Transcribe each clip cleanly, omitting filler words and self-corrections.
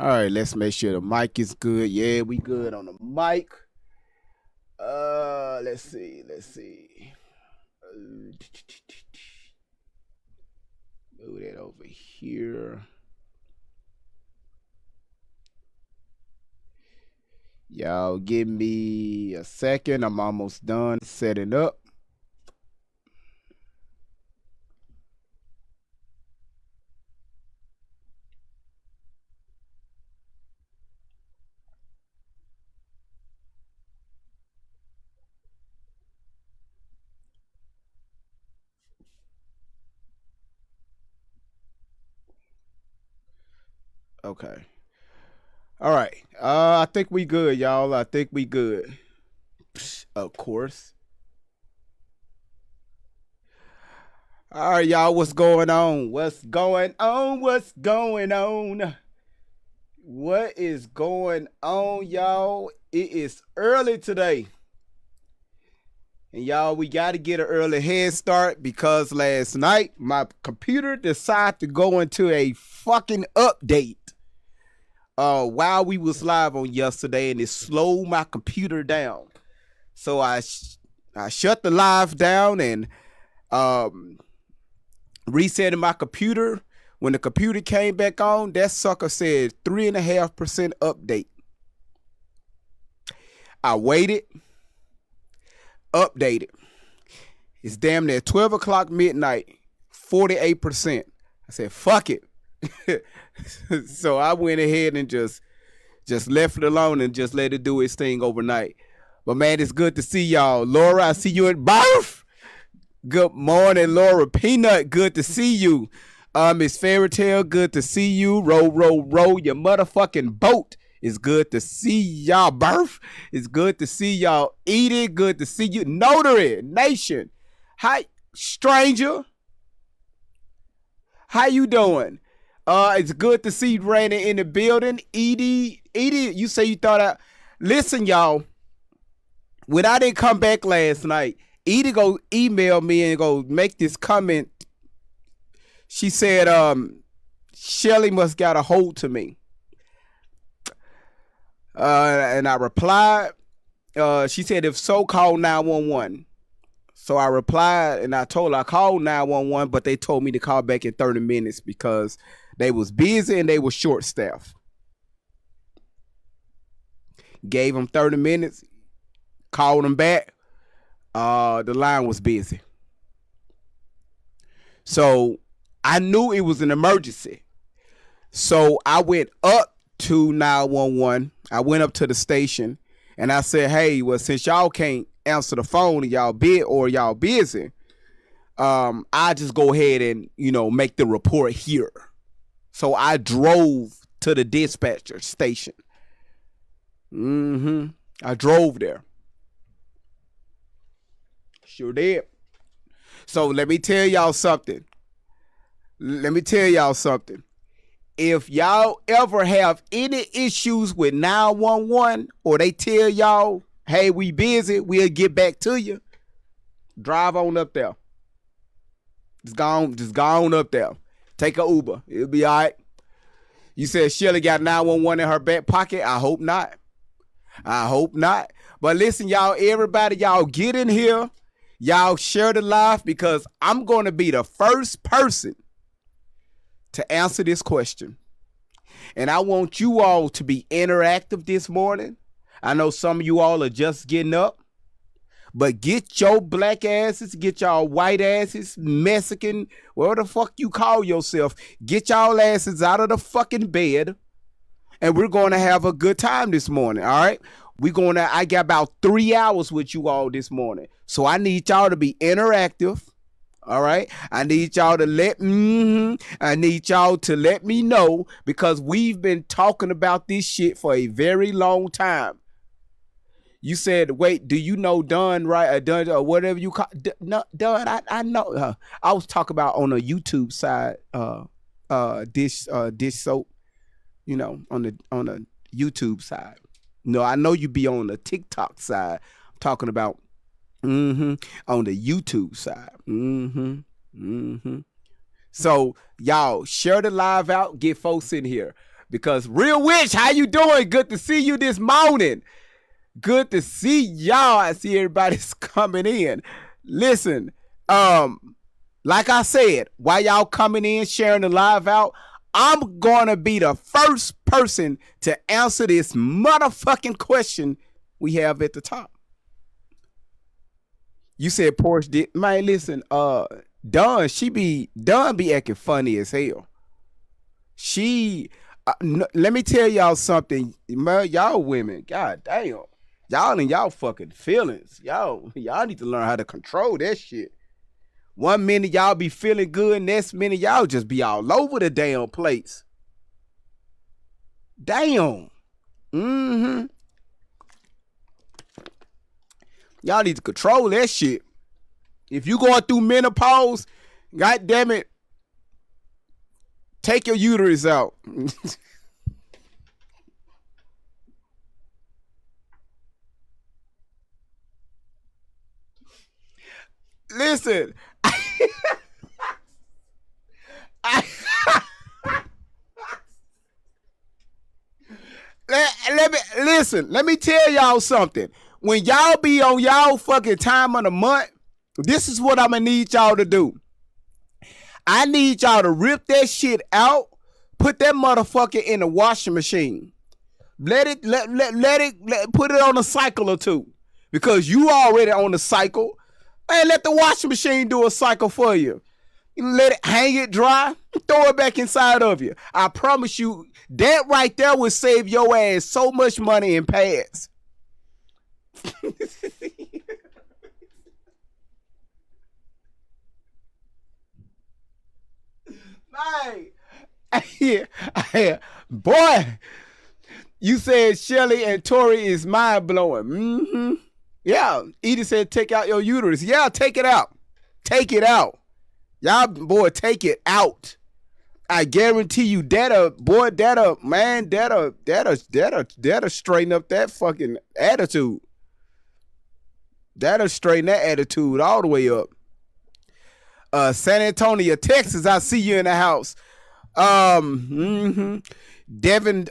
All right, let's make sure the mic is good. Yeah, we good on the mic. Let's see. Move that over here. Y'all give me a second. I'm almost done setting up. Okay. All right. I think we good, y'all. I think we good. Of course. All right, y'all. What's going on? What's going on? What's going on? What is going on, y'all? It is early today. And y'all, we got to get an early head start because last night my computer decided to go into a fucking update while we was live on yesterday, and it slowed my computer down. So I shut the live down and resetting my computer. When the computer came back on, that sucker said 3.5% update. I waited, updated. It's damn near 12 o'clock midnight, 48%. I said, fuck it. So I went ahead and just left it alone and just let it do its thing overnight. But man, it's good to see y'all. Laura, I see you in birth. Good morning, Laura. Peanut, good to see you. Miss Fairytale, good to see you. Roll, roll, roll your motherfucking boat. It's good to see y'all. Birth. It's good to see y'all. Eat it. Good to see you. Notary Nation. Hi, stranger. How you doing? It's good to see Raina in the building. Edie, you say you thought I... Listen, y'all. When I didn't come back last night, Edie go email me and go make this comment. She said, Shelly must got a hold to me. And I replied, she said, if so, call 911. So I replied and I told her I called 911, but they told me to call back in 30 minutes because they was busy and they were short staffed. Gave them 30 minutes, called them back. The line was busy. So I knew it was an emergency. So I went up to 911. I went up to the station and I said, hey, well, since y'all can't answer the phone and y'all busy, I just go ahead and, make the report here. So I drove to the dispatcher station. I drove there. Sure did. So let me tell y'all something. If y'all ever have any issues with 911 or they tell y'all, hey, we busy, we'll get back to you, drive on up there. Just go on up there. Take a Uber. It'll be all right. You said Shelly got 911 in her back pocket. I hope not. But listen, y'all, everybody, y'all get in here. Y'all share the live because I'm going to be the first person to answer this question. And I want you all to be interactive this morning. I know some of you all are just getting up, but get your black asses, get y'all white asses, Mexican, whatever the fuck you call yourself, get y'all asses out of the fucking bed, and we're going to have a good time this morning, all right? I got about 3 hours with you all this morning, so I need y'all to be interactive, all right? I need y'all to let me know because we've been talking about this shit for a very long time. You said, wait, do you know Dunn, right? Dunn, or whatever you call no, Dunn, I know. I was talking about on the YouTube side, dish soap, on the YouTube side. No, I know you be on the TikTok side. I'm talking about on the YouTube side. So y'all share the live out, get folks in here. Because Real Witch, how you doing? Good to see you this morning. Good to see y'all. I see everybody's coming in. Listen, like I said, while y'all coming in, sharing the live out, I'm gonna be the first person to answer this motherfucking question we have at the top. You said Porsche did, man. Listen, Dawn be acting funny as hell. Let me tell y'all something, man. Y'all women, god damn, y'all in y'all fucking feelings. Y'all need to learn how to control that shit. One minute y'all be feeling good, next minute y'all just be all over the damn place. Damn. Y'all need to control that shit. If you going through menopause, god damn it, take your uterus out. Listen. Let me tell y'all something. When y'all be on y'all fucking time of the month, this is what I'm gonna need y'all to do. I need y'all to rip that shit out, put that motherfucker in the washing machine. Let it put it on a cycle or two. Because you already on the cycle. Man, let the washing machine do a cycle for you. Let it hang it dry, throw it back inside of you. I promise you, that right there will save your ass so much money in pads. Boy, you said Shelly and Tori is mind blowing. Yeah, Edie said take out your uterus. Yeah, take it out. Take it out. Y'all, boy, take it out. I guarantee you that'll straighten up that fucking attitude. That'll straighten that attitude all the way up. San Antonio, Texas, I see you in the house. Devin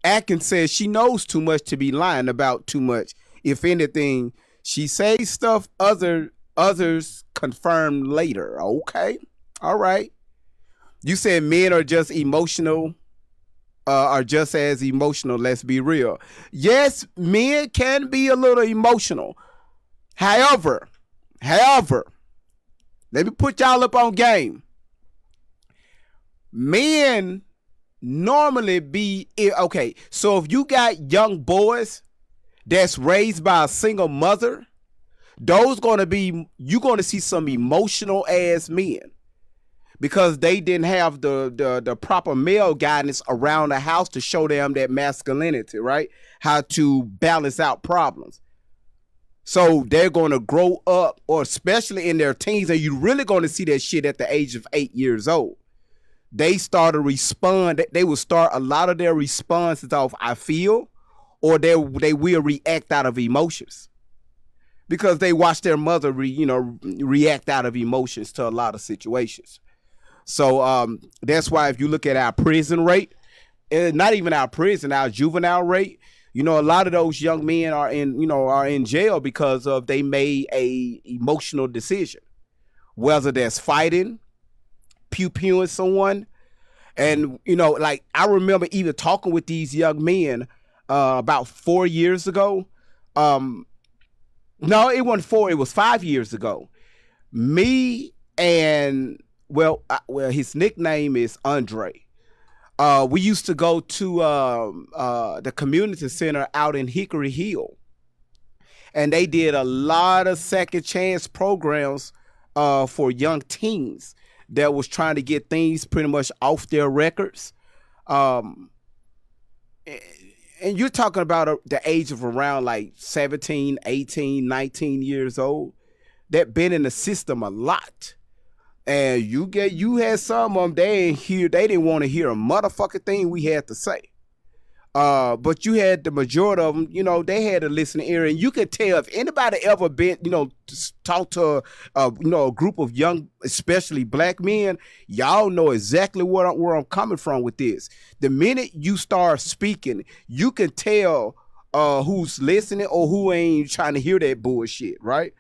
Atkins says she knows too much to be lying about too much. If anything, she says stuff others confirm later. Okay. All right. You said men are just emotional, are just as emotional. Let's be real. Yes, men can be a little emotional. However, let me put y'all up on game. Men normally be, okay, so if you got young boys that's raised by a single mother, you're going to see some emotional ass men because they didn't have the proper male guidance around the house to show them that masculinity, right? How to balance out problems. So they're going to grow up, or especially in their teens, and you're really going to see that shit at the age of 8 years old. They start to respond. They will start a lot of their responses off I feel, or they will react out of emotions because they watch their mother react out of emotions to a lot of situations. So that's why if you look at our prison rate, not even our prison, our juvenile rate, a lot of those young men are in jail because of they made a emotional decision, whether that's fighting, pew-pewing someone. And, like I remember even talking with these young men about 4 years ago. No, it wasn't 4, it was 5 years ago. Me and, his nickname is Andre. We used to go to the community center out in Hickory Hill. And they did a lot of second chance programs for young teens that was trying to get things pretty much off their records. And you're talking about the age of around like 17, 18, 19 years old that been in the system a lot. And you had some of them, they didn't want to hear a motherfucking thing we had to say. But you had the majority of them, they had a listening ear, and you could tell if anybody ever been, talk to, a group of young, especially black men, y'all know exactly where I'm coming from with this. The minute you start speaking, you can tell who's listening or who ain't trying to hear that bullshit, right?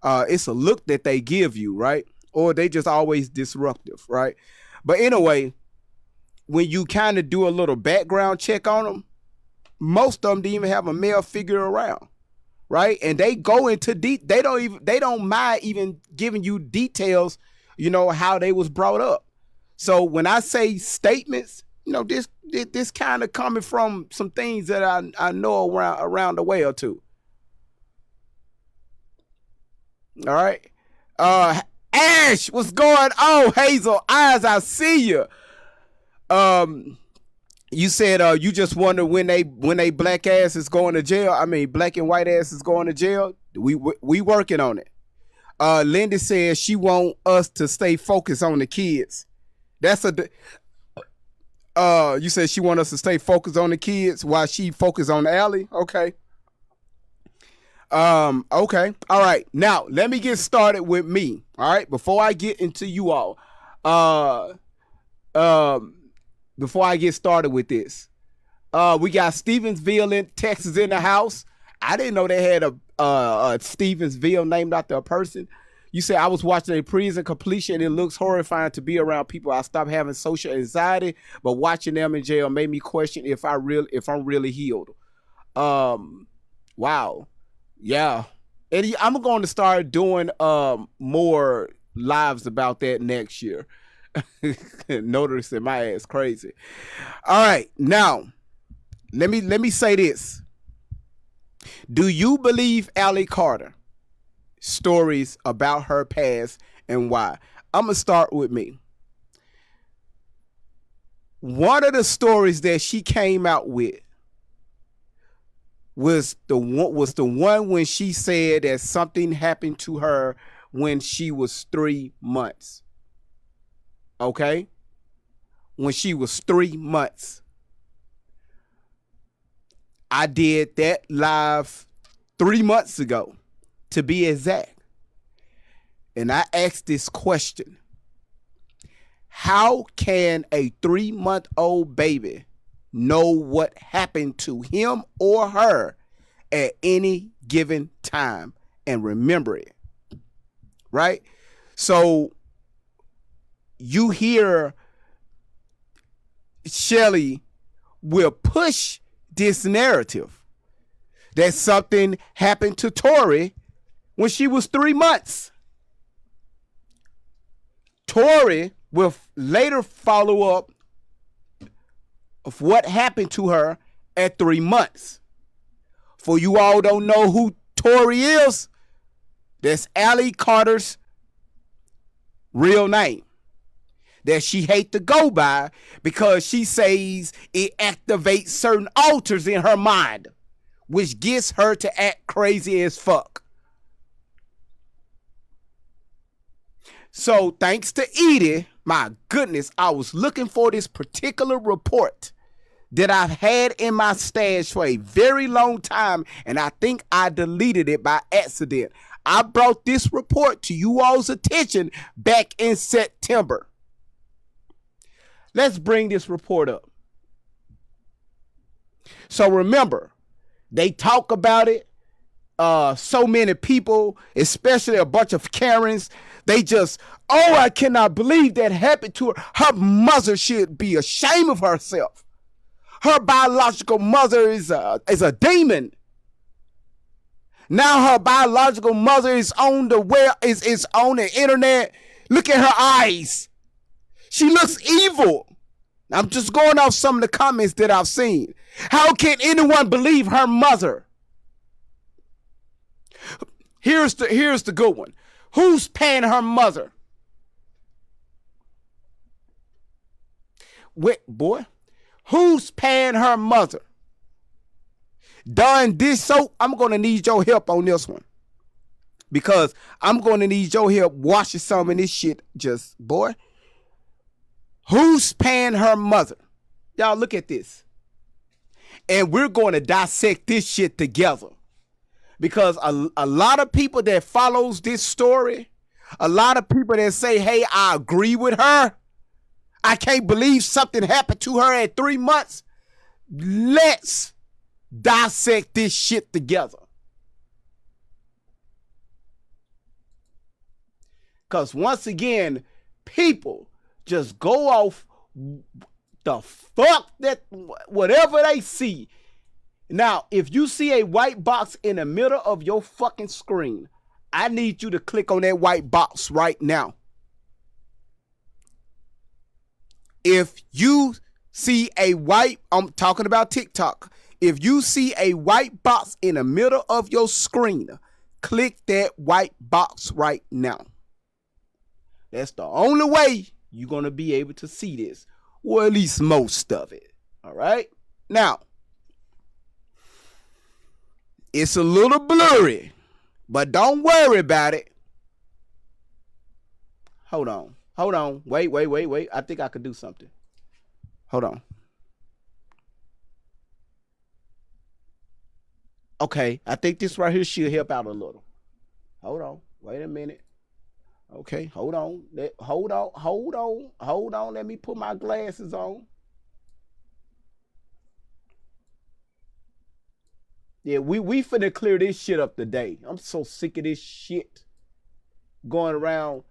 It's a look that they give you, right? Or they just always disruptive, right? But anyway, when you kind of do a little background check on them, most of them didn't even have a male figure around, right? And they go into they don't mind even giving you details, how they was brought up. So when I say statements, this kind of coming from some things that I know around the way or two. All right. Ash, what's going on? Hazel Eyes, I see you. You said you just wonder when they black ass is going to jail. I mean, black and white ass is going to jail. We working on it. Linda says she want us to stay focused on the kids. That's you said she want us to stay focused on the kids while she focused on Alli. Okay. Okay. All right. Now let me get started with me. All right. Before I get into you all, before I get started with this, we got Stevensville in Texas in the house. I didn't know they had a Stevensville named after a person. You said I was watching a prison completion. It looks horrifying to be around people. I stopped having social anxiety, but watching them in jail made me question if I'm really healed. Wow. Yeah. And I'm going to start doing more lives about that next year. Noticing my ass crazy. All right, now let me say this. Do you believe Alli Carter stories about her past and why? I'm gonna start with me. One of the stories that she came out with was the one when she said that something happened to her when she was 3 months. Okay? When she was 3 months. I did that live 3 months ago, to be exact. And I asked this question. How can a 3-month-old baby know what happened to him or her at any given time and remember it? Right? So you hear Shelly will push this narrative that something happened to Tori when she was 3 months. Tori will later follow up of what happened to her at 3 months. For you all don't know who Tori is, that's Alli Carter's real name that she hate to go by because she says it activates certain alters in her mind, which gets her to act crazy as fuck. So thanks to Edie, my goodness, I was looking for this particular report that I've had in my stash for a very long time, and I think I deleted it by accident. I brought this report to you all's attention back in September. Let's bring this report up. So remember, they talk about it. So many people, especially a bunch of Karens, they just, oh, I cannot believe that happened to her. Her mother should be ashamed of herself. Her biological mother is a demon. Now her biological mother is on the internet. Look at her eyes. She looks evil. I'm just going off some of the comments that I've seen. How can anyone believe her mother? Here's the good one. Who's paying her mother? Wait, boy. Who's paying her mother? Done this, so I'm going to need your help on this one. Because I'm going to need your help washing some of this shit. Just, boy. Who's paying her mother? Y'all look at this. And we're going to dissect this shit together. Because a lot of people that follows this story, a lot of people that say, hey, I agree with her. I can't believe something happened to her at 3 months. Let's dissect this shit together. Because once again, people just go off the fuck that whatever they see. Now, if you see a white box in the middle of your fucking screen, I need you to click on that white box right now. If you see a white, I'm talking about TikTok. If you see a white box in the middle of your screen, click that white box right now. That's the only way you're going to be able to see this, or at least most of it. All right? Now, it's a little blurry, but don't worry about it. Hold on. Wait. I think I could do something. Hold on. Okay, I think this right here should help out a little. Hold on. Wait a minute. Okay, hold on. Hold on. Let me put my glasses on. Yeah, we finna clear this shit up today. I'm so sick of this shit going around.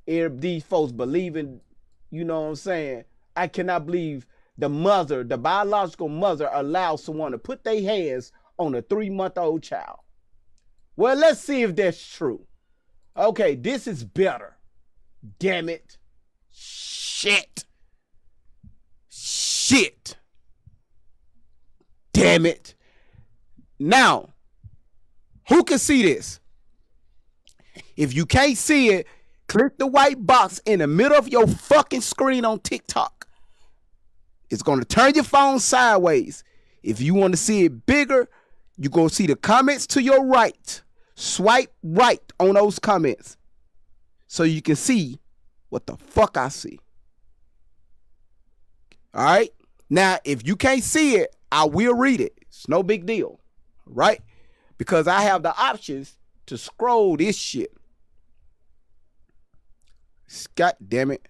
These folks believing, you know what I'm saying? I cannot believe the biological mother allows someone to put their hands on a 3-month-old child. Well, let's see if that's true. Okay, this is better. Damn it. Shit. Damn it. Now, who can see this? If you can't see it, click the white box in the middle of your fucking screen on TikTok. It's going to turn your phone sideways. If you want to see it bigger, you're going to see the comments to your right. Swipe right on those comments so you can see what the fuck I see. All right? Now, if you can't see it, I will read it. It's no big deal. Right? Because I have the options to scroll this shit. God damn it.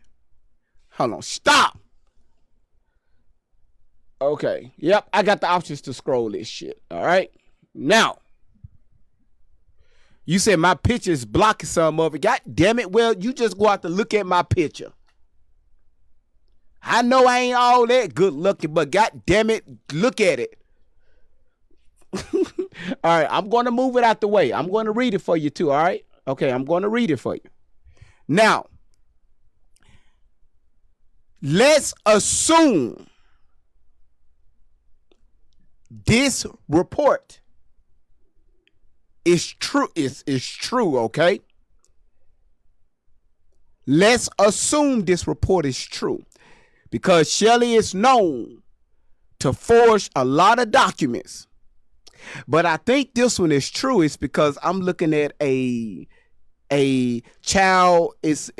Hold on. Stop. Okay. Yep. I got the options to scroll this shit. All right. Now, you said my picture is blocking some of it. God damn it. Well, you just go out to look at my picture. I know I ain't all that good looking, but god damn it, look at it. All right. I'm going to move it out the way. I'm going to read it for you too. All right. Okay. I'm going to read it for you. Now, let's assume this report is true. Is true, okay? Let's assume this report is true because Shelley is known to forge a lot of documents. But I think this one is true. It's because I'm looking at a child. It's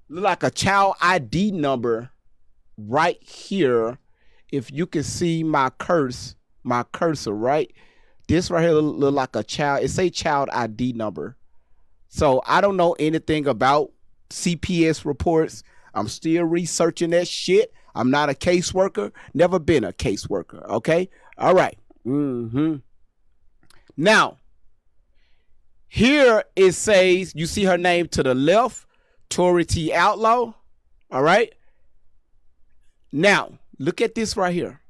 like a child ID number right here. If you can see my cursor, right? This right here look like a child. It's a child ID number. So I don't know anything about CPS reports. I'm still researching that shit. I'm not a caseworker. Never been a caseworker. Okay. All right. Now, here it says, you see her name to the left, Tori T. Outlaw. All right. Now, look at this right here.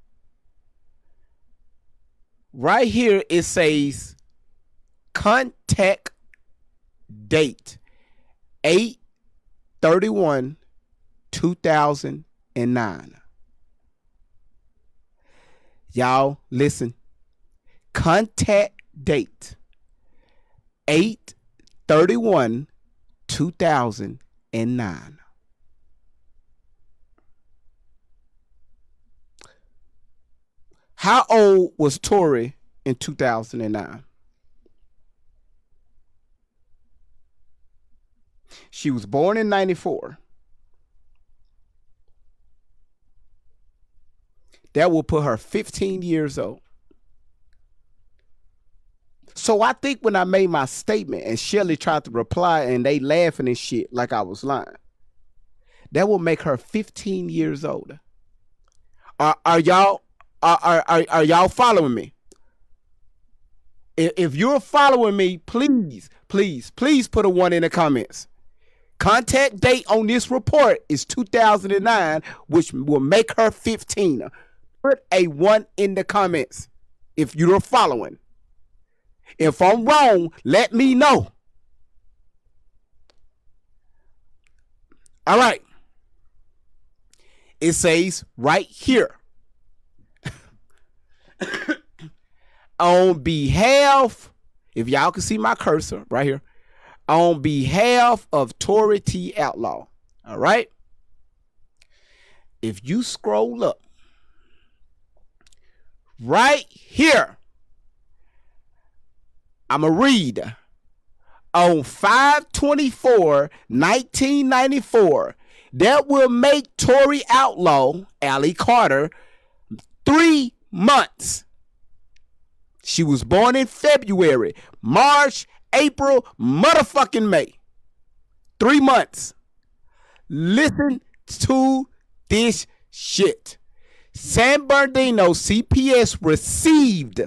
Right here, it says contact date 8/31/2009. Y'all, listen. Contact date 8/31/2009. How old was Tori in 2009? She was born in 94. That will put her 15 years old. So I think when I made my statement and Shelly tried to reply and they laughing and shit like I was lying, that will make her 15 years older. Are y'all following me? If you're following me, please put a 1 in the comments. Contact date on this report is 2009, which will make her 15. Put a 1 in the comments if you're following. If I'm wrong, let me know. All right. It says right here. On behalf, if y'all can see my cursor right here, on behalf of Tory T. Outlaw. All right. If you scroll up right here, I'm going to read. On 5/24/1994, that will make Tory Outlaw, Alli Carter, 3 months. She was born in February, March, April, motherfucking May. 3 months. Listen to this shit. San Bernardino CPS received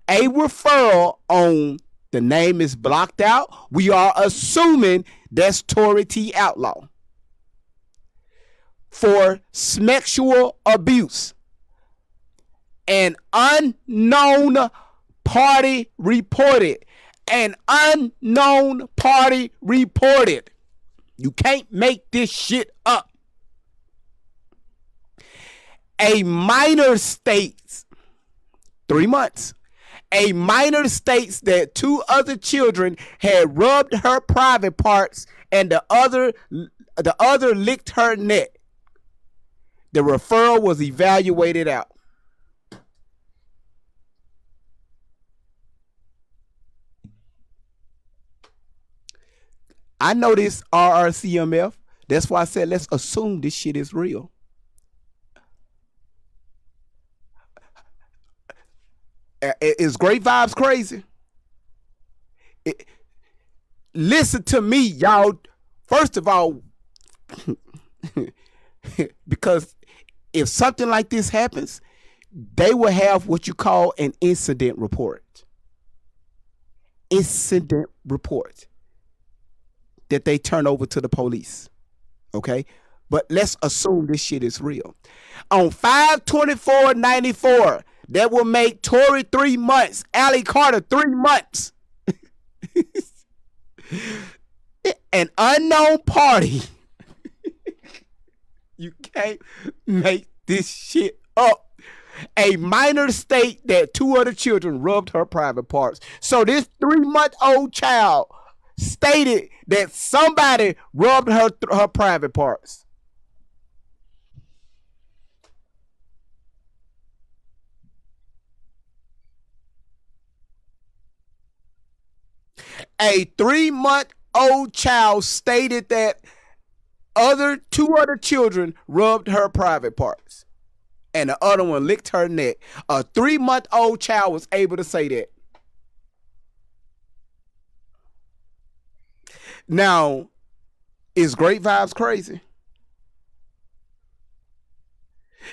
a referral on, the name is blocked out. We are assuming that's Tory T. Outlaw, for sexual abuse. An unknown party reported. An unknown party reported. You can't make this shit up. A minor states, 3 months. A minor states that 2 other children had rubbed her private parts and the other licked her neck. The referral was evaluated out. I know this RRCMF. That's why I said let's assume this shit is real. Is Great Vibes crazy? Listen to me, y'all. First of all, because if something like this happens, they will have what you call an incident report. Incident report that they turn over to the police. Okay? But let's assume this shit is real. On 5/24/94, that will make Tory 3 months, Alli Carter 3 months. An unknown party. You can't make this shit up. A minor state that 2 other children rubbed her private parts. So this 3-month-old child stated that somebody rubbed her private parts. A 3-month-old child stated that 2 other children rubbed her private parts and the other one licked her neck. A 3-month-old child was able to say that. Now, is Great Vibes crazy?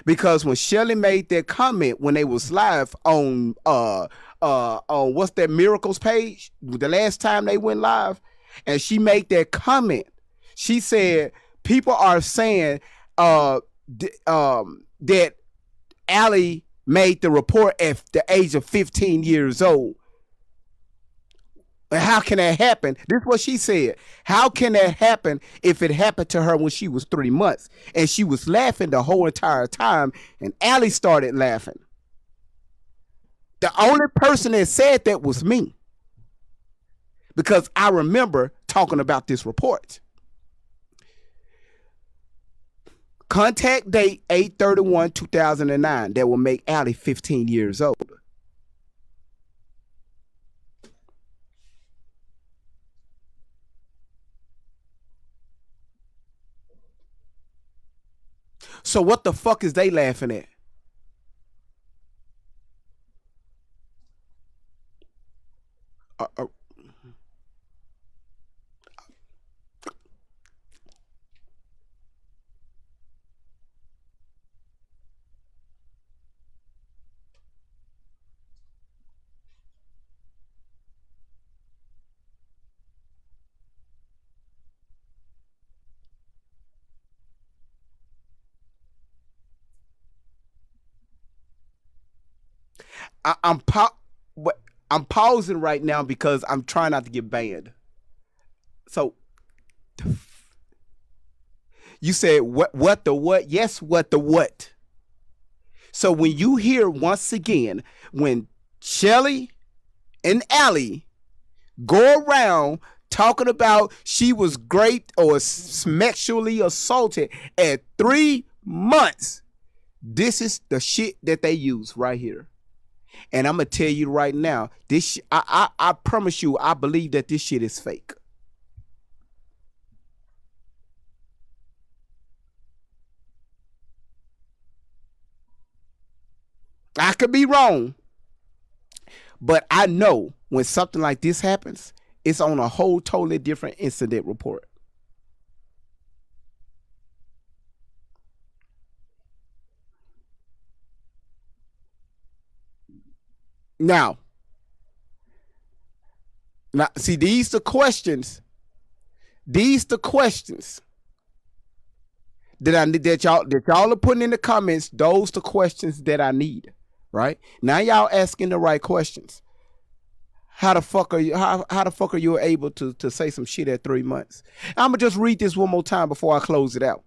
Because when Shelly made that comment when they was live on what's that Miracles page, the last time they went live, and she made that comment, she said people are saying that Alli made the report at the age of 15 years old. And how can that happen? This is what she said. How can that happen if it happened to her when she was 3 months? And she was laughing the whole entire time, and Alli started laughing. The only person that said that was me, because I remember talking about this report. Contact date 8/31/2009. That will make Alli 15 years old. So what the fuck is they laughing at? I'm I'm pausing right now because I'm trying not to get banned. So you said what the what? Yes, what the what? So when you hear once again when Shelly and Alli go around talking about she was raped or sexually assaulted at 3 months, this is the shit that they use right here. And I'm gonna tell you right now, this I promise you, I believe that this shit is fake. I could be wrong, but I know when something like this happens, it's on a whole totally different incident report. Now, see, these the questions. These the questions that I need that y'all are putting in the comments. Those the questions that I need. Right now, y'all asking the right questions. How the fuck are you? How the fuck are you able to say some shit at 3 months? I'm gonna just read this one more time before I close it out.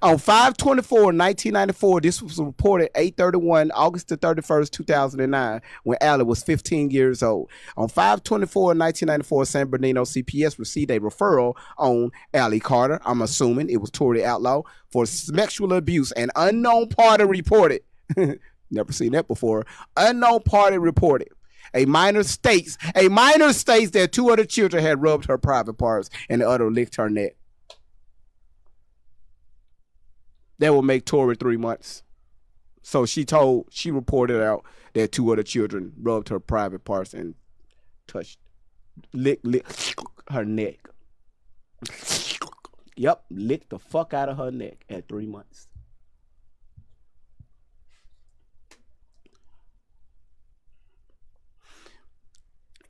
On 5/24/1994, this was reported 8/31, August the 31st, 2009, when Alli was 15 years old. On 5/24/1994, San Bernardino CPS received a referral on Alli Carter. I'm assuming it was Tory Outlaw for sexual abuse. An unknown party reported. Never seen that before. Unknown party reported. A minor states that 2 other children had rubbed her private parts and the other licked her neck. That will make Tory 3 months. So she reported out that 2 other children rubbed her private parts and licked her neck. Yep, licked the fuck out of her neck at 3 months.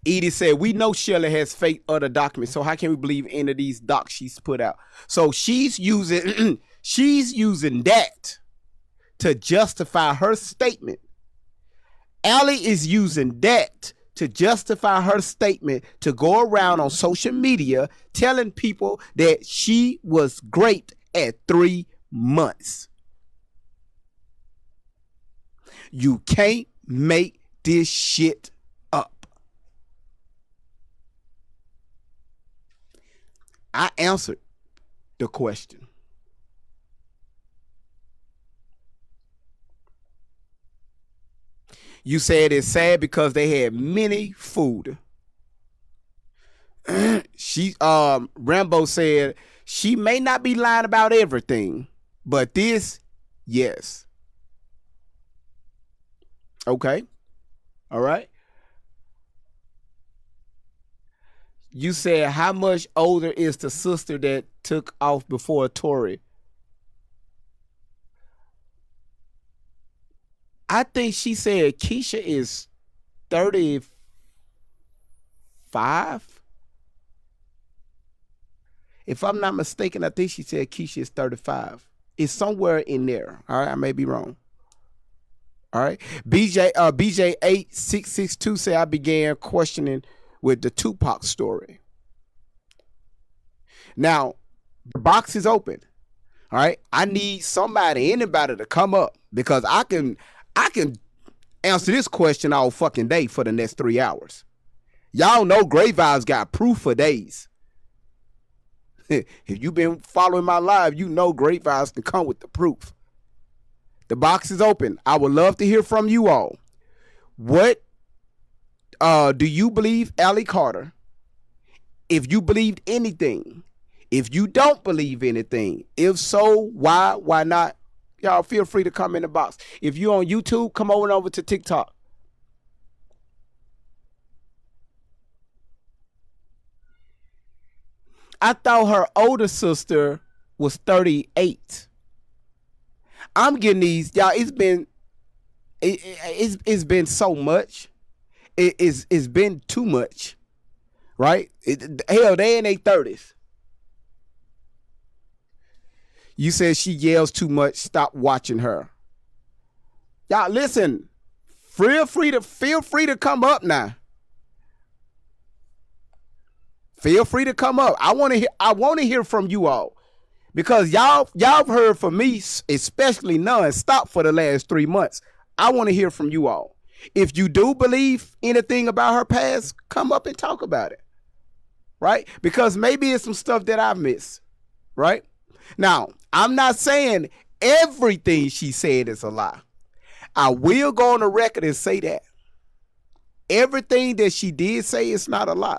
Edie said, we know Shelly has fake other documents, so how can we believe any of these docs she's put out? So she's using that to justify her statement. Alli is using that to justify her statement to go around on social media telling people that she was raped at 3 months. You can't make this shit up. I answered the question. You said it's sad because they had many food. Rambo said she may not be lying about everything, but this, yes. Okay. All right. You said how much older is the sister that took off before Tory? I think she said Keisha is 35. If I'm not mistaken, I think she said Keisha is 35. It's somewhere in there. All right, I may be wrong. All right. BJ8662 said I began questioning with the Tupac story. Now, the box is open. All right. I need anybody to come up because I can answer this question all fucking day for the next 3 hours. Y'all know Grave Vibes got proof for days. If you've been following my live, you know Grave Vibes can come with the proof. The box is open. I would love to hear from you all. What do you believe Alli Carter? If you believed anything, if you don't believe anything, if so, why not? Y'all feel free to come in the box. If you're on YouTube, come over to TikTok. I thought her older sister was 38. I'm getting these, y'all. It's been so much. It's been too much, right? Hell, they in their 30s. You said she yells too much. Stop watching her. Y'all listen. Feel free to come up now. Feel free to come up. I want to hear from you all. Because y'all heard from me, especially non-stop for the last 3 months. I want to hear from you all. If you do believe anything about her past, come up and talk about it. Right? Because maybe it's some stuff that I've missed. Right? Now, I'm not saying everything she said is a lie. I will go on the record and say that. Everything that she did say is not a lie.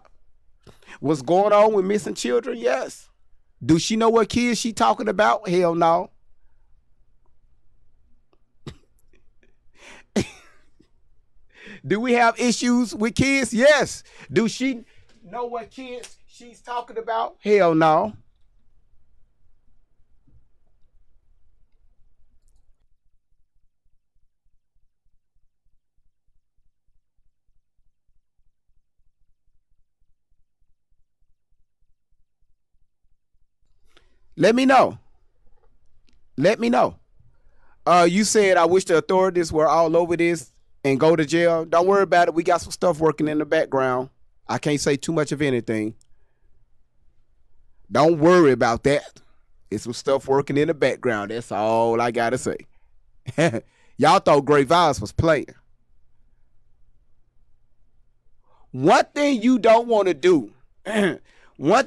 What's going on with missing children? Yes. Do she know what kids she talking about? Hell no. Do we have issues with kids? Yes. Do she know what kids she's talking about? Hell no. Let me know. Let me know. You said I wish the authorities were all over this and go to jail. Don't worry about it. We got some stuff working in the background. I can't say too much of anything. Don't worry about that. It's some stuff working in the background. That's all I gotta say. Y'all thought Great Vibes was playing. One thing you don't want to do. one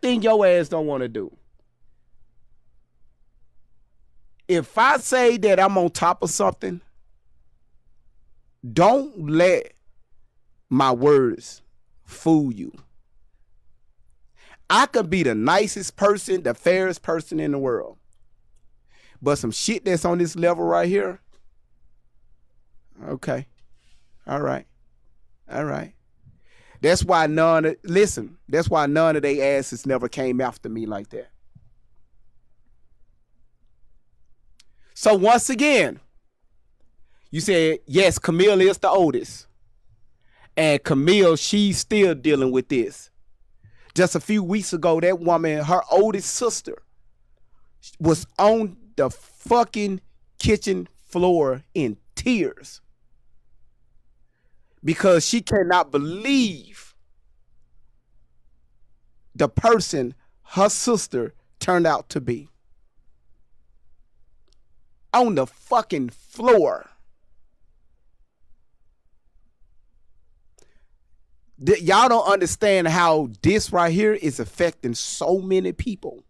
thing your ass don't want to do. If I say that I'm on top of something, don't let my words fool you. I could be the nicest person, the fairest person in the world. But some shit that's on this level right here, okay. All right. All right. That's why none of their asses never came after me like that. So once again, you said, yes, Camille is the oldest. And Camille, she's still dealing with this. Just a few weeks ago, that woman, her oldest sister, was on the fucking kitchen floor in tears. Because she cannot believe the person her sister turned out to be. On the fucking floor. Y'all don't understand how this right here is affecting so many people.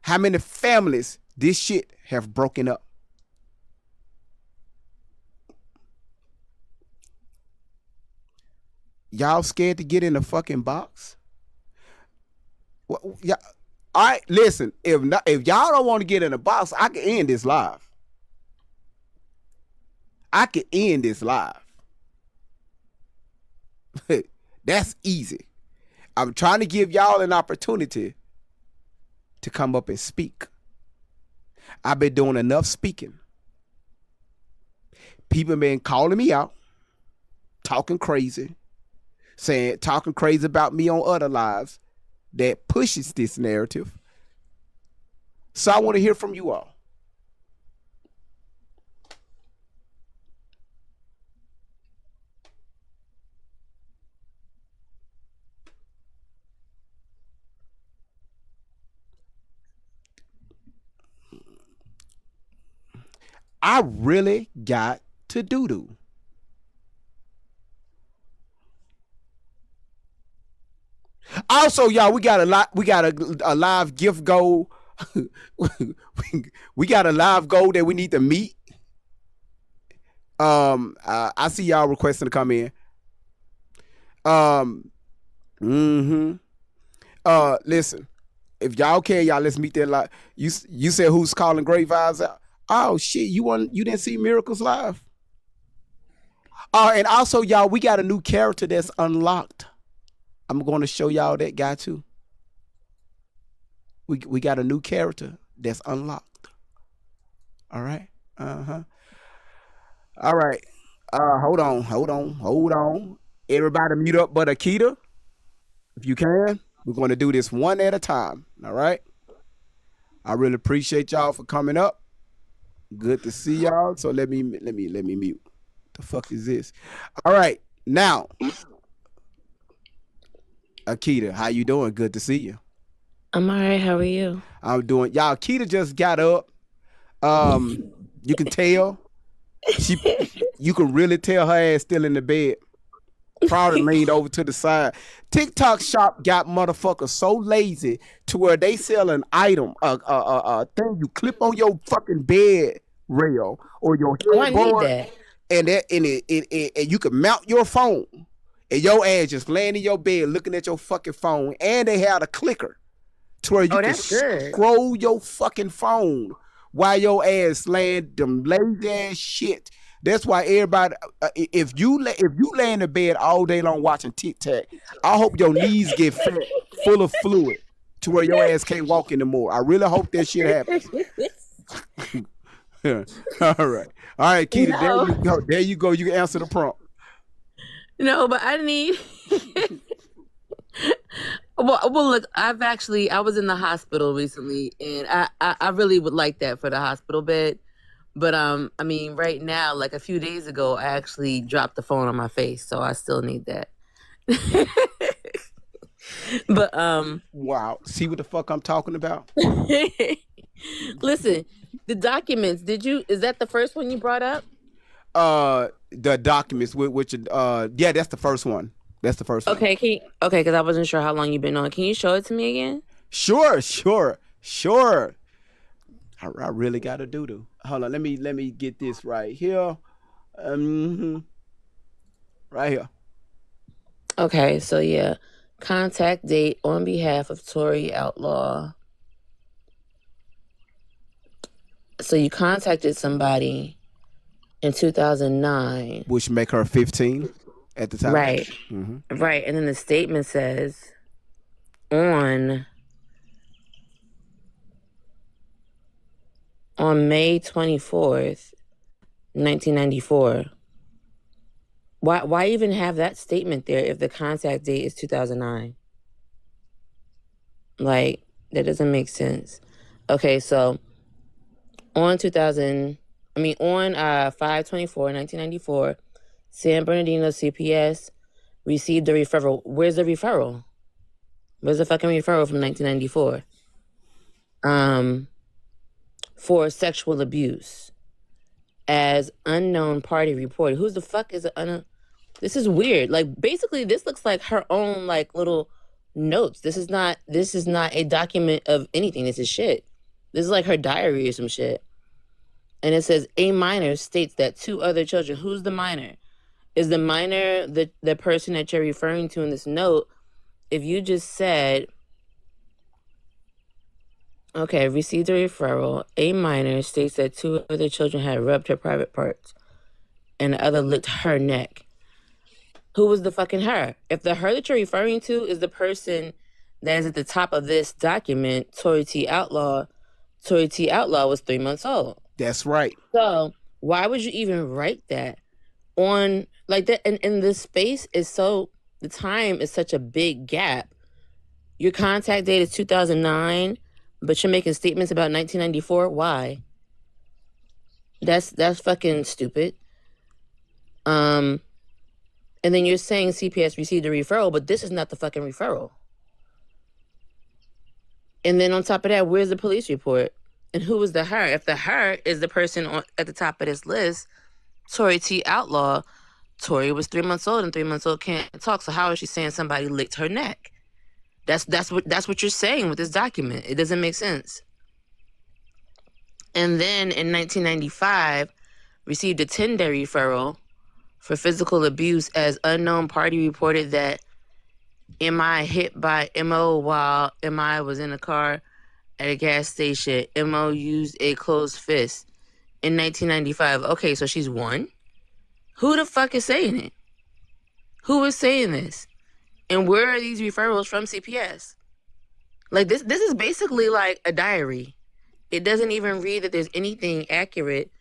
How many families this shit have broken up. Y'all scared to get in the fucking box? Yeah. All right, listen. If y'all don't want to get in the box, I can end this live. I can end this live. That's easy. I'm trying to give y'all an opportunity to come up and speak. I've been doing enough speaking. People been calling me out, talking crazy about me on other lives that pushes this narrative. So I want to hear from you all. I really got to doo-doo. Also, y'all, we got a live gift goal. we got a live goal that we need to meet. I see y'all requesting to come in. Listen, if y'all can, y'all let's meet that live. You said who's calling Great Vibes out? Oh shit, you didn't see Miracles live? And also, y'all, we got a new character that's unlocked. I'm going to show y'all that guy too. We got a new character that's unlocked. All right. All right. Hold on. Everybody mute up but Akita. If you can, we're going to do this one at a time. All right. I really appreciate y'all for coming up. Good to see y'all. So let me mute. The fuck is this? All right, now, Akita, how you doing? Good to see you. I'm all right. How are you? I'm doing. Y'all, Akita just got up. You can tell you can really tell her ass still in the bed. Probably leaned over to the side. TikTok shop got motherfuckers so lazy to where they sell an item, a thing you clip on your fucking bed rail or your Oh, I need headboard, that. and and you can mount your phone, and your ass just laying in your bed looking at your fucking phone, and they had a clicker to where you Oh, can that's good. scroll your fucking phone while your ass laying them lazy ass shit. That's why everybody, if you lay in the bed all day long watching TikTok, I hope your knees get fat, full of fluid, to where your ass can't walk anymore. I really hope that shit happens. All right, Keita, there No, you go. There you go. You can answer the prompt. no, but I need. Well, look, I was in the hospital recently, and I really would like that for the hospital bed. But I mean, right now, like a few days ago, I actually dropped the phone on my face, so I still need that. But Wow. See what the fuck I'm talking about? listen, the documents. Is that the first one you brought up? The documents which yeah, that's the first one. That's the first one. Okay, because I wasn't sure how long you've been on. Can you show it to me again? Sure. I really got to do. Hold on, let me get this right here. Right here. Okay, so yeah. Contact date on behalf of Tory Outlaw. So you contacted somebody in 2009. Which make her 15 at the time. Right. Right. And then the statement says on May 24th, 1994. Why even have that statement there if the contact date is 2009? Like, that doesn't make sense. Okay, so on 5/24/1994, San Bernardino CPS received a referral. Where's the referral? Where's the fucking referral from 1994? For sexual abuse. As unknown party reported. Who's the fuck is unknown? This is weird. Like, basically, this looks like her own like little notes. This is not a document of anything. This is shit. This is like her diary or some shit. And it says a minor states that two other children. Who's the minor? Is the minor the person that you're referring to in this note? If you just said, okay, received a referral, a minor states that two other children had rubbed her private parts and the other licked her neck. Who was the fucking her? If the her that you're referring to is the person that is at the top of this document, Tory T. Outlaw was 3 months old. That's right. So why would you even write that on like that? And the space is the time is such a big gap. Your contact date is 2009, but you're making statements about 1994. Why? That's fucking stupid. And then you're saying CPS received a referral, but this is not the fucking referral. And then on top of that, where's the police report? And who was the her? If the her is the person at the top of this list, Tory T. Outlaw, Tory was 3 months old and 3 months old can't talk. So how is she saying somebody licked her neck? That's what you're saying with this document. It doesn't make sense. And then in 1995, received a 10-day referral for physical abuse as unknown party reported that MI hit by MO while MI was in a car at a gas station. MO used a closed fist in 1995. Okay, so she's one. Who the fuck is saying it? Who is saying this? And where are these referrals from CPS? Like this is basically like a diary. It doesn't even read that there's anything accurate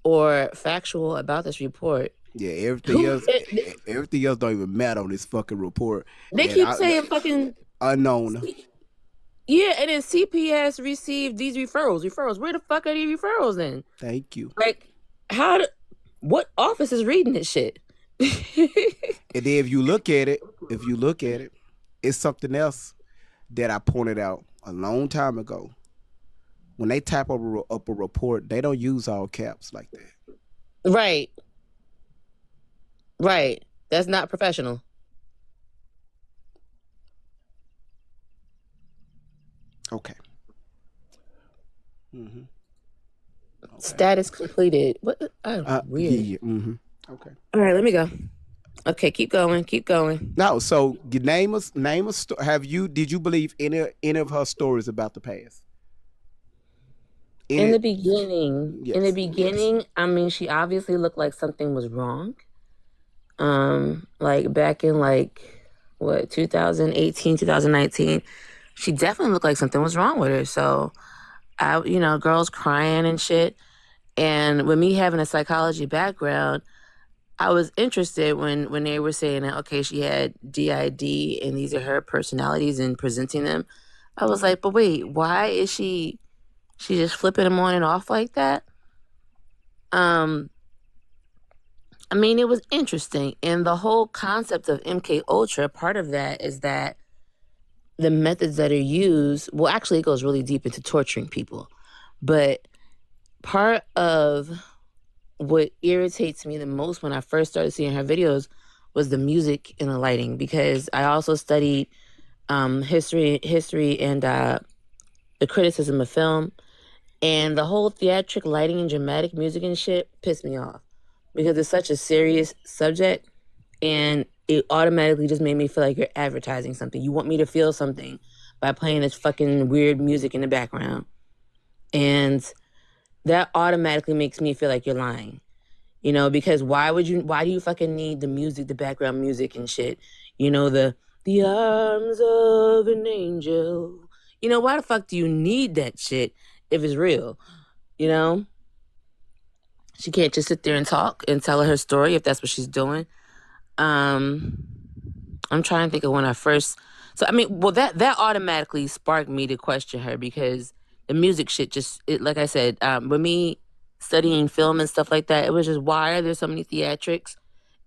or factual about this report. Yeah, everything else don't even matter on this fucking report. They keep saying fucking unknown. Yeah, and then CPS received these referrals. Where the fuck are these referrals then? Thank you. Like, what office is reading this shit? And then if you look at it, it's something else that I pointed out a long time ago. When they type up a report, they don't use all caps like that. Right. That's not professional. Okay. Mm-hmm. Okay. Status completed. What? Weird. Yeah. Mm-hmm. Okay. All right, let me go. Okay, keep going. No, so you name a did you believe any of her stories about the past? In the beginning, I mean, she obviously looked like something was wrong. Like back in 2018, 2019, she definitely looked like something was wrong with her. So girls crying and shit. And with me having a psychology background, I was interested when they were saying that, okay, she had DID and these are her personalities and presenting them. I was like, but wait, why is she just flipping them on and off like that? I mean, it was interesting. And the whole concept of MK Ultra, part of that is that the methods that are used, well, actually it goes really deep into torturing people. But part of what irritates me the most when I first started seeing her videos was the music and the lighting, because I also studied history and the criticism of film, and the whole theatrical lighting and dramatic music and shit pissed me off because it's such a serious subject, and it automatically just made me feel like you're advertising something. You want me to feel something by playing this fucking weird music in the background, and that automatically makes me feel like you're lying. Because why do you fucking need the music, the background music and shit? The arms of an angel. Why the fuck do you need that shit if it's real? She can't just sit there and talk and tell her story if that's what she's doing. I'm trying to think of when I first. So, I mean, well, that automatically sparked me to question her, because the music shit like I said, with me studying film and stuff like that, it was just, why are there so many theatrics,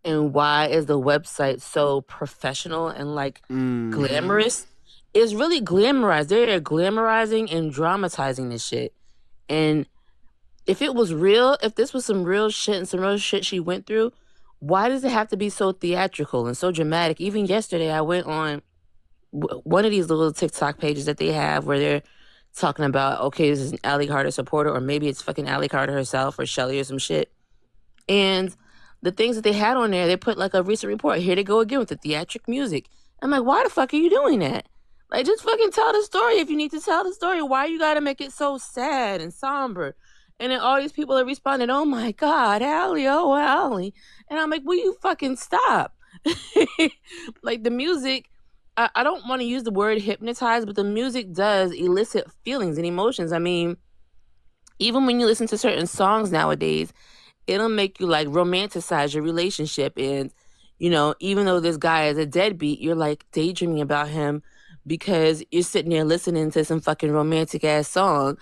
and why is the website so professional and glamorous? It's really glamorized. They're glamorizing and dramatizing this shit. And if it was real, if this was some real shit and some real shit she went through, why does it have to be so theatrical and so dramatic? Even yesterday, I went on one of these little TikTok pages that they have where they're talking about, okay, this is an Alli Carter supporter, or maybe it's fucking Alli Carter herself or Shelly or some shit. And the things that they had on there, they put a recent report. Here they go again with the theatric music. I'm like, why the fuck are you doing that? Just fucking tell the story if you need to tell the story. Why you gotta make it so sad and somber? And then all these people are responding, oh my God, Alli, oh Alli. And I'm like, will you fucking stop? The music, I don't want to use the word hypnotize, but the music does elicit feelings and emotions. I mean, even when you listen to certain songs nowadays, it'll make you romanticize your relationship. And, even though this guy is a deadbeat, you're daydreaming about him because you're sitting there listening to some fucking romantic ass song.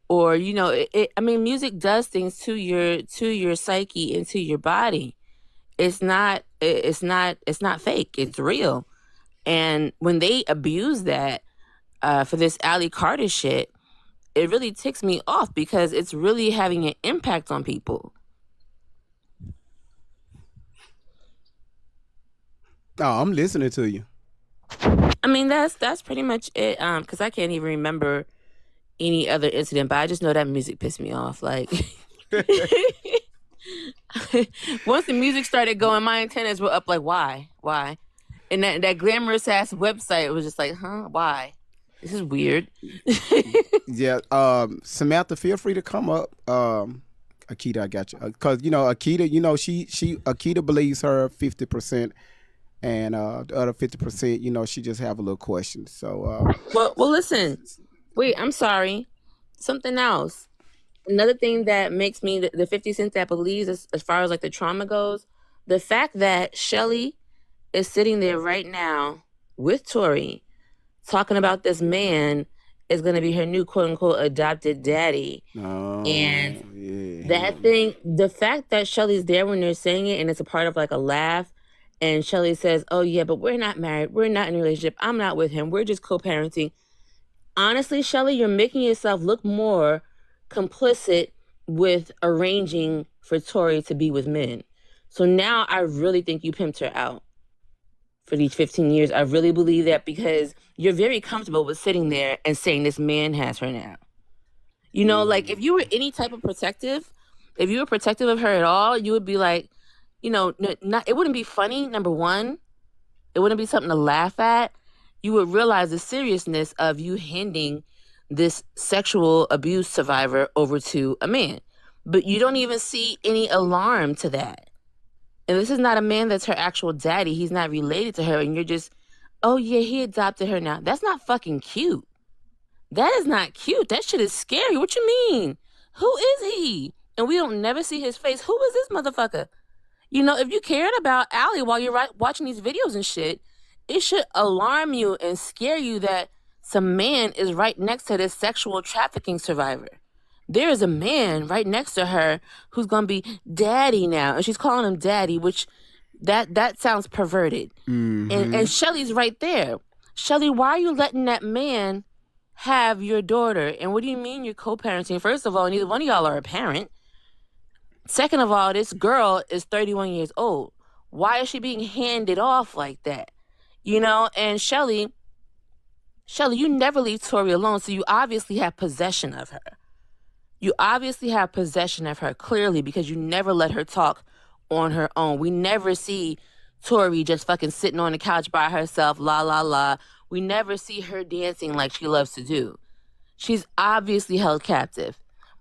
Or, I mean, music does things to your psyche and to your body. It's not fake. It's real. And when they abuse that for this Alli Carter shit, it really ticks me off because it's really having an impact on people. Oh, I'm listening to you. I mean, that's pretty much it. Because I can't even remember any other incident, but I just know that music pissed me off. Once the music started going, my antennas were up. Why? And that glamorous ass website was just why? This is weird. Yeah. Samantha, feel free to come up. Akita, I got you. Because Akita, Akita believes her 50%, and the other 50%, she just have a little question. So. Well, listen. Wait, I'm sorry. Something else. Another thing that makes me the 50 Cent that believes as far as the trauma goes, the fact that Shelly is sitting there right now with Tory talking about this man is going to be her new quote unquote adopted daddy. Oh, And yeah. that thing, the fact that Shelly's there when they're saying it and it's a part of like a laugh, and Shelly says, oh yeah, but we're not married, we're not in a relationship, I'm not with him, we're just co-parenting. Honestly, Shelly, you're making yourself look more complicit with arranging for Tori to be with men. So now I really think you pimped her out for these 15 years. I really believe that, because you're very comfortable with sitting there and saying this man has her now. You know, like if you were any type of protective, if you were protective of her at all, you would be like, you know, it wouldn't be funny, number one. It wouldn't be something to laugh at. You would realize the seriousness of you handing this sexual abuse survivor over to a man. But you don't even see any alarm to that. And this is not a man that's her actual daddy. He's not related to her. And you're just, oh yeah, he adopted her now. That's not fucking cute. That is not cute. That shit is scary. What you mean? Who is he? And we don't never see his face. Who is this motherfucker? You know, if you cared about Alli while you're watching these videos and shit, it should alarm you and scare you that some man is right next to this sexual trafficking survivor. There is a man right next to her who's going to be daddy now. And she's calling him daddy, which that sounds perverted. Mm-hmm. And Shelly's right there. Shelly, why are you letting that man have your daughter? And what do you mean you're co-parenting? First of all, neither one of y'all are a parent. Second of all, this girl is 31 years old. Why is she being handed off like that? You know, and Shelly, you never leave Tori alone, so you obviously have possession of her. You obviously have possession of her, clearly, because you never let her talk on her own. We never see Tori just fucking sitting on the couch by herself, la, la, la. We never see her dancing like she loves to do. She's obviously held captive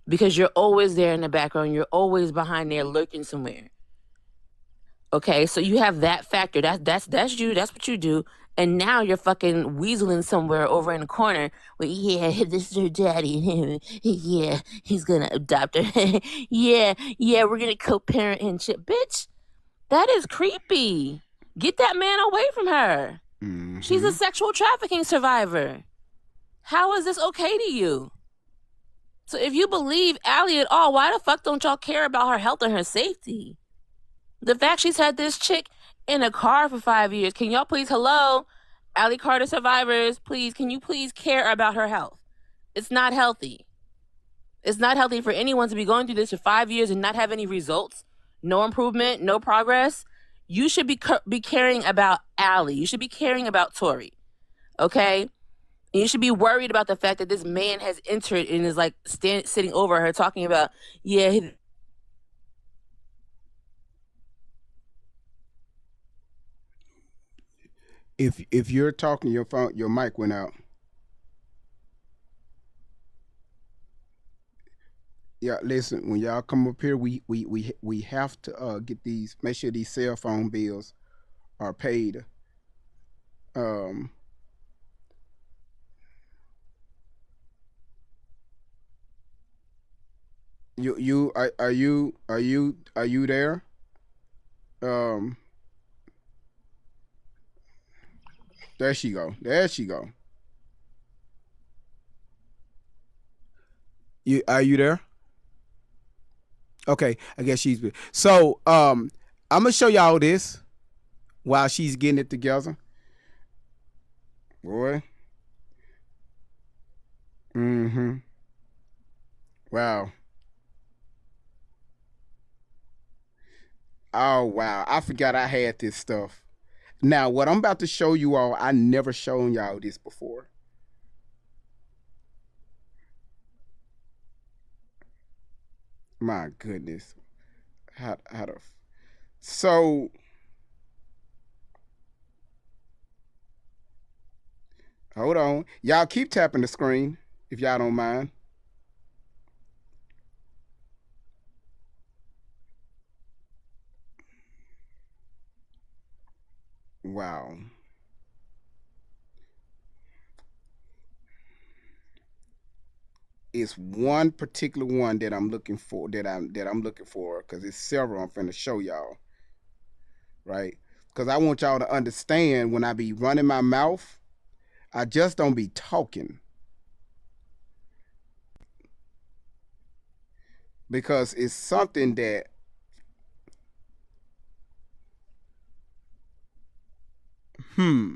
because you're always there in the background. You're always behind there lurking somewhere. Okay, so you have that factor. That's you. That's what you do. And now you're fucking weaseling somewhere over in the corner where, yeah, this is her daddy. Yeah, he's gonna adopt her. yeah, we're gonna co-parent and shit. Bitch, that is creepy. Get that man away from her. Mm-hmm. She's a sexual trafficking survivor. How is this okay to you? So if you believe Alli at all, why the fuck don't y'all care about her health and her safety? The fact she's had this chick in a car for 5 years. Can y'all please, hello, Alli Carter survivors, please, can you please care about her health? It's not healthy. It's not healthy for anyone to be going through this for 5 years and not have any results, no improvement, no progress. You should be caring about Alli. You should be caring about Tori, okay? And you should be worried about the fact that this man has entered and is like sitting over her talking about, yeah, If you're talking, your phone, your mic went out. Yeah, listen. When y'all come up here, we have to get these. Make sure these cell phone bills are paid. You are you there? There she go. There she go. Are you there? Okay, I guess she's. So I'm gonna show y'all this while she's getting it together. Boy. Mm-hmm. Wow. Oh wow. I forgot I had this stuff. Now what I'm about to show you all, I never shown y'all this before. My goodness. How to so hold on. Y'all keep tapping the screen if y'all don't mind. Wow. It's one particular one that I'm looking for because it's several I'm finna show y'all. Right? Because I want y'all to understand when I be running my mouth, I just don't be talking. because it's something that hmm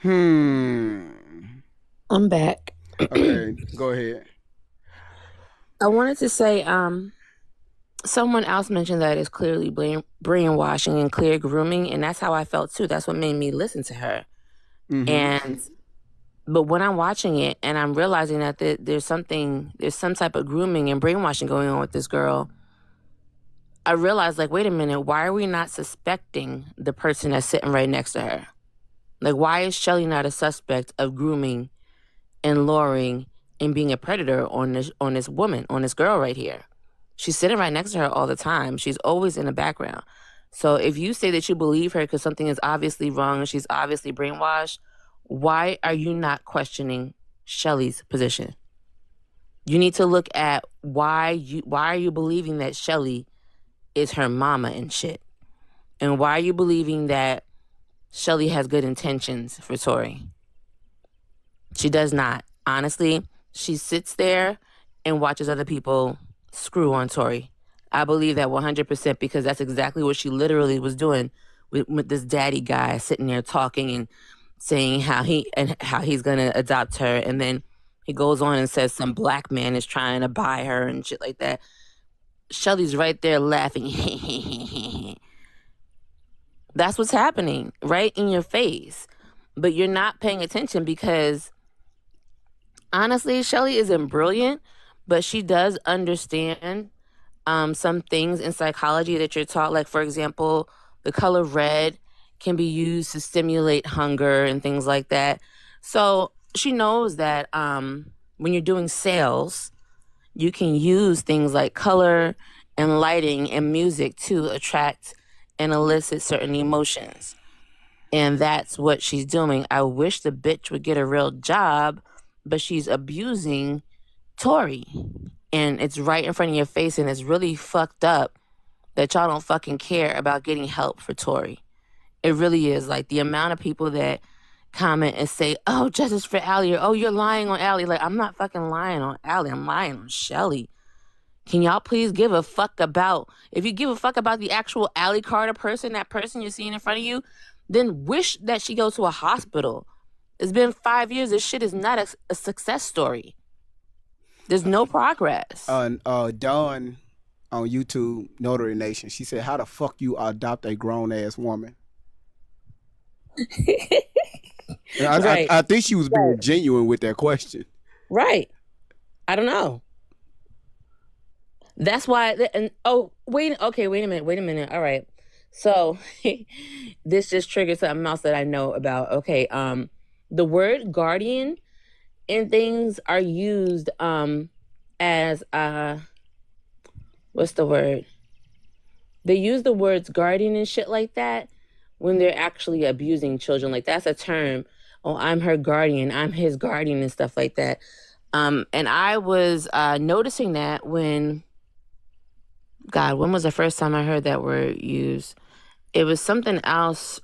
hmm I'm back. okay, go ahead. I wanted to say, someone else mentioned that it's clearly brainwashing and clear grooming, and that's how I felt too. That's what made me listen to her. Mm-hmm. And but when I'm watching it and I'm realizing that there's some type of grooming and brainwashing going on with this girl, I realized, like, wait a minute, why are we not suspecting the person that's sitting right next to her? Like, why is Shelly not a suspect of grooming and luring and being a predator on this woman, on this girl right here? She's sitting right next to her all the time. She's always in the background. So if you say that you believe her because something is obviously wrong and she's obviously brainwashed, why are you not questioning Shelly's position? You need to look at why are you believing that Shelly is her mama and shit? And why are you believing that Shelly has good intentions for Tori? She does not. Honestly, she sits there and watches other people screw on Tori. I believe that 100% because that's exactly what she literally was doing with this daddy guy sitting there talking and saying how he's gonna adopt her, and then he goes on and says some black man is trying to buy her and shit like that. Shelly's right there laughing. That's what's happening right in your face. But you're not paying attention because honestly, Shelly isn't brilliant, but she does understand some things in psychology that you're taught. Like, for example, the color red can be used to stimulate hunger and things like that. So she knows that when you're doing sales, you can use things like color and lighting and music to attract and elicit certain emotions. And that's what she's doing. I wish the bitch would get a real job, but she's abusing Tori. And it's right in front of your face, and it's really fucked up that y'all don't fucking care about getting help for Tori. It really is. Like, the amount of people that comment and say, oh, justice for Alli, or oh, you're lying on Alli. Like, I'm not fucking lying on Alli. I'm lying on Shelly. Can y'all please give a fuck about, if you give a fuck about the actual Alli Carter person, that person you're seeing in front of you, then wish that she goes to a hospital. It's been 5 years. This shit is not a success story. There's no progress. Dawn on YouTube, Notary Nation, she said, how the fuck you adopt a grown-ass woman? Right. I think she was being genuine with that question. Right. I don't know. That's why. Wait a minute. All right. So this just triggered something else that I know about. Okay. The word guardian and things are used as what's the word? They use the words guardian and shit like that when they're actually abusing children. Like, that's a term. Oh, I'm her guardian. I'm his guardian and stuff like that. And I was noticing that when was the first time I heard that word used? It was something else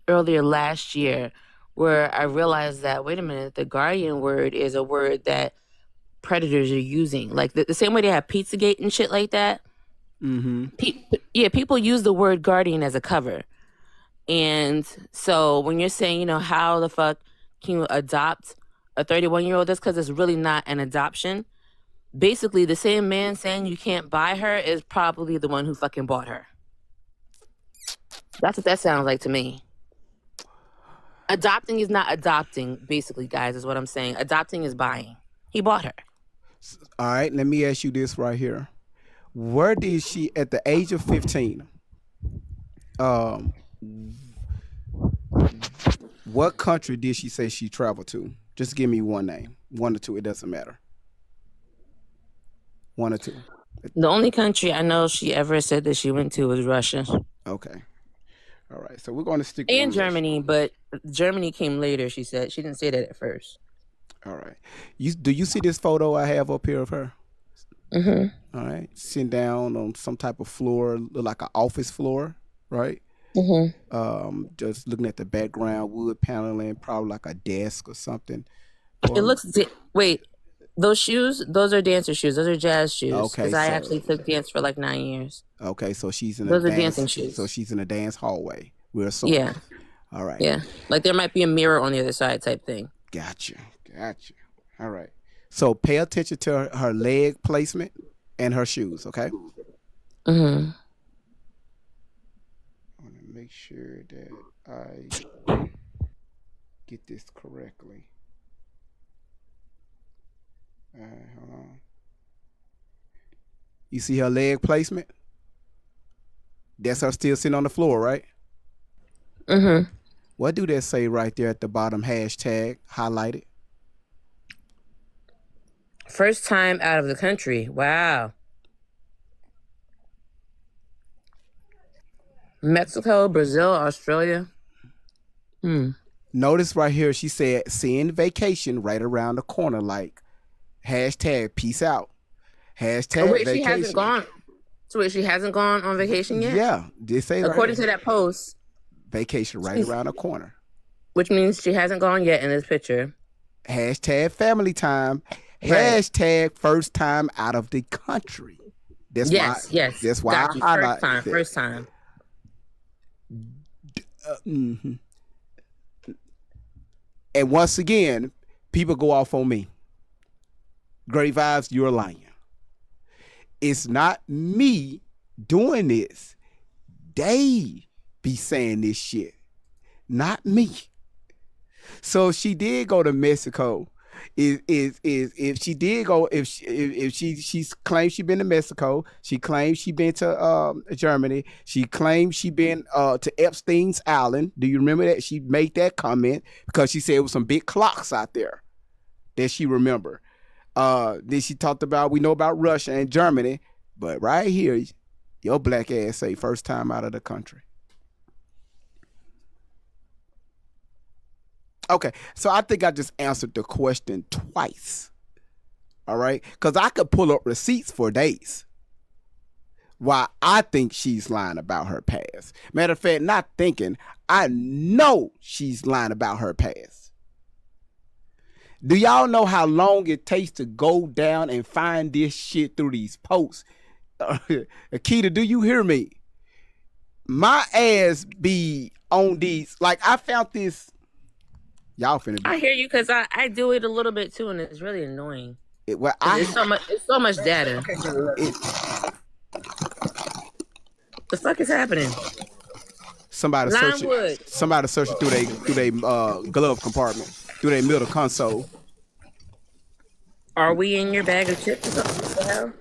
earlier last year where I realized that, wait a minute, the guardian word is a word that predators are using. Like, the same way they have Pizzagate and shit like that. Mm-hmm. People use the word guardian as a cover. And so when you're saying, how the fuck can you adopt a 31-year-old? That's because it's really not an adoption. Basically, the same man saying you can't buy her is probably the one who fucking bought her. That's what that sounds like to me. Adopting is not adopting, basically, guys, is what I'm saying. Adopting is buying. He bought her. All right, let me ask you this right here. Where did she, at the age of 15, what country did she say she traveled to? Just give me one name. One or two, it doesn't matter. One or two. The only country I know she ever said that she went to was Russia. Okay. All right. So we're going to stick and with Germany, but Germany came later, she said. She didn't say that at first. All right. Do you see this photo I have up here of her? Mm-hmm. All right. Sitting down on some type of floor, look like an office floor, right? Mm-hmm. Just looking at the background, wood paneling, probably like a desk or something. It looks. Wait, those shoes? Those are dancer shoes. Those are jazz shoes. Okay, Because I actually took dance for like 9 years. Okay, so she's in Those a are dance. dancing shoes. So she's in a dance hallway. We're assuming. Yeah. All right. Yeah. Like there might be a mirror on the other side type thing. Gotcha. All right. So pay attention to her leg placement and her shoes, okay? Mm-hmm. I want to make sure that I get this correctly. All right, hold on. You see her leg placement? That's her still sitting on the floor, right? Mm-hmm. What do that say right there at the bottom? Hashtag highlighted. First time out of the country. Wow. Mexico, Brazil, Australia. Notice right here, she said, seeing vacation right around the corner, like hashtag peace out. Hashtag wait, vacation. she hasn't gone. So wait, she hasn't gone on vacation yet? Yeah. They say according to that post. Vacation right around the corner. Which means she hasn't gone yet in this picture. Hashtag family time. Right. Hashtag first time out of the country. That's yes. That's why Got you. I First time. Mm-hmm. And once again, people go off on me. Great vibes, you're lying. It's not me doing this. They be saying this shit, not me. So she did go to Mexico. If she did go, if she claims she been to Mexico, she claims she been to Germany, she claims she been to Epstein's Island. Do you remember that? She made that comment because she said it was some big clocks out there that she remember. Then she talked about, we know about Russia and Germany, but right here, your black ass say first time out of the country. Okay, so I think I just answered the question twice. All right, because I could pull up receipts for days. Why I think she's lying about her past. Matter of fact, not thinking, I know she's lying about her past. Do y'all know how long it takes to go down and find this shit through these posts? Akita, do you hear me? My ass be on these. Like, I found this. Y'all finna be. I hear you because I do it a little bit too, and it's really annoying. It's so much data. The fuck is happening? Somebody searching through their glove compartment, through their middle console. Are we in your bag of chips or something? What the hell?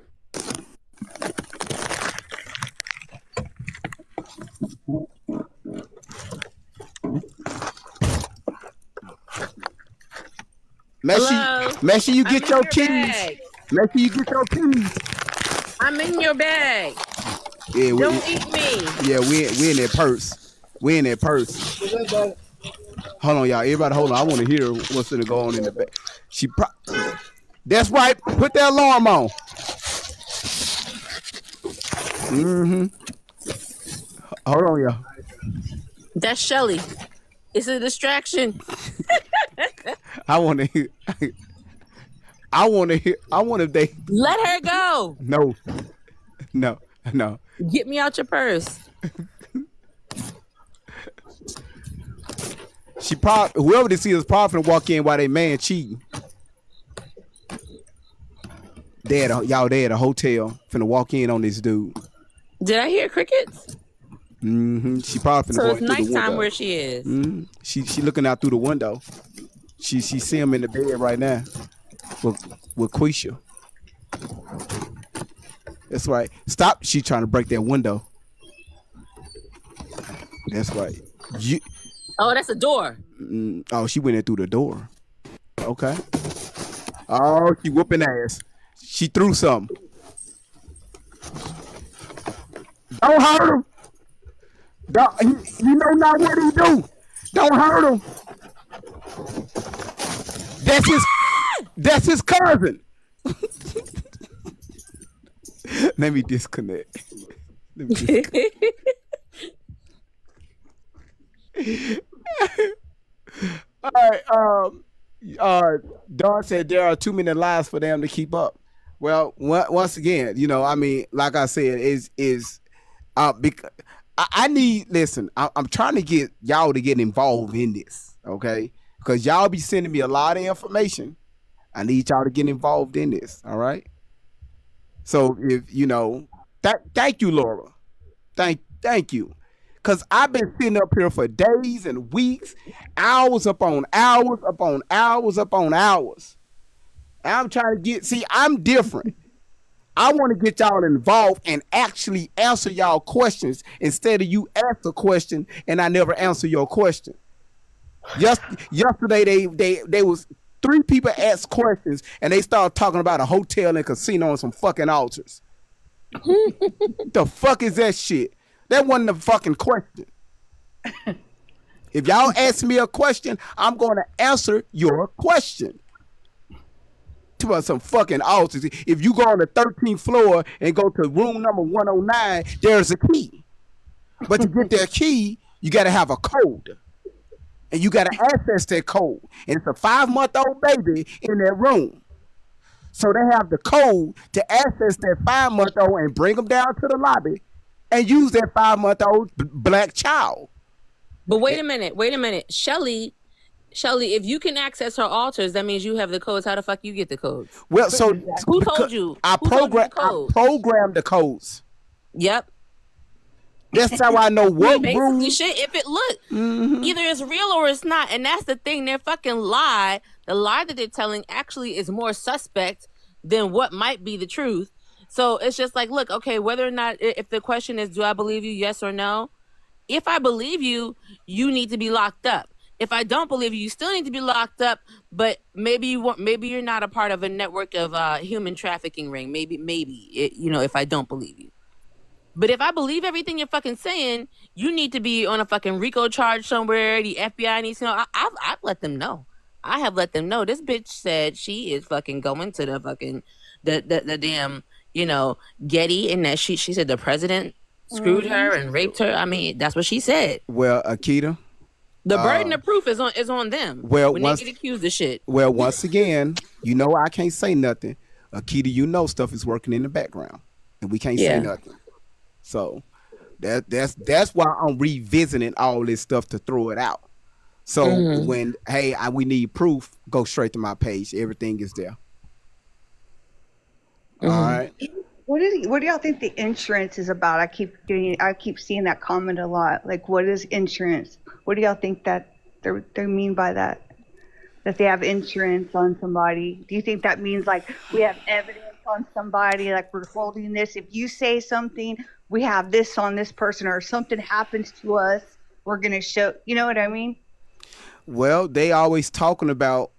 Make sure you get your keys. Make sure you get your keys. I'm in your bag. Yeah, don't eat me. Yeah, we in that purse. We in that purse. Hold on, y'all. Everybody, hold on. I want to hear what's gonna go on in the back. That's right. Put that alarm on. Hold on, y'all. That's Shelly. It's a distraction. I want to hear. I want if they let her go. No. Get me out your purse. Whoever this is probably finna walk in while they man cheating. They at a hotel finna walk in on this dude. Did I hear crickets? She probably finna so walk it's through the window. nighttime where she is. She looking out through the window. She see him in the bed right now with Quisha. That's right. Stop. She trying to break that window. That's right. Oh, that's a door. Oh, she went in through the door. Okay. Oh, she whooping ass. She threw something. Don't hurt him. You know not what he do. Don't hurt him. That's his cousin. Let me disconnect. All right. Dawn said there are too many lies for them to keep up. Well, once again, you know, I mean, like I said, because I need. Listen, I'm trying to get y'all to get involved in this, okay? Because y'all be sending me a lot of information. I need y'all to get involved in this. All right. So if you know, thank you, Laura. Thank you. Cause I've been sitting up here for days and weeks, hours upon hours upon hours upon hours. I'm trying to I'm different. I want to get y'all involved and actually answer y'all questions instead of you ask a question and I never answer your question. Yesterday they was 3 people asked questions and they started talking about a hotel and casino and some fucking altars. The fuck is that shit? That wasn't a fucking question. If y'all ask me a question, I'm going to answer your question. To some fucking altars. If you go on the 13th floor and go to room number 109, there's a key. But to get that key, you got to have a code. And you got to access that code. And it's a 5-month-old baby in that room. So they have the code to access that 5-month-old and bring them down to the lobby and use that 5-month-old black child. But wait a minute. Shelly, if you can access her altars, that means you have the codes. How the fuck you get the codes? Well, so who told you? I programmed the codes. Yep. That's how I know what basically room. Shit, if it either it's real or it's not, and that's the thing. Their fucking lie, the lie that they're telling, actually is more suspect than what might be the truth. So it's just like, look, okay, whether or not, if the question is, do I believe you, yes or no? If I believe you, you need to be locked up. If I don't believe you, you still need to be locked up. But maybe you're not a part of a network of human trafficking ring. Maybe if I don't believe you. But if I believe everything you're fucking saying, you need to be on a fucking RICO charge somewhere. The FBI needs to know. I've let them know. I have let them know. This bitch said she is fucking going to the fucking the damn, Getty, and that she said the president screwed her and raped her. I mean, that's what she said. Well, Akita, the burden of proof is on them. Well, when they get accused of shit. Well, once again, I can't say nothing. Akita, stuff is working in the background, and we can't say nothing. So that's why I'm revisiting all this stuff to throw it out. So when we need proof, go straight to my page. Everything is there. All right. What do y'all think the insurance is about? I keep seeing that comment a lot. Like, what is insurance? What do y'all think that they mean by that? That they have insurance on somebody? Do you think that means like we have evidence on somebody, like we're holding this? If you say something, we have this on this person, or something happens to us, we're gonna show. You know what I mean? Well, they always talking about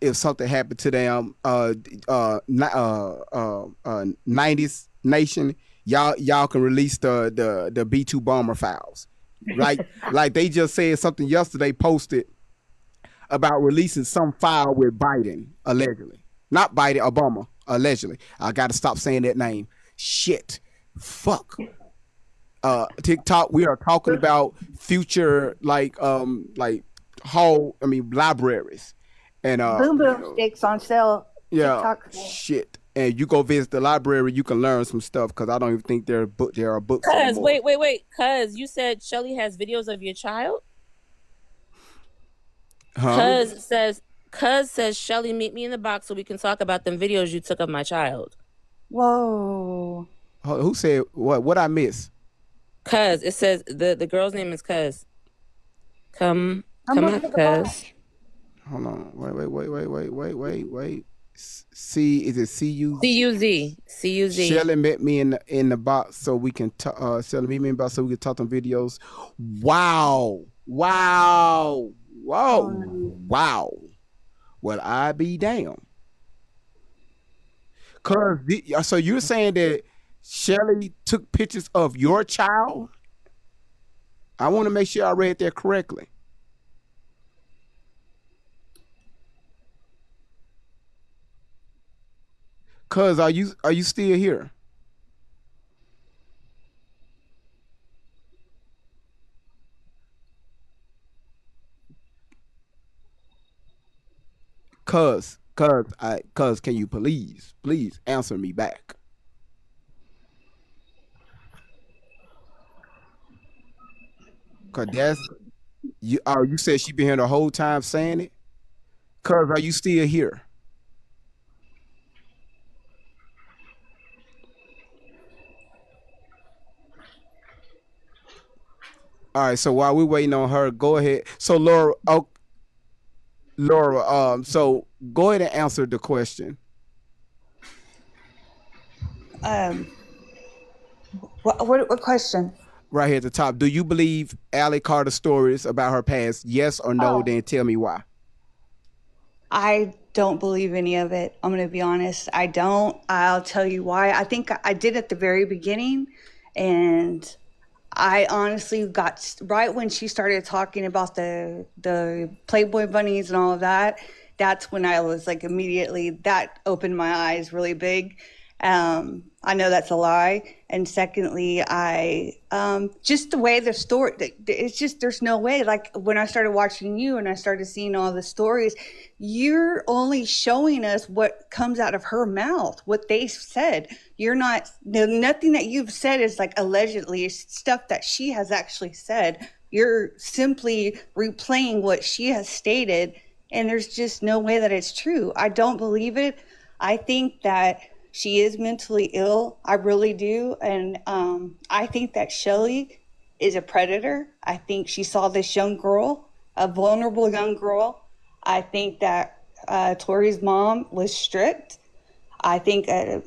if something happened to them, 90s nation, y'all can release the B-2 bomber files. Like they just said something yesterday, posted about releasing some file with Biden, allegedly. Not Biden, Obama, allegedly. I got to stop saying that name. Shit. Fuck. TikTok, we are talking about future libraries. And boom sticks on sale. Yeah. TikTok. Shit. And you go visit the library, you can learn some stuff, because I don't even think there are books. Cuz wait. Cuz you said Shelly has videos of your child? Huh? Cuz says Shelly, meet me in the box so we can talk about them videos you took of my child. Whoa. Who said what? What I miss? Cuz it says the girl's name is Cuz. Come up, Cuz. Hold on. Wait. C, is it C-U? C-U-Z. Shelly met me in the box so we can Shelly meet me in the box so we can talk on videos. Wow. Whoa. Wow. Well, I be damn. So you're saying that Shelly took pictures of your child? I want to make sure I read that correctly. Cuz, are you still here? Cuz, can you please answer me back? Cause that's you. Oh, you said she been here the whole time saying it. Cuz, are you still here? All right. So while we're waiting on her, go ahead. So Laura, Laura, so go ahead and answer the question Um, what question? right here at the top. Do you believe Allie Carter's stories about her past? Yes or no? Oh, Then tell me why. I don't believe any of it. I'm going to be honest. I don't. I'll tell you why. I think I did at the very beginning, and I honestly got right when she started talking about the Playboy bunnies and all of that. That's when I was like immediately that opened my eyes really big. I know that's a lie. And secondly, I just the way the story, it's just there's no way. Like when I started watching you and I started seeing all the stories, you're only showing us what comes out of her mouth, what they said. You're not, nothing that you've said is like allegedly stuff that she has actually said. You're simply replaying what she has stated, and there's just no way that it's true. I don't believe it. I think that she is mentally ill. I really do. And I think that Shelly is a predator. I think she saw this young girl, a vulnerable young girl. I think that Tori's mom was strict. I think I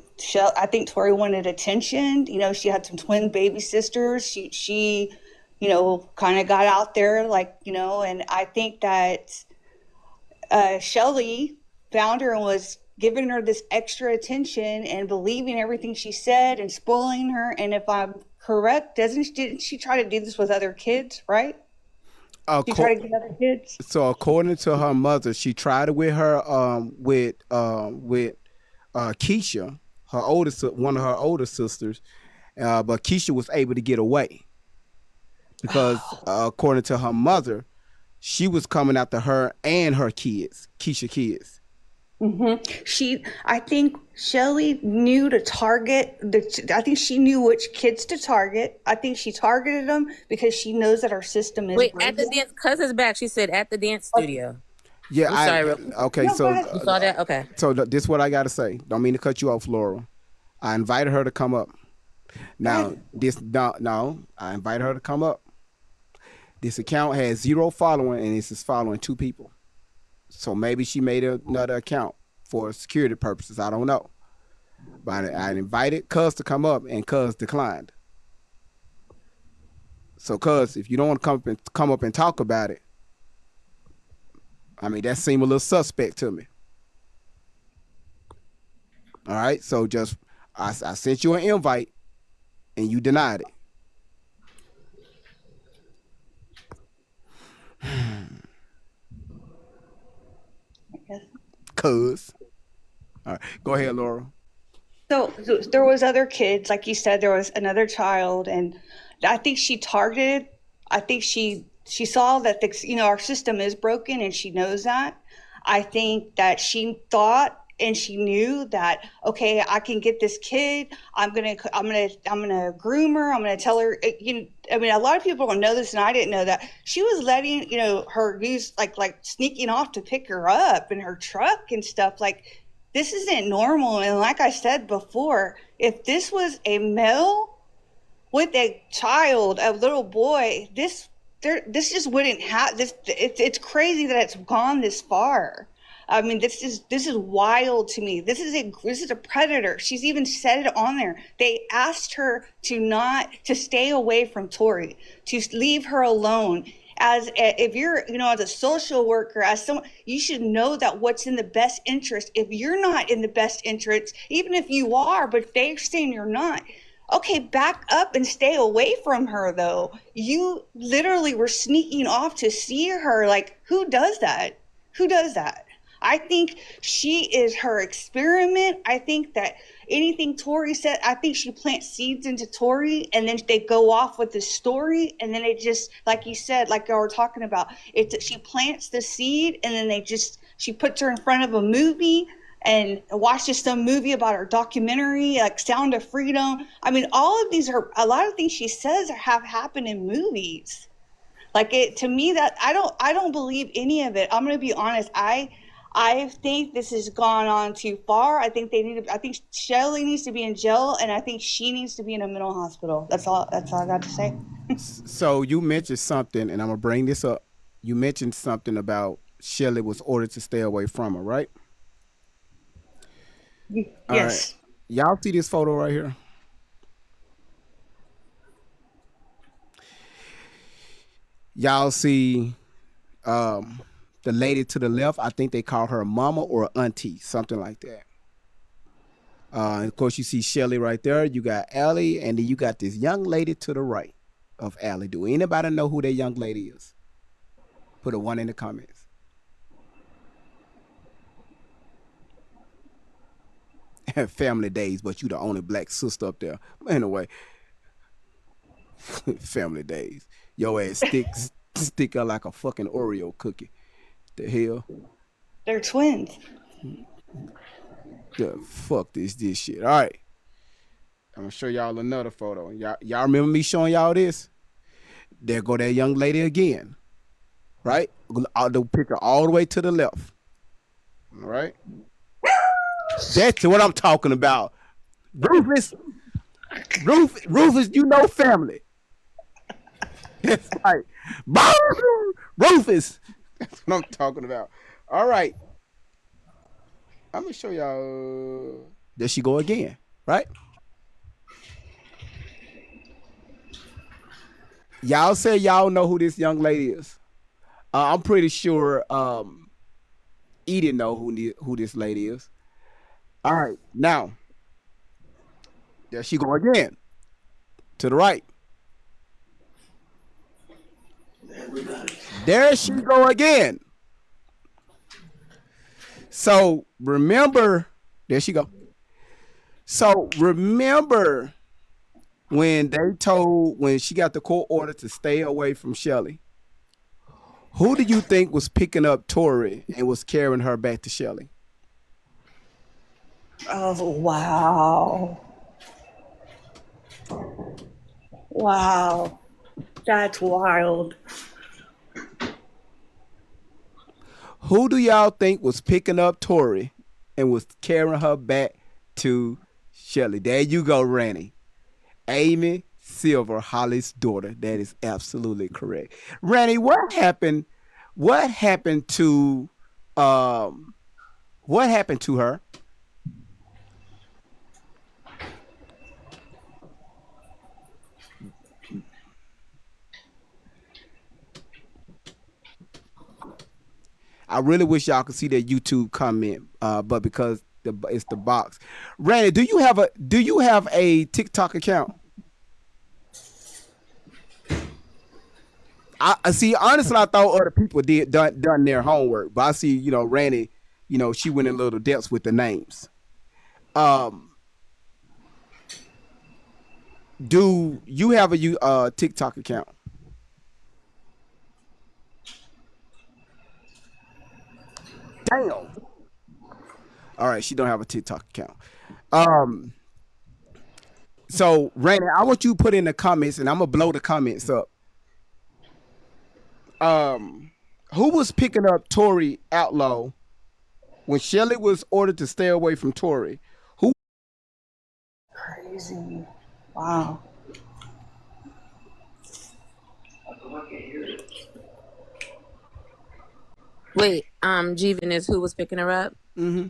think Tori wanted attention. You know, she had some twin baby sisters. She you know, kind of got out there, like, you know, and I think that Shelly found her and was giving her this extra attention and believing everything she said and spoiling her. And if I'm correct, didn't she try to do this with other kids, right? She tried to get other kids. So according to her mother, she tried it with her with Keisha, one of her older sisters, but Keisha was able to get away because according to her mother, she was coming after her and her kids, Keisha kids. I think Shelly knew to target I think she knew which kids to target. I think she targeted them because she knows that our system is Wait, at broken. the dance, cousin's back. She said at the dance studio. Yeah, I'm sorry. okay. No, So go ahead. You saw that? Okay. so this is what I gotta say. Don't mean to cut you off, Laura. I invited her to come up. Now I invited her to come up. This account has 0 following, and this is following 2 people. So maybe she made another account for security purposes. I don't know. But I invited Cuz to come up, and Cuz declined. So Cuz, if you don't want to come up and talk about it, I mean that seemed a little suspect to me. All right. So just I sent you an invite, and you denied it. Cuz. All right. Go ahead, Laura. So there was other kids, like you said, there was another child, and I think she targeted. I think she saw that you know, our system is broken, and she knows that. I think that she thought and she knew that, okay, I can get this kid. I'm gonna groom her. I'm gonna tell her. You know, I mean, a lot of people don't know this, and I didn't know that she was letting, you know, her use like sneaking off to pick her up in her truck and stuff. Like, this isn't normal. And like I said before, if this was a male with a child, a little boy, this just wouldn't have this. It's crazy that it's gone this far. I mean, this is wild to me. This is a predator. She's even said it on there. They asked her to stay away from Tori, to leave her alone. If you're, you know, as a social worker, as someone, you should know that what's in the best interest. If you're not in the best interest, even if you are, but they're saying you're not, okay, back up and stay away from her. Though you literally were sneaking off to see her. Like, who does that? Who does that? I think she is her experiment. I think that anything Tori said, I think she plants seeds into Tori, and then they go off with the story, and then it just, like you said, like y'all were talking about, she plants the seed, and then she puts her in front of a movie and watches some movie about her documentary, like Sound of Freedom. I mean, all of these are, a lot of things she says have happened in movies. Like, it, to me, that I don't believe any of it. I'm going to be honest. I think this has gone on too far. I think Shelley needs to be in jail, and I think she needs to be in a mental hospital. That's all I got to say. So you mentioned something, and I'm going to bring this up. You mentioned something about Shelley was ordered to stay away from her, right? Yes. Right. Y'all see this photo right here? Y'all see the lady to the left? I think they call her a mama or an auntie, something like that. And of course, you see Shelley right there. You got Alli, and then you got this young lady to the right of Alli. Do anybody know who that young lady is? Put a 1 in the comments. Family Days, but you the only black sister up there. Anyway, Family Days. Your ass stick out like a fucking Oreo cookie. The hell? They're twins. The fuck this shit. All right. I'm gonna show y'all another photo. Y'all remember me showing y'all this? There go that young lady again. Right? The picture all the way to the left. All right? That's what I'm talking about. Rufus, you know family. That's right. Rufus. That's what I'm talking about. All right. I'm going to show y'all. There she go again, right? Y'all say y'all know who this young lady is. I'm pretty sure Edie know who this lady is. All right, now, there she go again, to the right. There she go again. So remember, there she go. So remember when she got the court order to stay away from Shelley, who do you think was picking up Tori and was carrying her back to Shelley? Oh, wow. Wow. That's wild. Who do y'all think was picking up Tori and was carrying her back to Shelley? There you go, Ranny. Amy Silver, Holly's daughter. That is absolutely correct. Ranny, what happened to her? I really wish y'all could see that YouTube comment, but because it's the box. Randy, do you have a TikTok account? I see. Honestly, I thought other people done their homework, but I see, Randy, she went in little depths with the names. Do you have a TikTok account? Damn. All right, she don't have a TikTok account. So Randy, I want you to put in the comments, and I'm gonna blow the comments up. Who was picking up Tori Outlaw when Shelley was ordered to stay away from Tori? Who? Crazy. Wow. Wait, Jeevan is who was picking her up? Mm-hmm.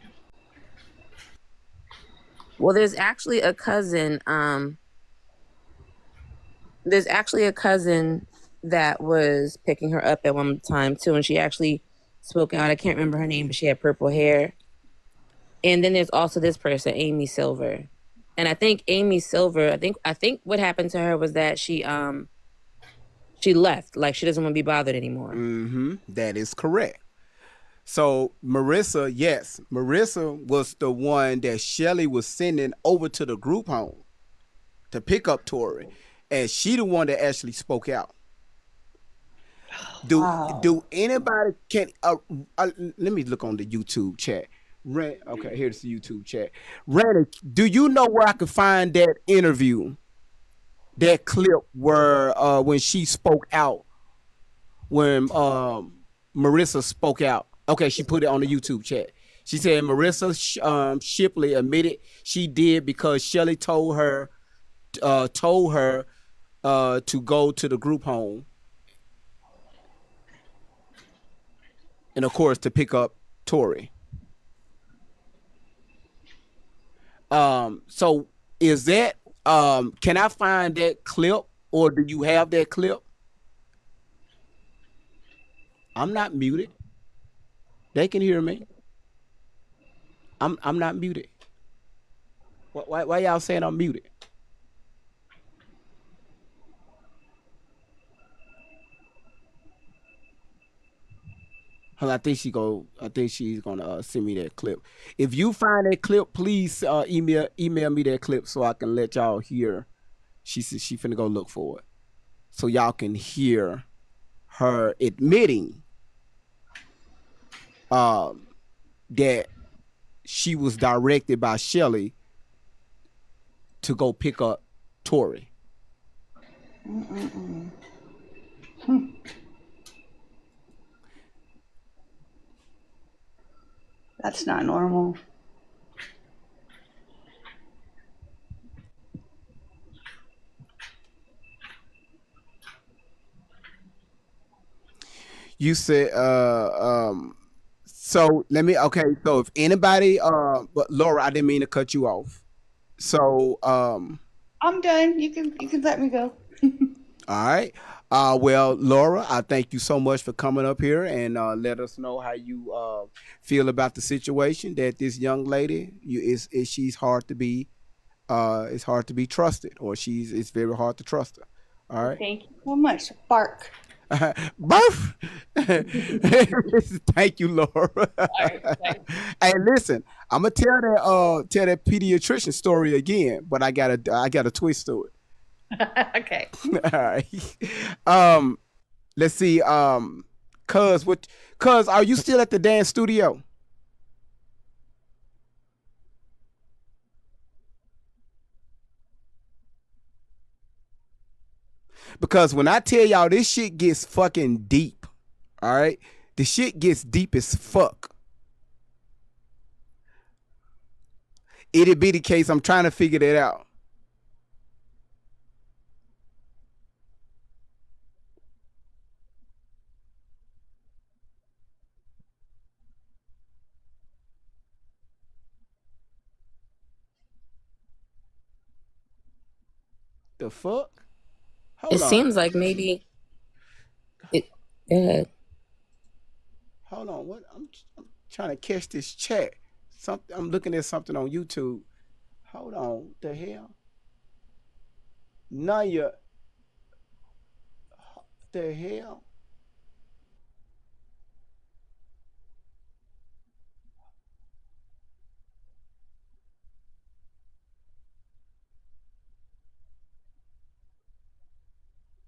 Well, there's actually a cousin. There's actually a cousin that was picking her up at one time too, and she actually spoke out. I can't remember her name, but she had purple hair. And then there's also this person, Amy Silver. And I think Amy Silver, I think what happened to her was that she left. Like, she doesn't want to be bothered anymore. Mm-hmm. That is correct. So Marissa, yes, Marissa was the one that Shelly was sending over to the group home to pick up Tori, and she the one that actually spoke out. Do anybody can let me look on the YouTube chat. Okay, here's the YouTube chat. Randy, do you know where I could find that interview, that clip where when she spoke out, when Marissa spoke out? Okay, she put it on the YouTube chat. She said Marissa Shipley admitted she did because Shelly told her to go to the group home, and of course to pick up Tori. So is that can I find that clip, or do you have that clip? I'm not muted. They can hear me. I'm not muted. Why y'all saying I'm muted? I think she's gonna send me that clip. If you find that clip, please email me that clip so I can let y'all hear. She said she finna go look for it, so y'all can hear her admitting that she was directed by Shelly to go pick up Tori. That's not normal. You said so let me so if anybody but Laura, I didn't mean to cut you off. So I'm done. You can let me go. all right. Well, Laura, I thank you so much for coming up here and let us know how you feel about the situation that this young lady she's hard to be it's hard to be trusted, or it's very hard to trust her. All right. Thank you so much. Bark. Birth. Thank you, Laura. Hey, listen, I'm gonna tell that pediatrician story again, but I got a twist to it. Okay. All right. Let's see. Cuz are you still at the dance studio? Because when I tell y'all this shit gets fucking deep, all right? The shit gets deep as fuck. It'd be the case. I'm trying to figure that out. The fuck? Hold It on. seems like maybe it. Go ahead. Hold on. What? I'm trying to catch this chat. I'm looking at something on YouTube. Hold on. The hell? Naya. The hell?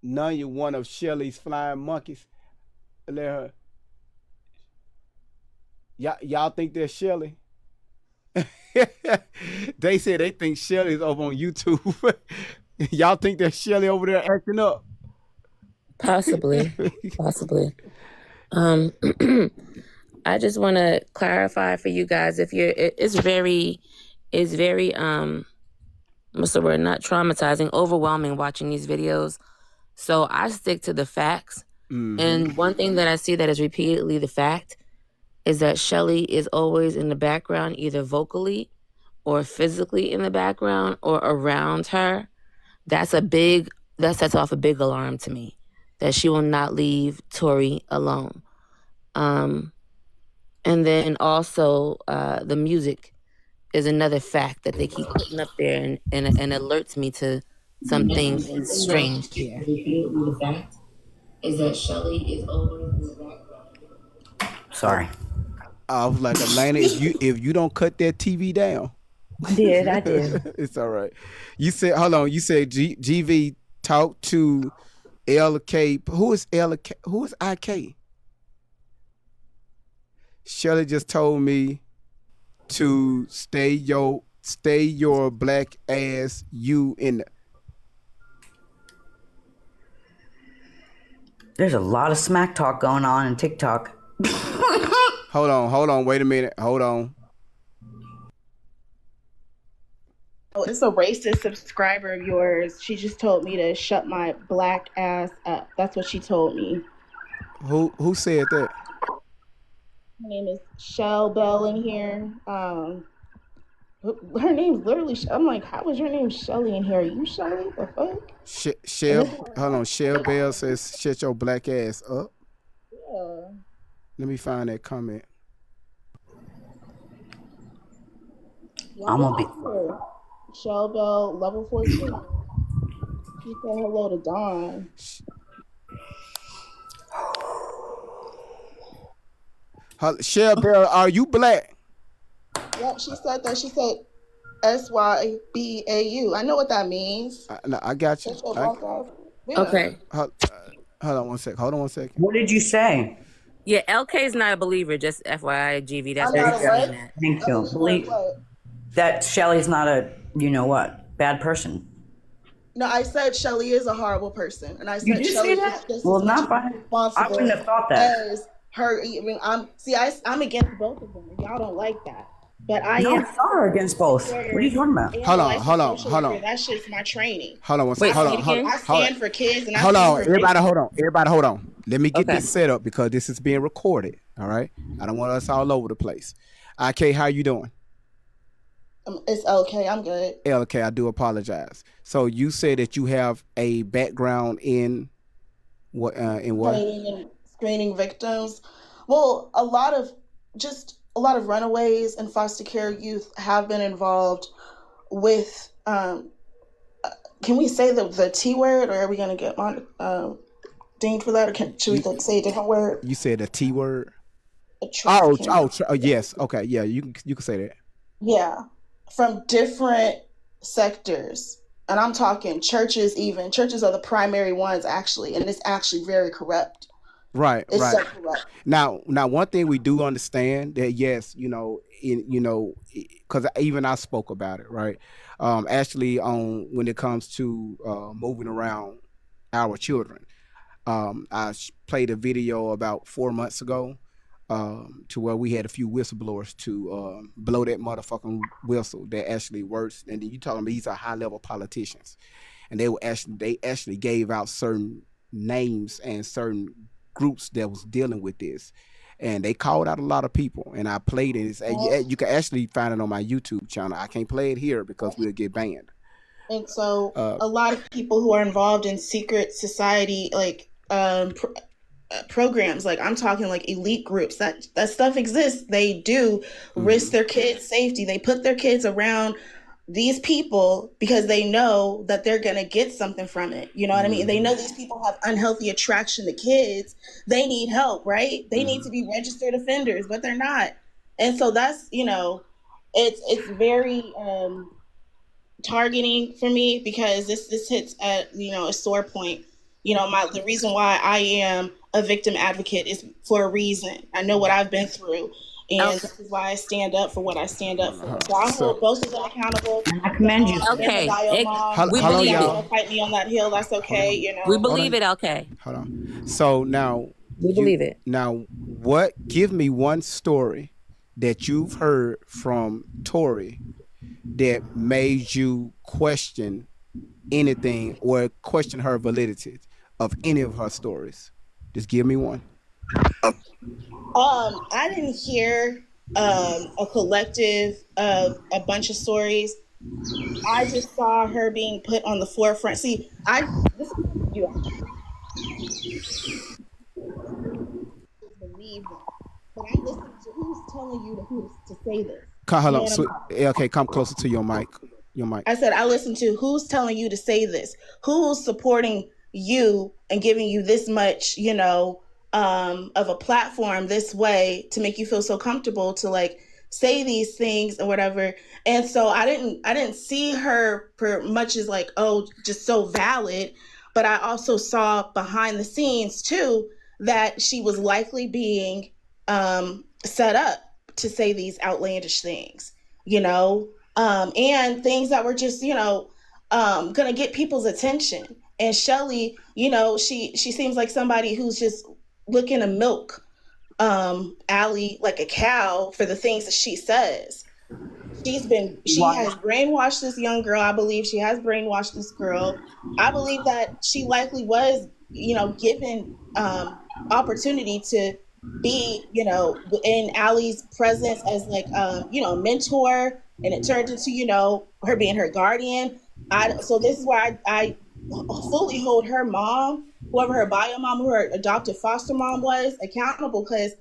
Naya, one of Shelly's flying monkeys. Let her. Y'all think they're Shelly? They said they think Shelly's over on YouTube. Y'all think that Shelly over there acting up? Possibly. I just want to clarify for you guys, if it's very what's the word? Not traumatizing, overwhelming watching these videos. So I stick to the facts. Mm-hmm. And one thing that I see that is repeatedly the fact is that Shelly is always in the background, either vocally or physically in the background or around her. That sets off a big alarm to me, that she will not leave Tori alone. And then also the music is another fact that they keep putting up there and alerts me to something strange here. The fact is that Shelly is always in the background. Sorry. I was like, Elena, if you don't cut that TV down, I did. it's all right. You said, hold on. You said GV talked to LK. Who is LK? Who is IK? Shirley just told me to stay your black ass you in the. There's a lot of smack talk going on in TikTok. Hold on, wait a minute. Hold on. It's a racist subscriber of yours. She just told me to shut my black ass up. That's what she told me. Who said that? Her name is Shell Bell in here. Her name's literally. I'm like, how is your name Shelly in here? Are you Shelly? The fuck? Shell. Hold on. Shell Bell says, "Shut your black ass up." Yeah. Let me find that comment. I'm gonna be. Shell Bell, level 14. She said hello to Dawn. Shell Bell, are you black? Yep, she said that. She said SYBAU. I know what that means. No, I got you. Yeah. Okay. Hold on one sec. Hold on one second. What did you say? Yeah, LK is not a believer. Just FYI, GV. That's I'm not what a what? that. Thank you. Believe that Shelly's not a, you know what, bad person. No, I said Shelly is a horrible person, and I said You did Shelly say that? is just Well, as not much by. responsible I wouldn't have thought that. as her. I mean, I'm against both of them. Y'all don't like that, but I No, am. it's not her against both. What are you talking about? Hold on. That's just my training. Hold on one Wait, second. Hold on. I stand for kids, and I Hold stand on. for Everybody hold on. Everybody hold on. Let me get Okay. this set up because this is being recorded. All right. I don't want us all over the place. IK, how you doing? It's okay. I'm good. LK, I do apologize. So you said that you have a background in what? Training and screening victims. Well, a lot of runaways and foster care youth have been involved with. Can we say the T word, or are we gonna get dinged for that, or should we say a different word? You said a T word. Oh, Yes. Okay. Yeah, you can say that. yeah, from different sectors, and I'm talking churches. Even churches are the primary ones, actually, and it's actually very corrupt. Right. It's right. so corrupt. Now, one thing we do understand that yes, because even I spoke about it, right? Actually, when it comes to moving around our children, I played a video about 4 months ago, to where we had a few whistleblowers to blow that motherfucking whistle that actually works. And then you talking about these are high level politicians, and they actually gave out certain names and certain groups that was dealing with this, and they called out a lot of people, and I played it. You can actually find it on my YouTube channel. I can't play it here because we'll get banned. And so a lot of people who are involved in secret society, like programs, like I'm talking like elite groups, that stuff exists. They do risk their kids' safety. They put their kids around these people because they know that they're going to get something from it. You know what I mean? They know these people have unhealthy attraction to kids. They need help, right? They need to be registered offenders, but they're not. And so that's, it's very targeting for me, because this hits at, a sore point. The reason why I am a victim advocate is for a reason. I know what I've been through. And this is why I stand up for what I stand up for. So I hold both of them accountable. I commend you. Okay. We believe it. Fight me on that hill. That's okay. We believe it. Okay. Hold on. So now We believe it. Now, give me one story that you've heard from Tori that made you question anything or question her validity of any of her stories. Just give me one. I didn't hear a collective of a bunch of stories. I just saw her being put on the forefront. See, this is you believe them, but I'm listening to who's telling you to say this. Hold on. Okay, come closer to your mic. I said I listened to who's telling you to say this, who's supporting you and giving you this much, of a platform this way to make you feel so comfortable to like say these things or whatever. And so I didn't see her for much as like, oh, just so valid, but I also saw behind the scenes too that she was likely being set up to say these outlandish things, you know, and things that were just, you know, gonna get people's attention. And Shelly, you know, she seems like somebody who's just looking to milk Alli like a cow for the things that she says. She has brainwashed this young girl. I believe she has brainwashed this girl. I believe that she likely was, you know, given opportunity to be, you know, in Alli's presence as like, you know, mentor, and it turned into, you know, her being her guardian. So this is why I fully hold her mom, whoever her bio mom, who her adopted foster mom was, accountable, because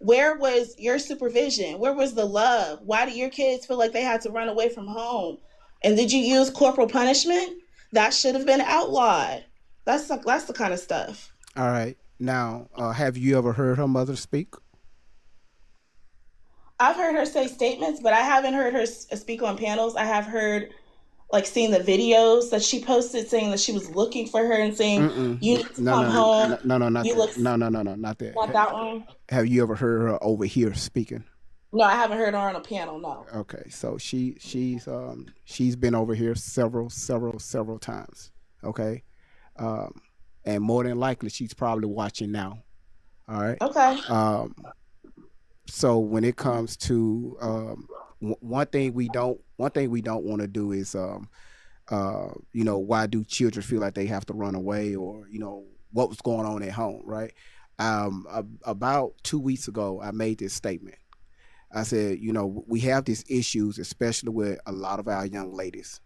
where was your supervision? Where was the love? Why do your kids feel like they had to run away from home? And did you use corporal punishment? That should have been outlawed. That's the kind of stuff. All right. Now, have you ever heard her mother speak? I've heard her say statements, but I haven't heard her speak on panels. I have heard, like, seeing the videos that she posted saying that she was looking for her and saying, you need to come home. No, not you that. look, No, not that. Not that one? Have you ever heard her over here speaking? No, I haven't heard her on a panel, no. Okay, so she's been over here several times. Okay, and more than likely she's probably watching now. All right. Okay. So when it comes to one thing we don't want to do is you know, why do children feel like they have to run away, or, you know, what was going on at home, right? About 2 weeks ago, I made this statement. I said, you know, we have these issues, especially with a lot of our young ladies,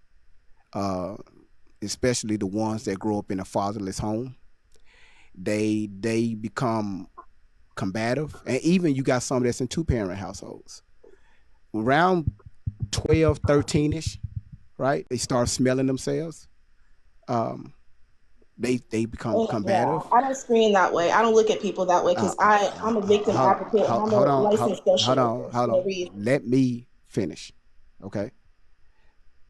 especially the ones that grow up in a fatherless home. They become combative, and even you got some that's in 2-parent households. Around 12, 13-ish, right? They start smelling themselves. They become combative. Yeah. I don't screen that way. I don't look at people that way because I'm a victim advocate. I'm a licensed social worker. Hold on. Let me finish, okay?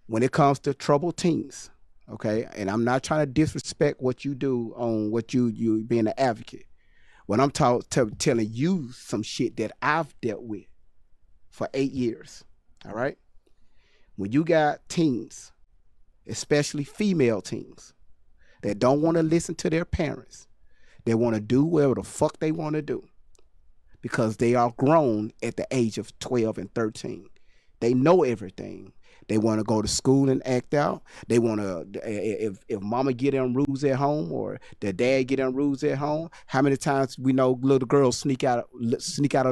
When it comes to troubled teens, okay, and I'm not trying to disrespect what you do on what you being an advocate. When I'm telling you some shit that I've dealt with for 8 years, all right? When you got teens, especially female teens, that don't want to listen to their parents, they want to do whatever the fuck they want to do because they are grown at the age of 12 and 13. They know everything. They want to go to school and act out. They want to, if mama get them rules at home or their dad get them rules at home, how many times we know little girls sneak out of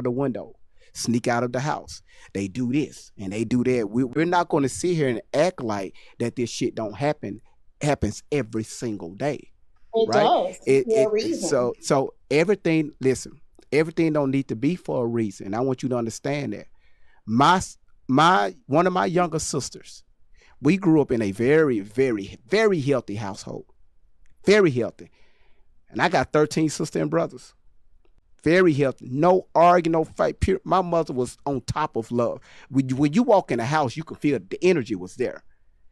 the window, sneak out of the house. They do this and they do that. We're not going to sit here and act like that this shit don't happen. It happens every single day. It right? does. For a reason. So everything, listen, everything don't need to be for a reason. I want you to understand that. One of my younger sisters, we grew up in a very, very, very healthy household. Very healthy. And I got 13 sisters and brothers. Very healthy. No arguing, no fight. Pure. My mother was on top of love. When you walk in the house, you can feel the energy was there.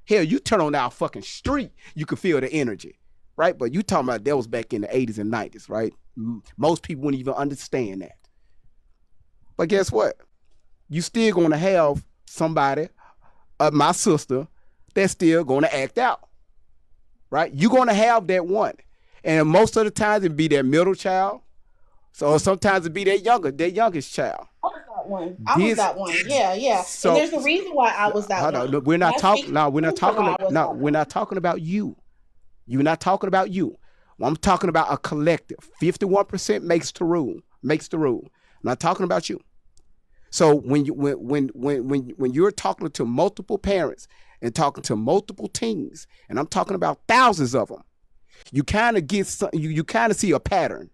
Hell, you turn on our fucking street, you can feel the energy. Right? But you talking about that was back in the 80s and 90s, right? Most people wouldn't even understand that. But guess what? You still going to have somebody, my sister, that's still going to act out, right? You're going to have that one. And most of the times it be that middle child. So sometimes it be that youngest child. I was that one. Yeah. So, and there's a reason why I was that one. No, we're not talking about you. You're not talking about you. I'm talking about a collective. 51% makes the rule. I'm not talking about you. So when you're talking to multiple parents and talking to multiple teens, and I'm talking about thousands of them, you kind of get you kind of see a pattern.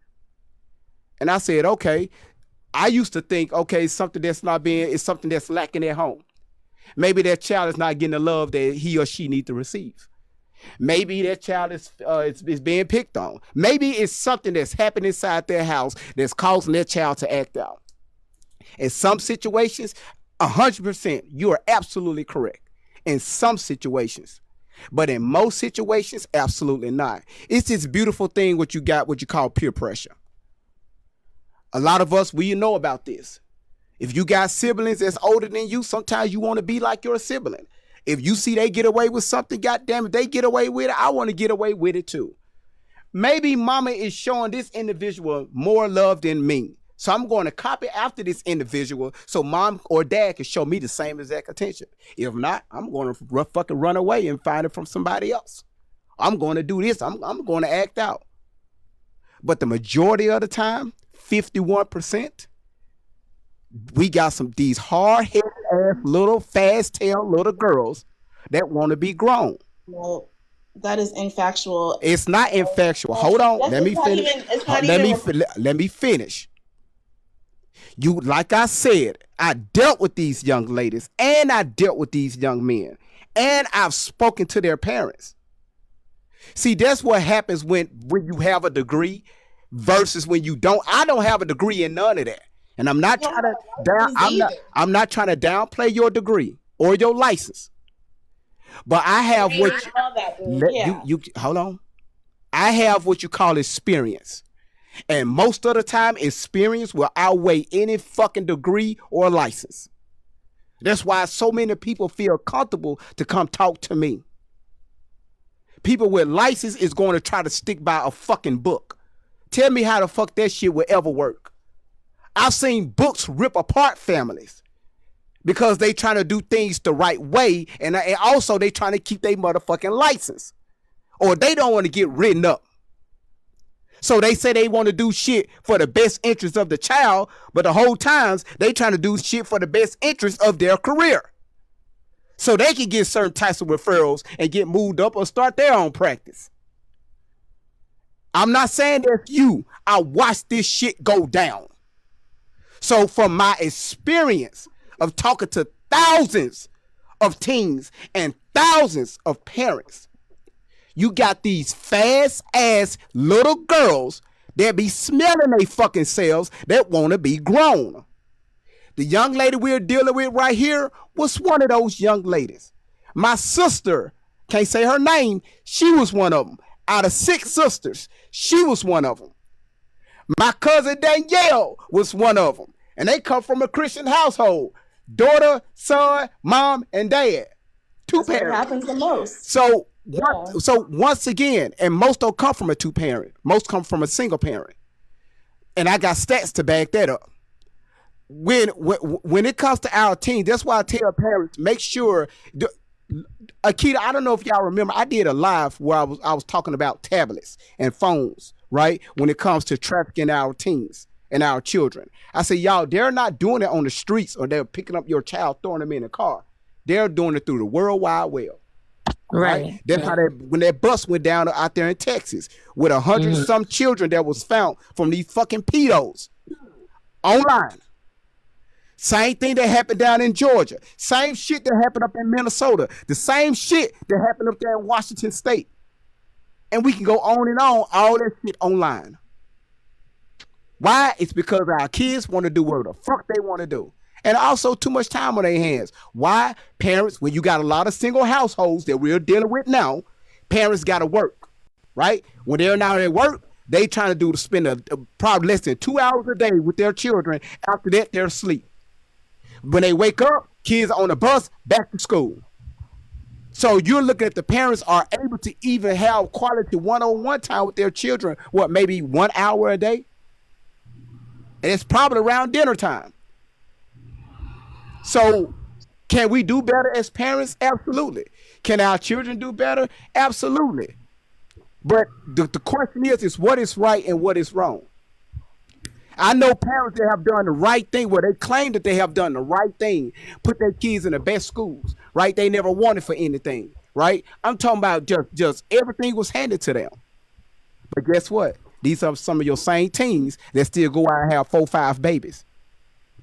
And I said, okay, I used to think, okay, something that's not being is something that's lacking at home. Maybe that child is not getting the love that he or she needs to receive. Maybe that child is being picked on. Maybe it's something that's happened inside their house that's causing their child to act out. In some situations, 100%, you are absolutely correct. In some situations. But in most situations, absolutely not. It's this beautiful thing what you call peer pressure. A lot of us, we know about this. If you got siblings that's older than you, sometimes you want to be like your sibling. If you see they get away with something, goddamn it, they get away with it, I want to get away with it too. Maybe mama is showing this individual more love than me. So I'm going to copy after this individual so mom or dad can show me the same exact attention. If not, I'm going to fucking run away and find it from somebody else. I'm going to do this. I'm going to act out. But the majority of the time, 51%, we got these hard-headed ass little fast-tailed little girls that want to be grown. Well, that is infactual. It's not infactual. Hold on. Let me finish. Let me finish. You, like I said, I dealt with these young ladies and I dealt with these young men and I've spoken to their parents. See, that's what happens when you have a degree versus when you don't. I don't have a degree in none of that. And I'm not trying to I'm not trying to downplay your degree or your license. But I have you hold on. I have what you call experience. And most of the time, experience will outweigh any fucking degree or license. That's why so many people feel comfortable to come talk to me. People with license is going to try to stick by a fucking book. Tell me how the fuck that shit will ever work. I've seen books rip apart families because they trying to do things the right way, and also they trying to keep their motherfucking license, or they don't want to get written up. So they say they want to do shit for the best interest of the child, but the whole times they trying to do shit for the best interest of their career. So they can get certain types of referrals and get moved up or start their own practice. I'm not saying that's you. I watched this shit go down. So from my experience of talking to thousands of teens and thousands of parents, you got these fast ass little girls that be smelling they fucking selves that want to be grown. The young lady we're dealing with right here was one of those young ladies. My sister, can't say her name, she was one of them. Out of 6 sisters, she was one of them. My cousin Danielle was one of them. And they come from a Christian household. Daughter, son, mom, and dad. 2 That's parents. what happens the most. So once again, and most don't come from a 2-parent. Most come from a single parent. And I got stats to back that up. When it comes to our teens, that's why I tell parents, make sure. Akita, I don't know if y'all remember, I did a live where I was talking about tablets and phones, right? When it comes to trafficking our teens and our children. I say, y'all, they're not doing it on the streets or they're picking up your child, throwing them in a car. They're doing it through the World Wide Web. Right. That's how when that bus went down out there in Texas with 100 some children that was found from these fucking pedos online. Same thing that happened down in Georgia. Same shit that happened up in Minnesota. The same shit that happened up there in Washington State. And we can go on and on, all that shit online. Why? It's because our kids want to do whatever the fuck they want to do. And also too much time on their hands. Why? Parents, when you got a lot of single households that we're dealing with now, parents got to work, right? When they're not at work, they trying to spend probably less than 2 hours a day with their children. After that, they're asleep. When they wake up, kids on the bus, back to school. So you're looking at the parents are able to even have quality one-on-one time with their children, maybe 1 hour a day? And it's probably around dinner time. So can we do better as parents? Absolutely. Can our children do better? Absolutely. But the question is what is right and what is wrong? I know parents that have done the right thing, where they claim that they have done the right thing, put their kids in the best schools, right? They never wanted for anything, right? I'm talking about just everything was handed to them. But guess what? These are some of your same teens that still go out and have 4, 5 babies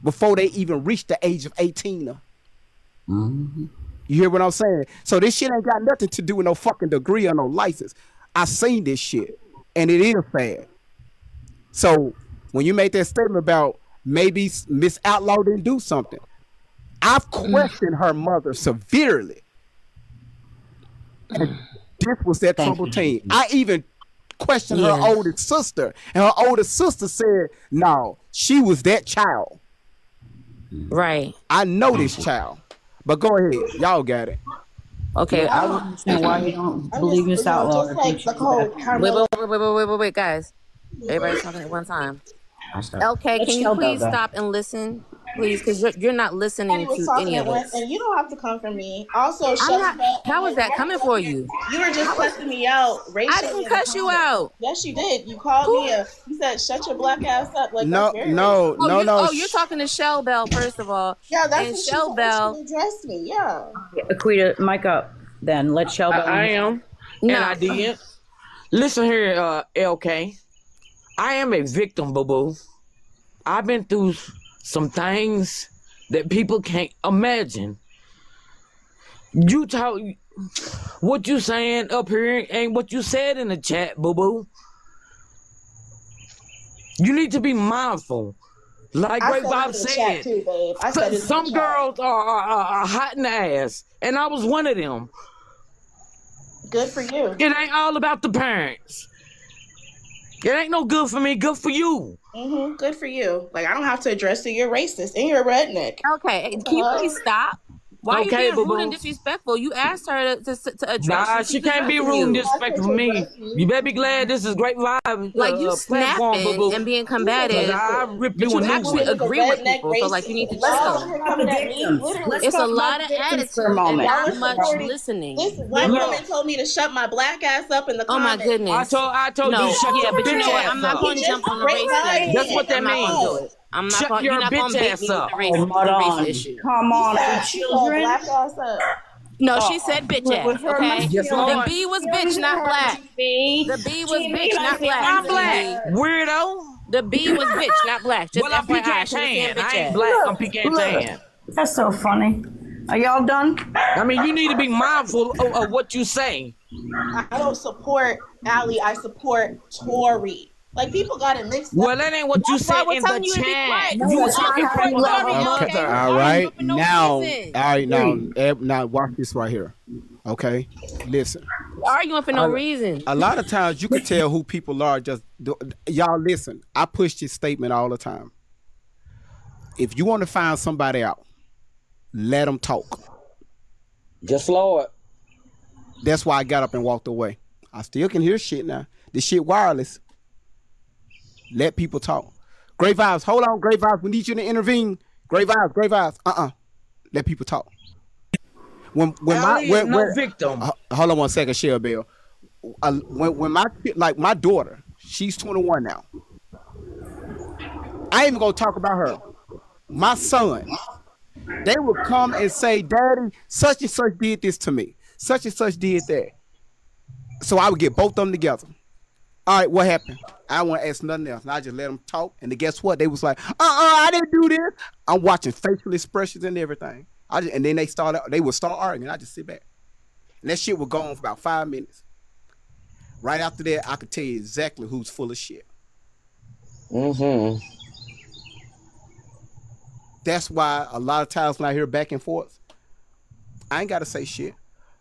before they even reach the age of 18. You You hear what I'm saying? So this shit ain't got nothing to do with no fucking degree or no license. I seen this shit, and it is bad. So when you make that statement about maybe Miss Outlaw didn't do something, I've questioned her mother severely. And this was that trouble team. I even questioned her older sister, and her older sister said, no, she was that child. Right. I know this child. But go ahead. Y'all got it. Okay. I don't understand why you don't believe Miss Outlaw. Just like the whole Carmelo. Wait, guys. Everybody's talking at one time. Okay, can you please stop and listen? Please, because you're not listening to any of us. And you don't have to come for me. Also, how is that coming for you? You were just cussing me out racially. I didn't cuss you out. Yes, you did. You called me you said, shut your black ass up. Like, no. Oh, you're talking to Shell Bell, first of all. Yeah, that's and what Shell Bell addressed me. Yeah. Aquita, mic up. Then let Shell Bell. I am. No. And I did. Listen here, LK. I am a victim, boo-boo. I've been through some things that people can't imagine. You talk, what you saying up here ain't what you said in the chat, boo-boo. You need to be mindful. Like Great Bob said, too, babe. I said some girls are hot in the ass, and I was one of them. Good for you. It ain't all about the parents. It ain't no good for me, good for you. Mm-hmm. Good for you. Like, I don't have to address you. You're racist and you're a redneck. Okay, can you please stop? Why are you being rude boo-boo. and disrespectful? You asked her to address. Nah, she can't be rude and disrespectful to me. You better be glad this is Great Vibe. Like you platform, snapping boo-boo. and being combative. I rip But you you a actually new one. agree with people, so like you need to chill. It's a lot of attitude and not much listening. This white woman told me to shut my black ass up in the Oh my comments. goodness. I told you shut your but you know bitch what? ass I'm not up. going to jump on the race thing. That's what that I'm not going to do means. it. I'm not Shut going. your You're not going to bitch beat ass me with up. the race, Hold race issue. Come on, She children. black ass up. No, she said bitch ass. Okay. Yes, The Lord. B was bitch, not black. The B was bitch, not black. I'm black. Weirdo. The B was bitch, not black. Just Well, I'm FYI. pecan She was saying tan. bitch I ain't ass. black. I'm pecan tan. That's so funny. Are y'all done? I mean, you need to be mindful of what you say. I don't support Alli. I support Tory. Like, people got it mixed up. Well, that ain't what you That's why said we're in telling the you to be chat. quiet. You were talking Support people that Tory, are okay. All right. For no Now, reason. all right. Now, watch this right here. Okay, listen. Arguing for no reason. A lot of times you can tell who people are. Y'all listen. I push this statement all the time. If you want to find somebody out, let them talk. Just Lord. That's why I got up and walked away. I still can hear shit now. This shit wireless. Let people talk. Great vibes. Hold on, great vibes. We need you to intervene. Great vibes. Great vibes. Let people talk. When no victim. Hold on one second, Shell Bell. When my daughter, she's 21 now. I ain't even gonna talk about her. My son, they would come and say, "Daddy, such and such did this to me. Such and such did that." So I would get both of them together. All right, what happened? I don't want to ask nothing else. And I just let them talk. And then guess what? They was like, I didn't do this. I'm watching facial expressions and everything. And then they would start arguing. I just sit back. And that shit would go on for about 5 minutes. Right after that, I could tell you exactly who's full of shit. Mm-hmm. That's why a lot of times when I hear back and forth, I ain't got to say shit.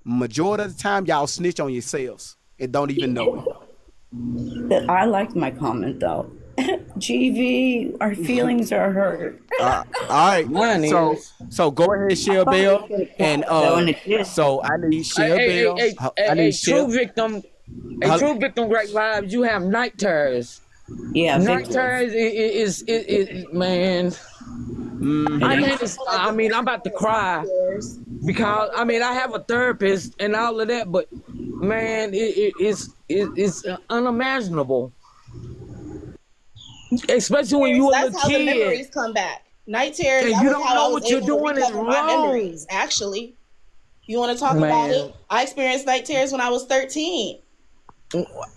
Majority of the time, y'all snitch on yourselves and don't even know it. I liked my comment though. GV, our feelings are hurt. All right. So go ahead, Shell Bell. And so I need Shell Bell. I need Shell. True victim. A true victim, great vibes. You have night terrors. Yeah, night terrors is man. I mean, I'm about to cry because I mean I have a therapist and all of that, but man, it's unimaginable. Especially when you were a That's how kid. the memories come back. Night terrors. And you don't know what you're doing is wrong. Memories, actually, you want to talk about it? I experienced night terrors when I was 13.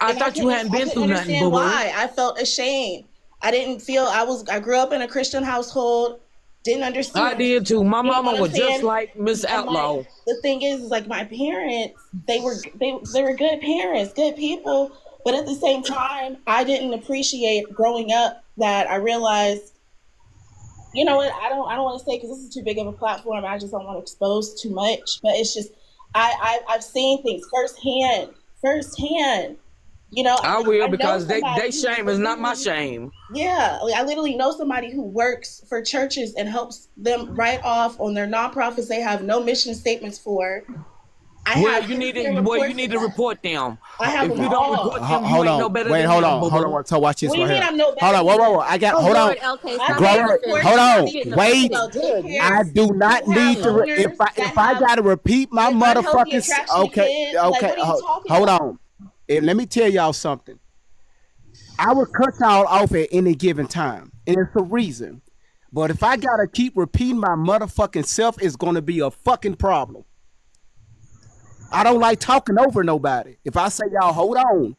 I thought you hadn't been through nothing, boo-boo. Why? I felt ashamed. I didn't feel I grew up in a Christian household. didn't understand. I did too. My You know mama what was I'm just saying? like Miss And, Outlaw. like, the thing is like my parents, they were good parents, good people, but at the same time, I didn't appreciate growing up that I realized, you know what, I don't want to say because this is too big of a platform. I just don't want to expose too much, but it's just I've seen things firsthand. You know, I will, because know they somebody shame is not my shame. Yeah, like I literally know somebody who works for churches and helps them write off on their nonprofits they have no mission statements for. You need to report them. I have If them you don't all. report them, you Hold ain't no on. better Wait, than hold them, on. boo-boo. Hold on. So watch this What do you right mean here. I'm no better Hold on. than Whoa. them? I got. Oh, Hold on. Lord, okay, I stop Grow made up. reports Hold to on. the Wait. about daycares. I do not You have need to. owners If that I have got to repeat my unhealthy motherfucking. attraction to Okay. kids. Like, Okay. what are you talking Hold about? on. Let me tell y'all something. I would cut y'all off at any given time, and it's a reason. But if I gotta keep repeating my motherfucking self, it's gonna be a fucking problem. I don't like talking over nobody. If I say y'all hold on,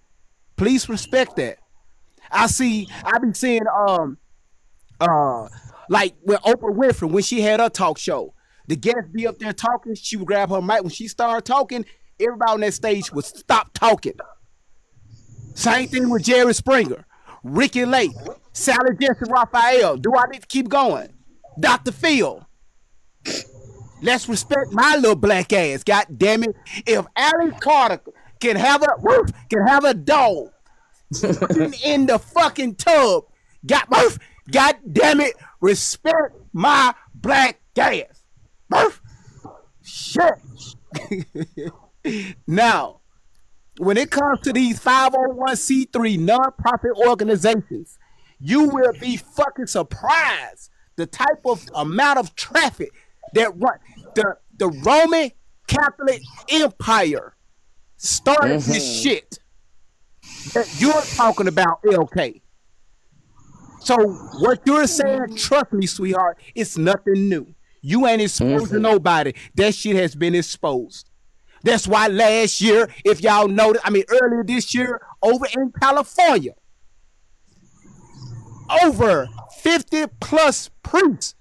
please respect that. I be seeing like with Oprah Winfrey when she had her talk show. The guests be up there talking, she would grab her mic. When she started talking, everybody on that stage would stop talking. Same thing with Jerry Springer, Ricky Lake, Sally Jesse Raphael. Do I need to keep going? Dr. Phil. Let's respect my little black ass. God damn it. If Alli Carter can have a dog in the fucking tub, God damn it, respect my black ass. Murph. Shit. Now, when it comes to these 501c3 nonprofit organizations, you will be fucking surprised the type of amount of traffic that run. The Roman Catholic Empire started this shit that you're talking about, LK. So what you're saying, trust me, sweetheart, it's nothing new. You ain't exposing nobody. That shit has been exposed. That's why last year, if y'all noticed, earlier this year, over in California, over 50 plus priests,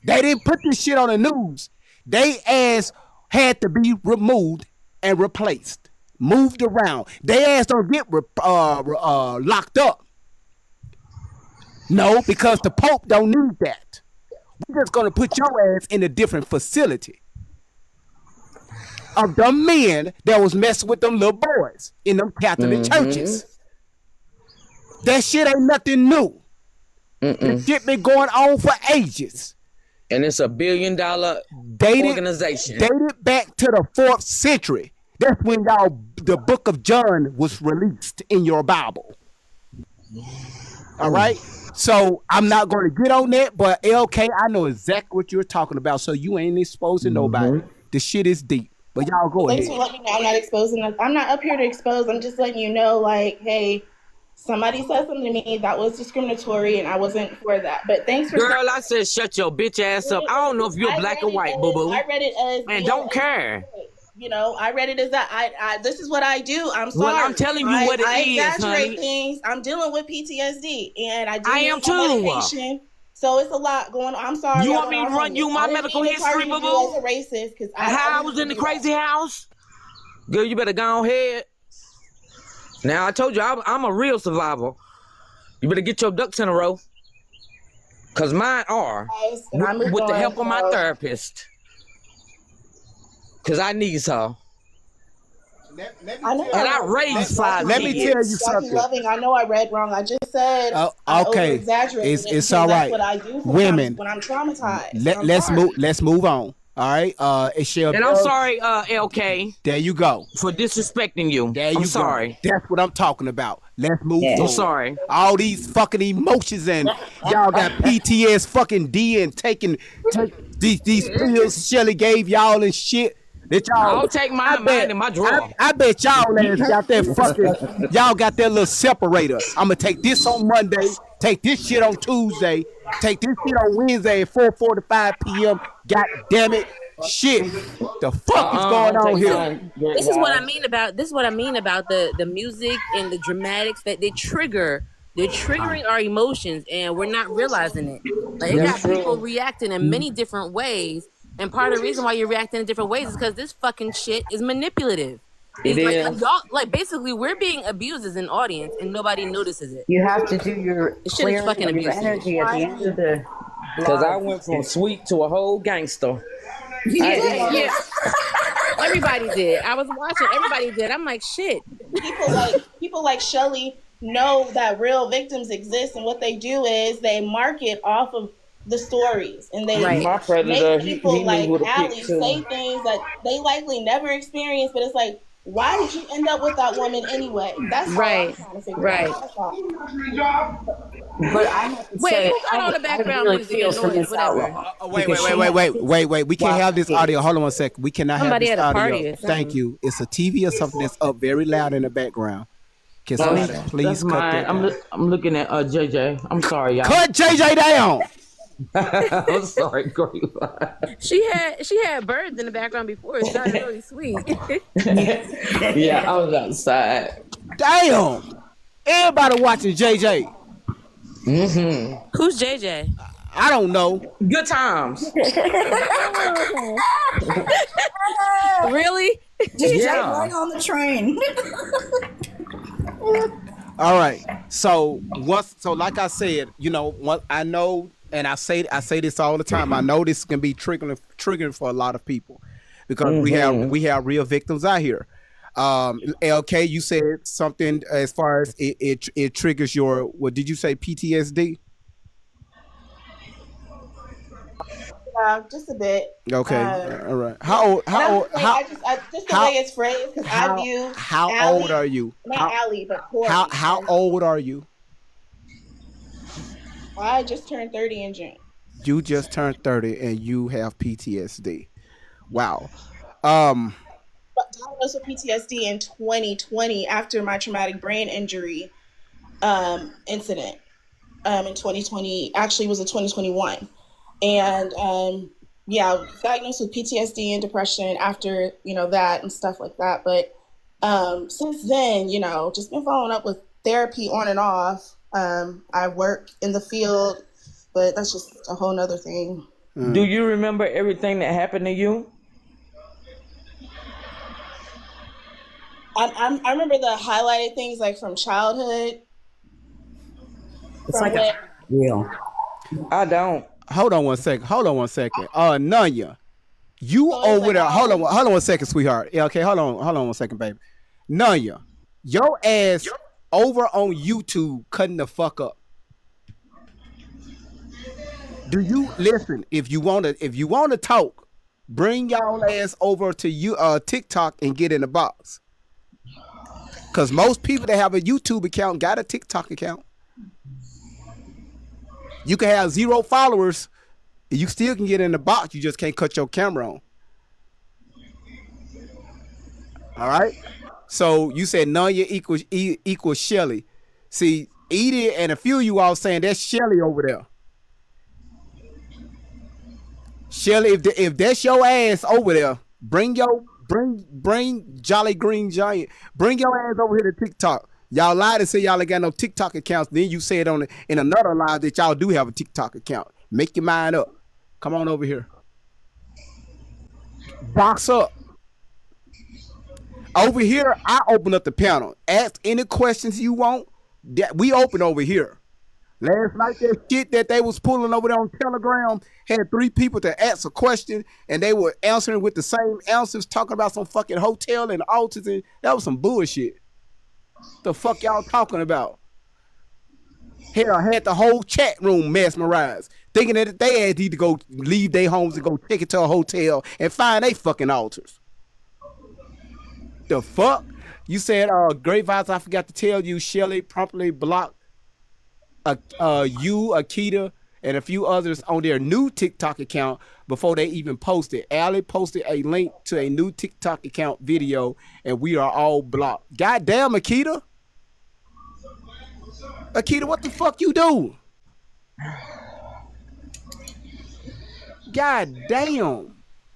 they didn't put this shit on the news. They ass had to be removed and replaced, moved around. They ass don't get locked up. No, because the Pope don't need that. We're just gonna put your ass in a different facility of the men that was messing with them little boys in them Catholic churches. That shit ain't nothing new. This shit been going on for ages. And it's $1 billion organization. Dated back to the 4th century. That's when the book of John was released in your Bible. All right? So I'm not going to get on that, but LK, I know exactly what you're talking about, so you ain't exposing nobody. The shit is deep. But y'all go ahead. Thanks for letting me know I'm not exposing. I'm not up here to expose. I'm just letting you know, like, hey, somebody said something to me that was discriminatory, and I wasn't for that. But thanks for. Girl, I said shut your bitch ass up. I don't know if you're black or white, boo boo. I read it as. And don't care. You know, I read it as that. I this is what I do. I'm sorry. Well, I'm telling you what it I is, exaggerate honey. things. I'm dealing with PTSD, and I am need too. medication. So it's a lot going on. I'm sorry. You want me to run you my medical history, boo boo? As a racist, because How I was in the crazy house? Girl, you better go ahead. Now I told you I'm a real survivor. You better get your ducks in a row. Cause mine are with the help of my therapist. Cause I need her. And I raised 5 Let me tell you something. Loving. I know I read wrong. I just said okay. It's all right. That's what I do Women, when I'm traumatized. Let's move on. All right. And I'm sorry, LK. There you go. For disrespecting you. I'm sorry. That's what I'm talking about. Let's move on. I'm sorry. All these fucking emotions and y'all got PTS fucking D and take these pills Shelly gave y'all and shit. That y'all, I'll take my mind in my drawer. I bet y'all ass got that fucking, y'all got that little separator. I'm going to take this on Monday, take this shit on Tuesday, take this shit on Wednesday at 4:45 p.m. God damn it. Shit. The fuck is going on here? This is what I mean about the music and the dramatics that they trigger They're triggering our emotions, and we're not realizing it. Like, it got That's people true. reacting in many different ways, and part of the reason why you're reacting in different ways is because this fucking shit is manipulative. It It's like is. y'all, like basically, we're being abused as an audience, and nobody notices it. You have to do your This shit is clearing fucking of your abusive. energy at the end of the Because I live. went from sweet to a whole gangster. Yeah, everybody did. I was watching. Everybody did. I'm like, shit. People like Shelly know that real victims exist, and what they do is they market off of the stories, and they Right. My predator, make he people knew like who to Alli pick too. say things that they likely never experienced. But it's like, why did you end up with that woman anyway? That's all I'm Right. trying to figure Right. out. That's all. But I have to Wait, say, who got all the I background really music feel and for noise, Miss whatever? Outlaw. Wait. Because she We can't Wow. have this audio. Hold on one second. We cannot Somebody have this at a party audio. or something. Thank you. It's a TV or something that's up very loud in the background. Can somebody please That's cut mine. that down? I'm looking at JJ. I'm sorry, y'all. Cut JJ down. I'm sorry, Great. She had birds in the background before. It sounded really sweet. Yeah, I was outside. Damn. Everybody watching JJ. Who's JJ? I don't know. Good times. Really? Just Yeah. jump right on the train. All right. So like I said, what I know, and I say this all the time. I know this can be triggering for a lot of people because we have real victims out here. LK, you said something as far as it triggers your, what did you say, PTSD? Just a bit. Okay. All right. How old Just the way it's phrased, because I view how Alli, old are you? Not Alli, but Corey. How old are you? I just turned 30 in June. You just turned 30 and you have PTSD. Wow. But diagnosed with PTSD in 2020 after my traumatic brain injury incident. In 2020, actually it was in 2021. And diagnosed with PTSD and depression after, that and stuff like that. But since then, just been following up with therapy on and off. I work in the field, but that's just a whole nother thing. Do you remember everything that happened to you? I remember the highlighted things like from childhood. It's like a real. I don't. Hold on one second. Nanya, you over there. Hold on 1 second, sweetheart. Yeah, okay, hold on 1 second, baby. Nanya, your ass over on YouTube cutting the fuck up. Do you listen? If you wanna talk, bring y'all ass over to TikTok and get in the box. Cause most people that have a YouTube account got a TikTok account. You can have 0 followers, and you still can get in the box. You just can't cut your camera on. All right. So you said Nanya equals Shelly. See, Edie and a few of you all saying that's Shelly over there. Shelly, if that's your ass over there, bring Jolly Green Giant. Bring your ass over here to TikTok. Y'all lied and say y'all ain't got no TikTok accounts. Then you said in another lie that y'all do have a TikTok account. Make your mind up. Come on over here. Box up. Over here, I open up the panel. Ask any questions you want. We open over here. Last night, that shit that they was pulling over there on Telegram had 3 people to ask a question, and they were answering with the same answers, talking about some fucking hotel and altars, and that was some bullshit. The fuck y'all talking about? Hell, I had the whole chat room mesmerized, thinking that they had need to go leave their homes and go take it to a hotel and find they fucking altars. The fuck? You said, great vibes, I forgot to tell you, Shelly promptly blocked you, Akita, and a few others on their new TikTok account before they even posted. Alli posted a link to a new TikTok account video, and we are all blocked. Goddamn, Akita. Akita, what the fuck you do? God damn.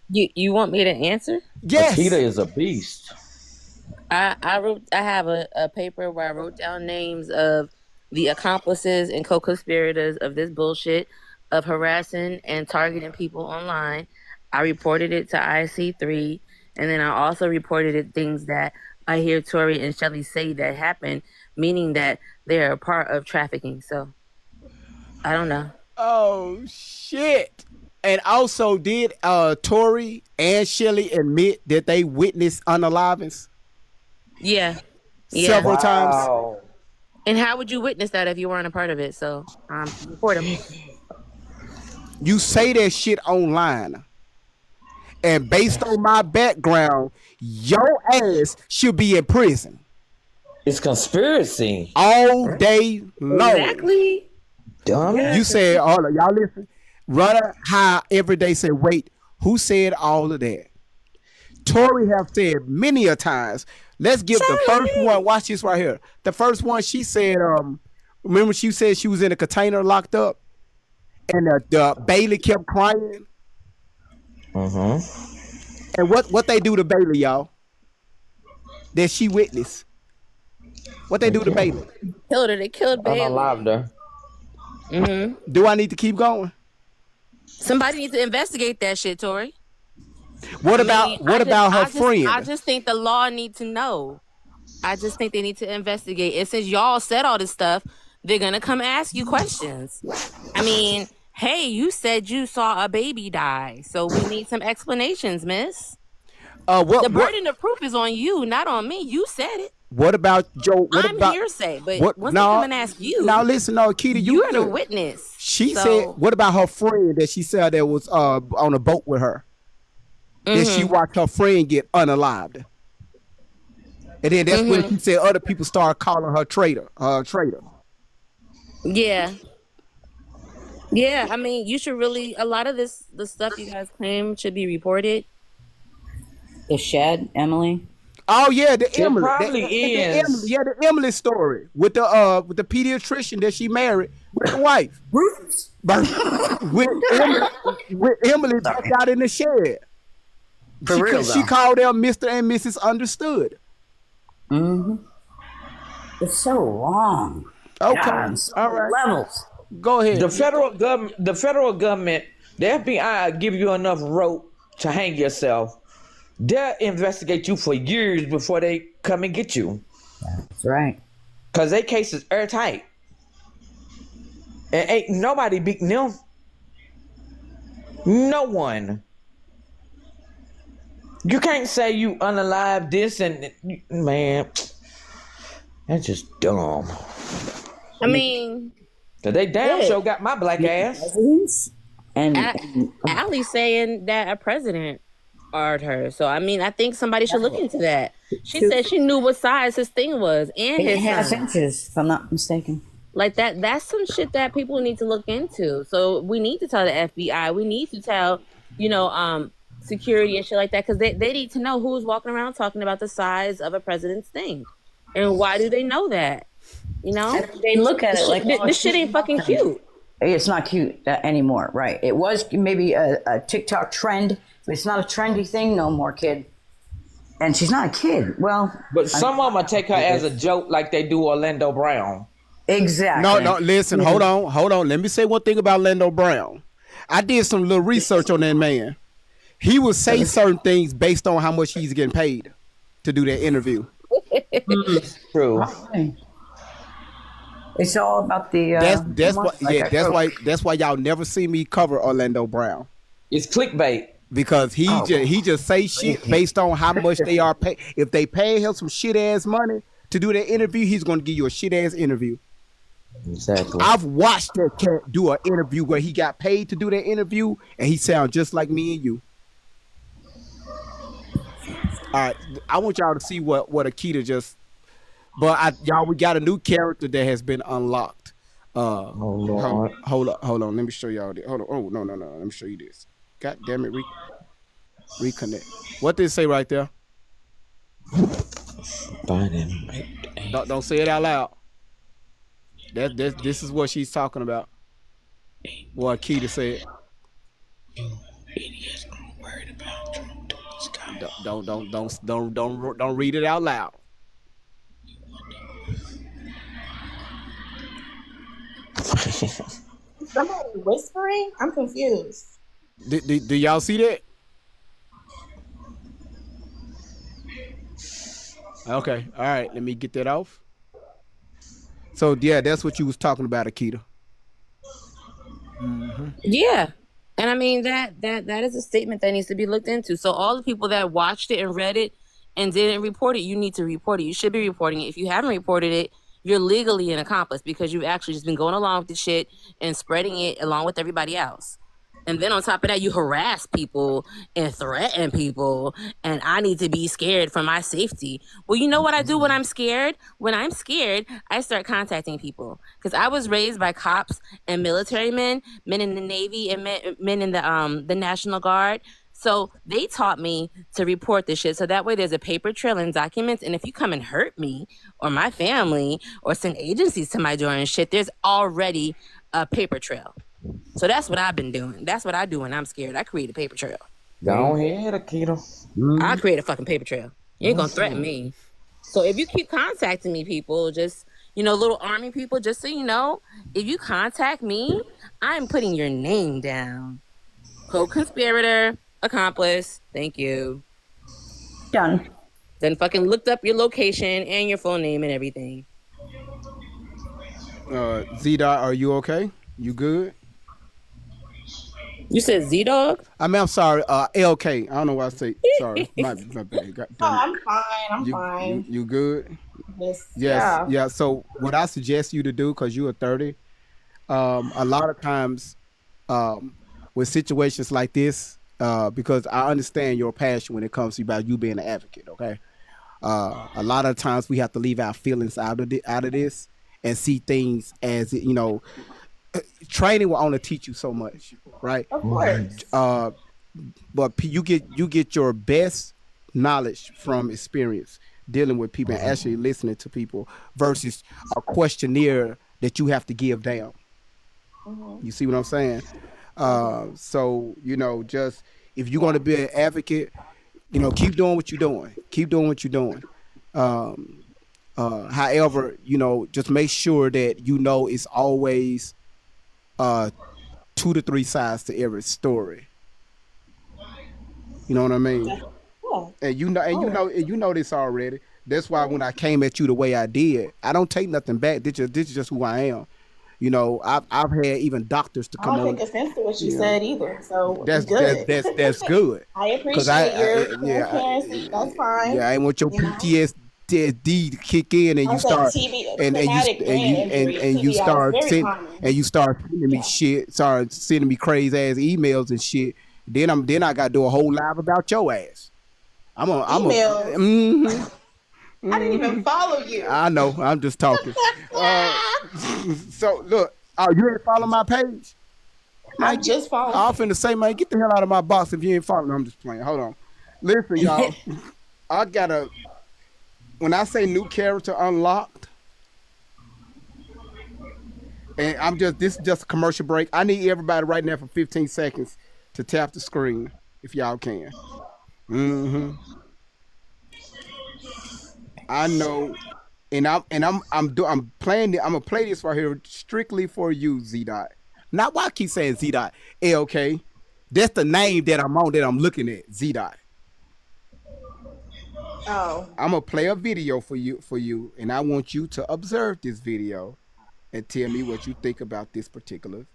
You want me to answer? Yes. Akita is a beast. I have a paper where I wrote down names of the accomplices and co-conspirators of this bullshit of harassing and targeting people online. I reported it to IC3, and then I also reported it things that I hear Tori and Shelly say that happened, meaning that they're a part of trafficking. So I don't know. Oh shit. And also, did Tori and Shelly admit that they witnessed unalivings Yeah. several times? Wow. And how would you witness that if you weren't a part of it? So report them. You say that shit online, and based on my background, your ass should be in prison It's conspiracy. all day long. Exactly. Dumb. You said, all of y'all listen. Runner High every day said, wait, who said all of that? Tori have said many a times. Let's give the first one. Watch this right here. The first one, she said, remember she said she was in a container locked up, and the Bailey kept crying. And what they do to Bailey, y'all? That she witnessed. What they do to Bailey? Killed her. They killed Bailey. Unalived her. Do I need to keep going? Somebody needs to investigate that shit, Tori. What about her friend? I just think the law needs to know. I just think they need to investigate. And since y'all said all this stuff, they're gonna come ask you questions. I mean, hey, you said you saw a baby die, so we need some explanations, miss. The burden of proof is on you, not on me. You said it. What about Joe? I'm hearsay, but once they come and ask you, now listen, no, Keita, you're the witness. She said, what about her friend that she said that was on a boat with her? That she watched her friend get unalived. And then that's when she said other people started calling her traitor. Yeah. Yeah, I mean, you should really, a lot of the stuff you guys claim should be reported. The shed, Emily. Oh yeah, the Emily. Probably is. The Emily story with the pediatrician that she married with the wife. with Emily back out in the shed. She called them Mr. and Mrs. Understood. It's so long. Okay, God, so all right. Levels. Go ahead. The federal government, the FBI give you enough rope to hang yourself. They'll investigate you for years before they come and get you. That's right. Because their case is airtight. And ain't nobody beating them. No one. You can't say you unalive this and, man, that's just dumb. I mean, Cause they damn sure got my black ass. And Alli saying that a president ordered her. So, I mean, I think somebody should look into that. She said she knew what size his thing was and his 8.5 son. inches, if I'm not mistaken. Like that's some shit that people need to look into. So we need to tell the FBI. We need to tell, security and shit like that, because they need to know who's walking around talking about the size of a president's thing. And why do they know that? They look at it like this shit ain't fucking cute. It's not cute anymore, right? It was maybe a TikTok trend, but it's not a trendy thing no more, kid. And she's not a kid. Well, but some of them take her as a joke, like they do Orlando Brown. Exactly. No, listen, hold on. Let me say one thing about Orlando Brown. I did some little research on that man. He will say certain things based on how much he's getting paid to do that interview. True. It's all about the. That's why y'all never see me cover Orlando Brown. It's clickbait Because he just say shit based on how much they are paid. If they pay him some shit ass money to do that interview, he's gonna give you a shit ass interview. Exactly. I've watched that cat do an interview where he got paid to do that interview, and he sounds just like me and you. All right, I want y'all to see what Akita just. But y'all, we got a new character that has been unlocked. Hold on. Let me show y'all this. Hold on. Oh no. Let me show you this. God damn it, reconnect. What did it say right there? Don't say it out loud. This is what she's talking about. What Akita said. Don't read it out loud. Somebody whispering? I'm confused. Do y'all see that? Okay, all right. Let me get that off. So yeah, that's what you was talking about, Akita. Yeah. And I mean that is a statement that needs to be looked into. So all the people that watched it and read it and didn't report it, you need to report it. You should be reporting it. If you haven't reported it, you're legally an accomplice because you've actually just been going along with the shit and spreading it along with everybody else. And then on top of that, you harass people and threaten people, and I need to be scared for my safety. Well, you know what I do when I'm scared? When I'm scared, I start contacting people. Because I was raised by cops and military men in the Navy and men in the National Guard. So they taught me to report this shit. So that way there's a paper trail and documents. And if you come and hurt me or my family or send agencies to my door and shit, there's already a paper trail. So that's what I've been doing. That's what I do when I'm scared. I create a paper trail. Go ahead, Akita. I create a fucking paper trail. You ain't gonna threaten me. So if you keep contacting me, people, just, little army people, just so you know, if you contact me, I'm putting your name down. Co-conspirator, accomplice, thank you. Done. Then fucking looked up your location and your phone name and everything. Z-Dot, are you okay? You good? You said Z-Dog? I mean, I'm sorry. LK. I don't know why I say sorry. My bad. God damn it. I'm fine. I'm fine. You good? Yes. Yeah. So what I suggest you to do, because you are 30, a lot of times with situations like this, because I understand your passion when it comes to about you being an advocate, okay? A lot of times we have to leave our feelings out of this and see things as, training will only teach you so much, right? Of course. But you get your best knowledge from experience dealing with people and actually listening to people versus a questionnaire that you have to give down. You see what I'm saying? So just if you're going to be an advocate, keep doing what you're doing. Keep doing what you're doing. However, just make sure that it's always 2 to 3 sides to every story. You know what I mean? Yeah. And you know this already. That's why when I came at you the way I did, I don't take nothing back. This is just who I am. I've had even doctors to come on. I don't take offense to what you said either. So that's good. that's good. I appreciate your transparency. That's fine. Yeah, I ain't want your PTSD to kick in and you start and you start sending me shit, start sending me crazy ass emails and shit. Then I got to do a whole live about your ass. Emails. I didn't even follow you. I know. I'm just talking. So look, you ain't follow my page? I just followed. I'm finna say, man, get the hell out of my box if you ain't following. I'm just playing. Hold on. Listen, y'all. When I say new character unlocked, and this is just a commercial break. I need everybody right now for 15 seconds to tap the screen if y'all can. I know, and I'm playing it. I'm gonna play this right here strictly for you, Z-Dot. Not why I keep saying Z-Dot. LK. That's the name that I'm on that I'm looking at, Z-Dot. Oh. I'm gonna play a video for you, and I want you to observe this video and tell me what you think about this particular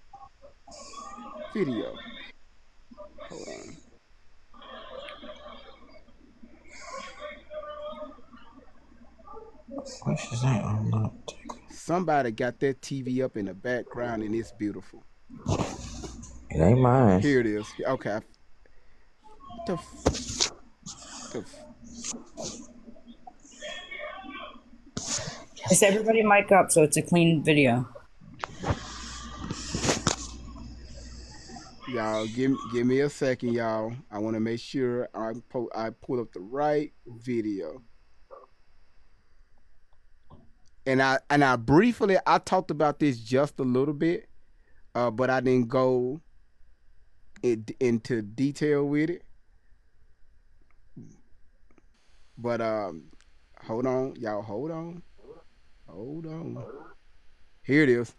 video. Hold on. What is that? I'm not. Somebody got that TV up in the background, and it's beautiful. It ain't mine. Here it is. Okay. Is everybody mic up so it's a clean video? Y'all, give me a second, y'all. I want to make sure I pull up the right video. And I briefly talked about this just a little bit, but I didn't go into detail with it. But hold on, y'all. Hold on. Here it is.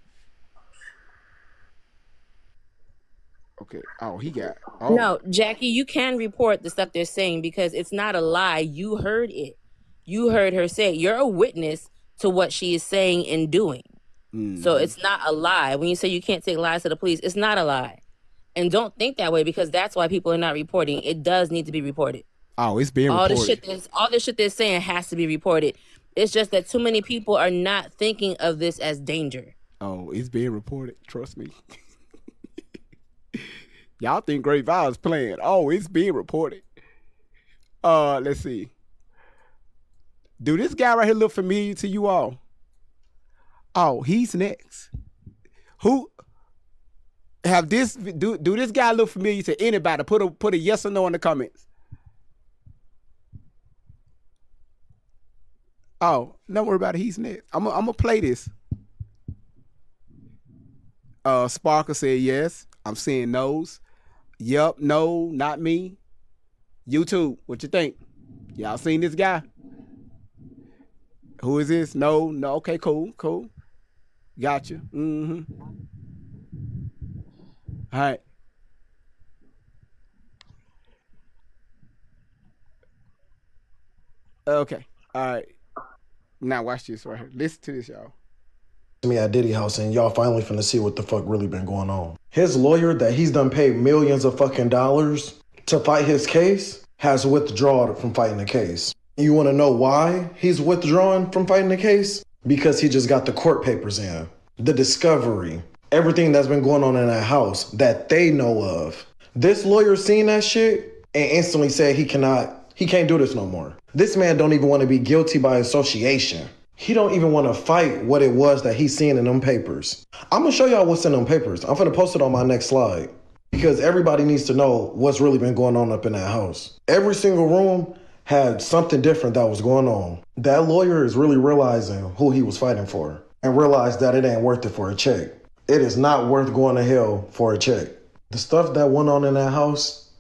Okay. Oh, he got. Oh. No, Jackie, you can report the stuff they're saying because it's not a lie. You heard it. You heard her say it. You're a witness to what she is saying and doing. So it's not a lie. When you say you can't take lies to the police, it's not a lie. And don't think that way because that's why people are not reporting. It does need to be reported. Oh, it's being all reported. All this shit they're saying has to be reported. It's just that too many people are not thinking of this as danger. Oh, it's being reported. Trust me. Y'all think Great Vile's playing. Oh, it's being reported. Let's see. Do this guy right here look familiar to you all? Oh, he's next. Who have this? Do this guy look familiar to anybody? Put a yes or no in the comments. Oh, don't worry about it. He's next. I'm gonna play this. Sparkle said yes. I'm seeing no's. Yup, no, not me. YouTube, what you think? Y'all seen this guy? Who is this? No. Okay, cool. Gotcha. Mm-hmm. All right. Okay. All right. Now watch this right here. Listen to this, y'all. Me at Diddy house, and y'all finally finna see what the fuck really been going on. His lawyer that he's done paid millions of fucking dollars to fight his case has withdrawn from fighting the case. You wanna know why he's withdrawing from fighting the case? Because he just got the court papers in. The discovery. Everything that's been going on in that house that they know of. This lawyer seen that shit and instantly said he can't do this no more. This man don't even want to be guilty by association. He don't even want to fight what it was that he's seeing in them papers. I'm going to show y'all what's in them papers. I'm going to post it on my next slide because everybody needs to know what's really been going on up in that house. Every single room had something different that was going on. That lawyer is really realizing who he was fighting for and realized that it ain't worth it for a check. It is not worth going to hell for a check. The stuff that went on in that house,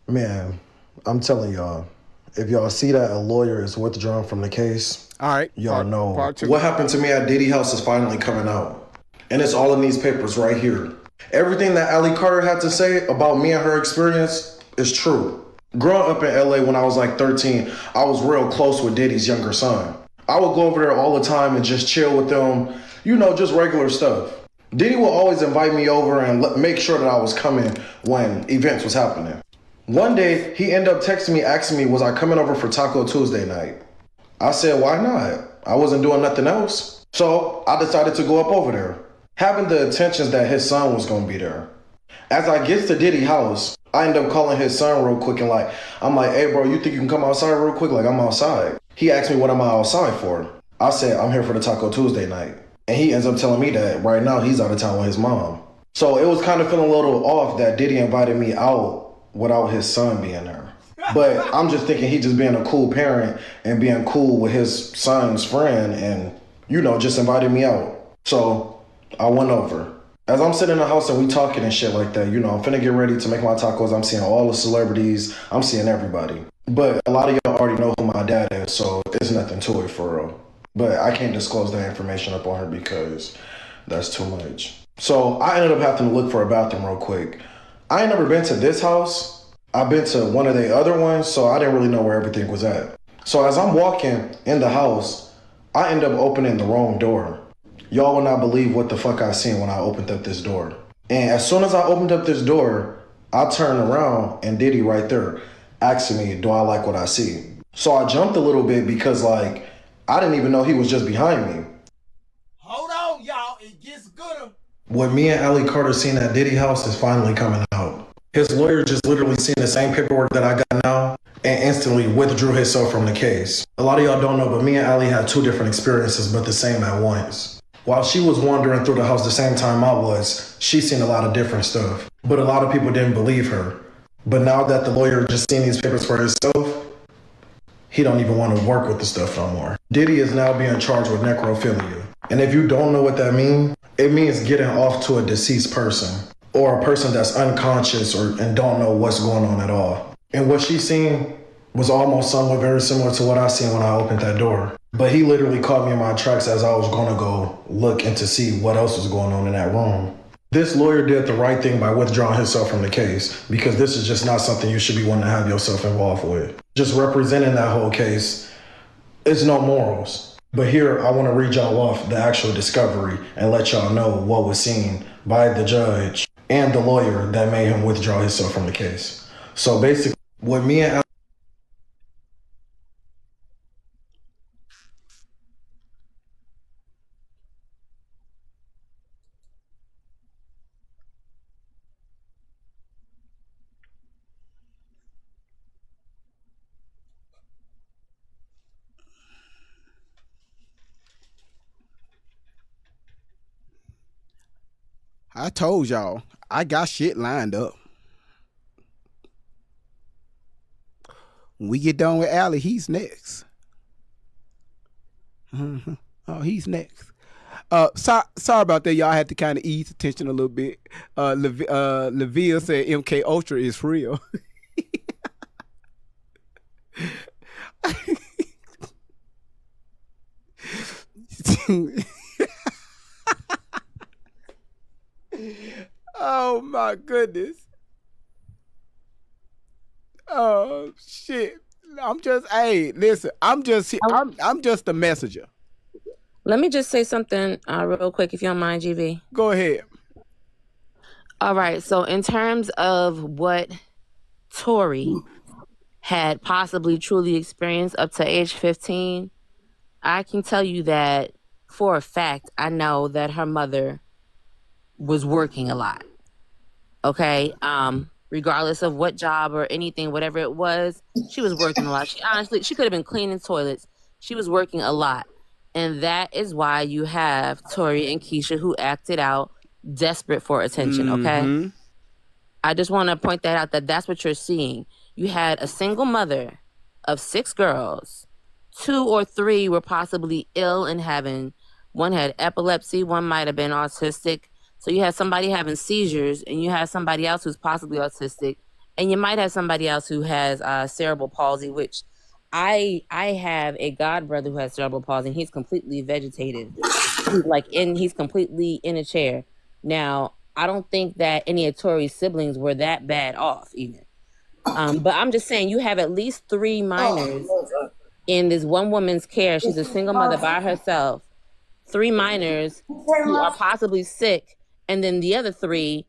man, I'm telling y'all, if y'all see that a lawyer is withdrawn from the case, all right, y'all know what happened to me at Diddy house is finally coming out. And it's all in these papers right here. Everything that Alli Carter had to say about me and her experience is true. Growing up in LA when I was like 13, I was real close with Diddy's younger son. I would go over there all the time and just chill with them, just regular stuff. Diddy will always invite me over and make sure that I was coming when events was happening. One day, he ended up texting me, asking me, was I coming over for Taco Tuesday night? I said, why not? I wasn't doing nothing else. So I decided to go up over there, having the intentions that his son was going to be there. As I get to Diddy house, I end up calling his son real quick and I'm like, hey bro, you think you can come outside real quick? Like, I'm outside. He asked me what am I outside for? I said, I'm here for the Taco Tuesday night. And he ends up telling me that right now he's out of town with his mom. So it was kind of feeling a little off that Diddy invited me out without his son being there. But I'm just thinking he just being a cool parent and being cool with his son's friend and, just invited me out. So I went over. As I'm sitting in the house and we talking and shit like that, I'm finna get ready to make my tacos. I'm seeing all the celebrities. I'm seeing everybody. But a lot of y'all already know who my dad is, so there's nothing to it for real. But I can't disclose that information up on her because that's too much. So I ended up having to look for a bathroom real quick. I ain't never been to this house. I've been to one of the other ones, so I didn't really know where everything was at. So as I'm walking in the house, I end up opening the wrong door. Y'all will not believe what the fuck I seen when I opened up this door. And as soon as I opened up this door, I turned around and Diddy right there asking me, do I like what I see? So I jumped a little bit because I didn't even know he was just behind me. Hold on, y'all. It gets gooder. What me and Alli Carter seen at Diddy house is finally coming out. His lawyer just literally seen the same paperwork that I got now and instantly withdrew himself from the case. A lot of y'all don't know, but me and Alli had two different experiences, but the same at once. While she was wandering through the house the same time I was, she seen a lot of different stuff. But a lot of people didn't believe her. But now that the lawyer just seen these papers for himself, he don't even want to work with the stuff no more. Diddy is now being charged with necrophilia. And if you don't know what that means, it means getting off to a deceased person or a person that's unconscious and don't know what's going on at all. And what she seen was almost somewhat very similar to what I seen when I opened that door. But he literally caught me in my tracks as I was going to go look and to see what else was going on in that room. This lawyer did the right thing by withdrawing himself from the case, because this is just not something you should be wanting to have yourself involved with. Just representing that whole case is no morals. But here, I want to read y'all off the actual discovery and let y'all know what was seen by the judge and the lawyer that made him withdraw himself from the case. So basically, what me and I told y'all, I got shit lined up. When we get done with Alli, he's next. Oh, he's next. Sorry about that, y'all. I had to kind of ease the tension a little bit. Leville said MK Ultra is real. Oh my goodness. Oh shit. Listen, I'm just a messenger. Let me just say something real quick, if you don't mind, GV. Go ahead. All right. So in terms of what Tori had possibly truly experienced up to age 15, I can tell you that for a fact, I know that her mother was working a lot. Okay. Regardless of what job or anything, whatever it was, she was working a lot. She could have been cleaning toilets. She was working a lot. And that is why you have Tori and Keisha who acted out desperate for attention, okay? I just want to point that out, that's what you're seeing. You had a single mother of 6 girls. 2 or 3 were possibly ill and one had epilepsy, one might have been autistic. So you had somebody having seizures, and you have somebody else who's possibly autistic, and you might have somebody else who has cerebral palsy, which I have a god brother who has cerebral palsy, and he's completely vegetative. He's completely in a chair. Now, I don't think that any of Tori's siblings were that bad off even. But I'm just saying, you have at least 3 minors in this one woman's care. She's a single mother by herself. 3 minors who are possibly sick, and then the other 3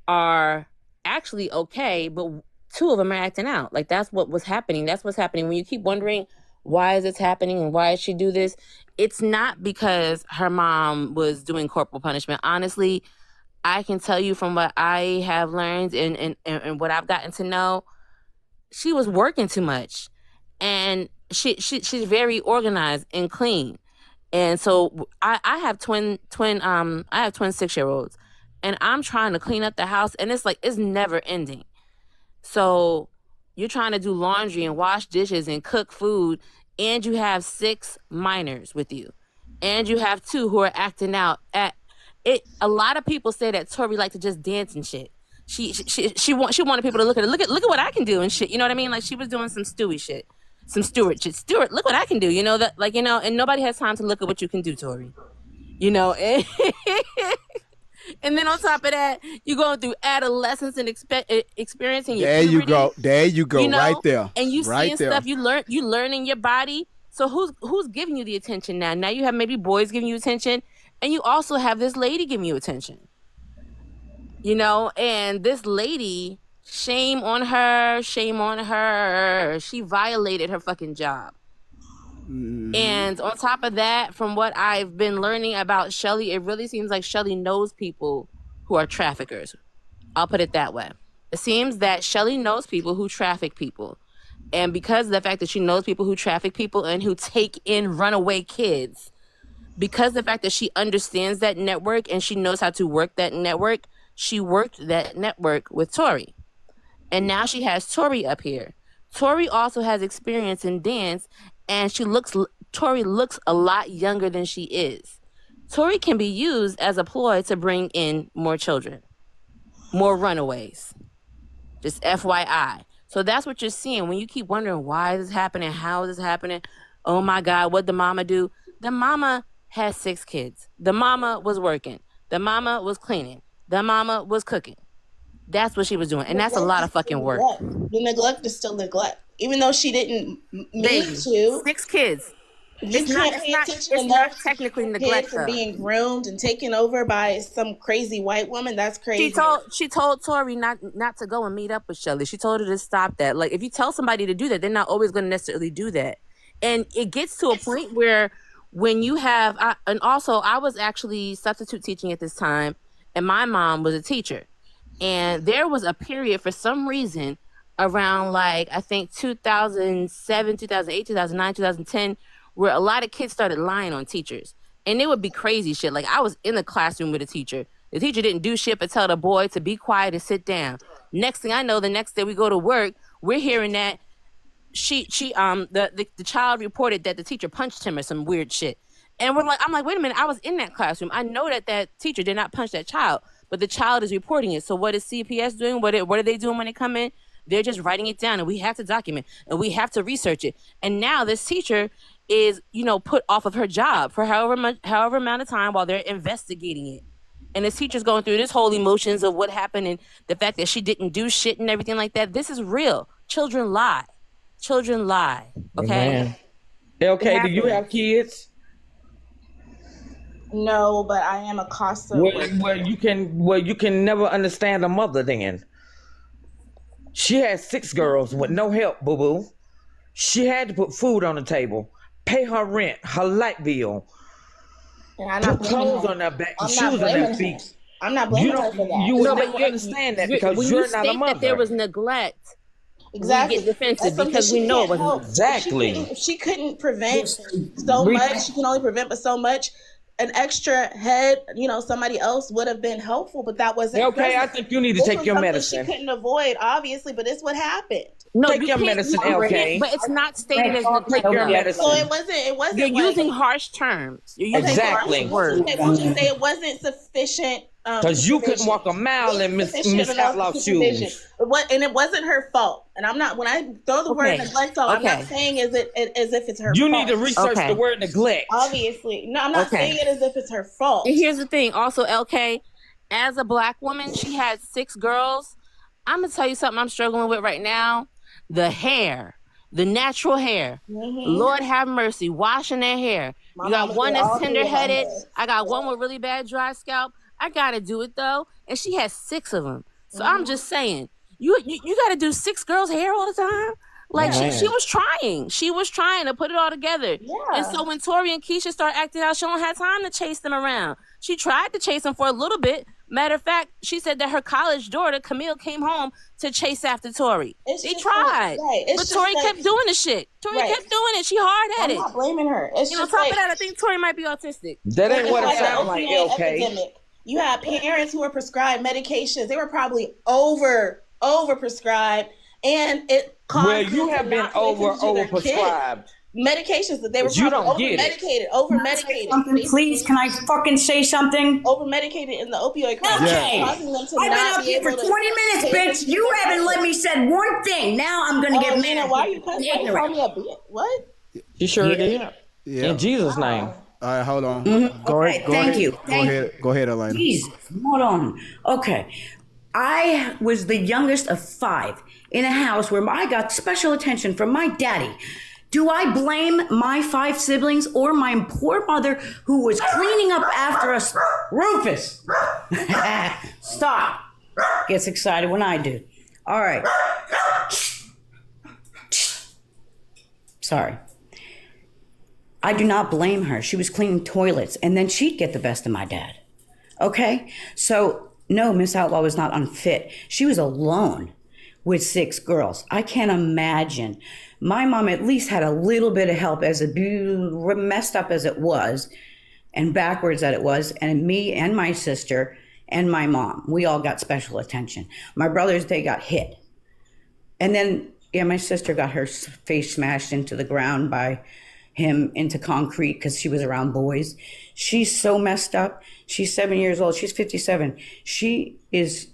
are actually okay, but 2 of them are acting out. Like, that's what was happening. That's what's happening. When you keep wondering, why is this happening and why did she do this? It's not because her mom was doing corporal punishment. Honestly, I can tell you from what I have learned and what I've gotten to know, she was working too much. And she's very organized and clean. And so I have twin 6-year-olds, and I'm trying to clean up the house, and it's never ending. So you're trying to do laundry and wash dishes and cook food, and you have 6 minors with you, and you have 2 who are acting out at it. A lot of people say that Tori liked to just dance and shit. She wanted people to look at her. Look at what I can do and shit. You know what I mean? Like, she was doing some Stewie shit. Some Stewart shit. Stuart, look what I can do. You know that, and nobody has time to look at what you can do, Tori. And then on top of that, you're going through adolescence and experiencing your puberty. There you go. Right there. And you seeing stuff you learning your body. So who's giving you the attention now? Now you have maybe boys giving you attention, and you also have this lady giving you attention. And this lady, shame on her. She violated her fucking job. And on top of that, from what I've been learning about Shelly, it really seems like Shelly knows people who are traffickers. I'll put it that way. It seems that Shelly knows people who traffic people. And because of the fact that she knows people who traffic people and who take in runaway kids, because of the fact that she understands that network and she knows how to work that network, she worked that network with Tori. And now she has Tori up here. Tori also has experience in dance, and Tori looks a lot younger than she is. Tori can be used as a ploy to bring in more children, more runaways. Just FYI. So that's what you're seeing when you keep wondering, why is this happening? How is this happening? Oh my God, what'd the mama do? The mama has 6 kids. The mama was working. The mama was cleaning. the mama was cooking. That's what she was doing. And that's a lot of fucking work. The neglect is still neglect. Even though she didn't mean to. 6 kids. You can't pay attention it's not technically neglect for being groomed and taken over by some crazy white woman. That's crazy. She told Tori not to go and meet up with Shelly. She told her to stop that. Like, if you tell somebody to do that, they're not always going to necessarily do that. And it gets to a point where when you have, and also I was actually substitute teaching at this time, and my mom was a teacher. And there was a period for some reason around like, I think 2007, 2008, 2009, 2010, where a lot of kids started lying on teachers. And it would be crazy shit. Like, I was in the classroom with a teacher. The teacher didn't do shit but tell the boy to be quiet and sit down. Next thing I know, the next day we go to work, we're hearing that the child reported that the teacher punched him or some weird shit. And I'm like, wait a minute, I was in that classroom. I know that teacher did not punch that child, but the child is reporting it. So what is CPS doing? What are they doing when they come in? They're just writing it down, and we have to document, and we have to research it. And now this teacher is, put off of her job for however amount of time while they're investigating it. And this teacher's going through this whole emotions of what happened and the fact that she didn't do shit and everything like that. This is real. Children lie. Okay? Okay, do you have kids? No, but I am a CASA. Well, you can never understand a mother then. She had 6 girls with no help, boo-boo. She had to put food on the table, pay her rent, her light bill, put clothes on her back, shoes on her feet. I'm not blaming her for that. You would never understand that because you're not a mother. That there was neglect. Exactly. We get defensive because we know it wasn't. Exactly. If she couldn't prevent so much, she can only prevent but so much. An extra head, somebody else would have been helpful, but that wasn't. Okay, I think you need to take your medicine. She couldn't avoid, obviously, but it's what happened. No, take your medicine, LK. But it's not stated as take your medicine. So it wasn't. You're using harsh terms. You're using exactly. harsh words. Won't you say it wasn't sufficient? Because you couldn't walk a mile in Miss Outlaw's shoes. And it wasn't her fault. And I'm not, when I throw the word neglect out, I'm not saying as if it's her fault. You need to research the word neglect. Obviously. No, I'm not saying it as if it's her fault. And here's the thing. Also, LK, as a black woman, she had 6 girls. I'm going to tell you something I'm struggling with right now. The hair. The natural hair. Mm-hmm. Lord have mercy. Washing their hair. You got one that's tender-headed. I got one with really bad dry scalp. I gotta do it though, and she has 6 of them. So I'm just saying, you gotta do 6 girls' hair all the time. Like she was trying. She was trying to put it all together. Yeah. And so when Tori and Keisha start acting out, she don't have time to chase them around. She tried to chase them for a little bit. Matter of fact, she said that her college daughter Camille came home to chase after Tori. They tried, but Tori kept doing the shit. Tori kept doing it. She hard-headed. I'm not blaming her. It's on top of that, I think Tori might be autistic. That ain't what it sounds like, LK. You have parents who are prescribed medications. They were probably over prescribed, and it caused. Well, you have been over prescribed medications that they were probably over medicated. Please, can I fucking say something? Over medicated in the opioid crisis, causing them to I've been up here for 20 minutes, bitch. You haven't let me say one thing. Now I'm gonna get mad. Why are you call me a bitch? What? You sure did. Yeah. In Jesus' name. All right, hold on. Mm-hmm. Go ahead. Go ahead, Elena. Jesus, hold on. Okay. I was the youngest of 5 in a house where I got special attention from my daddy. Do I blame my 5 siblings or my poor mother who was cleaning up after us? Rufus! Stop. Gets excited when I do. All right. Sorry. I do not blame her. She was cleaning toilets, and then she'd get the best of my dad. Okay? So, no, Miss Outlaw was not unfit. She was alone with 6 girls. I can't imagine. My mom at least had a little bit of help, as messed up as it was, and backwards that it was, and me and my sister and my mom, we all got special attention. My brothers, they got hit. And then, my sister got her face smashed into the ground by him into concrete because she was around boys. She's so messed up. She's 7 years old. She's 57. She is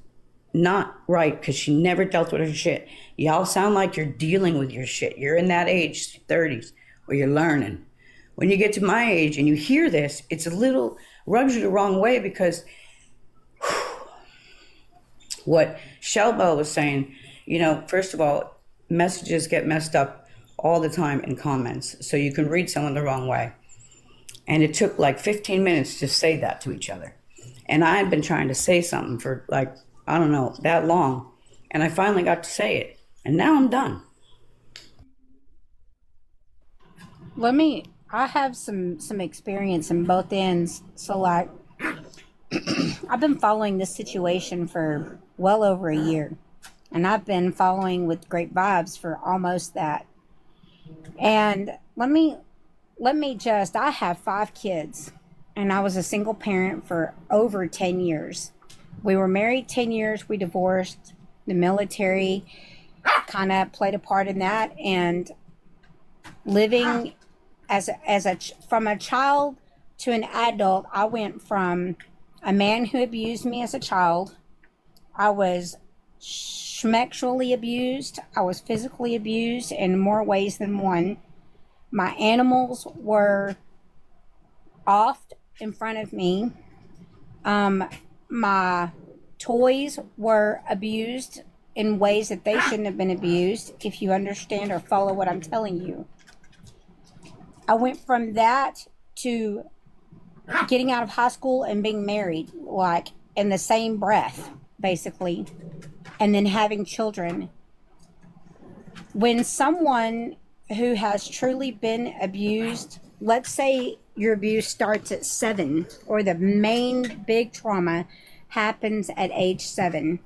not right because she never dealt with her shit. Y'all sound like you're dealing with your shit. You're in that age, 30s, where you're learning. When you get to my age and you hear this, it's a little, rubs you the wrong way because What Shelbo was saying, you know, first of all, messages get messed up all the time in comments, so you can read someone the wrong way. And it took like 15 minutes to say that to each other. And I had been trying to say something for like, I don't know, that long. And I finally got to say it. And now I'm done. I have some experience in both ends. So like, I've been following this situation for well over a year. And I've been following with Great Vibes for almost that. And I have 5 kids, and I was a single parent for over 10 years. We were married 10 years, we divorced. The military kind of played a part in that, and living from a child to an adult, I went from a man who abused me as a child. I was sexually abused. I was physically abused in more ways than one. My animals were off in front of me. My toys were abused in ways that they shouldn't have been abused, if you understand or follow what I'm telling you. I went from that to getting out of high school and being married, like in the same breath, basically, and then having children. When someone who has truly been abused, let's say your abuse starts at 7, or the main big trauma happens at age 7,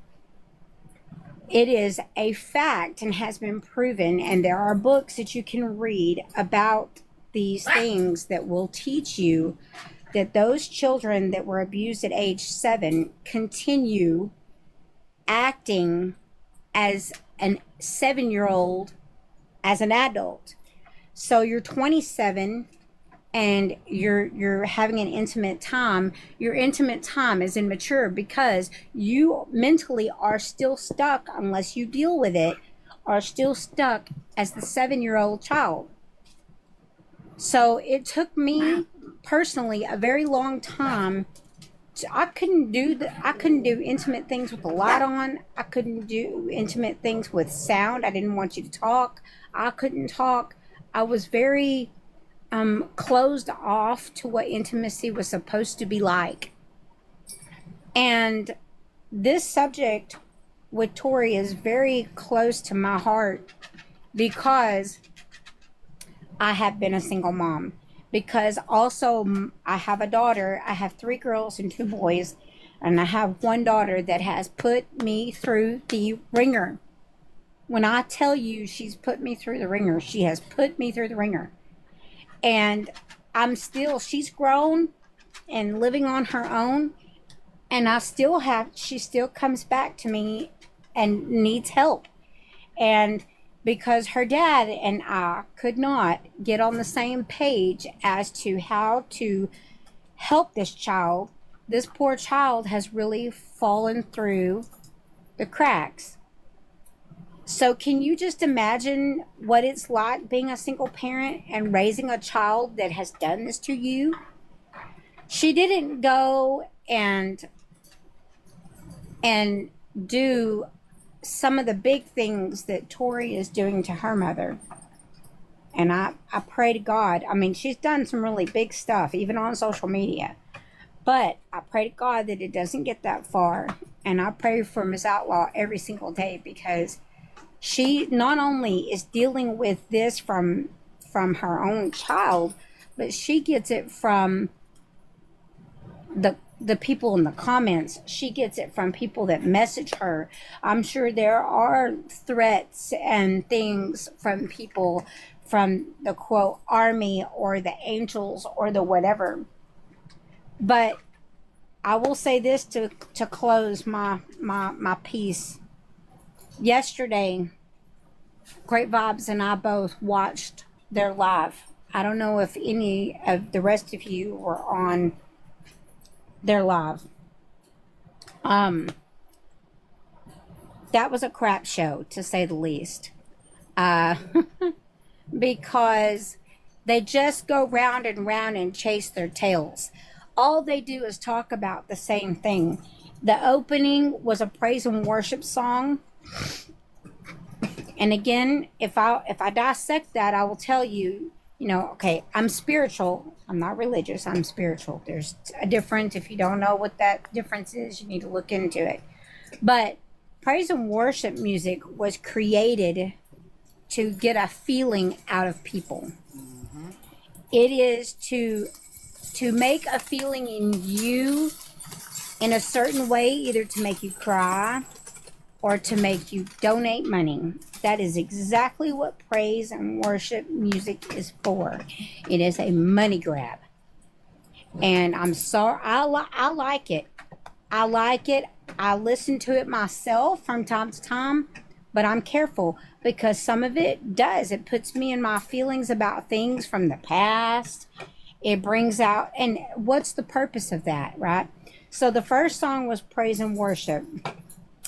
it is a fact and has been proven, and there are books that you can read about these things that will teach you that those children that were abused at age 7 continue acting as a 7-year-old as an adult. So you're 27 and you're having an intimate time. Your intimate time is immature because you mentally are still stuck, unless you deal with it, are still stuck as the 7-year-old child. So it took me personally a very long time. I couldn't do intimate things with the light on. I couldn't do intimate things with sound. I didn't want you to talk. I couldn't talk. I was very closed off to what intimacy was supposed to be like. And this subject with Tori is very close to my heart because I have been a single mom. Because also I have a daughter. I have 3 girls and 2 boys. And I have one daughter that has put me through the ringer. When I tell you she's put me through the ringer, she has put me through the ringer. And she's grown and living on her own. And she still comes back to me and needs help. And because her dad and I could not get on the same page as to how to help this child, this poor child has really fallen through the cracks. So can you just imagine what it's like being a single parent and raising a child that has done this to you? She didn't go and do some of the big things that Tori is doing to her mother. And I pray to God. I mean, she's done some really big stuff, even on social media. But I pray to God that it doesn't get that far. And I pray for Miss Outlaw every single day, because she not only is dealing with this from her own child, but she gets it from the people in the comments. She gets it from people that message her. I'm sure there are threats and things from people from the quote army or the angels or the whatever. But I will say this to close my piece. Yesterday, Great Vibes and I both watched their live. I don't know if any of the rest of you were on their live. That was a crap show, to say the least. Because they just go round and round and chase their tails. All they do is talk about the same thing. The opening was a praise and worship song. And again, if I dissect that, I will tell you, okay, I'm spiritual. I'm not religious. I'm spiritual. There's a difference. If you don't know what that difference is, you need to look into it. But praise and worship music was created to get a feeling out of people. It is to make a feeling in you in a certain way, either to make you cry or to make you donate money. That is exactly what praise and worship music is for. It is a money grab. And I'm sorry, I like it. I like it. I listen to it myself from time to time, but I'm careful because some of it does. It puts me in my feelings about things from the past. It brings out, and what's the purpose of that, right? So the first song was praise and worship.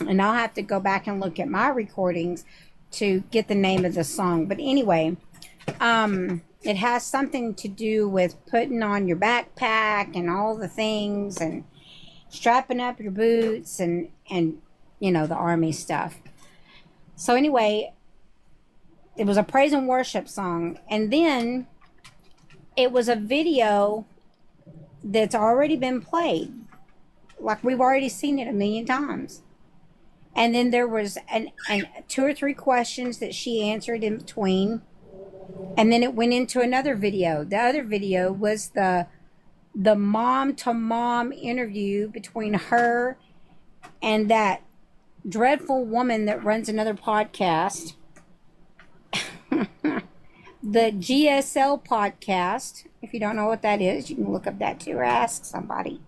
And I'll have to go back and look at my recordings to get the name of the song. But anyway, it has something to do with putting on your backpack and all the things and strapping up your boots and the army stuff. So anyway, it was a praise and worship song. And then it was a video that's already been played. Like we've already seen it a million times. And then there was an 2 or 3 questions that she answered in between. And then it went into another video. The other video was the mom to mom interview between her and that dreadful woman that runs another podcast. The GSL podcast. If you don't know what that is, you can look up that too or ask somebody.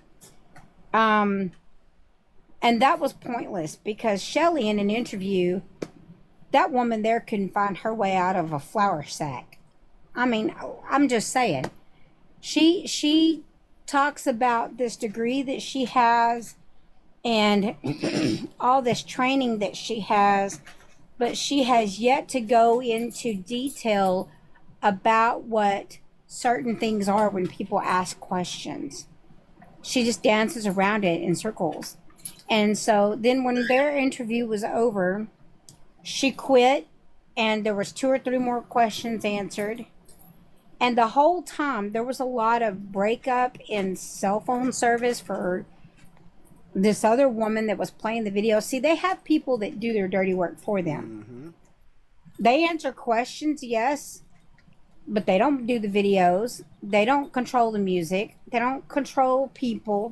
And that was pointless because Shelley, in an interview, that woman there couldn't find her way out of a flour sack. I mean, I'm just saying. She talks about this degree that she has and all this training that she has, but she has yet to go into detail about what certain things are when people ask questions. She just dances around it in circles. And so then when their interview was over, she quit and there was 2 or 3 more questions answered. And the whole time there was a lot of breakup in cell phone service for this other woman that was playing the video. See, they have people that do their dirty work for them. They answer questions, yes, but they don't do the videos. They don't control the music. They don't control people.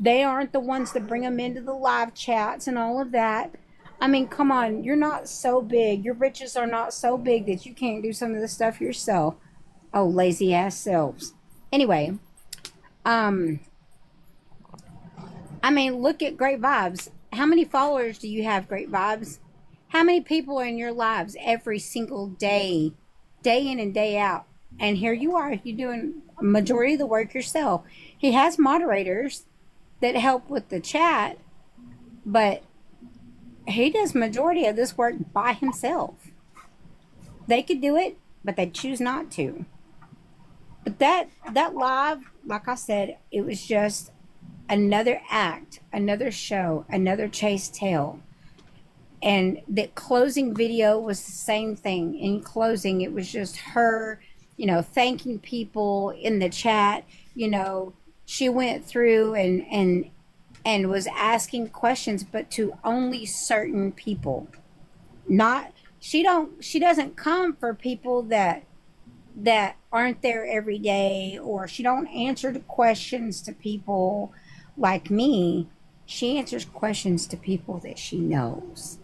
They aren't the ones that bring them into the live chats and all of that. I mean, come on, you're not so big. Your riches are not so big that you can't do some of this stuff yourself. Oh, lazy ass selves. Anyway, I mean, look at Great Vibes. How many followers do you have, Great Vibes? How many people are in your lives every single day, day in and day out? And here you are, you're doing a majority of the work yourself. He has moderators that help with the chat, but he does majority of this work by himself. They could do it, but they choose not to. But that live, like I said, it was just another act, another show, another chase tail. And the closing video was the same thing. In closing, it was just her, thanking people in the chat. She went through and was asking questions, but to only certain people. She doesn't come for people that aren't there every day, or she don't answer the questions to people like me. She answers questions to people that she knows.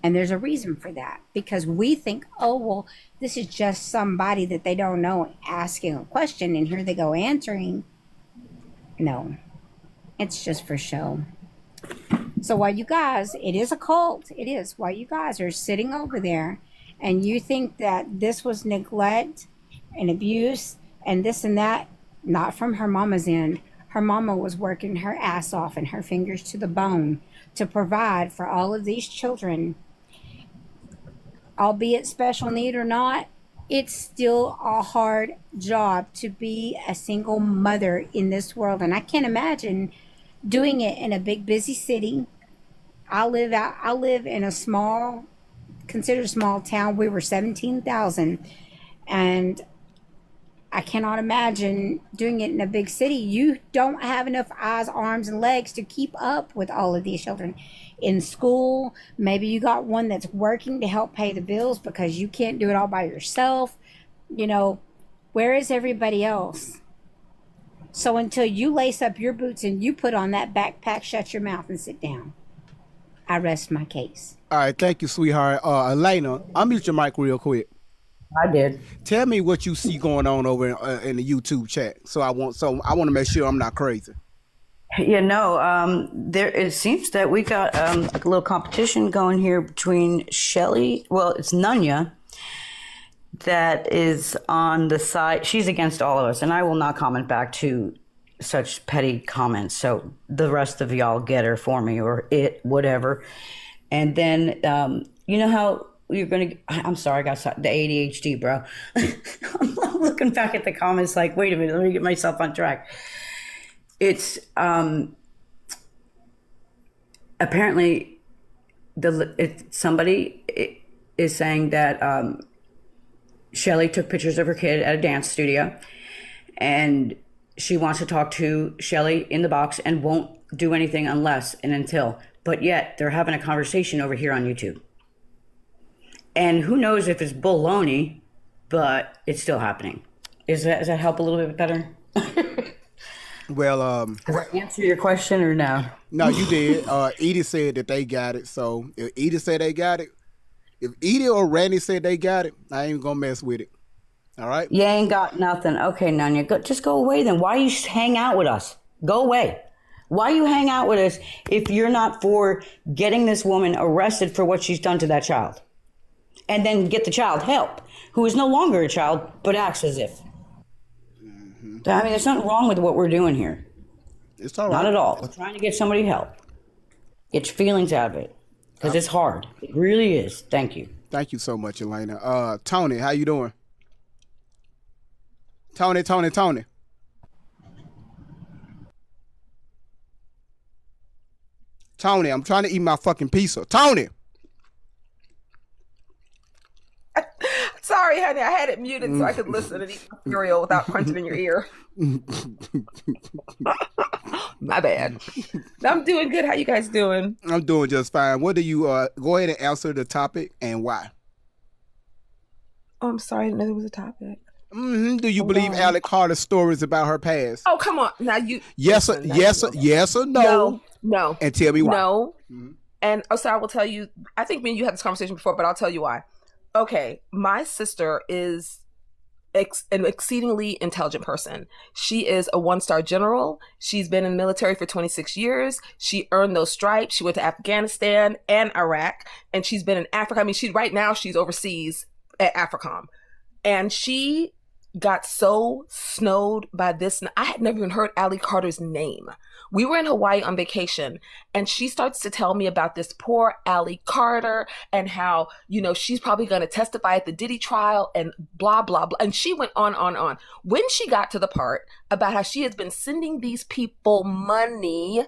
And there's a reason for that, because we think, oh, well, this is just somebody that they don't know asking a question, and here they go answering. No, it's just for show. So while you guys, it is a cult, it is, while you guys are sitting over there and you think that this was neglect and abuse and this and that, not from her mama's end. Her mama was working her ass off and her fingers to the bone to provide for all of these children. Albeit special need or not, it's still a hard job to be a single mother in this world. And I can't imagine doing it in a big busy city. I live in a small, considered small town. We were 17,000, and I cannot imagine doing it in a big city. You don't have enough eyes, arms, and legs to keep up with all of these children. In school, maybe you got one that's working to help pay the bills because you can't do it all by yourself. You know, where is everybody else? So until you lace up your boots and you put on that backpack, shut your mouth and sit down. I rest my case. All right, thank you, sweetheart. Elena, unmute your mic real quick. I did. Tell me what you see going on over in the YouTube chat. So I want to make sure I'm not crazy. There it seems that we got a little competition going here between Shelly. Well, it's Nunya that is on the side. She's against all of us, and I will not comment back to such petty comments. So the rest of y'all get her for me, or it, whatever. And then you know how you're gonna. I'm sorry, I got the ADHD, bro. I'm looking back at the comments like, wait a minute, let me get myself on track. It's apparently somebody is saying that Shelly took pictures of her kid at a dance studio, and she wants to talk to Shelly in the box and won't do anything unless and until. But yet they're having a conversation over here on YouTube. And who knows if it's baloney, but it's still happening. Does that help a little bit better? Well, Does that answer your question or no? No, you did. Edie said that they got it. So if Edie said they got it, if Edie or Randy said they got it, I ain't gonna mess with it. All right? You ain't got nothing. Okay, Nunya, just go away then. Why you hang out with us? Go away. Why you hang out with us if you're not for getting this woman arrested for what she's done to that child? And then get the child help, who is no longer a child, but acts as if. Mm-hmm. I mean, there's nothing wrong with what we're doing here. It's all right. Not at all. We're trying to get somebody help. Get your feelings out of it. Because it's hard. It really is. Thank you. Thank you so much, Elena. Tony, how you doing? Tony. Tony, I'm trying to eat my fucking pizza. Tony! Sorry, honey, I had it muted so I could listen and eat my cereal without crunching in your ear. My bad. I'm doing good. How you guys doing? I'm doing just fine. What do you, go ahead and answer the topic and why? Oh, I'm sorry. I didn't know there was a topic. Mm-hmm. Do you believe Alli Carter's stories about her past? Oh, come on. Now you. Yes or no? No. And tell me why. No. Mm-hmm. And so I will tell you, I think me and you had this conversation before, but I'll tell you why. Okay. My sister is an exceedingly intelligent person. She is a 1-star general. She's been in the military for 26 years. She earned those stripes. She went to Afghanistan and Iraq, and she's been in Africa. I mean, right now she's overseas at AFRICOM, and she got so snowed by this. I had never even heard Alli Carter's name. We were in Hawaii on vacation, and she starts to tell me about this poor Alli Carter and how, she's probably going to testify at the Diddy trial and blah, blah, blah. And she went on. When she got to the part about how she has been sending these people money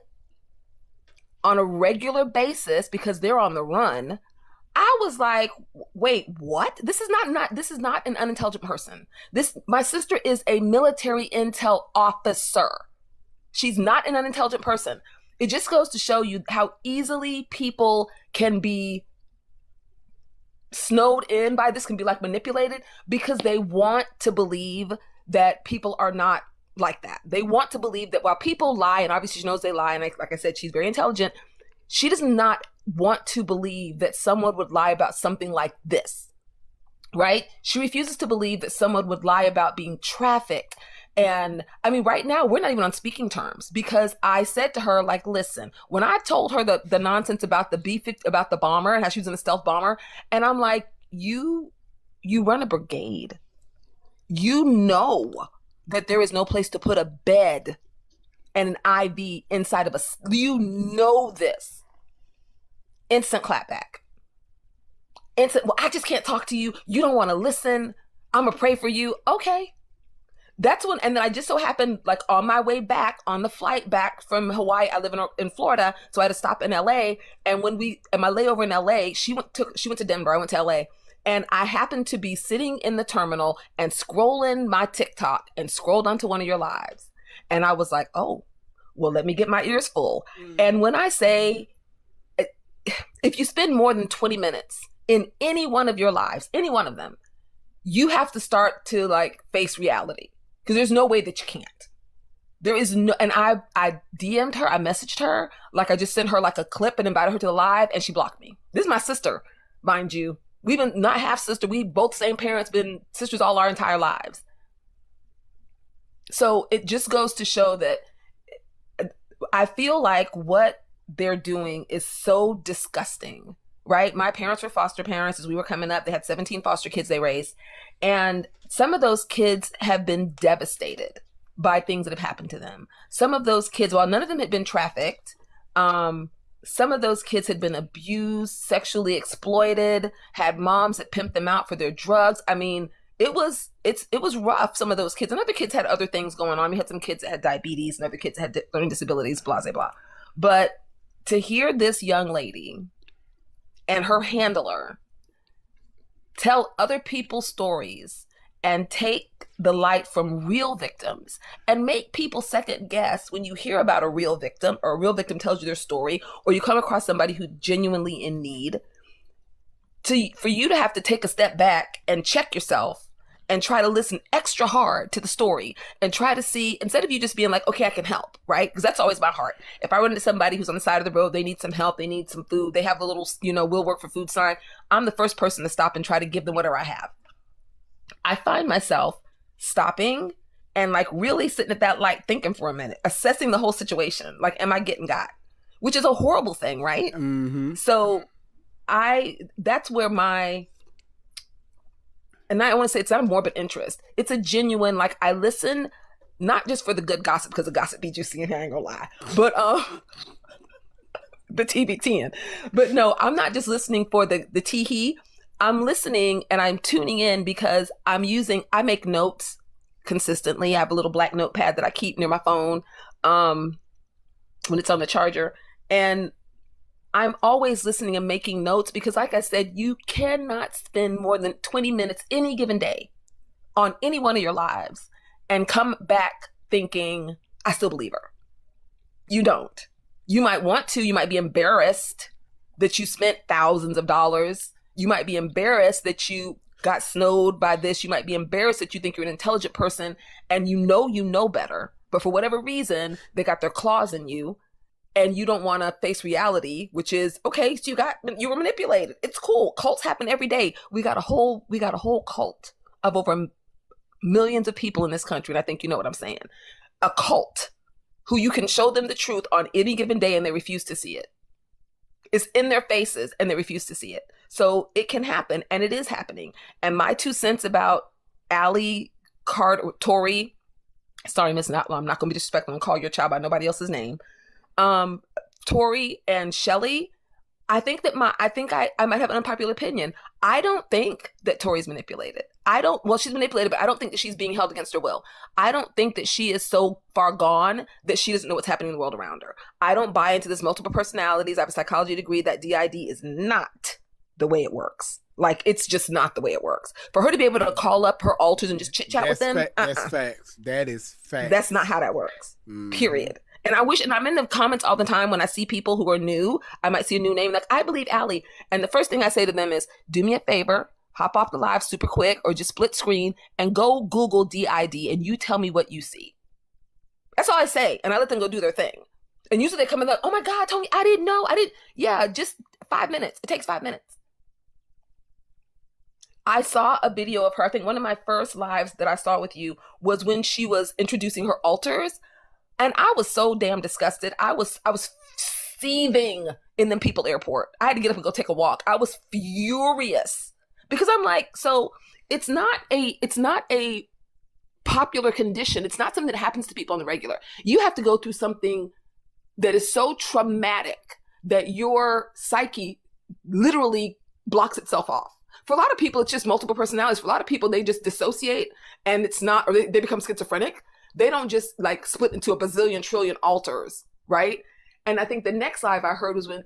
on a regular basis because they're on the run, I was like, wait, what? This is not an unintelligent person. My sister is a military intel officer. She's not an unintelligent person. It just goes to show you how easily people can be snowed in by this, can be like manipulated, because they want to believe that people are not like that. They want to believe that while people lie, and obviously she knows they lie, and like I said, she's very intelligent, she does not want to believe that someone would lie about something like this, right? She refuses to believe that someone would lie about being trafficked. And I mean, right now, we're not even on speaking terms, because I said to her, like, listen, when I told her the nonsense about the B-50, about the bomber and how she was in a stealth bomber, and I'm like, you run a brigade. You know that there is no place to put a bed and an IV inside of you know this. Instant clapback. Instant, well, I just can't talk to you. You don't want to listen. I'm going to pray for you. Okay. that's when, and then I just so happened, like on my way back, on the flight back from Hawaii, I live in Florida, so I had to stop in LA. And when my layover in LA, she went to Denver, I went to LA. And I happened to be sitting in the terminal and scrolling my TikTok and scrolled onto one of your lives. And I was like, oh, well, let me get my ears full. And when I say, if you spend more than 20 minutes in any one of your lives, any one of them, you have to start to like face reality. Because there's no way that you can't. There is no, and I DM'd her, I messaged her, like I just sent her like a clip and invited her to the live, and she blocked me. This is my sister, mind you. We've been not half sister, we both same parents, been sisters all our entire lives. So it just goes to show that I feel like what they're doing is so disgusting, right? My parents were foster parents as we were coming up. They had 17 foster kids they raised. And some of those kids have been devastated by things that have happened to them. Some of those kids, while none of them had been trafficked, some of those kids had been abused, sexually exploited, had moms that pimped them out for their drugs. I mean, it was rough, some of those kids. And other kids had other things going on. We had some kids that had diabetes and other kids that had learning disabilities, blah, blah, blah. But to hear this young lady and her handler tell other people's stories and take the light from real victims and make people second guess when you hear about a real victim or a real victim tells you their story, or you come across somebody who's genuinely in need, for you to have to take a step back and check yourself and try to listen extra hard to the story and try to see, instead of you just being like, okay, I can help, right? Because that's always my heart. If I run into somebody who's on the side of the road, they need some help, they need some food, they have a little, we'll work for food sign, I'm the first person to stop and try to give them whatever I have. I find myself stopping and like really sitting at that light thinking for a minute, assessing the whole situation. Like, am I getting got? Which is a horrible thing, right? Mm-hmm. So that's where and I want to say it's not a morbid interest. It's a genuine, like, I listen not just for the good gossip, because the gossip be juicy and I ain't gonna lie, but the TBTN. But no, I'm not just listening for the tee-hee. I'm listening and I'm tuning in because I make notes consistently. I have a little black notepad that I keep near my phone when it's on the charger. And I'm always listening and making notes because, like I said, you cannot spend more than 20 minutes any given day on any one of your lives and come back thinking, I still believe her. You don't. You might want to. You might be embarrassed that you spent thousands of dollars. You might be embarrassed that you got snowed by this. You might be embarrassed that you think you're an intelligent person and you know better. But for whatever reason, they got their claws in you. And you don't want to face reality, which is, okay, so you were manipulated. It's cool. Cults happen every day. We got a whole cult of over millions of people in this country. And I think you know what I'm saying. A cult who you can show them the truth on any given day and they refuse to see it. It's in their faces and they refuse to see it. So it can happen, and it is happening. And my 2 cents about Alli, Tori, sorry, Miss Outlaw, I'm not going to be disrespectful and call your child by nobody else's name. Tori and Shelly, I think I might have an unpopular opinion. I don't think that Tori's manipulated. She's manipulated, but I don't think that she's being held against her will. I don't think that she is so far gone that she doesn't know what's happening in the world around her. I don't buy into this multiple personalities. I have a psychology degree. That DID is not the way it works. Like, it's just not the way it works. For her to be able to call up her alters and just chit chat with them. That's facts. That is facts. That's not how that works. Period. And and I'm in the comments all the time when I see people who are new. I might see a new name, like, I believe Alli. And the first thing I say to them is, do me a favor, hop off the live super quick or just split screen and go Google DID and you tell me what you see. That's all I say. And I let them go do their thing. And usually they come in like, oh my God, Tony, I didn't know. Yeah, just 5 minutes. It takes 5 minutes. I saw a video of her. I think one of my first lives that I saw with you was when she was introducing her alters. And I was so damn disgusted. I was seething in them people airport. I had to get up and go take a walk. I was furious because I'm like, so it's not a popular condition. It's not something that happens to people on the regular. You have to go through something that is so traumatic that your psyche literally blocks itself off. For a lot of people, it's just multiple personalities. For a lot of people, they just dissociate and it's not, or they become schizophrenic. They don't just like split into a bazillion trillion alters, right? And I think the next live I heard was when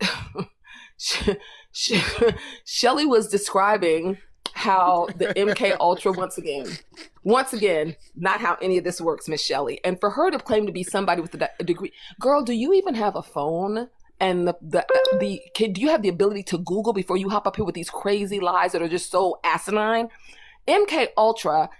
Shelly was describing how the MK Ultra, once again, not how any of this works, Miss Shelly. And for her to claim to be somebody with a degree, girl, do you even have a phone? And do you have the ability to Google before you hop up here with these crazy lies that are just so asinine? MK Ultra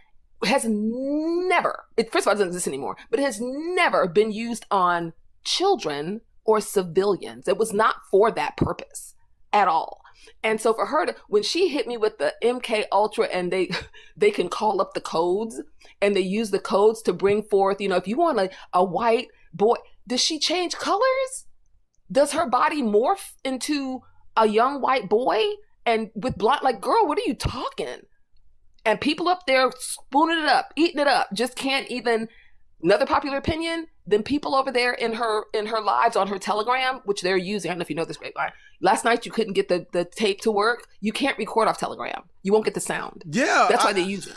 has never, first of all, it doesn't exist anymore, but it has never been used on children or civilians. It was not for that purpose at all. And so for her to, when she hit me with the MK Ultra and they can call up the codes and they use the codes to bring forth, if you want a white boy, does she change colors? Does her body morph into a young white boy and with blonde, like, girl, what are you talking? And people up there spooning it up, eating it up, just can't even, another popular opinion, then people over there in her lives on her Telegram, which they're using, I don't know if you know this grapevine. Last night you couldn't get the tape to work. You can't record off Telegram. You won't get the sound. Yeah. That's why they use it.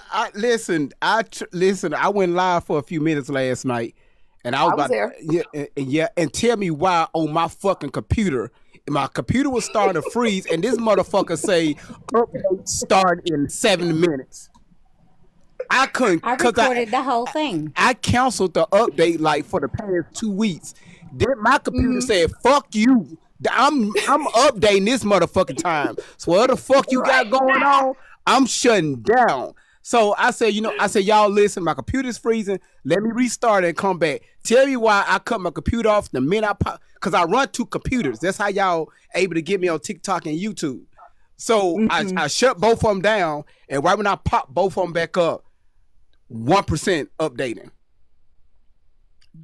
Listen, I went live for a few minutes last night. And I was there. Yeah, and tell me why on my fucking computer, my computer was starting to freeze, and this motherfucker say update start in 7 minutes. I couldn't. I recorded the whole thing. I canceled the update like for the past 2 weeks. Then my computer said, "Fuck you." I'm updating this motherfucking time. So what the fuck you got going on? I'm shutting down. So I said, y'all listen, my computer's freezing. Let me restart and come back. Tell me why I cut my computer off the minute I pop, because I run 2 computers. That's how y'all able to get me on TikTok and YouTube. So I shut both of them down, and right when I pop both of them back up, 1% updating.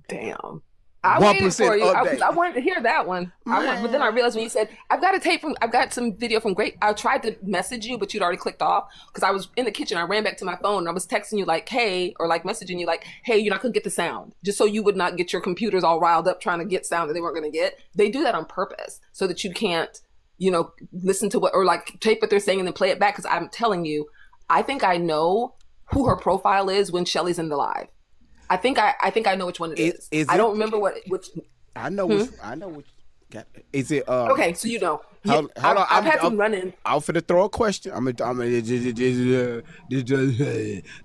Damn. I waited for you. I wanted to hear that one. But then I realized when you said, I've got some video from Great. I tried to message you, but you'd already clicked off because I was in the kitchen. I ran back to my phone and I was texting you like, hey, or like messaging you like, hey, you're not going to get the sound. Just so you would not get your computers all riled up trying to get sound that they weren't going to get. They do that on purpose so that you can't, listen to what, or like tape what they're saying and then play it back. Because I'm telling you, I think I know who her profile is when Shelly's in the live. I think I know which one it is. I don't remember which. I know which. I know which. Is it? Okay, so you know. I've had some run-in. I'm finna throw a question.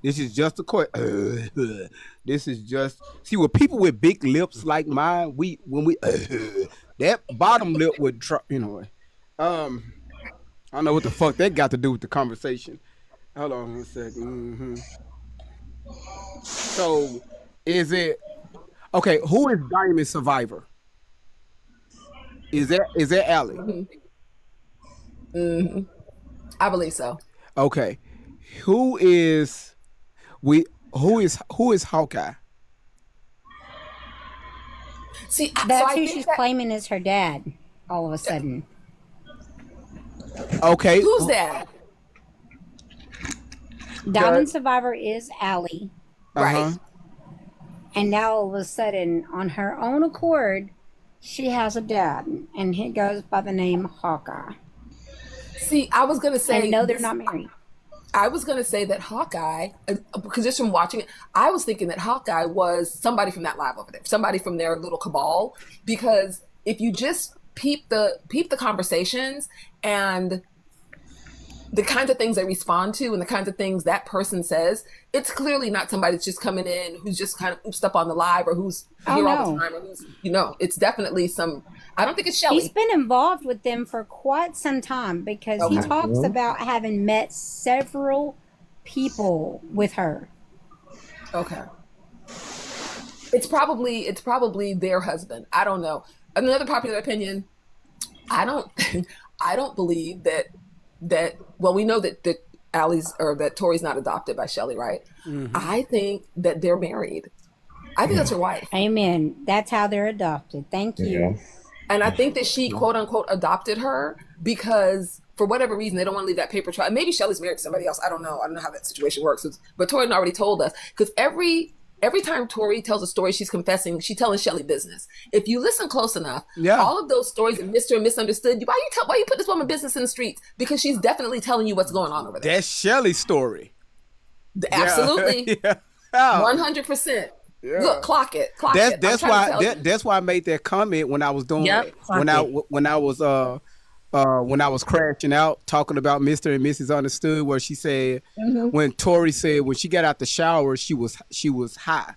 This is just a question. This is just. See, with people with big lips like mine, when we that bottom lip would drop. I don't know what the fuck that got to do with the conversation. Hold on a second. So, is it okay? Who is Diamond Survivor? Is that Alli? I believe so. Okay, who is Hawkeye? See, that's who she's claiming is her dad. All of a sudden. Okay, who's that? Diamond Survivor is Alli. Right. And now all of a sudden, on her own accord, she has a dad, and he goes by the name Hawkeye. See, I was gonna say, and no, they're not married. I was gonna say that Hawkeye, because just from watching it, I was thinking that Hawkeye was somebody from that live over there, somebody from their little cabal. Because if you just peep the conversations and the kinds of things they respond to and the kinds of things that person says, it's clearly not somebody that's just coming in who's just kind of oopsed up on the live or who's here all the time or who's, it's definitely some, I don't think it's Shelly. He's been involved with them for quite some time because he talks about having met several people with her. Okay. It's probably their husband. I don't know. Another popular opinion, I don't believe that well, we know that Alli's or that Tori's not adopted by Shelly, right? Mm-hmm. I think that they're married. I think that's her wife. Amen. That's how they're adopted. Thank you. Yeah. And I think that she quote unquote adopted her because for whatever reason they don't want to leave that paper trail. Maybe Shelly's married to somebody else. I don't know how that situation works. But Tori already told us because every every time Tori tells a story, she's confessing, she's telling Shelly business. If you listen close enough, Yeah. all of those stories of Mr. and Misunderstood, why you put this woman business in the streets? Because she's definitely telling you what's going on over there. That's Shelly's story. Absolutely. Yeah. 100%. Yeah. Look, clock it. That's why I made that comment when I was doing when I was crashing out talking about Mr. and Mrs. Understood, where she said when Tori said when she got out the shower she was high,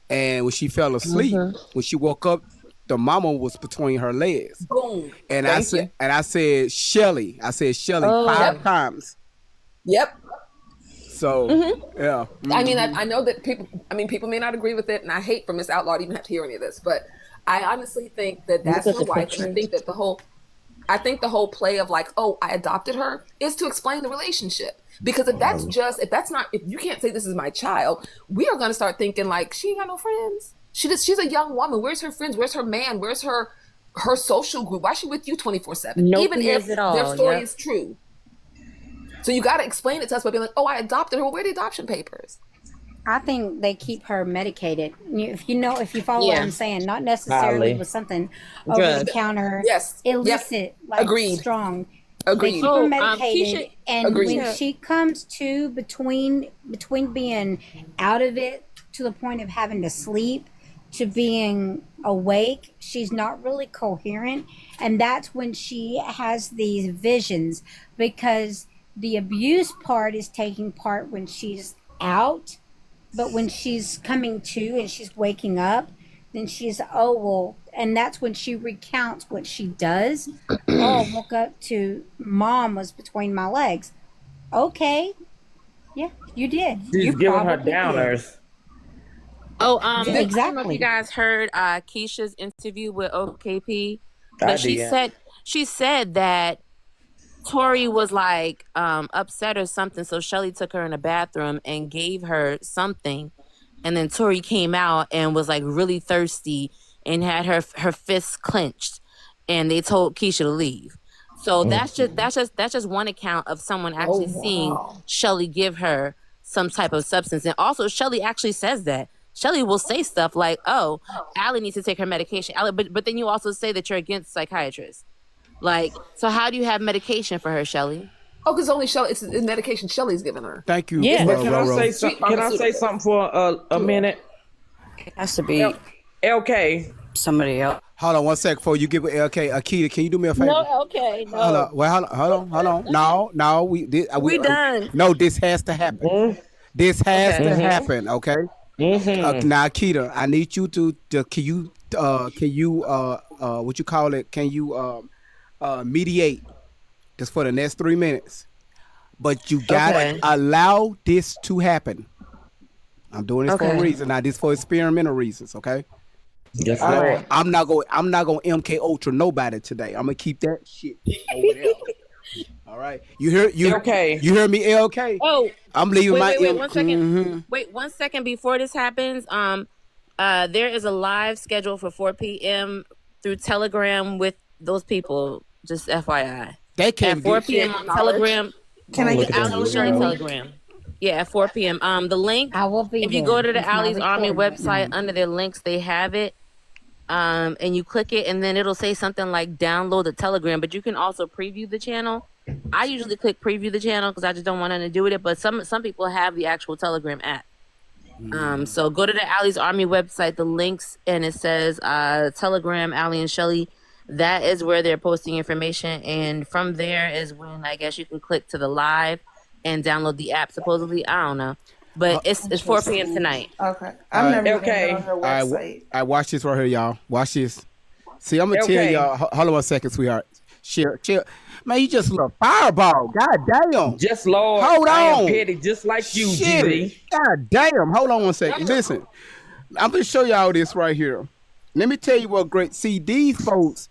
and when she fell asleep when she woke up the mama was between her legs. Boom. And I said Shelly 5 times. Yep. So yeah. I mean, I know that people may not agree with it, and I hate for Miss Outlaw to even have to hear any of this, but I honestly think that that's her wife, and I think that the whole play of like, oh, I adopted her is to explain the relationship. Because if you can't say this is my child, we are going to start thinking like, she ain't got no friends. She's a young woman. Where's her friends? Where's her man? Where's her social group? Why is she with you 24/7? Even if their story is true. So you got to explain it to us by being like, oh, I adopted her. Well, where are the adoption papers? I think they keep her medicated. If you follow what I'm saying, not necessarily with something over the counter, illicit, like strong. Agreed. They keep her medicated, and when she comes to between being out of it to the point of having to sleep to being awake, she's not really coherent, and that's when she has these visions, because the abuse part is taking part when she's out, but when she's coming to and she's waking up, then she's, and that's when she recounts what she does. I woke up to mom was between my legs. Okay. Yeah, you did. She's giving her downers. Exactly. Exactly. I don't know if you guys heard Keisha's interview with OKP, but she said that Tori was like upset or something, so Shelly took her in the bathroom and gave her something, and then Tori came out and was like really thirsty and had her fists clenched, and they told Keisha to leave. So that's just one account of someone actually seeing Shelly give her some type of substance. And also Shelly actually says that. Shelly will say stuff like, oh, Alli needs to take her medication. Alli, but then you also say that you're against psychiatrists. Like, so how do you have medication for her, Shelly? Oh, because only Shelly, it's the medication Shelly's giving her. Thank you. Yeah. But can I say something for a minute? It has to be LK. somebody else. Hold on 1 sec before you give it LK. Akita, can you do me a favor? No, LK, no. Hold on. No, we done. No, this has to happen. This has to happen, okay? Now, Akita, I need you to can you what you call it? Can you mediate just for the next 3 minutes? But you gotta allow this to happen. I'm doing this for a reason. Now, this for experimental reasons, okay? Yes, All Lord. right. I'm not going MK Ultra nobody today. I'm gonna keep that shit over there. All right. You hear me, LK? Oh, I'm leaving my wait 1 second. Wait 1 second before this happens. There is a live schedule for 4 p.m. through Telegram with those people. Just FYI. They can't at 4 p.m. on Telegram. Can I get Alli Telegram? Yeah, at 4 p.m. The link. I will be. If you go to the Alli's Army website, under their links, they have it. And you click it, and then it'll say something like download the Telegram. But you can also preview the channel. I usually click preview the channel because I just don't want nothing to do with it. But some people have the actual Telegram app. So go to the Alli's Army website, the links, and it says Telegram, Alli and Shelly. That is where they're posting information, and from there is when I guess you can click to the live and download the app. Supposedly, I don't know, but it's 4 p.m. tonight. Okay, I've never been on her website. I watch this right here, y'all. Watch this. See, I'm gonna tell y'all. Hold on 1 second, sweetheart. Chill. Man, you just a little fireball. God damn. Just Lord. Hold on. I am petty, just like you, Diddy. God damn. Hold on 1 second. Listen, I'm gonna show y'all this right here. Let me tell you what great. See, these folks.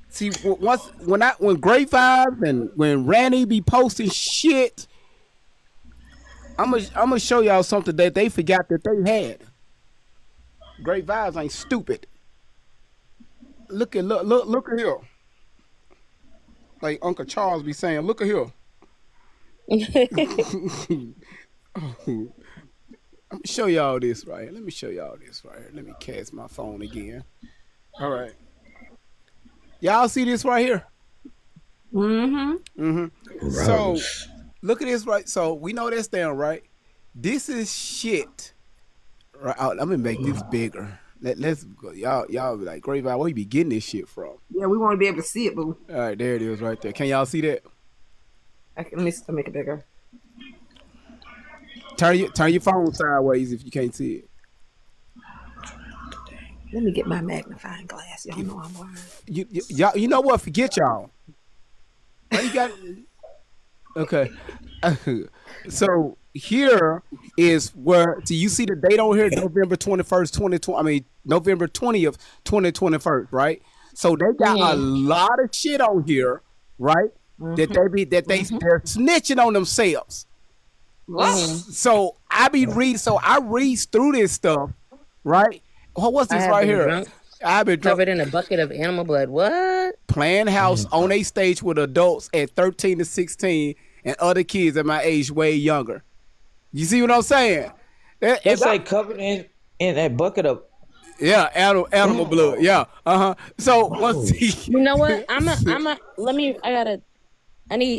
See, when Great Vibes and when Randy be posting shit, I'm gonna show y'all something that they forgot that they had. Great Vibes ain't stupid. Look at here. Like Uncle Charles be saying, look at here. I'm me show y'all this right here. Let me show y'all this right here. Let me cast my phone again. All right. Y'all see this right here? So look at this right. So we know that's down, right? This is shit. Right. Let me make this bigger. Let's go. Y'all be like, Great Vibe, where you be getting this shit from? Yeah, we want to be able to see it, boo. All right, there it is right there. Can y'all see that? Let me make it bigger. Turn your phone sideways if you can't see it. Let me get my magnifying glass. Y'all know I'm blind. You know what? Forget y'all. Why you got? Okay. So here is where. Do you see the date on here? November 21st, 2020. I mean November 20th, 2021. Right. So they got a lot of shit on here, right? They're snitching on themselves. So I read through this stuff, right? What's this right here? Drunk, I've been covered in a bucket of animal blood. What? Playing house on a stage with adults at 13 to 16 and other kids at my age way younger. You see what I'm saying? It's like covered in that bucket of animal blood. Yeah. So you know what? I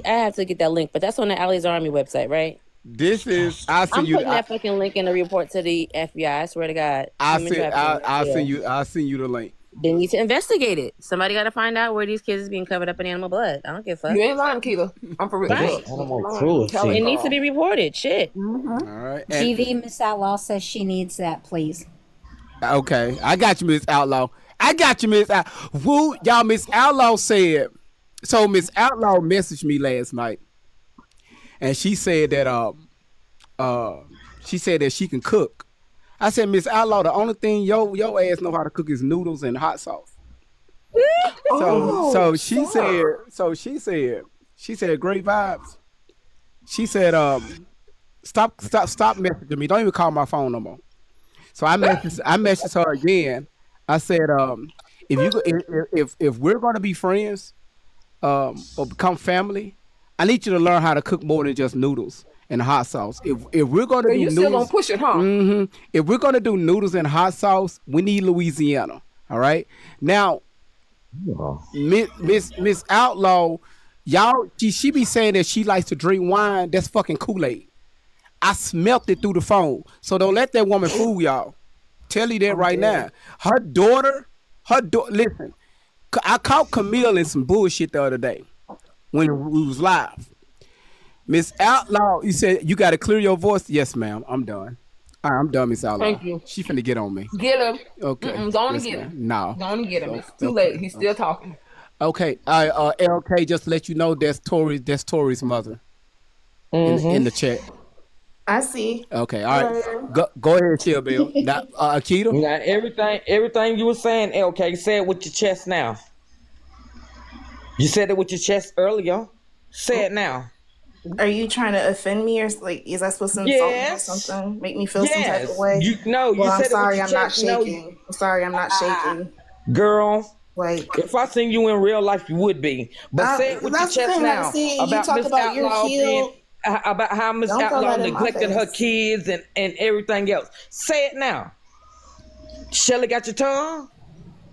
have to get that link, but that's on the Alli's Army website, right? This is I'm putting that fucking link in the report to the FBI. I swear to God. I'll send you the link. They need to investigate it. Somebody got to find out where these kids is being covered up in animal blood. I don't give a fuck. You ain't lying, Keela. I'm for real. Right. It needs to be reported. Shit. All right. GV Miss Outlaw says she needs that, please. Okay, I got you, Miss Outlaw. Woo, y'all, Miss Outlaw said. So Miss Outlaw messaged me last night. And she said that she can cook. I said, Miss Outlaw, the only thing your ass know how to cook is noodles and hot sauce. So she said, great vibes. She said, stop messaging me. Don't even call my phone no more. So I messaged her again. I said, if we're gonna be friends, or become family, I need you to learn how to cook more than just noodles and hot sauce. If we're gonna do noodles, still gonna push it, huh? If we're gonna do noodles and hot sauce, we need Louisiana. All right. Now, Miss Outlaw, y'all, she be saying that she likes to drink wine. That's fucking Kool-Aid. I smelt it through the phone. So don't let that woman fool y'all. Tell you that right now. Her daughter. Listen, I caught Camille in some bullshit the other day when we was live. Miss Outlaw, you said you got to clear your voice. Yes, ma'am. I'm done. All right, I'm done, Miss Outlaw. Thank you. She finna get on me. Get him. Okay. Go on and get him. No. Go on and get him. It's too late. He's still talking. Okay. LK, just to let you know that's Tori's mother in the chat. I see. Okay. All right. Go ahead, Chill Bill. Now, Akita. Now, everything you were saying, LK, say it with your chest now. You said it with your chest earlier. Say it now. Are you trying to offend me, or like is I supposed to insult me or something? Make me feel some type of way? I'm sorry, I'm not shaking. I'm sorry, I'm not shaking. Girl, like if I seen you in real life, you would be. But say it with your chest now. About Miss Outlaw about how Miss Outlaw neglected her kids and everything else. Say it now. Shelly got your tongue?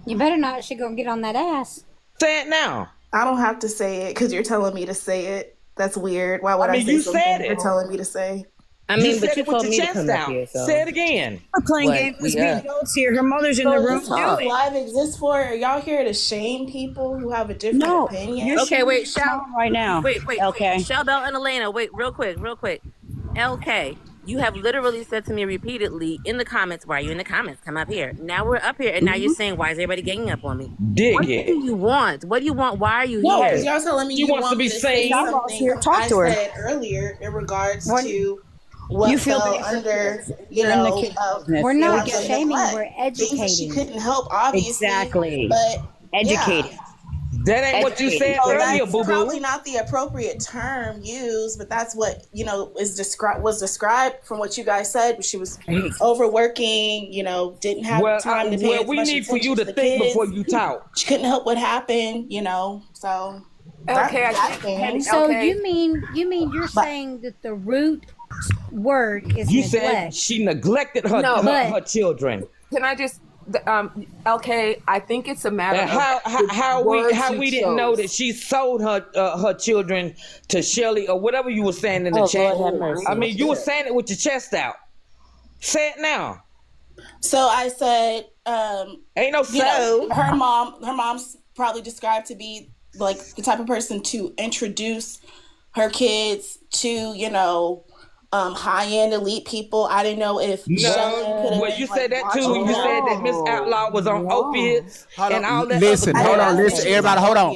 You better not. She gonna get on that ass. Say it now. I don't have to say it because you're telling me to say it. That's weird. Why would I say something you're telling me to say? I mean, but you told me to come up here, so. Say it again. I'm playing games with adults here. Her mother's in the room. What live exists for? Are y'all here to shame people who have a different opinion? Okay, wait, Shell. Right now. Wait. Okay. Shell Bell and Elena, wait, real quick. LK, you have literally said to me repeatedly in the comments, why are you in the comments? Come up here. Now we're up here, and now you're saying, why is everybody ganging up on me? What do you want? What do you want? Why are you here? Y'all telling me you want to be saved. Here, talk to her. I said earlier in regards to what you feel under, we're not shaming, we're educating. She couldn't help, obviously. Exactly. But educated. Yeah. That ain't what you said earlier, boo boo. Probably not the appropriate term used, but that's what was described from what you guys said. She was overworking, didn't have time to pay. We need for you to think before you talk. She couldn't help what happened, so. So you mean you're saying that the root word is You said neglect. she neglected her No, her children. Can I just, LK? I think it's a matter And of how we didn't know that she sold her children to Shelly or whatever you were saying in the chat. Lord have mercy. I mean, you were saying it with your chest out. Say it now. So I said, Ain't no so. her mom's probably described to be like the type of person to introduce her kids to, high-end elite people. I didn't know if Well, you said that too. You said that Miss Outlaw was on opiates and all that. Listen, hold on, listen, everybody, hold on.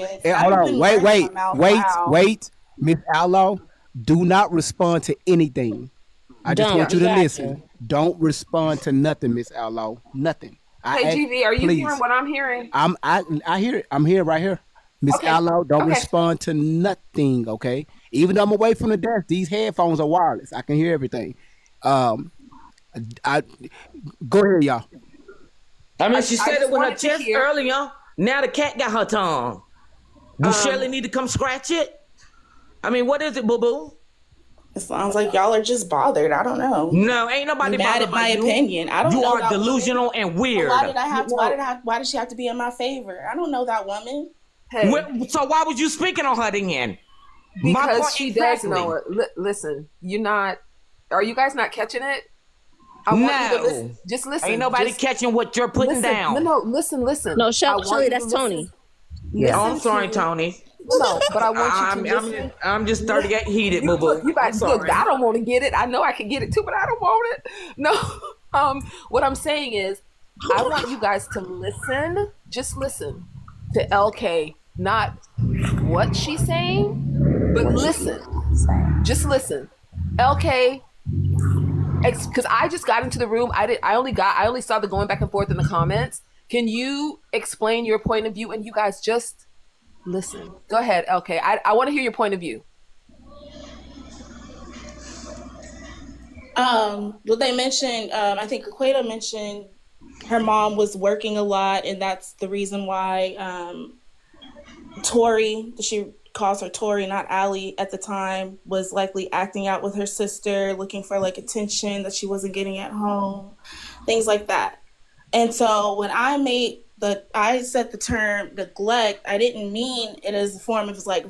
Wait. Miss Outlaw, do not respond to anything. I just want you to listen. Don't respond to nothing, Miss Outlaw. Nothing. Hey, GV, are you hearing what I'm hearing? I hear it. I'm here, right here. Miss Outlaw, don't respond to nothing, okay? Even though I'm away from the desk, these headphones are wireless. I can hear everything. I go ahead, y'all. I mean, she said it with her chest earlier. Now the cat got her tongue. Do Shirley need to come scratch it? I mean, what is it, boo-boo? It sounds like y'all are just bothered. I don't know. No, ain't nobody mad at my opinion. I don't know. You are delusional and weird. Why did she have to be in my favor? I don't know that woman. Hey. So why was you speaking on her then? Because she does know it. Listen, are you guys not catching it? I want you to listen. Just listen. Ain't nobody catching what you're putting down. No, listen. No, Shelly, that's Tony. Yeah, I'm sorry, Tony. No, but I want you to listen. I'm just 38 heated, boo-boo. You guys, look, I don't want to get it. I know I can get it too, but I don't want it. No. What I'm saying is, I want you guys to listen. Just listen to LK. Not what she's saying, but listen. Just listen. LK, because I just got into the room. I only saw the going back and forth in the comments. Can you explain your point of view? And you guys just listen. Go ahead, LK. I want to hear your point of view. Well, they mentioned, I think Equata mentioned her mom was working a lot, and that's the reason why Tori, she calls her Tori, not Alli at the time, was likely acting out with her sister, looking for like attention that she wasn't getting at home, things like that. And so when I said the term neglect, I didn't mean it as a form of like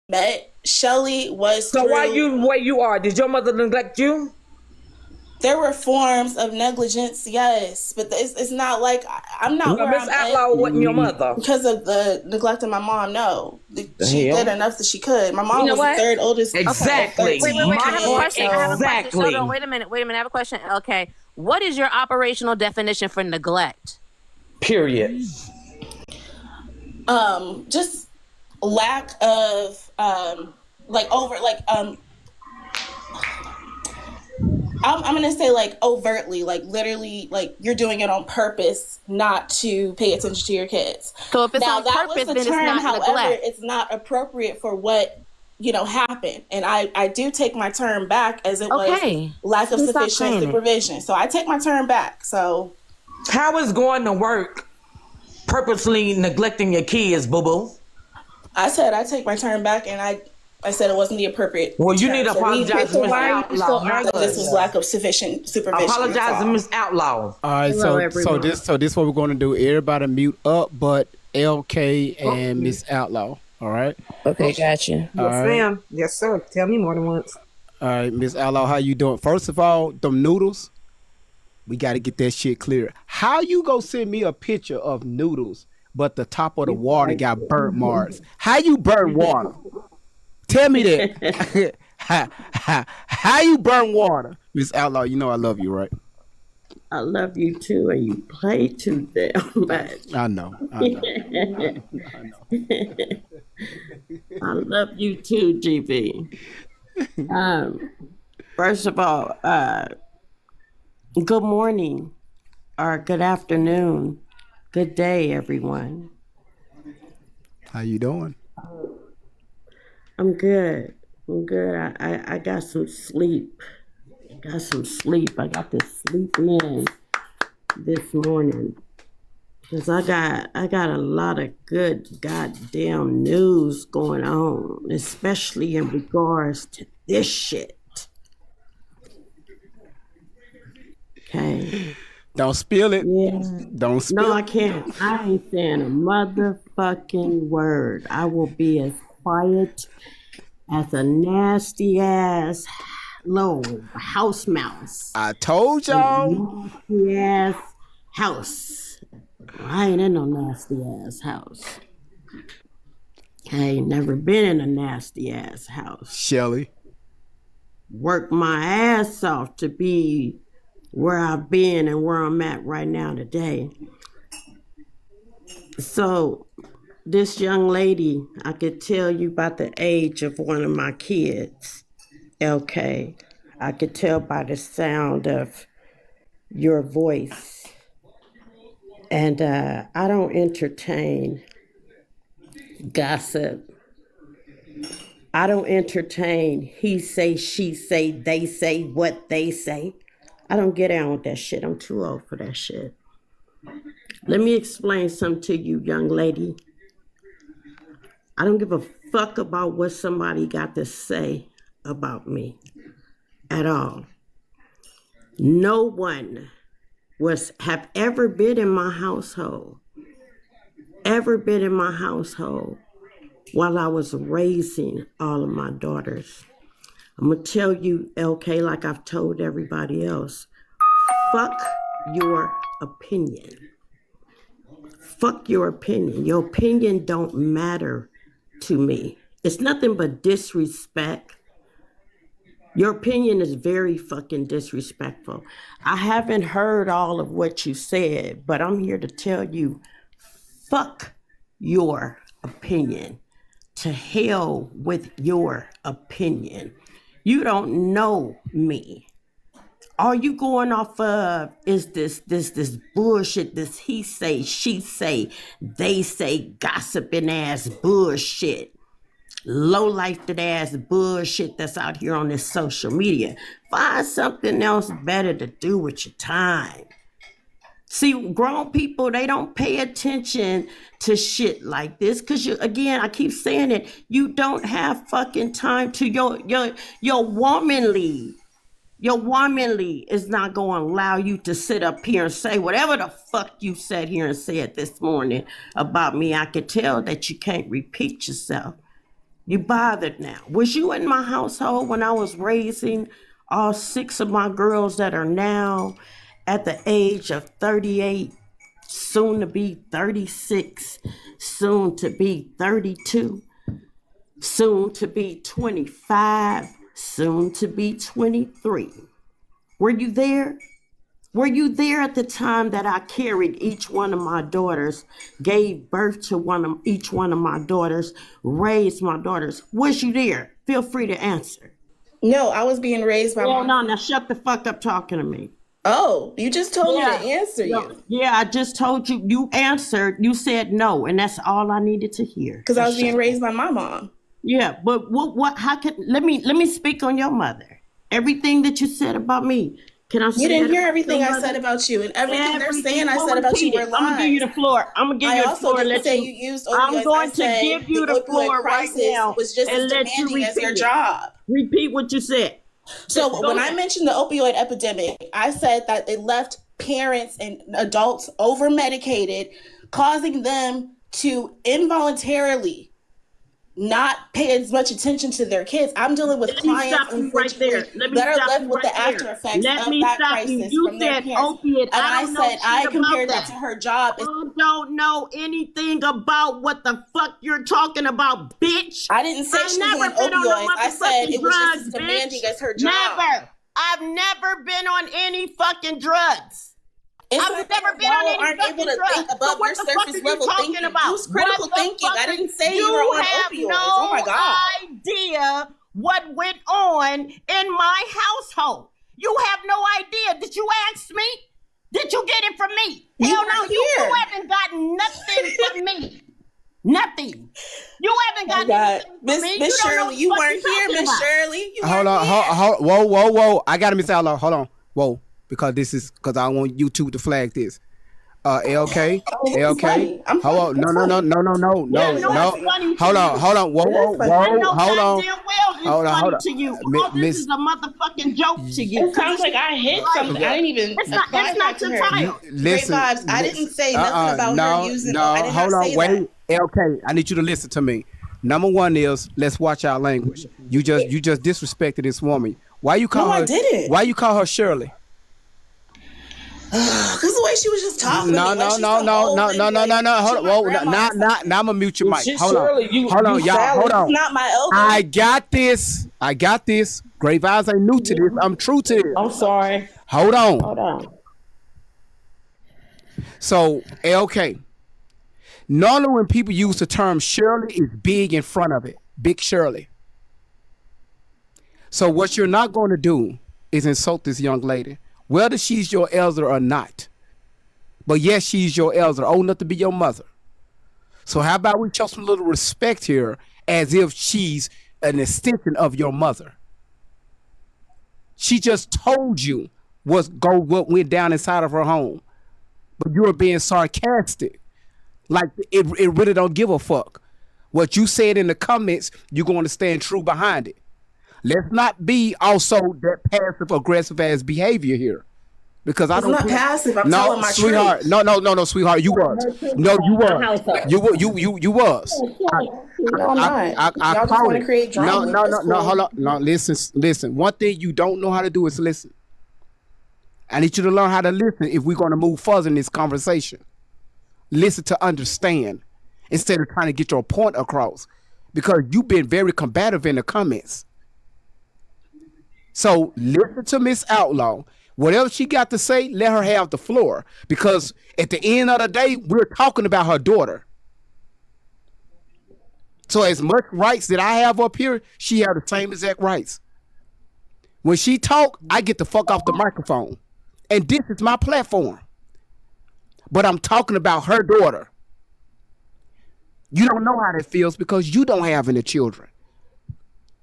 met. Shelly was So why you where you are? Did your mother neglect you? There were forms of negligence, yes, but it's not like I'm not. Well, Miss Outlaw wasn't your mother because of the neglect of my mom. No, she did enough that she could. My mom was the third oldest. Exactly. Wait. I have a question. Exactly. Hold on. Wait a minute. I have a question. Okay. What is your operational definition for neglect? Period. Just lack of I'm gonna say like overtly, like literally, like you're doing it on purpose not to pay attention to your kids. So if it's now, on that purpose, was the then term, it's not however, neglect. it's not appropriate for what happened. And I do take my term back, as it was lack of sufficient supervision. So I take my term back. So how is going to work purposely neglecting your kids, boo-boo? I said I take my term back, and I said it wasn't the appropriate. Well, you term. need to apologize to Miss Outlaw. This was lack of sufficient supervision. Apologize to Miss Outlaw. All right, so this what we're going to do. Everybody mute up, but LK and Miss Outlaw. All right. Okay, gotcha. Yes, ma'am. Yes, sir. Tell me more than once. All right, Miss Allo, how you doing? First of all, them noodles, we got to get that shit clear. How you go send me a picture of noodles, but the top of the water got burnt marks? How you burn water? Tell me that. how you burn water? Miss Outlaw, you know I love you, right? I love you too, and you play too damn much. I know. I love you too, GB. First of all, good morning, or good afternoon, good day, everyone. How you doing? I'm good. I got some sleep. I got to sleep in this morning because I got a lot of good goddamn news going on, especially in regards to this shit. Okay. Don't spill it. Yeah. Don't spill No, I can't. I ain't saying a motherfucking word. I will be as quiet as a nasty ass little house mouse. I told y'all. Nasty ass house. I ain't in no nasty ass house. I ain't never been in a nasty ass house. Shelly. Worked my ass off to be where I've been and where I'm at right now today. So this young lady, I could tell you about the age of one of my kids. Okay. I could tell by the sound of your voice. And I don't entertain gossip. I don't entertain he say, she say, they say, what they say. I don't get down with that shit. I'm too old for that shit. Let me explain something to you, young lady. I don't give a fuck about what somebody got to say about me at all. No one have ever been in my household while I was raising all of my daughters. I'm going to tell you, LK, like I've told everybody else, fuck your opinion. Fuck your opinion. Your opinion don't matter to me. It's nothing but disrespect. Your opinion is very fucking disrespectful. I haven't heard all of what you said, but I'm here to tell you, fuck your opinion. To hell with your opinion. You don't know me. All you going off of is this bullshit, this he say, she say, they say, gossiping ass bullshit. Low-lifed ass bullshit that's out here on this social media. Find something else better to do with your time. See, grown people, they don't pay attention to shit like this because, again, I keep saying it, you don't have fucking time to your womanly. Your womanly is not going to allow you to sit up here and say whatever the fuck you sat here and said this morning about me. I could tell that you can't repeat yourself. You bothered now. Was you in my household when I was raising all 6 of my girls that are now at the age of 38, soon to be 36, soon to be 32, soon to be 25, soon to be 23. Were you there? Were you there at the time that I carried each one of my daughters, gave birth to each one of my daughters, raised my daughters? Was you there? Feel free to answer. No, I was being raised by my... No, now shut the fuck up talking to me. Oh, you just told me to answer you. Yeah, I just told you. You answered. You said no, and that's all I needed to hear. Because I was being raised by my mom. Yeah, but what? How can? Let me speak on your mother. Everything that you said about me. Can I say you didn't hear everything I said about you, and everything they're saying I said about you were lies. I'm gonna give you the floor. I'm gonna give you the floor. I also say you used opioids. I'm going to give you the floor right now. Was just as demanding as your job. Repeat what you said. So when I mentioned the opioid epidemic, I said that it left parents and adults over medicated, causing them to involuntarily not pay as much attention to their kids. I'm dealing with Let me clients stop you right there. Let me that are stop left you with right the after there. effects Let of me that stop you. crisis You from their said parents. opiate. And I I don't know said I shit compared about that to her job. You don't know anything about what the fuck you're talking about, bitch. I didn't say she was on opioids. I said it was just as demanding as her job. Never. I've never been on any fucking drugs. I've never been on any aren't fucking able to drugs. think above your surface level thinking. Use critical thinking. I didn't say you were on opioids. Oh my God. Idea what went on in my household. You have no idea. Did you ask me? Did you get it from me? You Hell no, were you here. haven't gotten nothing from me. Nothing. You haven't gotten anything from me. Miss Shirley, you weren't here, Miss Shirley. Hold on, whoa. I gotta Miss Outlaw. Hold on, whoa, because I want YouTube to flag this. LK. Hold on, no. Hold on, whoa, hold on. Hold on. To you. This is a motherfucking joke to you. It sounds like I hit something. I didn't even. It's not your time. Listen, Great vibes. I didn't say nothing about her using. I did hold not on, say wait. LK, I need you to listen to me. Number one is let's watch our language. You just disrespected this woman. Why you call her? I didn't. Why you call her Shirley? Because the way she was just talking. No. Hold on. Now I'm gonna mute your mic. Hold on, y'all. Hold on. Not my elbow. I got this. Great vibes ain't new to this. I'm true to this. I'm sorry. Hold on. So LK. Normally when people use the term Shirley, it's big in front of it. Big Shirley. So what you're not going to do is insult this young lady, whether she's your elder or not. But yes, she's your elder, old enough to be your mother. So how about we show some little respect here as if she's an extension of your mother. She just told you what went down inside of her home. But you were being sarcastic. Like it really don't give a fuck. What you said in the comments, you're going to stand true behind it. Let's not be also that passive aggressive ass behavior here, because I don't. It's not passive. I'm telling my sweetheart. truth. No, sweetheart. You was. No, you was. You was. No, I'm not. Y'all just want to create drama. No. Hold on. No, listen. One thing you don't know how to do is listen. I need you to learn how to listen if we're going to move further in this conversation. Listen to understand instead of trying to get your point across, because you've been very combative in the comments. So listen to Miss Outlaw. Whatever she got to say, let her have the floor, because at the end of the day, we're talking about her daughter. So as much rights that I have up here, she have the same exact rights. When she talk, I get the fuck off the microphone. And this is my platform. But I'm talking about her daughter. You don't know how that feels because you don't have any children.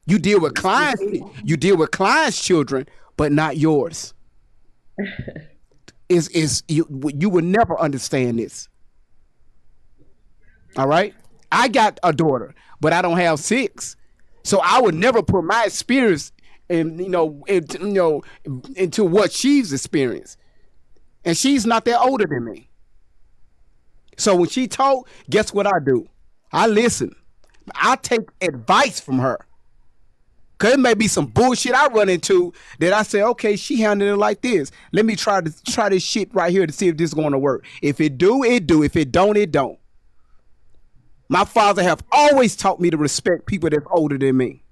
You deal with clients' children, but not yours. You would never understand this. All right? I got a daughter, but I don't have 6. So I would never put my experience into what she's experienced. And she's not that older than me. So when she talk, guess what I do? I listen. I take advice from her. Cause it may be some bullshit I run into that I say, okay, she handled it like this. Let me try this shit right here to see if this is going to work. If it do, it do. If it don't, it don't. My father have always taught me to respect people that's older than me.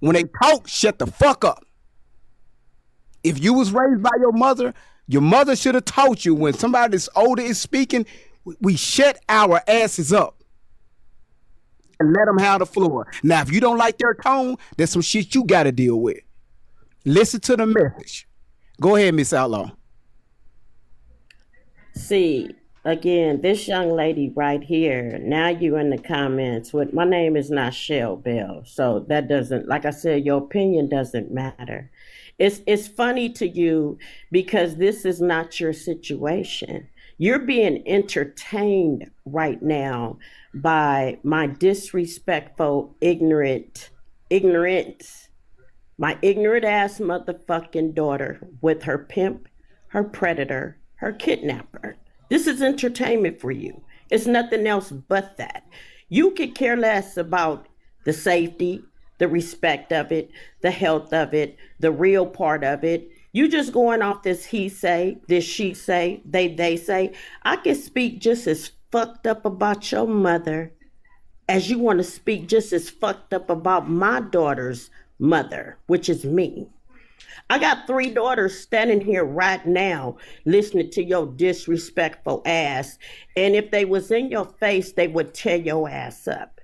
When they talk, shut the fuck up. If you was raised by your mother should have taught you when somebody that's older is speaking, we shut our asses up and let them have the floor. Now, if you don't like their tone, there's some shit you got to deal with. Listen to the message. Go ahead, Miss Outlaw. See, again, this young lady right here, now you in the comments with, my name is not Shell Bell. So that doesn't, like I said, your opinion doesn't matter. It's funny to you because this is not your situation. You're being entertained right now by my disrespectful, ignorant, my ignorant ass motherfucking daughter with her pimp, her predator, her kidnapper. This is entertainment for you. It's nothing else but that. You could care less about the safety, the respect of it, the health of it, the real part of it. You just going off this he say, this she say, they say. I can speak just as fucked up about your mother as you want to speak just as fucked up about my daughter's mother, which is me. I got 3 daughters standing here right now listening to your disrespectful ass. And if they was in your face, they would tear your ass up.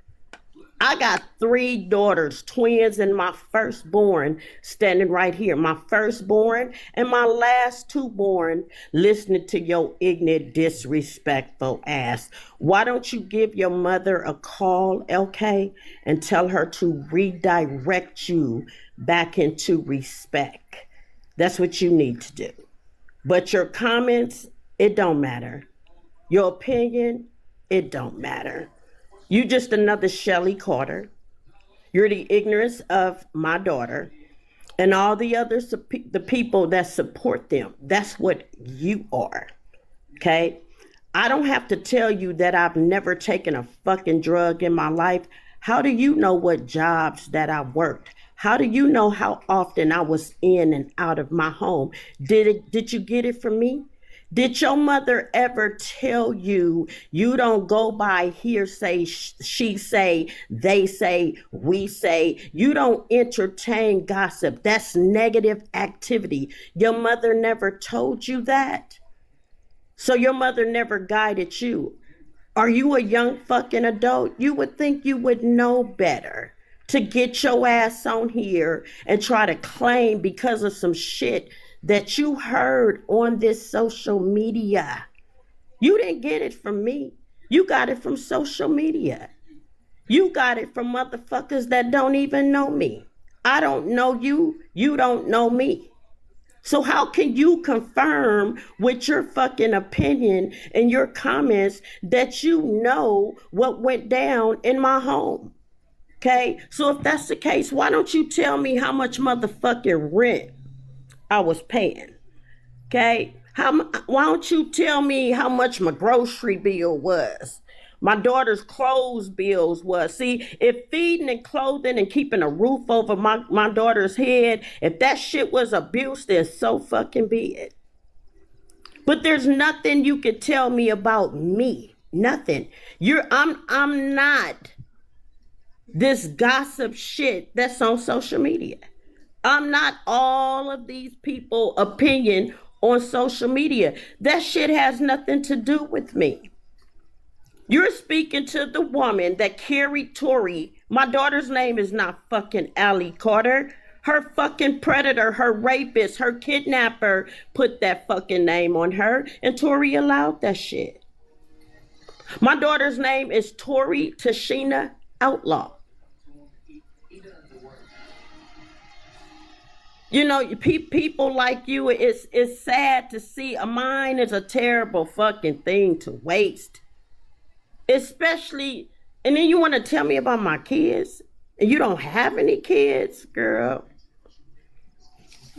I got 3 daughters, twins, and my firstborn standing right here. My firstborn and my last 2 born listening to your ignorant, disrespectful ass. Why don't you give your mother a call, LK, and tell her to redirect you back into respect? That's what you need to do. But your comments, it don't matter. Your opinion, it don't matter. You just another Shelley Carter. You're the ignorance of my daughter and all the other the people that support them. That's what you are. Okay? I don't have to tell you that I've never taken a fucking drug in my life. How do you know what jobs that I worked? How do you know how often I was in and out of my home? Did you get it from me? Did your mother ever tell you you don't go by hearsay, she say, they say, we say? You don't entertain gossip. That's negative activity. Your mother never told you that. So your mother never guided you. Are you a young fucking adult? You would think you would know better to get your ass on here and try to claim because of some shit that you heard on this social media. You didn't get it from me. You got it from social media. You got it from motherfuckers that don't even know me. I don't know you. You don't know me. So how can you confirm with your fucking opinion and your comments that you know what went down in my home? Okay? So if that's the case, why don't you tell me how much motherfucking rent I was paying? Okay? Why don't you tell me how much my grocery bill was? My daughter's clothes bills was. See, if feeding and clothing and keeping a roof over my daughter's head, if that shit was abuse, then so fucking be it. But there's nothing you could tell me about me. Nothing. I'm not this gossip shit that's on social media. I'm not all of these people opinion on social media. That shit has nothing to do with me. You're speaking to the woman that carried Tori. My daughter's name is not fucking Alli Carter. Her fucking predator, her rapist, her kidnapper put that fucking name on her, and Tori allowed that shit. My daughter's name is Tori Tashina Outlaw. You know, people like you, it's sad to see. A mind is a terrible fucking thing to waste. Especially, and then you want to tell me about my kids, and you don't have any kids, girl.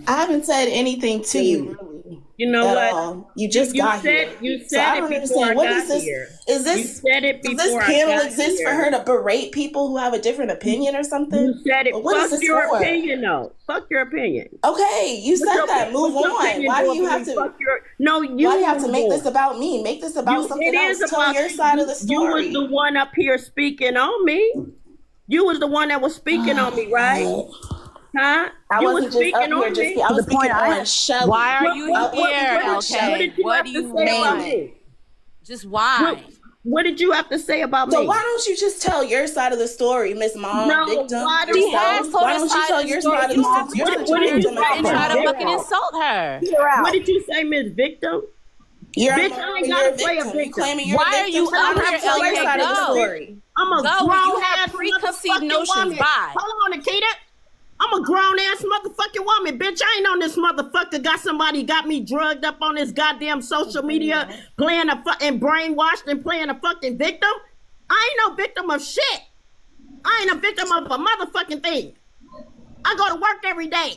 I haven't said anything to you, really. You know what? All. You just got here. You said it before I got here. Is this? You said it before does this panel exist for her to berate people who have a different opinion or something? You said it. What is Fuck this your for? opinion, though. Fuck your opinion. Okay, you said that. Move on. Why do you have to? Why do you have to make this about me? Make this about something else. Tell your side of the story. You was the one up here speaking on me. You was the one that was speaking on me, right? Huh? I wasn't just up here just I was speaking on Shelly. Why are you here, LK? What do you mean? Just why? What did you have to say about me? So why don't you just tell your side of the story, Miss Mom? No, victim, why don't you tell your side of the story? What did you say? And try to fucking insult her. What did you say, Miss Victim? You're bitch, I ain't gotta play a victim. Why are you up here, LK? I'm a grown ass preconceived notions. Woman. Bye. Hold on, Nikita. I'm a grown ass motherfucking woman, bitch. I ain't on this motherfucker. Got me drugged up on this goddamn social media, playing and brainwashed and playing a fucking victim. I ain't no victim of shit. I ain't a victim of a motherfucking thing. I go to work every day.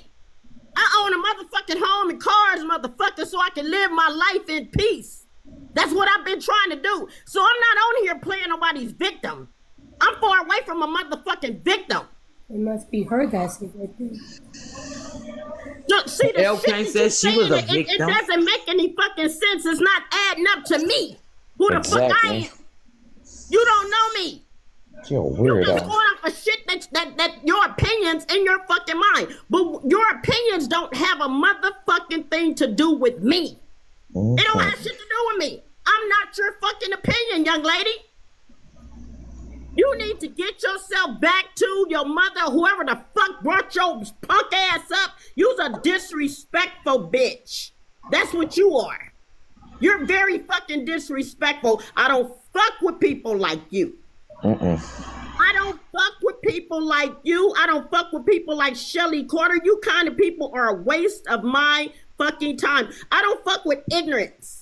I own a motherfucking home and cars, motherfucker, so I can live my life in peace. That's what I've been trying to do. So I'm not on here playing nobody's victim. I'm far away from a motherfucking victim. It must be her that's a victim. Look, see, the LK shit said she was a it victim. doesn't make any fucking sense. It's not adding up to me. Who the fuck I am? You don't know me. You're a You just weirdo. going off of shit that your opinions in your fucking mind. But your opinions don't have a motherfucking thing to do with me. It don't have shit to do with me. I'm not your fucking opinion, young lady. You need to get yourself back to your mother, whoever the fuck brought your punk ass up. You's a disrespectful bitch. That's what you are. You're very fucking disrespectful. I don't fuck with people like you. I don't fuck with people like you. I don't fuck with people like Shelly Carter. You kind of people are a waste of my fucking time. I don't fuck with ignorance.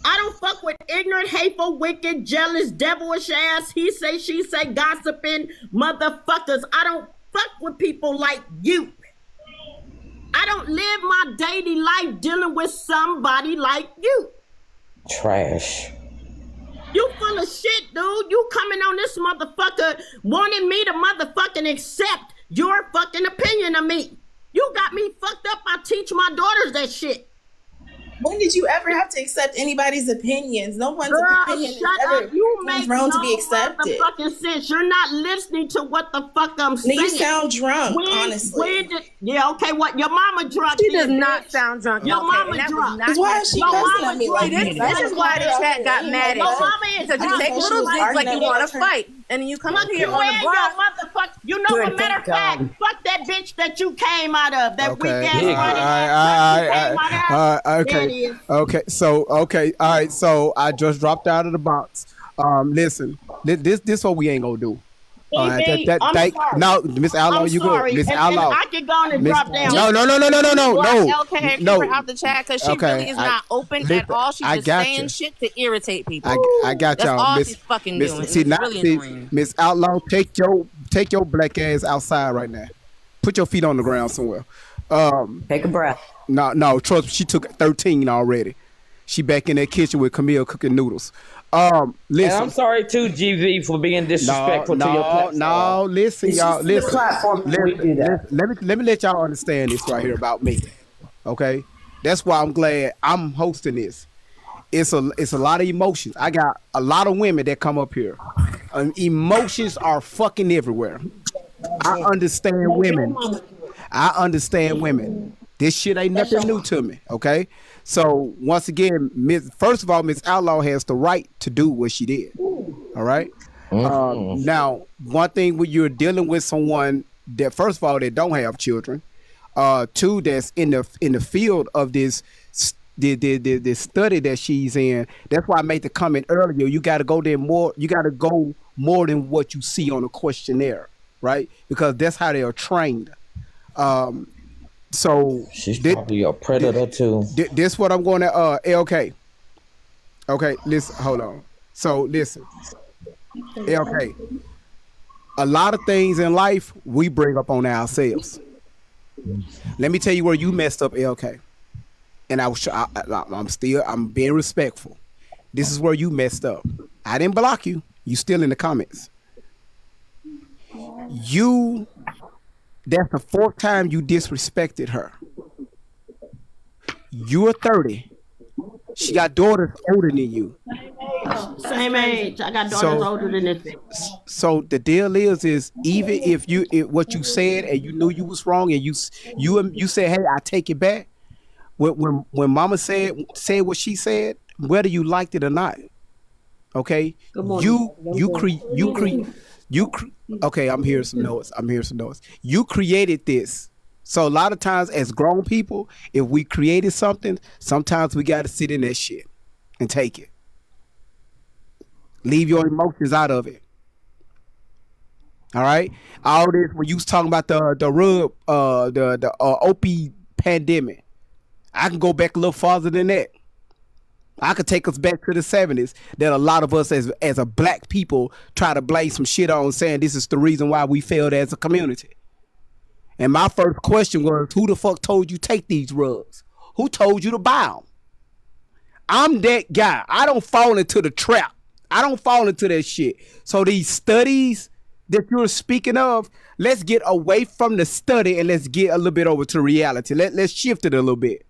I don't fuck with ignorant, hateful, wicked, jealous, devilish ass, he say, she say, gossiping motherfuckers. I don't fuck with people like you. I don't live my daily life dealing with somebody like you. Trash. You full of shit, dude. You coming on this motherfucker wanting me to motherfucking accept your fucking opinion of me. You got me fucked up. I teach my daughters that shit. When did you ever have to accept anybody's opinions? No one's Girl, opinion is shut ever up. You make grown no to be accepted. motherfucking sense. You're not listening to what the fuck I'm saying. You sound drunk, honestly. Yeah, okay, what? Your mama drunk. She does not sound drunk. Your Okay, mama that was drunk. not Why is she Your cussing mama at me drunk. like This is why the chat got mad Your at mama you. is Because you drunk. take little things like you want to fight. And then you come up Look, here you on and the your block. motherfucker. You know what? Matter of fact, fuck that bitch that you came out of. That weak ass. Okay. So, okay. All right. So I just dropped out of the box. Listen, this what we ain't gonna do. I'm sorry. No, Miss Allo, you good? Miss Allo. I can go on and drop down. No. LK and keep her out the chat because she Okay, really is not open at all. She's just saying shit to irritate people. I got That's y'all. all Miss, she's fucking Miss, doing. see, It's now, really see, annoying. Miss Outlaw, take your black ass outside right now. Put your feet on the ground somewhere. Take a breath. No, trust me, she took 13 already. She back in that kitchen with Camille cooking noodles. Listen. And I'm sorry too, GV, for being disrespectful to your platform. No, listen, y'all. Listen. Let Let me let y'all understand this right here about me. Okay? That's why I'm glad I'm hosting this. It's a lot of emotions. I got a lot of women that come up here. Emotions are fucking everywhere. I understand women. This shit ain't nothing new to me, okay? So once again, first of all, Miss Outlaw has the right to do what she did. All right. Now, one thing when you're dealing with someone that, first of all, that don't have children, two, that's in the field of this the study that she's in. That's why I made the comment earlier. You got to go there more. You got to go more than what you see on a questionnaire, right? Because that's how they are trained. So she's probably a predator too. This what I'm going to LK. Okay, listen, hold on. So listen, LK. A lot of things in life we bring up on ourselves. Let me tell you where you messed up, LK. And I'm being respectful. This is where you messed up. I didn't block you. You still in the comments. That's the fourth time you disrespected her. You're 30. She got daughters older than you. Same age. I got daughters older than this. So the deal is even if what you said and you knew you was wrong and you said, hey, I take it back. When Mama said what she said, whether you liked it or not, okay, okay, I'm hearing some noise. You created this. So a lot of times as grown people, if we created something, sometimes we got to sit in that shit and take it. Leave your emotions out of it. All right. All this when you was talking about the opioid pandemic. I can go back a little farther than that. I could take us back to the 70s that a lot of us as a black people try to blame some shit on, saying this is the reason why we failed as a community. And my first question was, who the fuck told you take these drugs? Who told you to buy them? I'm that guy. I don't fall into the trap. I don't fall into that shit. So these studies that you're speaking of, let's get away from the study and let's get a little bit over to reality. Let's shift it a little bit.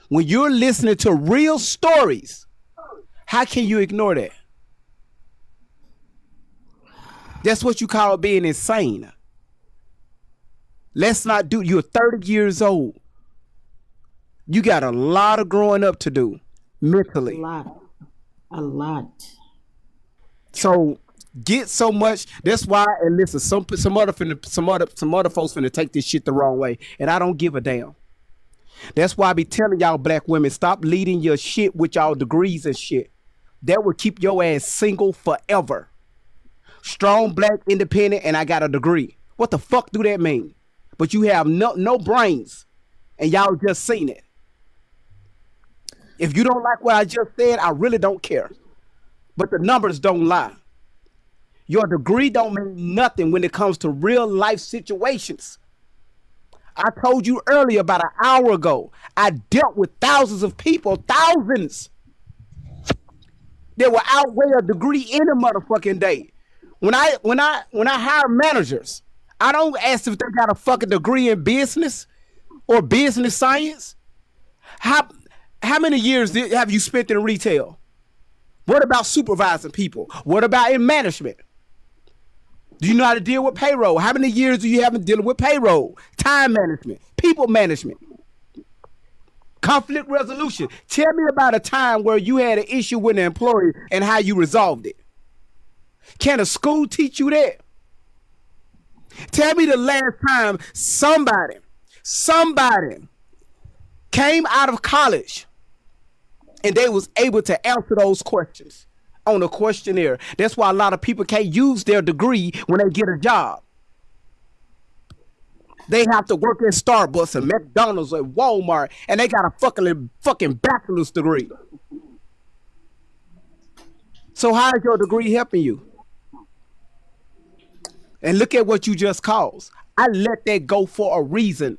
When you're listening to real stories, how can you ignore that? That's what you call being insane. Let's not do. You're 30 years old. You got a lot of growing up to do mentally. A lot. So get so much. That's why. And listen, some other folks finna take this shit the wrong way, and I don't give a damn. That's why I be telling y'all black women, stop leading your shit with y'all degrees and shit. That will keep your ass single forever. Strong, black, independent, and I got a degree. What the fuck do that mean? But you have no brains, and y'all just seen it. If you don't like what I just said, I really don't care. But the numbers don't lie. Your degree don't mean nothing when it comes to real life situations. I told you earlier, about an hour ago, I dealt with thousands of people, thousands. They will outweigh a degree any motherfucking day. When I hire managers, I don't ask if they got a fucking degree in business or business science. How many years have you spent in retail? What about supervising people? What about in management? Do you know how to deal with payroll? How many years do you have in dealing with payroll, time management, people management, conflict resolution? Tell me about a time where you had an issue with an employee and how you resolved it. Can a school teach you that? Tell me the last time somebody came out of college and they was able to answer those questions on a questionnaire. That's why a lot of people can't use their degree when they get a job. They have to work at Starbucks and McDonald's and Walmart, and they got a fucking bachelor's degree. So how is your degree helping you? And look at what you just caused. I let that go for a reason.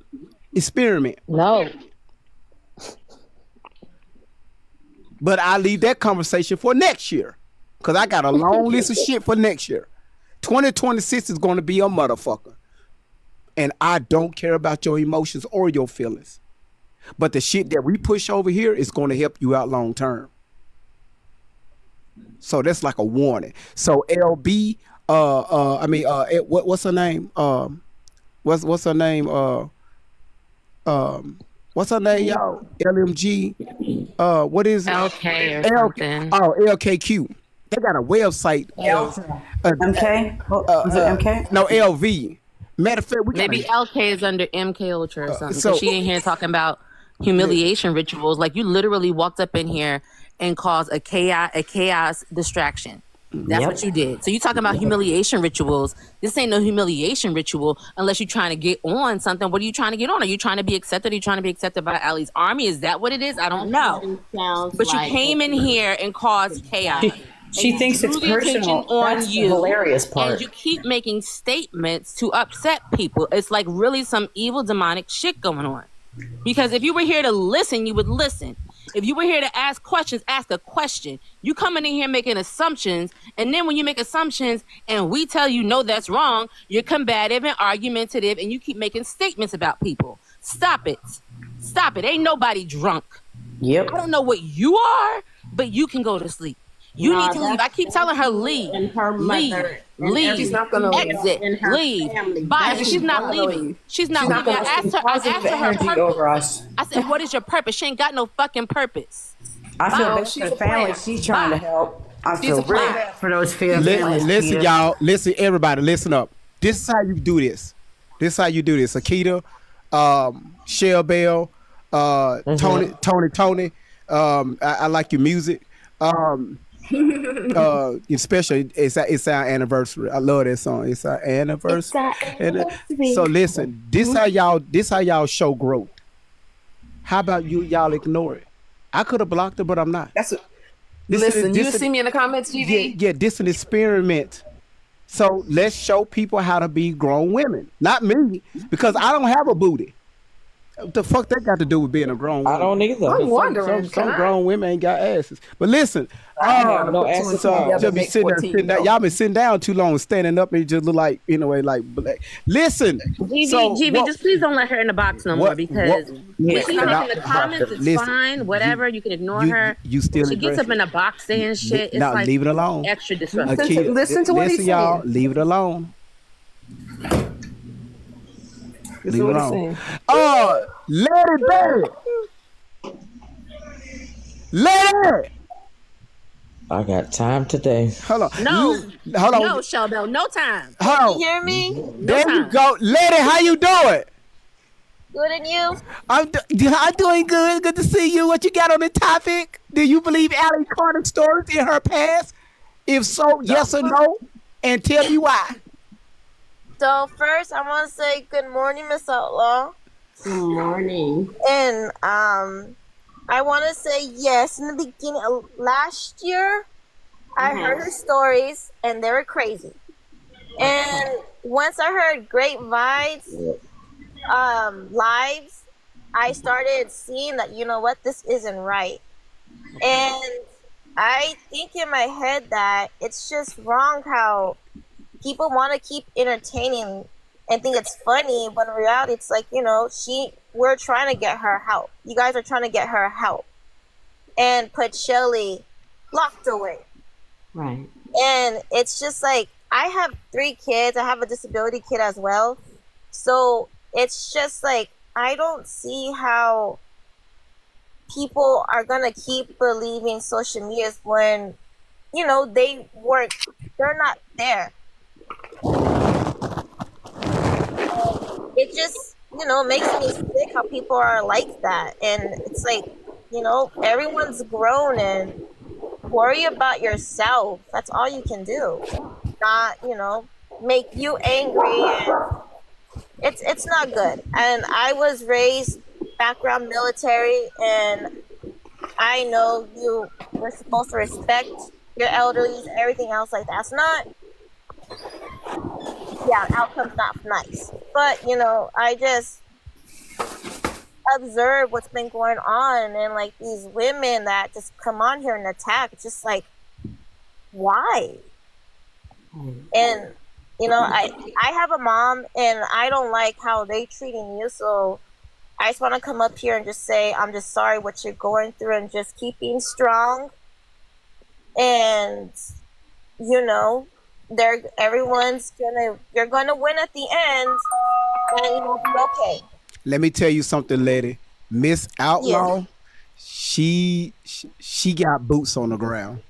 Experiment. No. But I leave that conversation for next year. Because I got a long list of shit for next year. 2026 is going to be a motherfucker. And I don't care about your emotions or your feelings. But the shit that we push over here is going to help you out long term. So that's like a warning. So LB, what's her name? What's her name? What's her name, y'all? LMG. What is it? LK or something. LKQ. They got a website. MK? Is it MK? No, LV. Matter of fact, maybe LK is under MK Ultra or something. So she in here talking about humiliation rituals. Like, you literally walked up in here and caused a chaos distraction. That's what you did. So you talking about humiliation rituals. This ain't no humiliation ritual unless you're trying to get on something. What are you trying to get on? Are you trying to be accepted? Are you trying to be accepted by Alli's army? Is that what it is? I don't know. But you came in here and caused chaos. She thinks it's personal. That's the hilarious part. And you keep making statements to upset people. It's like really some evil demonic shit going on. Because if you were here to listen, you would listen. If you were here to ask questions, ask a question. You coming in here making assumptions, and then when you make assumptions and we tell you no, that's wrong, you're combative and argumentative, and you keep making statements about people. Stop it. Stop it. Ain't nobody drunk. Yep. I don't know what you are, but you can go to sleep. You need to leave. I keep telling her leave. And her mother. Leave. She's not gonna exit. Leave. Bye. She's not leaving. She's not leaving. I asked her her purpose. Over us. I said, what is your purpose? She ain't got no fucking purpose. I feel bad for the family. She's trying to help. I feel really bad for those families. Listen, y'all. Listen, everybody. Listen up. This is how you do this. This is how you do this. Akita, Shell Bell, Tony. I like your music. Especially it's our anniversary. I love that song. It's our anniversary. So listen, this how y'all show growth. How about y'all ignore it? I could have blocked it, but I'm not. Listen, you see me in the comments, GD? Yeah, this is an experiment. So let's show people how to be grown women. Not me, because I don't have a booty. What the fuck that got to do with being a grown woman? I don't either. I'm wondering. Some grown women ain't got asses. But listen, I have no ass at all. just be sitting down. Y'all been sitting down too long, standing up, and you just look like, in a way, like black. Listen, GB, just please don't let her in the box no more because we see her in the comments. It's fine, whatever. You can ignore her. You still she gets up in the box saying shit. It's no, like leave it alone. Extra disruptive. Listen to what he's y'all, saying. leave it alone. This is what he's saying. Oh, let it be. Let it. I got time today. Hold on. No, hold on. no, Shelbel, no time. Hold on. You hear me? There you go. Lady, how you doing? Good, and you? I'm doing good. Good to see you. What you got on the topic? Do you believe Alli Carter's stories in her past? If so, yes or no? And tell me why. So first, I want to say good morning, Miss Outlaw. Good morning. And I want to say yes. In the beginning of last year, I heard her stories, and they were crazy. And once I heard Great Vides lives, I started seeing that, you know what, this isn't right. And I think in my head that it's just wrong how people want to keep entertaining and think it's funny, but in reality, it's like, you know, we're trying to get her help. You guys are trying to get her help and put Shelly locked away. Right. And it's just like, I have 3 kids. I have a disability kid as well. So it's just like, I don't see how people are going to keep believing social media when, you know, they're not there. It just, you know, makes me sick how people are like that. And it's like, you know, everyone's grown and worry about yourself. That's all you can do. Not, you know, make you angry. And it's not good. And I was raised background military, and I know you were supposed to respect your elderlies, everything else like that. It's not, yeah, outcome's not nice. But, you know, I just observe what's been going on, and like these women that just come on here and attack, just like, why? And, you know, I have a mom, and I don't like how they treating you, so I just want to come up here and just say, I'm just sorry what you're going through, and just keep being strong. And, you know, you're gonna win at the end, and you'll be okay. Let me tell you something, lady. Miss Outlaw, she got boots on the ground.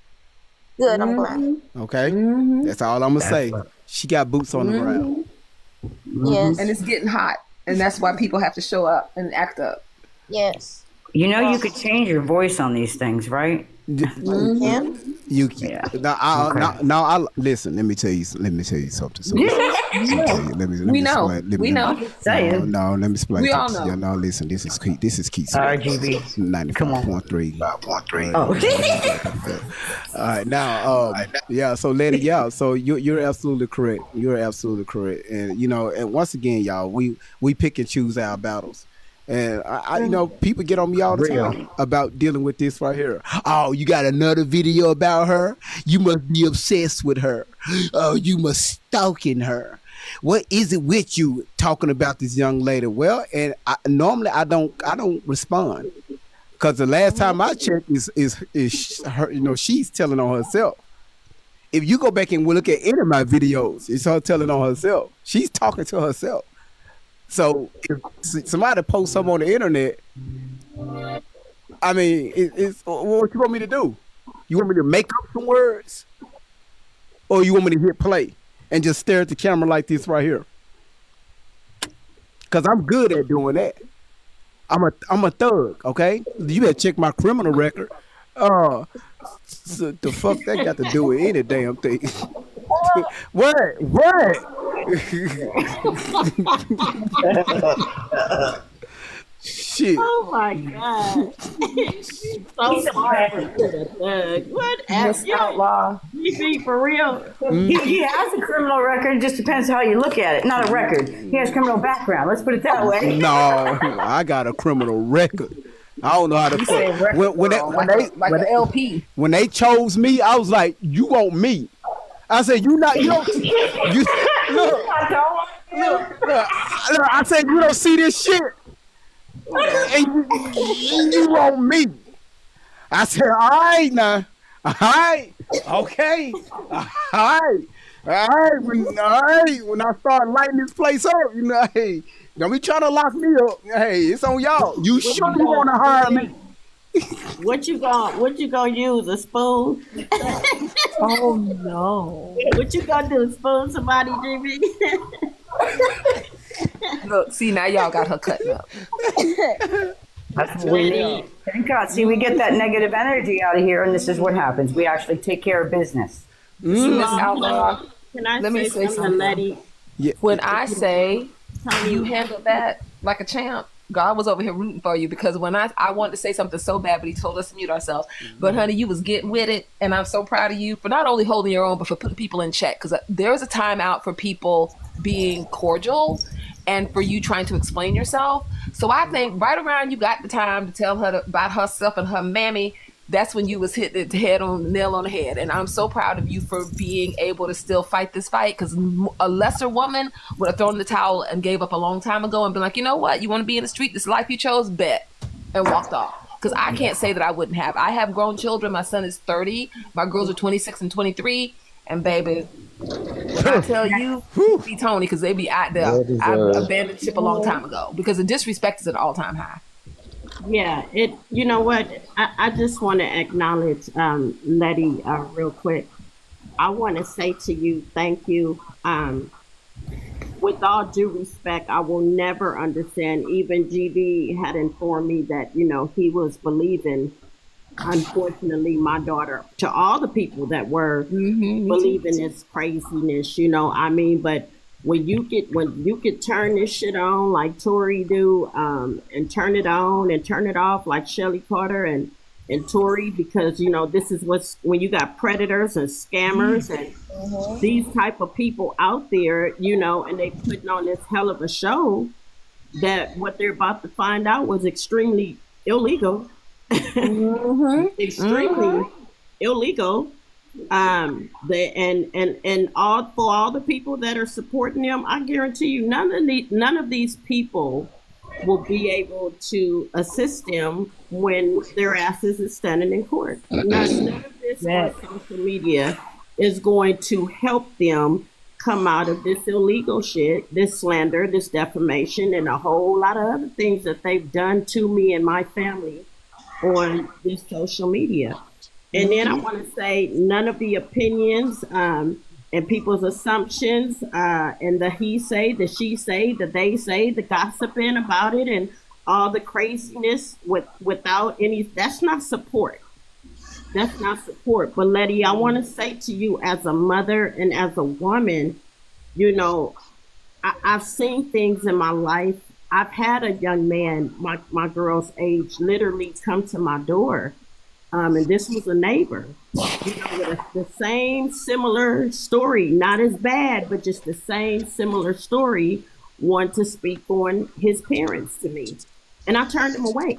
Good, I'm glad. Okay? That's all I'm gonna say. She got boots on the ground. Yes. And it's getting hot, and that's why people have to show up and act up. Yes. You know, you could change your voice on these things, right? You listen. Let me tell you something. We know. No, let me explain. We all know. Yeah, no, listen. This is key. RGB. 95.3. 5.3. Oh. All right, now, yeah. So, lady, yeah. So you're absolutely correct. You're absolutely correct. And you know, and once again, y'all, we pick and choose our battles. And I you know, people get on me all the time about dealing with this right here. Oh, you got another video about her? You must be obsessed with her. Oh, you must stalking her. What is it with you talking about this young lady? Well, and normally I don't respond, because the last time I checked is her. You know, she's telling on herself. If you go back and look at any of my videos, it's her telling on herself. She's talking to herself. So if somebody posts something on the internet, I mean, it's what you want me to do? You want me to make up some words, or you want me to hit play and just stare at the camera like this right here? Because I'm good at doing that. I'm a thug, okay? You better check my criminal record. So the fuck that got to do with any damn thing? What? Shit. Oh my God. So smart. Whatever. Miss Outlaw. You see, for real. He has a criminal record. Just depends how you look at it. Not a record. He has criminal background. Let's put it that way. No, I got a criminal record. I don't know how to put Like an LP. when they chose me, I was like, "You want me?" I said, "You don't." Look, I said, "You don't see this shit, and you want me?" I said, "All right, now, all right, okay, all right." When I start lighting this place up, hey, don't be trying to lock me up. Hey, it's on y'all. You sure you want to hire me? What you gonna use? A spoon? Oh no. What you gonna do? Spoon somebody, Jimmy? Look, see, now y'all got her cutting up. That's what we need. Thank God. See, we get that negative energy out of here, and this is what happens. We actually take care of business. See, Miss Outlaw, Can I let me say something. Letty? When I say you handled that like a champ, God was over here rooting for you, because when I wanted to say something so bad, but he told us to mute ourselves. But honey, you was getting with it, and I'm so proud of you for not only holding your own, but for putting people in check. Because there's a time out for people being cordial and for you trying to explain yourself. So I think right around you got the time to tell her about herself and her mammy. That's when you was hit the nail on the head. And I'm so proud of you for being able to still fight this fight, because a lesser woman would have thrown the towel and gave up a long time ago and been like, you know what? You want to be in the street? This life you chose? Bet. And walked off. Because I can't say that I wouldn't have. I have grown children. My son is 30. My girls are 26 and 23. And baby, when I tell you, be Tony, because they be out there. I abandoned ship a long time ago because the disrespect is at an all-time high. Yeah, you know what? I just want to acknowledge Letty real quick. I want to say to you, thank you. With all due respect, I will never understand. Even GD had informed me that, he was believing, unfortunately, my daughter, to all the people that were believing this craziness, but when you could turn this shit on like Tory do, and turn it on and turn it off like Shelly Carter and Tory, because this is when you got predators and scammers and these type of people out there, and they putting on this hell of a show, that what they're about to find out was extremely illegal. Extremely illegal. And all the people that are supporting them, I guarantee you, none of these people will be able to assist them when their asses is standing in court. None of this on social media is going to help them come out of this illegal shit, this slander, this defamation, and a whole lot of other things that they've done to me and my family on this social media. And then I want to say none of the opinions and people's assumptions and the he say, the she say, the they say, the gossiping about it and all the craziness without any, that's not support. That's not support. But Letty, I want to say to you as a mother and as a woman, I've seen things in my life. I've had a young man, my girl's age, literally come to my door. And this was a neighbor, with the same similar story, not as bad, but just the same similar story, wanted to speak on his parents to me. And I turned him away.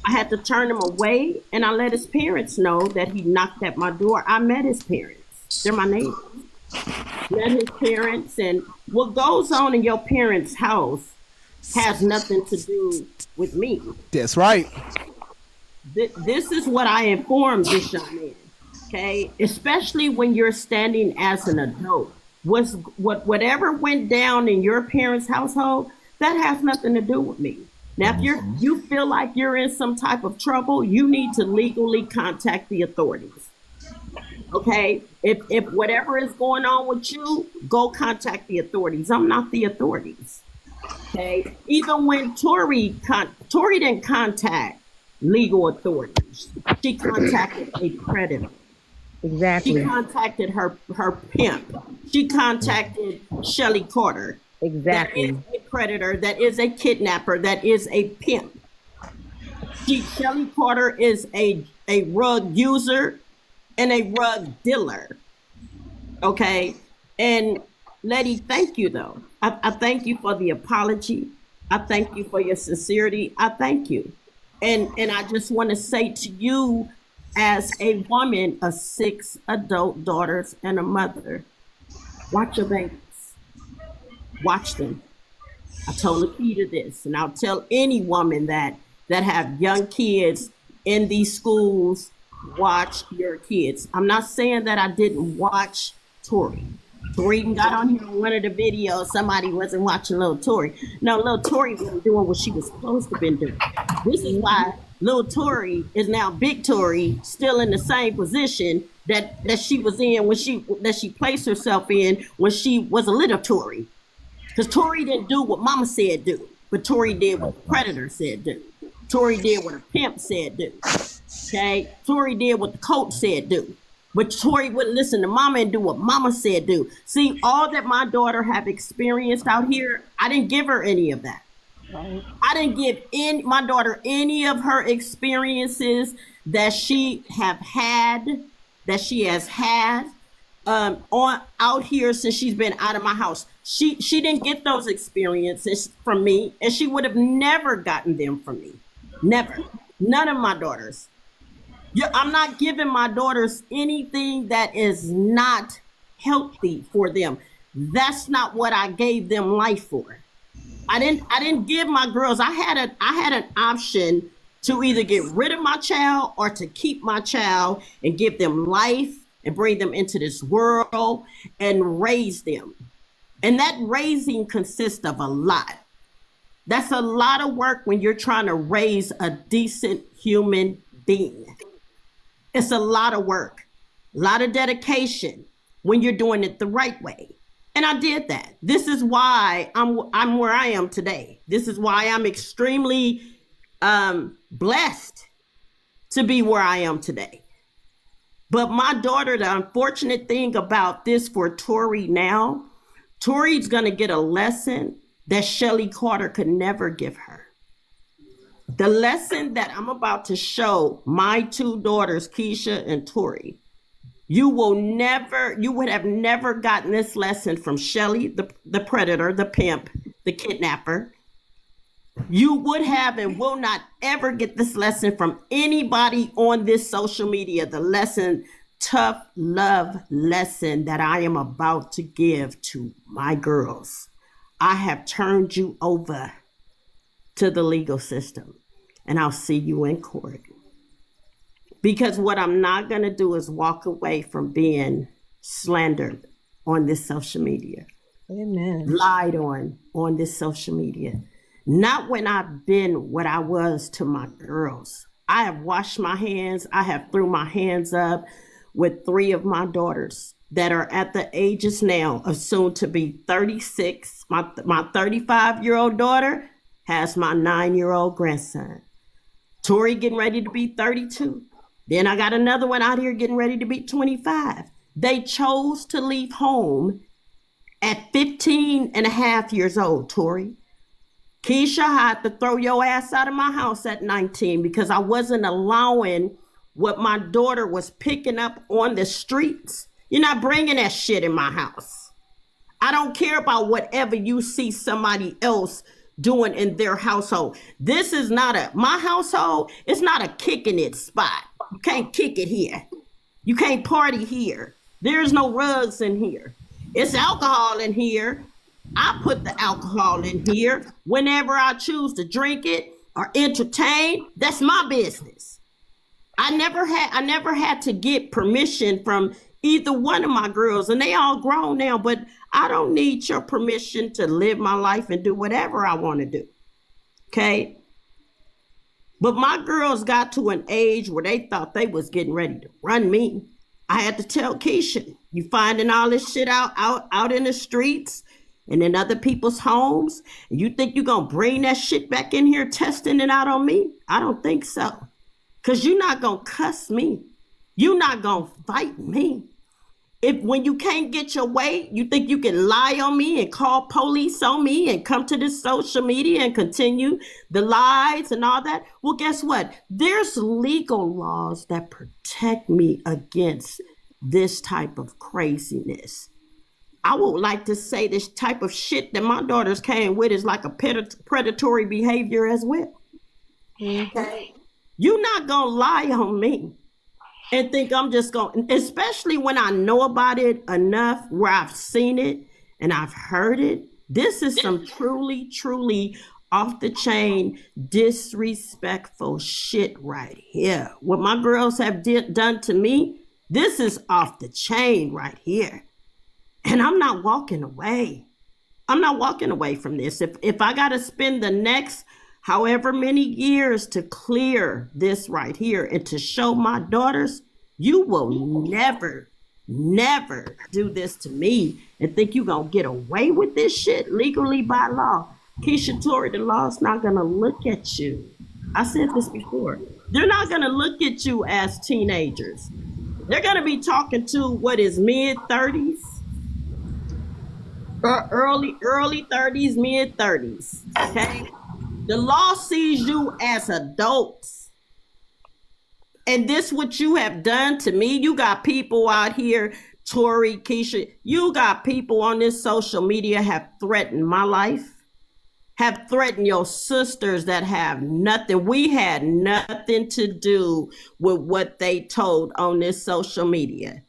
I had to turn him away, and I let his parents know that he knocked at my door. I met his parents. They're my neighbors. Met his parents, and what goes on in your parents' house has nothing to do with me. That's right. This is what I informed this young man, okay? Especially when you're standing as an adult. Whatever went down in your parents' household, that has nothing to do with me. Now, if you feel like you're in some type of trouble, you need to legally contact the authorities, okay? If whatever is going on with you, go contact the authorities. I'm not the authorities, okay? Even when Tory didn't contact legal authorities. She contacted a predator. Exactly. She contacted her pimp. She contacted Shelly Carter. Exactly. predator, that is a kidnapper, that is a pimp. Shelly Carter is a rug user and a rug dealer. Okay? And Letty, thank you though. I thank you for the apology. I thank you for your sincerity. I thank you. And I just want to say to you, as a woman of 6 adult daughters and a mother, watch your babies. Watch them. I told Lakita this, and I'll tell any woman that have young kids in these schools, watch your kids. I'm not saying that I didn't watch Tori. Tori even got on here in one of the videos. Somebody wasn't watching little Tori. No, little Tori wasn't doing what she was supposed to have been doing. This is why little Tori is now big Tori, still in the same position that she was in when she placed herself in when she was a little Tori. Because Tori didn't do what Mama said do, but Tori did what the predator said do. Tori did what a pimp said do. Okay? Tori did what the coach said do. But Tori wouldn't listen to Mama and do what Mama said do. See, all that my daughter have experienced out here, I didn't give her any of that. Right. I didn't give my daughter any of her experiences that she has had on out here since she's been out of my house. She didn't get those experiences from me, and she would have never gotten them from me. Never. None of my daughters. I'm not giving my daughters anything that is not healthy for them. That's not what I gave them life for. I didn't give my girls. I had an option to either get rid of my child or to keep my child and give them life and bring them into this world and raise them. And that raising consists of a lot. That's a lot of work when you're trying to raise a decent human being. It's a lot of work, a lot of dedication when you're doing it the right way. And I did that. This is why I'm where I am today. This is why I'm extremely blessed to be where I am today. But my daughter, the unfortunate thing about this for Tori now, Tori's gonna get a lesson that Shelly Carter could never give her. The lesson that I'm about to show my 2 daughters, Keisha and Tori, you would have never gotten this lesson from Shelly, the predator, the pimp, the kidnapper. You would have and will not ever get this lesson from anybody on this social media. The lesson, tough love lesson that I am about to give to my girls. I have turned you over to the legal system, and I'll see you in court. Because what I'm not going to do is walk away from being slandered on this social media. Amen. Lied on this social media. Not when I've been what I was to my girls. I have washed my hands. I have threw my hands up with 3 of my daughters that are at the ages now of soon to be 36. My 35-year-old daughter has my 9-year-old grandson. Tori getting ready to be 32. Then I got another one out here getting ready to be 25. They chose to leave home at 15 and a half years old, Tori. Keisha, I had to throw your ass out of my house at 19 because I wasn't allowing what my daughter was picking up on the streets. You're not bringing that shit in my house. I don't care about whatever you see somebody else doing in their household. This is not my household, it's not a kicking it spot. You can't kick it here. You can't party here. There's no rugs in here. It's alcohol in here. I put the alcohol in here whenever I choose to drink it or entertain. That's my business. I never had to get permission from either one of my girls, and they all grown now, but I don't need your permission to live my life and do whatever I want to do. Okay? But my girls got to an age where they thought they was getting ready to run me. I had to tell Keisha, you finding all this shit out in the streets and in other people's homes, and you think you're going to bring that shit back in here testing it out on me? I don't think so. Because you're not going to cuss me. You're not going to fight me. when you can't get your way, you think you can lie on me and call police on me and come to this social media and continue the lies and all that. Well, guess what? There's legal laws that protect me against this type of craziness. I would like to say this type of shit that my daughters came with is like a predatory behavior as well. Okay. You're not gonna lie on me and think I'm just going, especially when I know about it enough where I've seen it and I've heard it. This is some truly, truly off the chain, disrespectful shit right here. What my girls have done to me, this is off the chain right here. And I'm not walking away. I'm not walking away from this. If I got to spend the next however many years to clear this right here and to show my daughters, you will never, never do this to me and think you're going to get away with this shit legally by law. Keisha Torrey, the law's not going to look at you. I said this before. They're not going to look at you as teenagers. They're going to be talking to what is mid-30s. Early 30s, mid 30s. Okay, the law sees you as adults, and this what you have done to me. You got people out here, Tori, Keisha. You got people on this social media have threatened my life, have threatened your sisters that have nothing. We had nothing to do with what they told on this social media.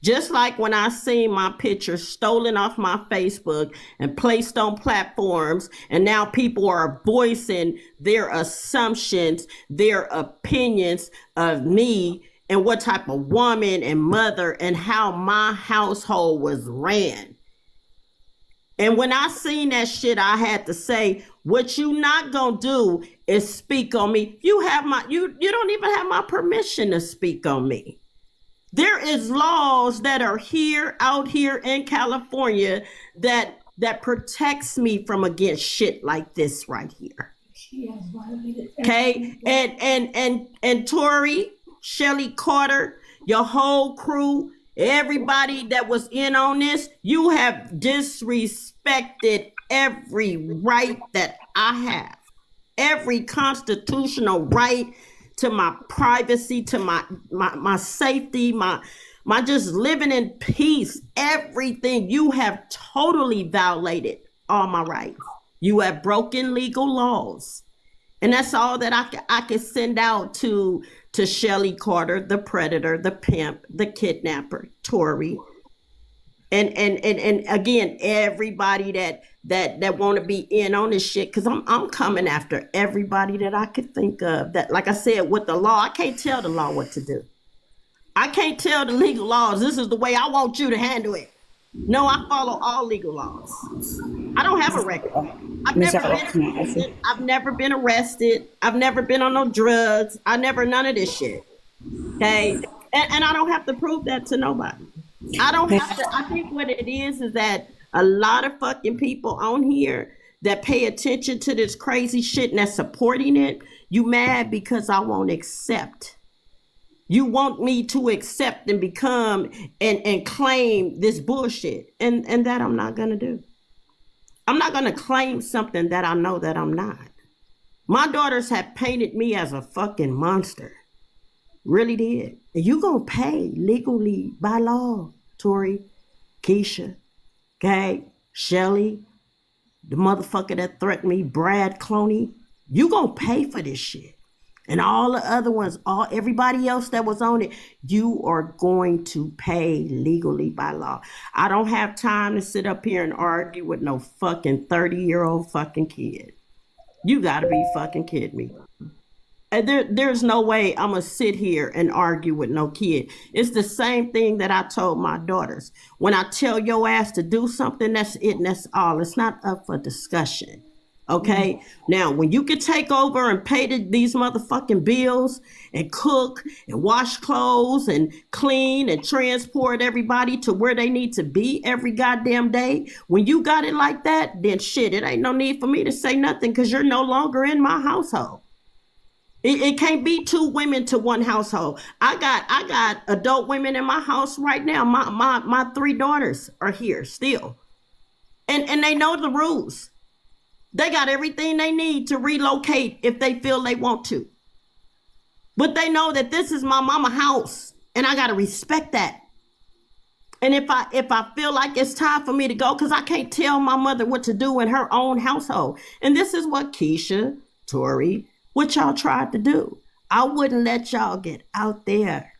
Just like when I seen my picture stolen off my Facebook and placed on platforms, and now people are voicing their assumptions, their opinions of me and what type of woman and mother and how my household was ran. And when I seen that shit, I had to say, what you not gonna do is speak on me. You don't even have my permission to speak on me. There is laws that are out here in California that protects me from against shit like this right here. Okay, and Tori, Shelly Carter, your whole crew, everybody that was in on this, you have disrespected every right that I have, every constitutional right to my privacy, to my safety, my just living in peace, everything. You have totally violated all my rights. You have broken legal laws. And that's all that I can send out to Shelly Carter, the predator, the pimp, the kidnapper, Tori. And again, everybody that want to be in on this shit, because I'm coming after everybody that I could think of. That, like I said, with the law, I can't tell the law what to do. I can't tell the legal laws, this is the way I want you to handle it. No, I follow all legal laws. I don't have a record. I've never been arrested. I've never been on no drugs. None of this shit. Okay? And I don't have to prove that to nobody. I don't have to. I think what it is that a lot of fucking people on here that pay attention to this crazy shit and that's supporting it, you mad because I won't accept. You want me to accept and become and claim this bullshit. And that I'm not going to do. I'm not going to claim something that I know that I'm not. My daughters have painted me as a fucking monster. Really did. And you going to pay legally by law, Tori, Keisha, okay, Shelly, the motherfucker that threatened me, Brad Cloney. You going to pay for this shit. And all the other ones, everybody else that was on it, you are going to pay legally by law. I don't have time to sit up here and argue with no fucking 30-year-old fucking kid. You gotta be fucking kidding me. And there's no way I'm gonna sit here and argue with no kid. It's the same thing that I told my daughters. When I tell your ass to do something, that's it and that's all. It's not up for discussion. Okay, now when you can take over and pay these motherfucking bills and cook and wash clothes and clean and transport everybody to where they need to be every goddamn day, when you got it like that, then shit, it ain't no need for me to say nothing because you're no longer in my household. It can't be two women to one household. I got adult women in my house right now. My 3 daughters are here still. And they know the rules. They got everything they need to relocate if they feel they want to. But they know that this is my mama house, and I gotta respect that. And if I feel like it's time for me to go, because I can't tell my mother what to do in her own household. And this is what Keisha, Tori, what y'all tried to do. I wouldn't let y'all get out there.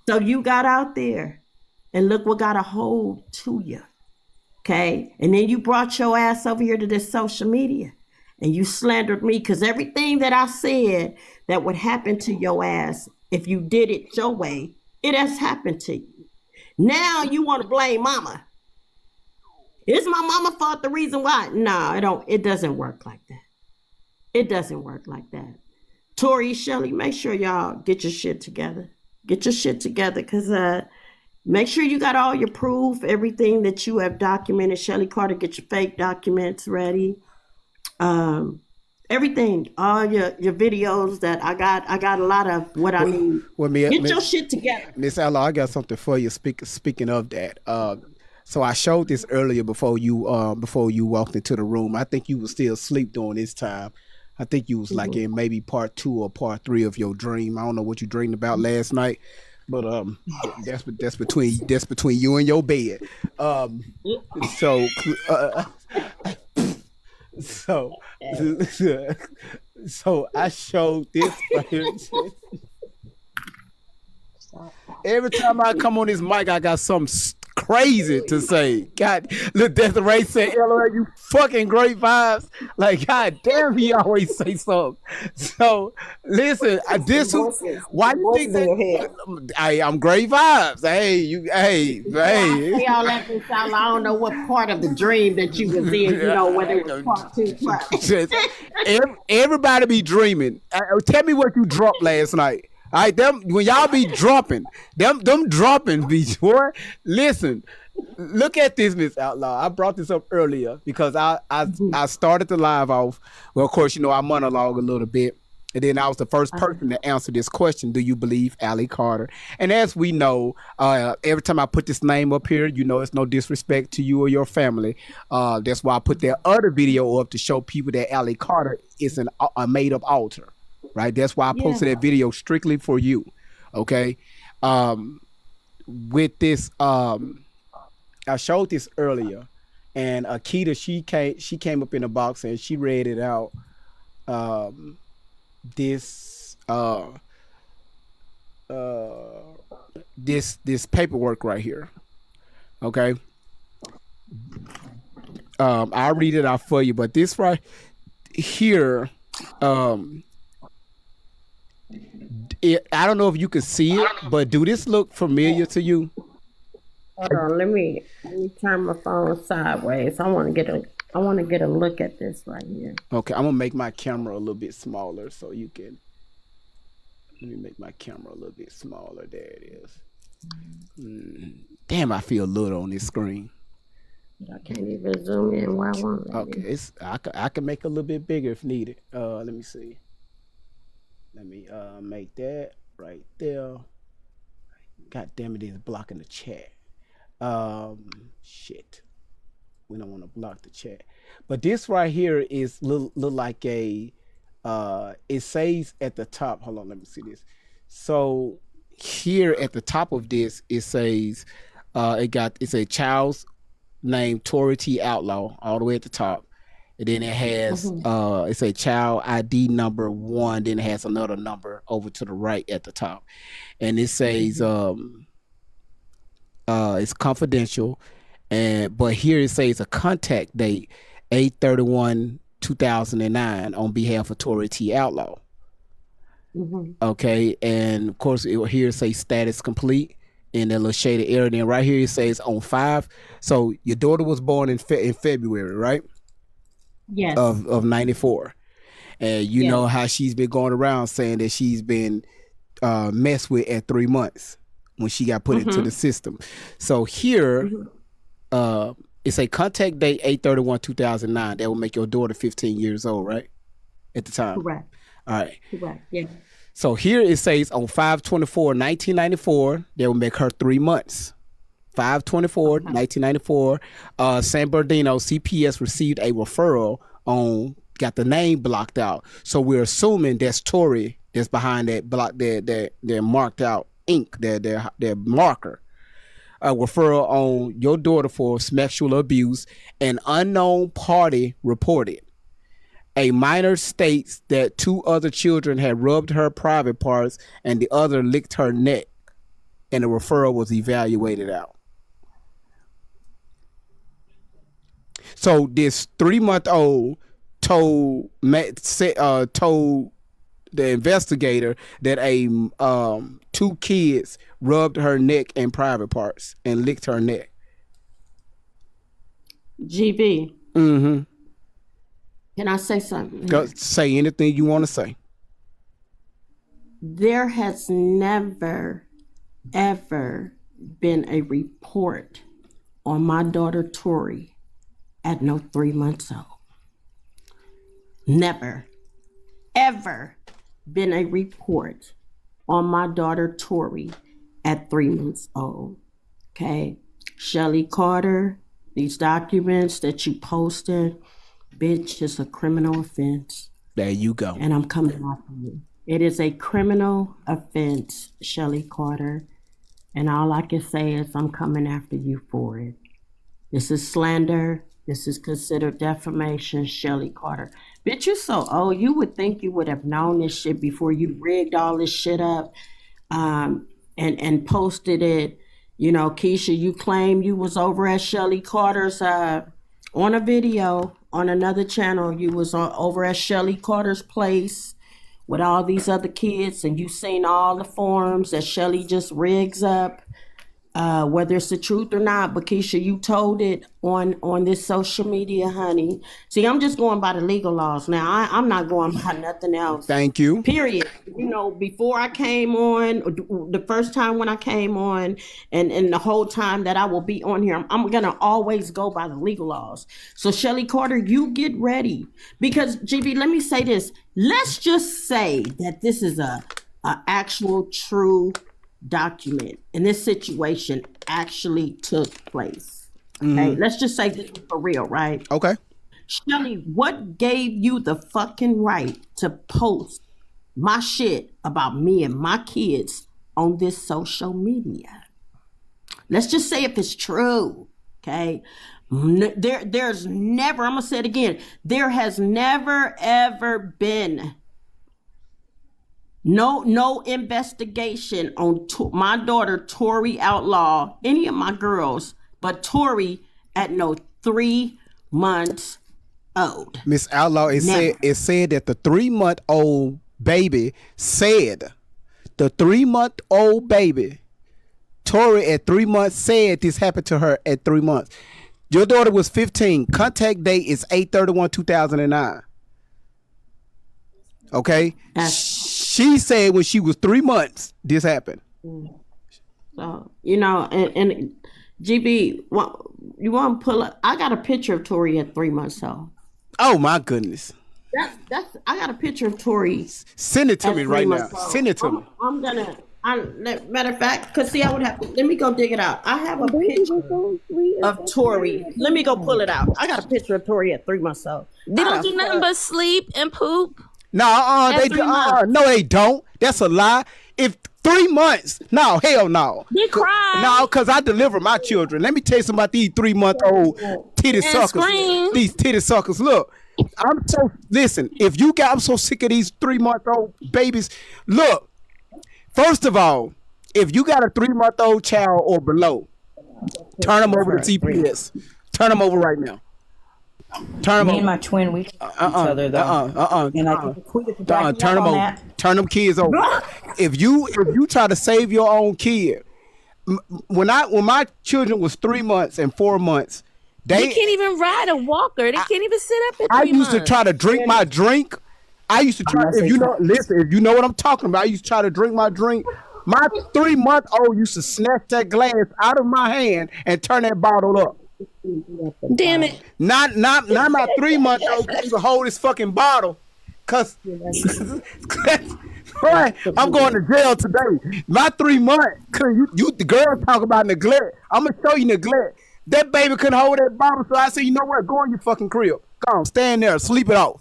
So you got out there, and look what got a hold to you. Okay? And then you brought your ass over here to this social media, and you slandered me, because everything that I said that would happen to your ass if you did it your way, it has happened to you. Now you want to blame mama. Is my mama fault the reason why? No, it doesn't work like that. It doesn't work like that. Tori, Shelley, make sure y'all get your shit together. Get your shit together, because make sure you got all your proof, everything that you have documented. Shelley Carter, get your fake documents ready. Everything, all your videos that I got a lot of what I need. Get your shit together. Miss Ella, I got something for you. Speaking of that, so I showed this earlier before you walked into the room. I think you were still asleep during this time. I think you was like in maybe part 2 or part 3 of your dream. I don't know what you dreamed about last night, but that's between you and your bed. So I showed this right here. Every time I come on this mic, I got something crazy to say. God, look, Desiree said, "LOL, you fucking great vibes." Like, God damn, he always say something. So listen, why you think that? I'm great vibes. Hey. Y'all let me sound. I don't know what part of the dream that you was in. Whether it was part 2, part. Everybody be dreaming. Tell me what you dropped last night. All right, when y'all be dropping, them dropping be boy. Listen, look at this, Miss Outlaw. I brought this up earlier because I started the live off. Well, of course, I monologue a little bit, and then I was the first person to answer this question: do you believe Alli Carter? And as we know, every time I put this name up here, it's no disrespect to you or your family. That's why I put that other video up to show people that Alli Carter is a made-up altar. Right, that's why I posted that video strictly for you. Okay, with this, I showed this earlier, and Akita she came up in the box and she read it out. This paperwork right here. Okay, I'll read it out for you, but this right here. I don't know if you can see it, but do this look familiar to you? Hold on, let me turn my phone sideways. I want to get a look at this right here. Okay, I'm gonna make my camera a little bit smaller so you can. Let me make my camera a little bit smaller. There it is. Damn, I feel little on this screen. I can't even zoom in where I want. Okay, I can make it a little bit bigger if needed. Let me see. Let me make that right there. God damn it, it's blocking the chat. Shit. We don't want to block the chat. But this right here is look like a it says at the top. Hold on, let me see this. So here at the top of this, it says it's a child's name, Tori T. Outlaw, all the way at the top. And then it has it's a child ID number 1, then it has another number over to the right at the top. And it says it's confidential, but here it says a contact date 8/31/2009 on behalf of Tori T. Outlaw. Okay, and of course here it says status complete in that little shaded area. Then right here it says on 5. So your daughter was born in February, right? Yes. Of 94. And you know how she's been going around saying that she's been messed with at 3 months when she got put into the system. So here it's a contact date 8/31/2009. That will make your daughter 15 years old, right? At the time. Correct. All right. Correct. Yeah. So here it says on 5/24/1994, they will make her 3 months. 5/24/1994, San Bernardino CPS received a referral got the name blocked out. So we're assuming that's Tory that's behind that block, their marked out ink, their marker. A referral on your daughter for sexual abuse. An unknown party reported. A minor states that 2 other children had rubbed her private parts and the other licked her neck, and the referral was evaluated out. So this 3-month-old told the investigator that 2 kids rubbed her neck and private parts and licked her neck. GB. Mm-hmm. Can I say something? Go, say anything you want to say. There has never, ever been a report on my daughter Tori at no 3 months old. Never, ever been a report on my daughter Tori at 3 months old. Okay? Shelly Carter, these documents that you posted, bitch, it's a criminal offense. There you go. And I'm coming after you. It is a criminal offense, Shelly Carter. And all I can say is I'm coming after you for it. This is slander. This is considered defamation, Shelly Carter. Bitch, you're so old. You would think you would have known this shit before you rigged all this shit up and posted it. You know, Keisha, you claim you was over at Shelly Carter's on a video on another channel. You was over at Shelly Carter's place with all these other kids, and you seen all the forms that Shelly just rigs up, whether it's the truth or not. But Keisha, you told it on this social media, honey. See, I'm just going by the legal laws now. I'm not going by nothing else. Thank you. Period. You know, before I came on, the first time when I came on, and the whole time that I will be on here, I'm gonna always go by the legal laws. So Shelly Carter, you get ready, because GB, let me say this. Let's just say that this is a actual true document and this situation actually took place. Okay, let's just say this is for real, right? Okay. Shelly, what gave you the fucking right to post my shit about me and my kids on this social media? Let's just say if it's true, okay? There's never, I'm gonna say it again, there has never ever been no investigation on my daughter Tori Outlaw, any of my girls, but Tori at no 3 months old. Miss Outlaw, it said that the 3-month-old baby said, Tori at 3 months said this happened to her at 3 months. Your daughter was 15. Contact date is 8/31/2009. Okay? She said when she was 3 months, this happened. So, you know, and GB, you want to pull up? I got a picture of Tori at 3 months old. Oh my goodness. I got a picture of Tori. Send it to me right now. Send it to me. I'm gonna. Matter of fact, because see, I would have to. Let me go dig it out. I have a picture of Tori. Let me go pull it out. I got a picture of Tori at 3 months old. They don't do nothing but sleep and poop. No, they do. No, they don't. That's a lie. If 3 months, no, hell no. They cry. No, because I deliver my children. Let me tell you something about these 3-month-old titty suckers. Scream. These titty suckers. Look, I'm so sick of these 3-month-old babies. Look, first of all, if you got a 3-month-old child or below, turn them over to CPS. Turn them over right now. Turn them and my twin, we each other though. Turn them over. Turn them kids over. If you try to save your own kid, when my children was 3 months and 4 months, they can't even ride a walker. They can't even sit up at 3 months. I used to try to drink my drink. I used to try. If you know what I'm talking about, I used to try to drink my drink. My 3-month-old used to snatch that glass out of my hand and turn that bottle up. Damn it! Not my 3-month-old used to hold this fucking bottle Cause right, I'm going to jail today. My 3 months. Cause you the girl talk about neglect. I'm gonna show you neglect. That baby couldn't hold that bottle, so I said, you know what? Go in your fucking crib. Go on, stand there, sleep it off,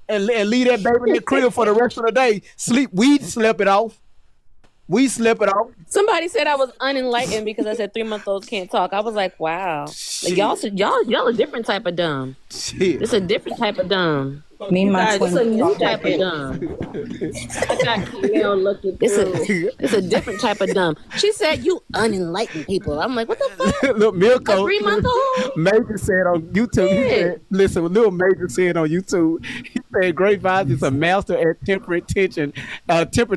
and leave that baby in the crib for the rest of the day. We slept it off. We slept it off. Somebody said I was unenlightened because I said 3-month-olds can't talk. I was like, wow. Like, y'all a different type of dumb. Shit. It's a different type of dumb. Me and my It's a twin. new type of dumb. I got Camille looking through. It's a different type of dumb. She said, you unenlightened people. I'm like, what the fuck? Look, Milko, A 3-month-old? Major said on YouTube, he said, listen, what little Major said on YouTube, he said Great Vibes is a master at temper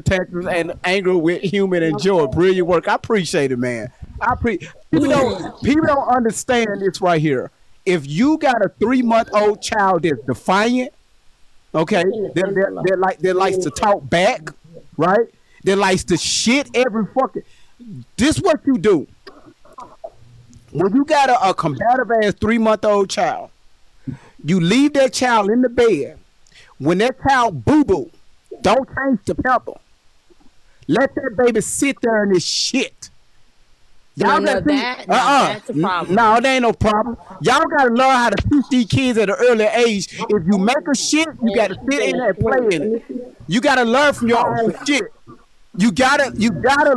tantrums and anger with humor and joy. Brilliant work. I appreciate it, man. People don't understand this right here. If you got a 3-month-old child that's defiant, okay, that likes to talk back, right? That likes to shit every fucking. This what you do. When you got a combative ass 3-month-old child, you leave that child in the bed. When that child boo-boo, don't change the pamper. Let that baby sit there in his shit. Y'all know that? That's a problem. No, that ain't no problem. Y'all gotta learn how to teach these kids at an early age. If you make a shit, you gotta sit in there and play in it. You gotta learn from your own shit. You gotta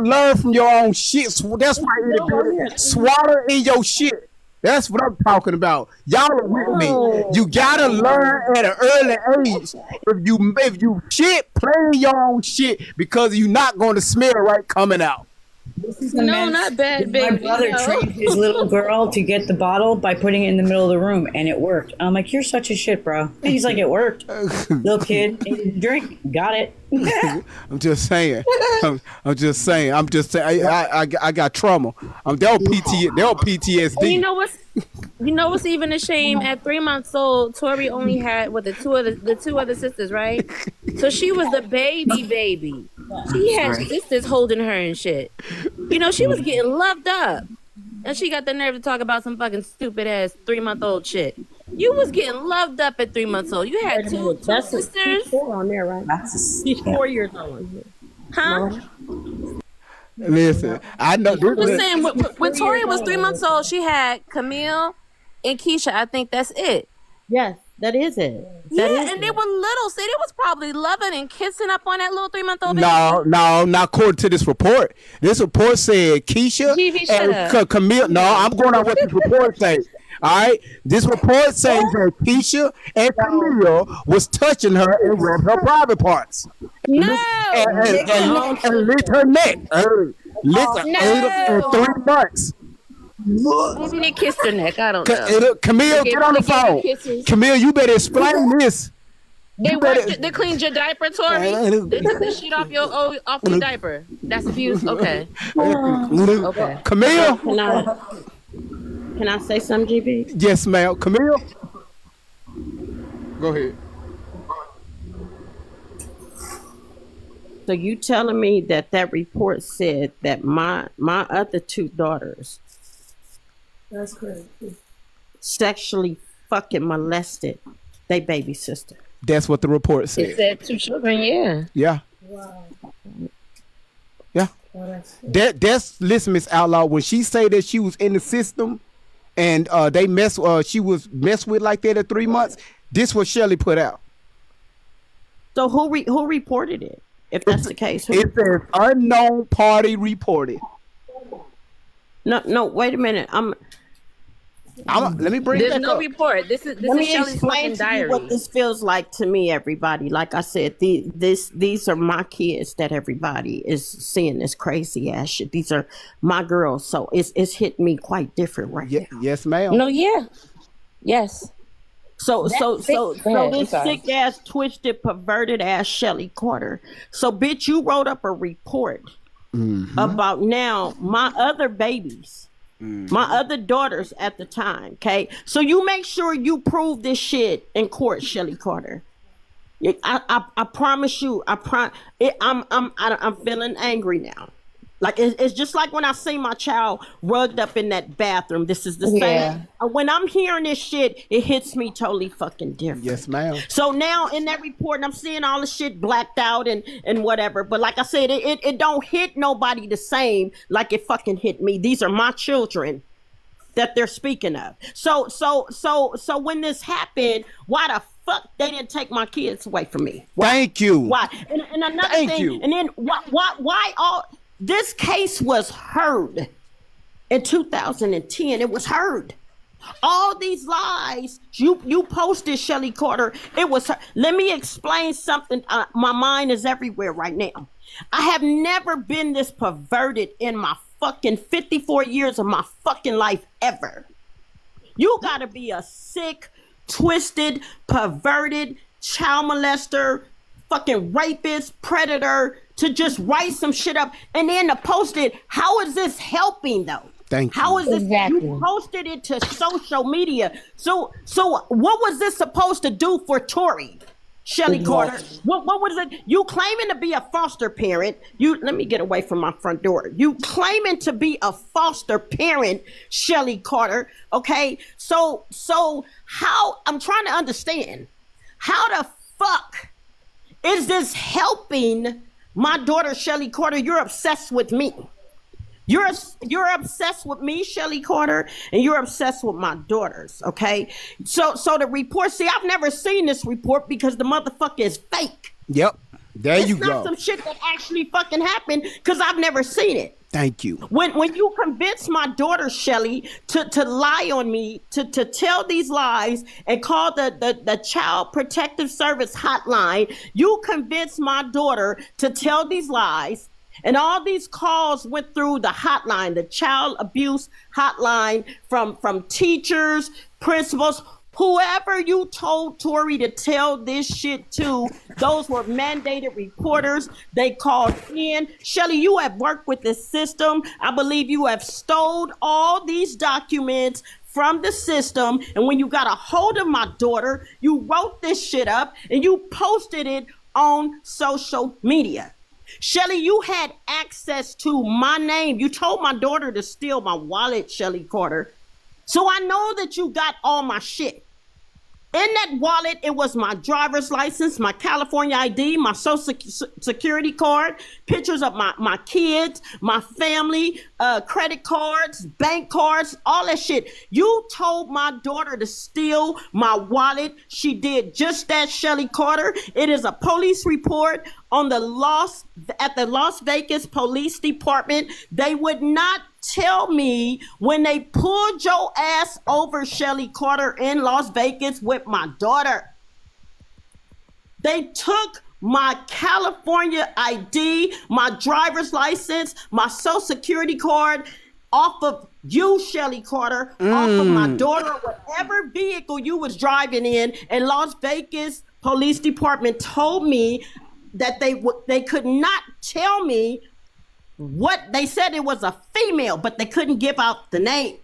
learn from your own shit. That's why it swallow in your shit. That's what I'm talking about. Y'all are with me. You gotta learn at an early age. If you shit, play in your own shit because you're not gonna smell right coming out. No, not bad, baby. My brother trained his little girl to get the bottle by putting it in the middle of the room, and it worked. I'm like, you're such a shit, bro. He's like, it worked. Little kid, drink, got it. I'm just saying. I'm just saying. I got trauma. They're PTSD. You know what's even a shame? At 3 months old, Tori only had the two other sisters, right? So she was the baby. She had sisters holding her and shit. You know, she was getting loved up, and she got the nerve to talk about some fucking stupid ass 3-month-old shit. You was getting loved up at 3 months old. You had two sisters. 4 on there, right? She's 4 years old. Huh? Listen, I know. I'm just saying, when Tori was 3 months old, she had Camille and Keisha. I think that's it. Yes, that is it. And they were little. See, they was probably loving and kissing up on that little 3-month-old baby. No, not according to this report. This report said Keisha and Camille. No, I'm going on what this report says. All right, this report says that Keisha and Camille was touching her and rubbed her private parts. No, and licked her neck. Licked her in 3 months. Maybe they kissed her neck. I don't know. Camille, get on the phone. Camille, you better explain this. They cleaned your diaper, Tori. They took the shit off your diaper. That's abuse. Okay. Okay. Camille. Can I say something, GB? Yes, ma'am. Camille? Go ahead. So you telling me that report said that my other 2 daughters That's correct. sexually fucking molested they baby sister? That's what the report said. It said 2 children, yeah. Yeah. Wow. Yeah. That's listen, Miss Outlaw. When she say that she was in the system and she was messed with like that at 3 months, this was Shelley put out. So who reported it? If that's the case, it says unknown party reported. No, wait a minute. Let me bring. There's no report. This is Shelley's fucking diary. What this feels like to me, everybody. Like I said, these are my kids that everybody is seeing this crazy ass shit. These are my girls, so it's hit me quite different right now. Yes, ma'am. No, yeah, yes. So this sick ass, twisted, perverted ass Shelley Carter. So bitch, you wrote up a report about now my other babies. My other daughters at the time, okay? So you make sure you prove this shit in court, Shelley Carter. I promise you. I'm feeling angry now. Like it's just like when I see my child rugged up in that bathroom. This is the same. When I'm hearing this shit, it hits me totally fucking different. Yes, ma'am. So now in that report, I'm seeing all the shit blacked out and whatever. But like I said, it don't hit nobody the same like it fucking hit me. These are my children that they're speaking of. So when this happened, why the fuck they didn't take my kids away from me? Why? Thank you. Why? And another thing. And then why all this case was heard in 2010. It was heard. All these lies you posted, Shelly Carter. It was her. Let me explain something. My mind is everywhere right now. I have never been this perverted in my fucking 54 years of my fucking life ever. You gotta be a sick, twisted, perverted child molester, fucking rapist, predator to just write some shit up and then to post it. How is this helping though? Thank you. How is this? You posted it to social media. So what was this supposed to do for Tory? Shelly Carter, what was it? You claiming to be a foster parent. Let me get away from my front door. You claiming to be a foster parent, Shelly Carter. Okay, so how, I'm trying to understand, how the fuck is this helping my daughter, Shelly Carter? You're obsessed with me. You're obsessed with me, Shelly Carter, and you're obsessed with my daughters, okay? So the report, see, I've never seen this report because the motherfucker is fake. Yep. There you go. It's not some shit that actually fucking happened because I've never seen it. Thank you. When you convince my daughter, Shelly, to lie on me, to tell these lies and call the Child Protective Service hotline, you convince my daughter to tell these lies. And all these calls went through the hotline, the child abuse hotline from teachers, principals, whoever you told Tory to tell this shit to. Those were mandated reporters. They called in. Shelly, you have worked with the system. I believe you have stole all these documents from the system. And when you got a hold of my daughter, you wrote this shit up and you posted it on social media. Shelly, you had access to my name. You told my daughter to steal my wallet, Shelly Carter. So I know that you got all my shit. In that wallet, it was my driver's license, my California ID, my social security card, pictures of my kids, my family, credit cards, bank cards, all that shit. You told my daughter to steal my wallet. She did just that, Shelly Carter. It is a police report on the Las Vegas Police Department. They would not tell me when they pulled your ass over, Shelly Carter, in Las Vegas with my daughter. They took my California ID, my driver's license, my social security card off of you, Shelly Carter, off of my daughter, whatever vehicle you was driving in. And Las Vegas Police Department told me that they could not tell me what they said. It was a female, but they couldn't give out the name.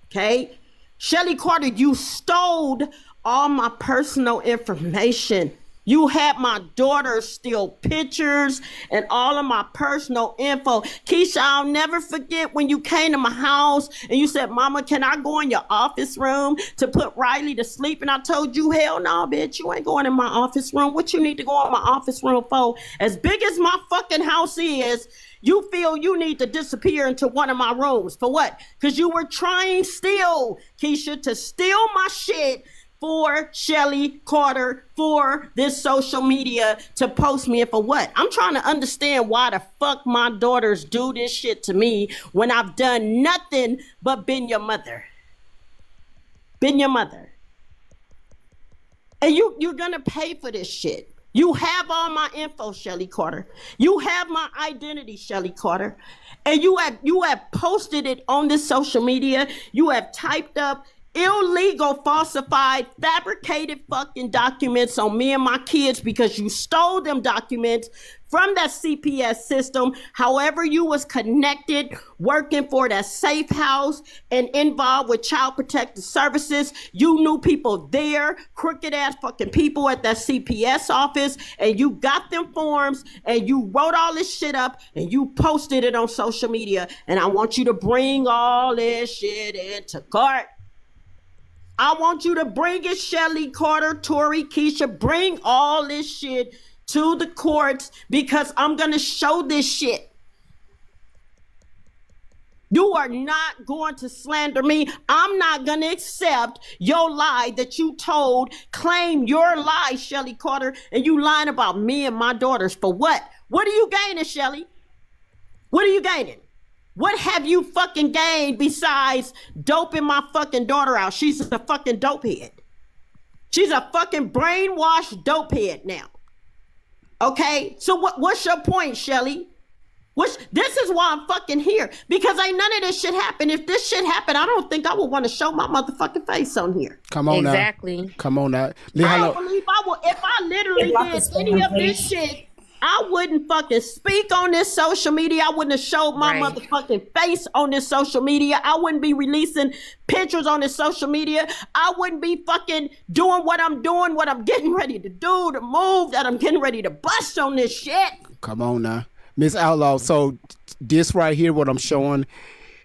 Okay, Shelly Carter, you stole all my personal information. You had my daughter steal pictures and all of my personal info. Keisha, I'll never forget when you came to my house and you said, Mama, can I go in your office room to put Riley to sleep? And I told you, hell no, bitch, you ain't going in my office room. What you need to go in my office room for? As big as my fucking house is, you feel you need to disappear into one of my rooms. For what? Because you were trying still, Keisha, to steal my shit for Shelly Carter, for this social media, to post me. And for what? I'm trying to understand why the fuck my daughters do this shit to me when I've done nothing but been your mother. Been your mother. And you're gonna pay for this shit. You have all my info, Shelly Carter. You have my identity, Shelly Carter. And you have posted it on this social media. You have typed up illegal, falsified, fabricated fucking documents on me and my kids because you stole them documents from that CPS system. However, you was connected, working for that safe house and involved with child protective services. You knew people there, crooked ass fucking people at that CPS office, and you got them forms and you wrote all this shit up and you posted it on social media. And I want you to bring all this shit into court. I want you to bring it, Shelly, Carter, Tori, Keisha, bring all this shit to the courts because I'm going to show this shit. You are not going to slander me. I'm not going to accept your lie that you told. Claim your lie, Shelly Carter, and you lying about me and my daughters for what? What are you gaining, Shelly? What are you gaining? What have you fucking gained besides doping my fucking daughter out? She's a fucking dopehead. She's a fucking brainwashed dopehead now. Okay? So what's your point, Shelly? This is why I'm fucking here. Because ain't none of this shit happen. If this shit happened, I don't think I would want to show my motherfucking face on here. Come on exactly. now. Come on now. I don't believe I would. If I literally did any of this shit, I wouldn't fucking speak on this social media. I wouldn't have showed my motherfucking face on this social media. I wouldn't be releasing pictures on this social media. I wouldn't be fucking doing what I'm doing, what I'm getting ready to do, the move that I'm getting ready to bust on this shit. Come on now. Miss Outlaw, so this right here, what I'm showing,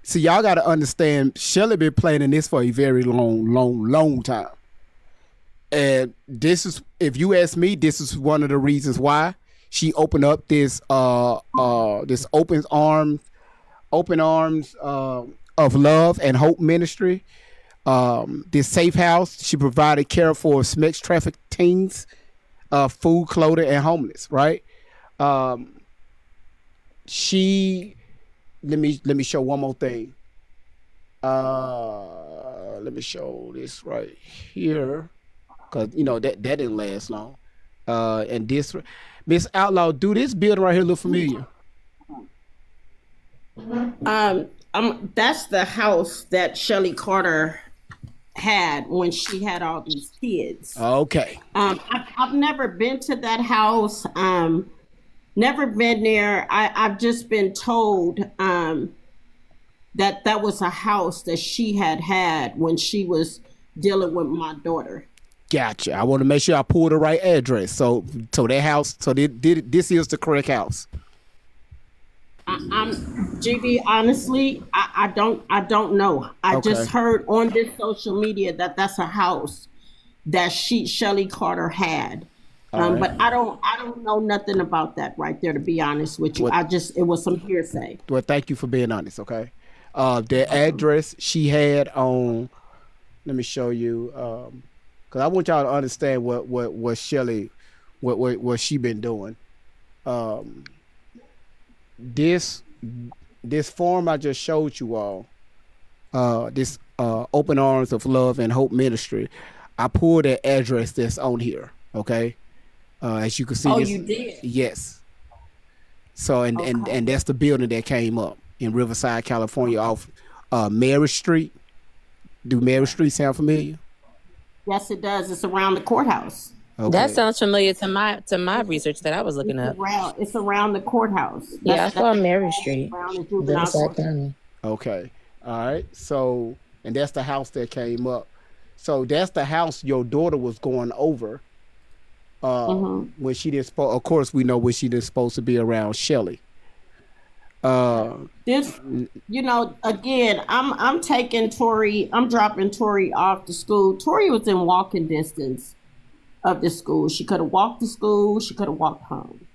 see, y'all got to understand, Shelly been planning this for a very long time. And this is, if you ask me, this is one of the reasons why she opened up this this open arms of love and hope ministry. This safe house. She provided care for sex trafficked teens, food, clothing, and homeless. Right. She let me show one more thing. Let me show this right here, cause you know that didn't last long. And this. Miss Outlaw, do this building right here look familiar? That's the house that Shelly Carter had when she had all these kids. Okay. I've never been to that house. Never been there. I've just been told that was a house that she had when she was dealing with my daughter. Gotcha. I want to make sure I pull the right address. So that house. So this is the correct house. I'm GB. Honestly, I don't know. I just heard on this social media that that's a house that Shelly Carter had. Right. But I don't know nothing about that right there. To be honest with you, it was some hearsay. Well, thank you for being honest. Okay. The address she had on. Let me show you. Cause I want y'all to understand what Shelly, what she been doing. This form I just showed you all, this Open Arms of Love and Hope Ministry, I pulled that address that's on here. Okay, as you can see. Oh, you did? Yes. So and that's the building that came up in Riverside, California, off Mary Street. Do Mary Street sound familiar? Yes, it does. It's around the courthouse. Okay. That sounds familiar to my research that I was looking up. It's around the courthouse. Yeah, I saw Mary Street. Okay. All right. So, and that's the house that came up. So that's the house your daughter was going over when she didn't. Of course, we know when she didn't supposed to be around Shelly. This, you know, again, I'm taking Tori. I'm dropping Tori off to school. Tori was in walking distance of the school. She could have walked to school. She could have walked home.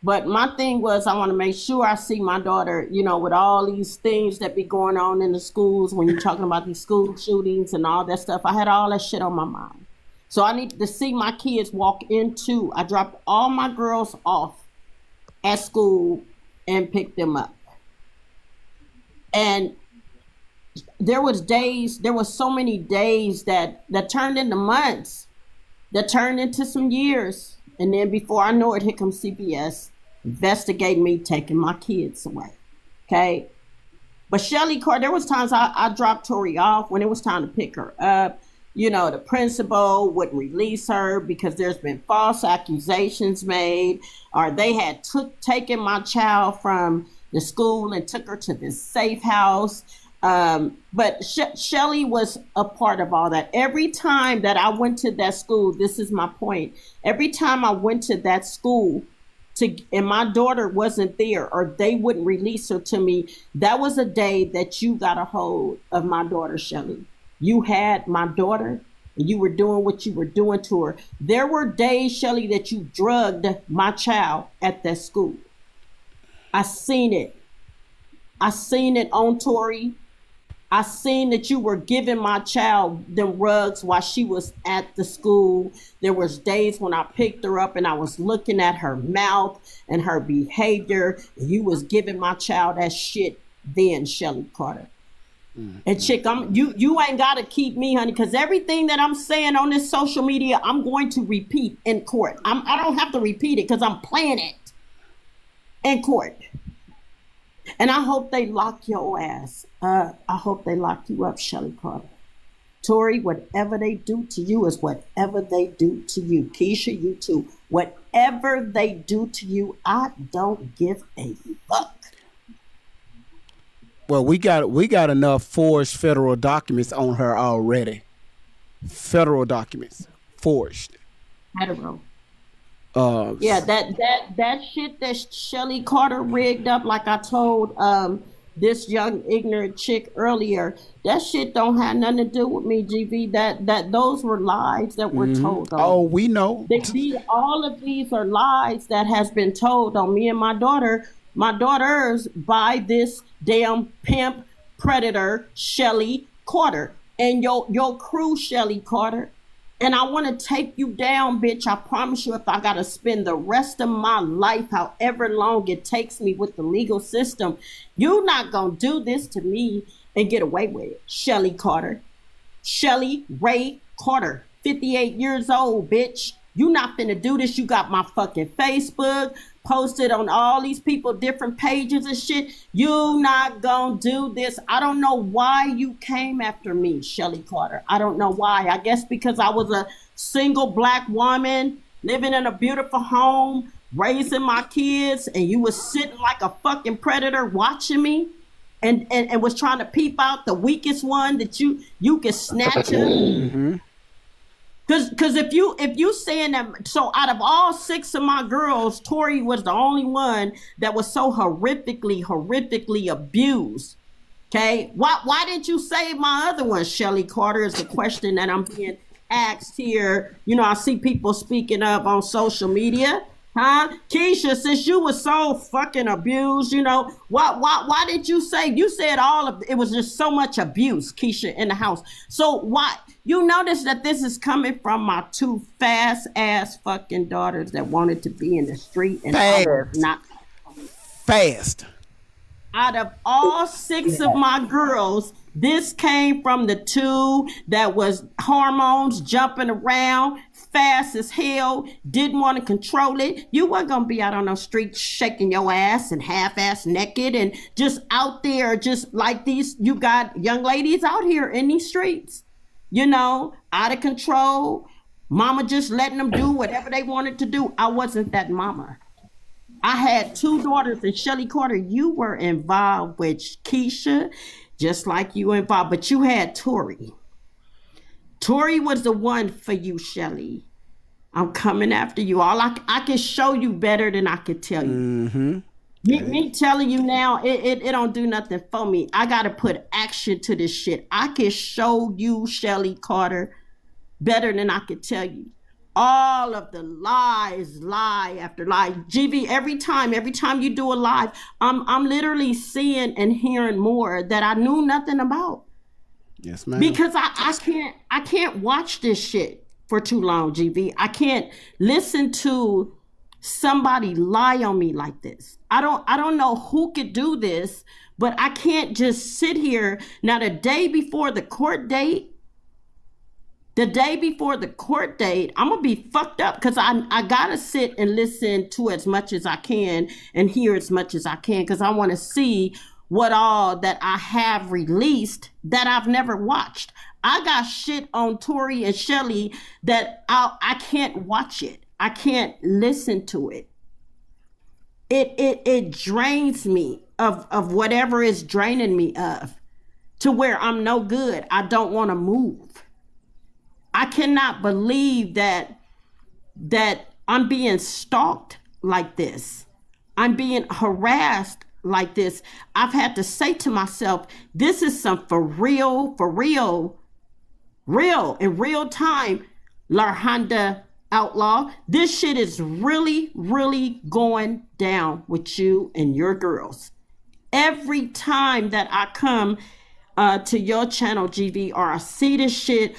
But my thing was, I want to make sure I see my daughter, you know, with all these things that be going on in the schools when you're talking about these school shootings and all that stuff. I had all that shit on my mind. So I needed to see my kids walk into. I dropped all my girls off at school and picked them up. And there was so many days that turned into months, that turned into some years. And then before I know it, here comes CPS investigating me, taking my kids away. Okay. But Shelly Carter, there was times I dropped Tori off when it was time to pick her up. You know, the principal wouldn't release her because there's been false accusations made, or they had taken my child from the school and took her to this safe house. But Shelly was a part of all that. Every time that I went to that school, this is my point. Every time I went to that school and my daughter wasn't there, or they wouldn't release her to me, that was a day that you got a hold of my daughter, Shelly. You had my daughter, and you were doing what you were doing to her. There were days, Shelly, that you drugged my child at that school. I seen it. I seen it on Tori. I seen that you were giving my child the rugs while she was at the school. There was days when I picked her up and I was looking at her mouth and her behavior, and you was giving my child that shit then, Shelly Carter. And chick, you ain't gotta keep me, honey, because everything that I'm saying on this social media, I'm going to repeat in court. I don't have to repeat it because I'm playing it in court. And I hope they lock your ass. I hope they lock you up, Shelly Carter. Tori, whatever they do to you is whatever they do to you. Keisha, you too. Whatever they do to you, I don't give a fuck. Well, we got enough forged federal documents on her already. Federal documents forged. Federal. Yeah, that shit that Shelly Carter rigged up, like I told this young ignorant chick earlier, that shit don't have nothing to do with me, GV. That those were lies that were told on. Oh, we know. All of these are lies that has been told on me and my daughters by this damn pimp predator Shelly Carter and your crew, Shelly Carter. And I want to take you down, bitch. I promise you, if I got to spend the rest of my life, however long it takes me with the legal system, you're not going to do this to me and get away with it. Shelly Carter. Shelly Ray Carter, 58 years old, bitch. You not finna do this. You got my fucking Facebook posted on all these people, different pages and shit. You not gonna do this. I don't know why you came after me, Shelly Carter. I don't know why. I guess because I was a single black woman living in a beautiful home, raising my kids, and you was sitting like a fucking predator watching me and was trying to peep out the weakest one that you can snatch her. Mm-hmm. Cause if you saying that, so out of all 6 of my girls, Tori was the only one that was so horrifically abused. Okay, why didn't you save my other one, Shelly Carter? Is the question that I'm being asked here. You know, I see people speaking up on social media. Huh? Keisha, since you was so fucking abused, you know, why did you say, you said all of it was just so much abuse, Keisha, in the house. So why, you notice that this is coming from my 2 fast ass fucking daughters that wanted to be in the street and not fast. Out of all 6 of my girls, this came from the 2 that was hormones jumping around, fast as hell, didn't want to control it. You weren't going to be out on the street shaking your ass and half-ass naked and just out there just like these. You got young ladies out here in these streets, you know, out of control. Mama just letting them do whatever they wanted to do. I wasn't that mama. I had 2 daughters, and Shelly Carter, you were involved with Keisha, just like you involved, but you had Tori. Tori was the one for you, Shelly. I'm coming after you. All I can show you better than I could tell you. Mm-hmm. Me telling you now, it don't do nothing for me. I got to put action to this shit. I can show you, Shelly Carter, better than I could tell you. All of the lies, lie after lie. GV, every time you do a live, I'm literally seeing and hearing more that I knew nothing about. Yes, ma'am. Because I can't watch this shit for too long, GV. I can't listen to somebody lie on me like this. I don't know who could do this, but I can't just sit here. Now, the day before the court date, I'm gonna be fucked up because I gotta sit and listen to as much as I can and hear as much as I can because I want to see what all that I have released that I've never watched. I got shit on Tori and Shelly that I can't watch it. I can't listen to it. It drains me of whatever it's draining me of, to where I'm no good. I don't want to move. I cannot believe that I'm being stalked like this. I'm being harassed like this. I've had to say to myself, this is some for real, in real time, Larhonda Outlaw. This shit is really, really going down with you and your girls. Every time that I come to your channel, GV, or I see this shit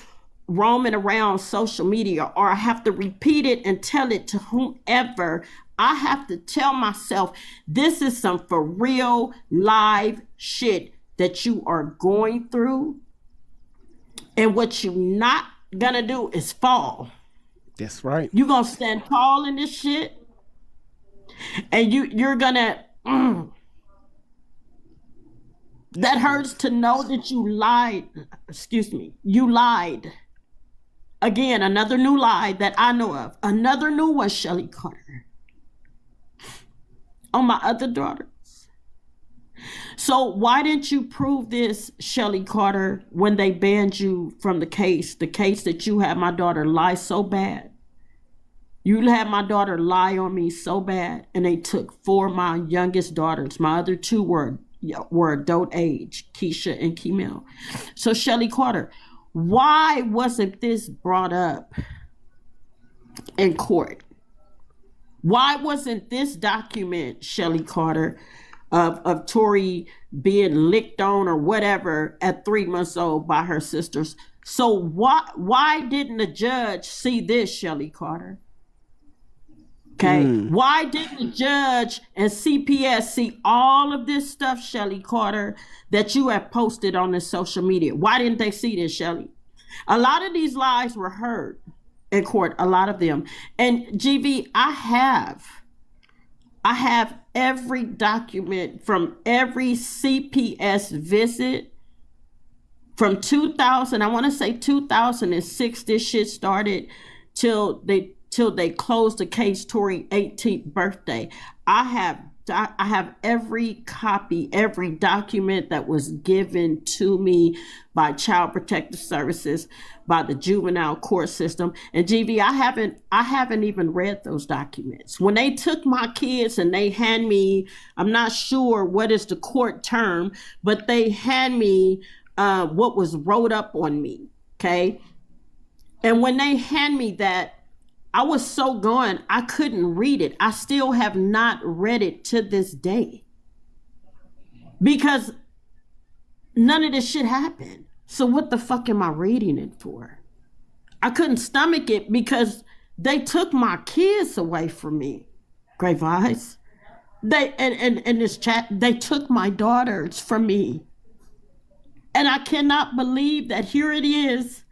roaming around social media, or I have to repeat it and tell it to whomever, I have to tell myself, this is some for real live shit that you are going through. And what you're not gonna do is fall. That's right. You're gonna stand tall in this shit. And you're gonna that hurts to know that you lied. Excuse me. You lied. Again, another new lie that I know of. Another new one, Shelly Carter. On my other daughters. So why didn't you prove this, Shelly Carter, when they banned you from the case that you had my daughter lie so bad? You had my daughter lie on me so bad, and they took 4 of my youngest daughters. My other 2 were adult age, Keisha and Kimel. So Shelly Carter, why wasn't this brought up in court? Why wasn't this document, Shelly Carter, of Tori being licked on or whatever at 3 months old by her sisters? So why didn't the judge see this, Shelly Carter? Okay, why didn't the judge and CPS see all of this stuff, Shelly Carter, that you have posted on the social media? Why didn't they see this, Shelly? A lot of these lies were heard in court, a lot of them. And GV, I have every document from every CPS visit from 2000, I want to say 2006, this shit started till they closed the case, Tori's 18th birthday. I have every copy, every document that was given to me by Child Protective Services, by the juvenile court system. And GV, I haven't even read those documents. When they took my kids and they hand me, I'm not sure what is the court term, but they hand me what was wrote up on me, okay? And when they hand me that, I was so gone, I couldn't read it. I still have not read it to this day. Because none of this shit happened. So what the fuck am I reading it for? I couldn't stomach it because they took my kids away from me. Grave Eyes. They in this chat, they took my daughters from me. And I cannot believe that here it is.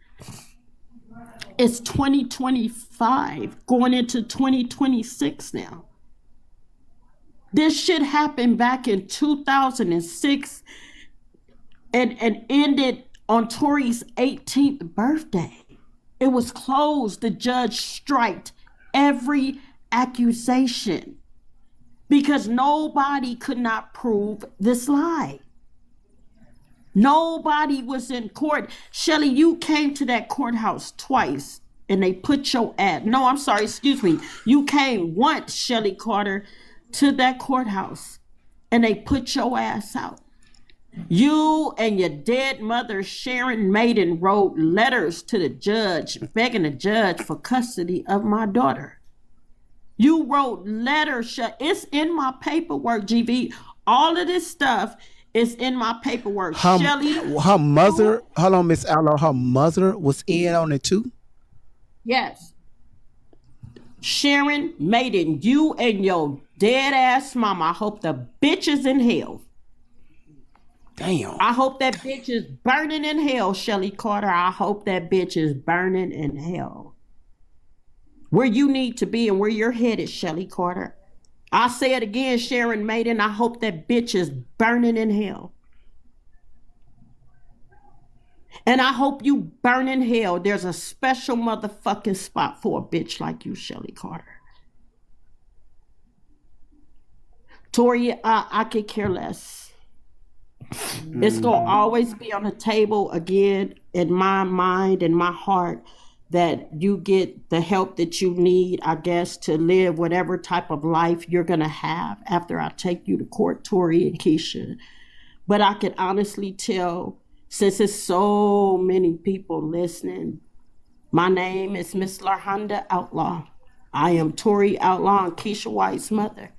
It's 2025, going into 2026 now. This shit happened back in 2006 and ended on Tori's 18th birthday. It was closed. The judge striked every accusation because nobody could not prove this lie. Nobody was in court. Shelly, you came to that courthouse twice and they put your ass. No, I'm sorry, excuse me. You came once, Shelly Carter, to that courthouse and they put your ass out. You and your dead mother, Sharon Maiden, wrote letters to the judge, begging the judge for custody of my daughter. You wrote letters. It's in my paperwork, GV. All of this stuff is in my paperwork. Shelly, her mother, hold on, Miss Allo, her mother was in on it too? Yes. Sharon Maiden, you and your dead ass mama, I hope the bitch is in hell. Damn. I hope that bitch is burning in hell, Shelly Carter. I hope that bitch is burning in hell. Where you need to be and where you're headed, Shelly Carter. I say it again, Sharon Maiden. I hope that bitch is burning in hell. And I hope you burn in hell. There's a special motherfucking spot for a bitch like you, Shelly Carter. Tori, I could care less. It's going to always be on the table again in my mind and my heart that you get the help that you need, I guess, to live whatever type of life you're going to have after I take you to court, Tori and Keisha. But I can honestly tell, since there's so many people listening, my name is Miss Larhonda Outlaw. I am Tori Outlaw and Keisha White's mother.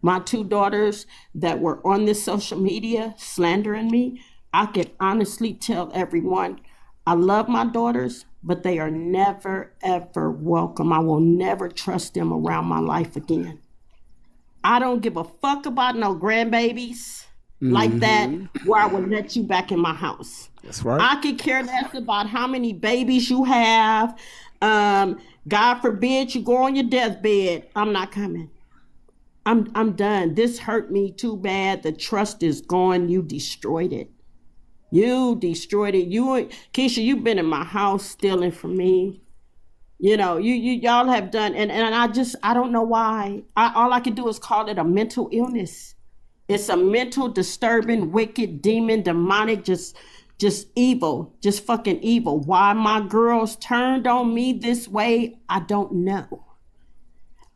My two daughters that were on this social media slandering me, I can honestly tell everyone, I love my daughters, but they are never, ever welcome. I will never trust them around my life again. I don't give a fuck about no grandbabies like that where I will let you back in my house. That's right. I could care less about how many babies you have. God forbid you go on your deathbed. I'm not coming. I'm done. This hurt me too bad. The trust is gone. You destroyed it. You destroyed it. Keisha, you've been in my house stealing from me. You know, y'all have done, and I don't know why. All I can do is call it a mental illness. It's a mental, disturbing, wicked, demon, demonic, just evil, just fucking evil. Why my girls turned on me this way, I don't know.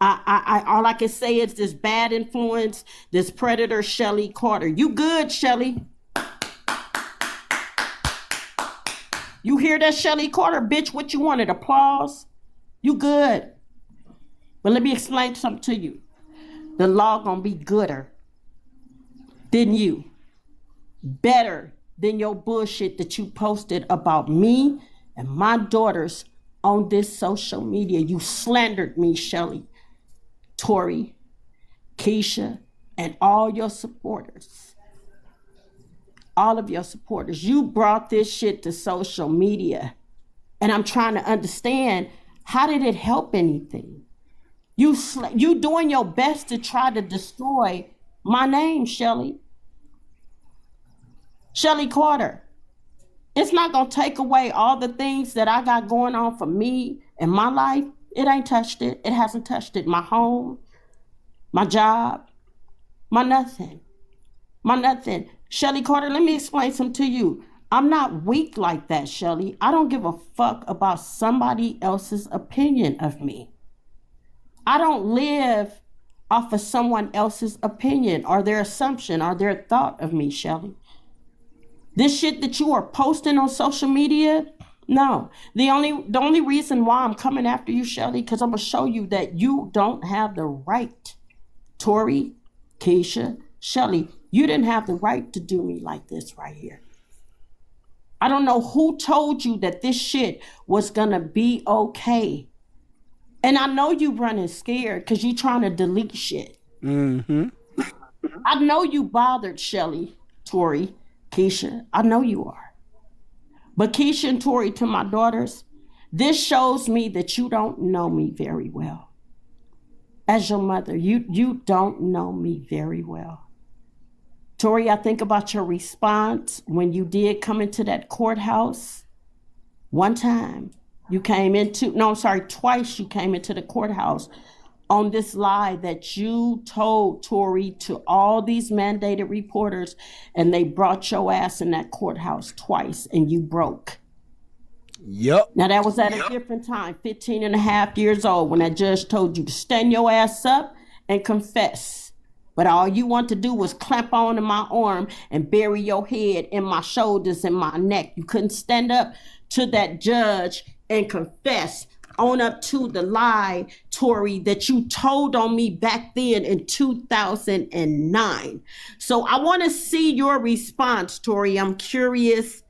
All I can say is this bad influence, this predator, Shelly Carter. You good, Shelly? You hear that, Shelly Carter? Bitch, what you wanted? Applause? You good. But let me explain something to you. The law gonna be gooder than you. Better than your bullshit that you posted about me and my daughters on this social media. You slandered me, Shelly, Tori, Keisha, and all your supporters. All of your supporters. You brought this shit to social media. And I'm trying to understand, how did it help anything? You doing your best to try to destroy my name, Shelly. Shelly Carter. It's not going to take away all the things that I got going on for me and my life. It ain't touched it. It hasn't touched it. My home, my job, my nothing. My nothing. Shelly Carter, let me explain something to you. I'm not weak like that, Shelly. I don't give a fuck about somebody else's opinion of me. I don't live off of someone else's opinion or their assumption or their thought of me, Shelly. This shit that you are posting on social media, no. The only reason why I'm coming after you, Shelly, because I'm going to show you that you don't have the right. Tori, Keisha, Shelly, you didn't have the right to do me like this right here. I don't know who told you that this shit was going to be okay. And I know you running scared because you trying to delete shit. I know you bothered, Shelly, Tori, Keisha. I know you are. But Keisha and Tori, to my daughters, this shows me that you don't know me very well. As your mother, you don't know me very well. Tori, I think about your response when you did come into that courthouse. One time you came into, twice you came into the courthouse on this lie that you told, Tori, to all these mandated reporters, and they brought your ass in that courthouse twice and you broke. Yep. Now that was at a different time, 15 and a half years old, when that judge told you to stand your ass up and confess. But all you want to do was clamp onto my arm and bury your head in my shoulders and my neck. You couldn't stand up to that judge and confess, own up to the lie, Tori, that you told on me back then in 2009. So I want to see your response, Tori. I'm curious,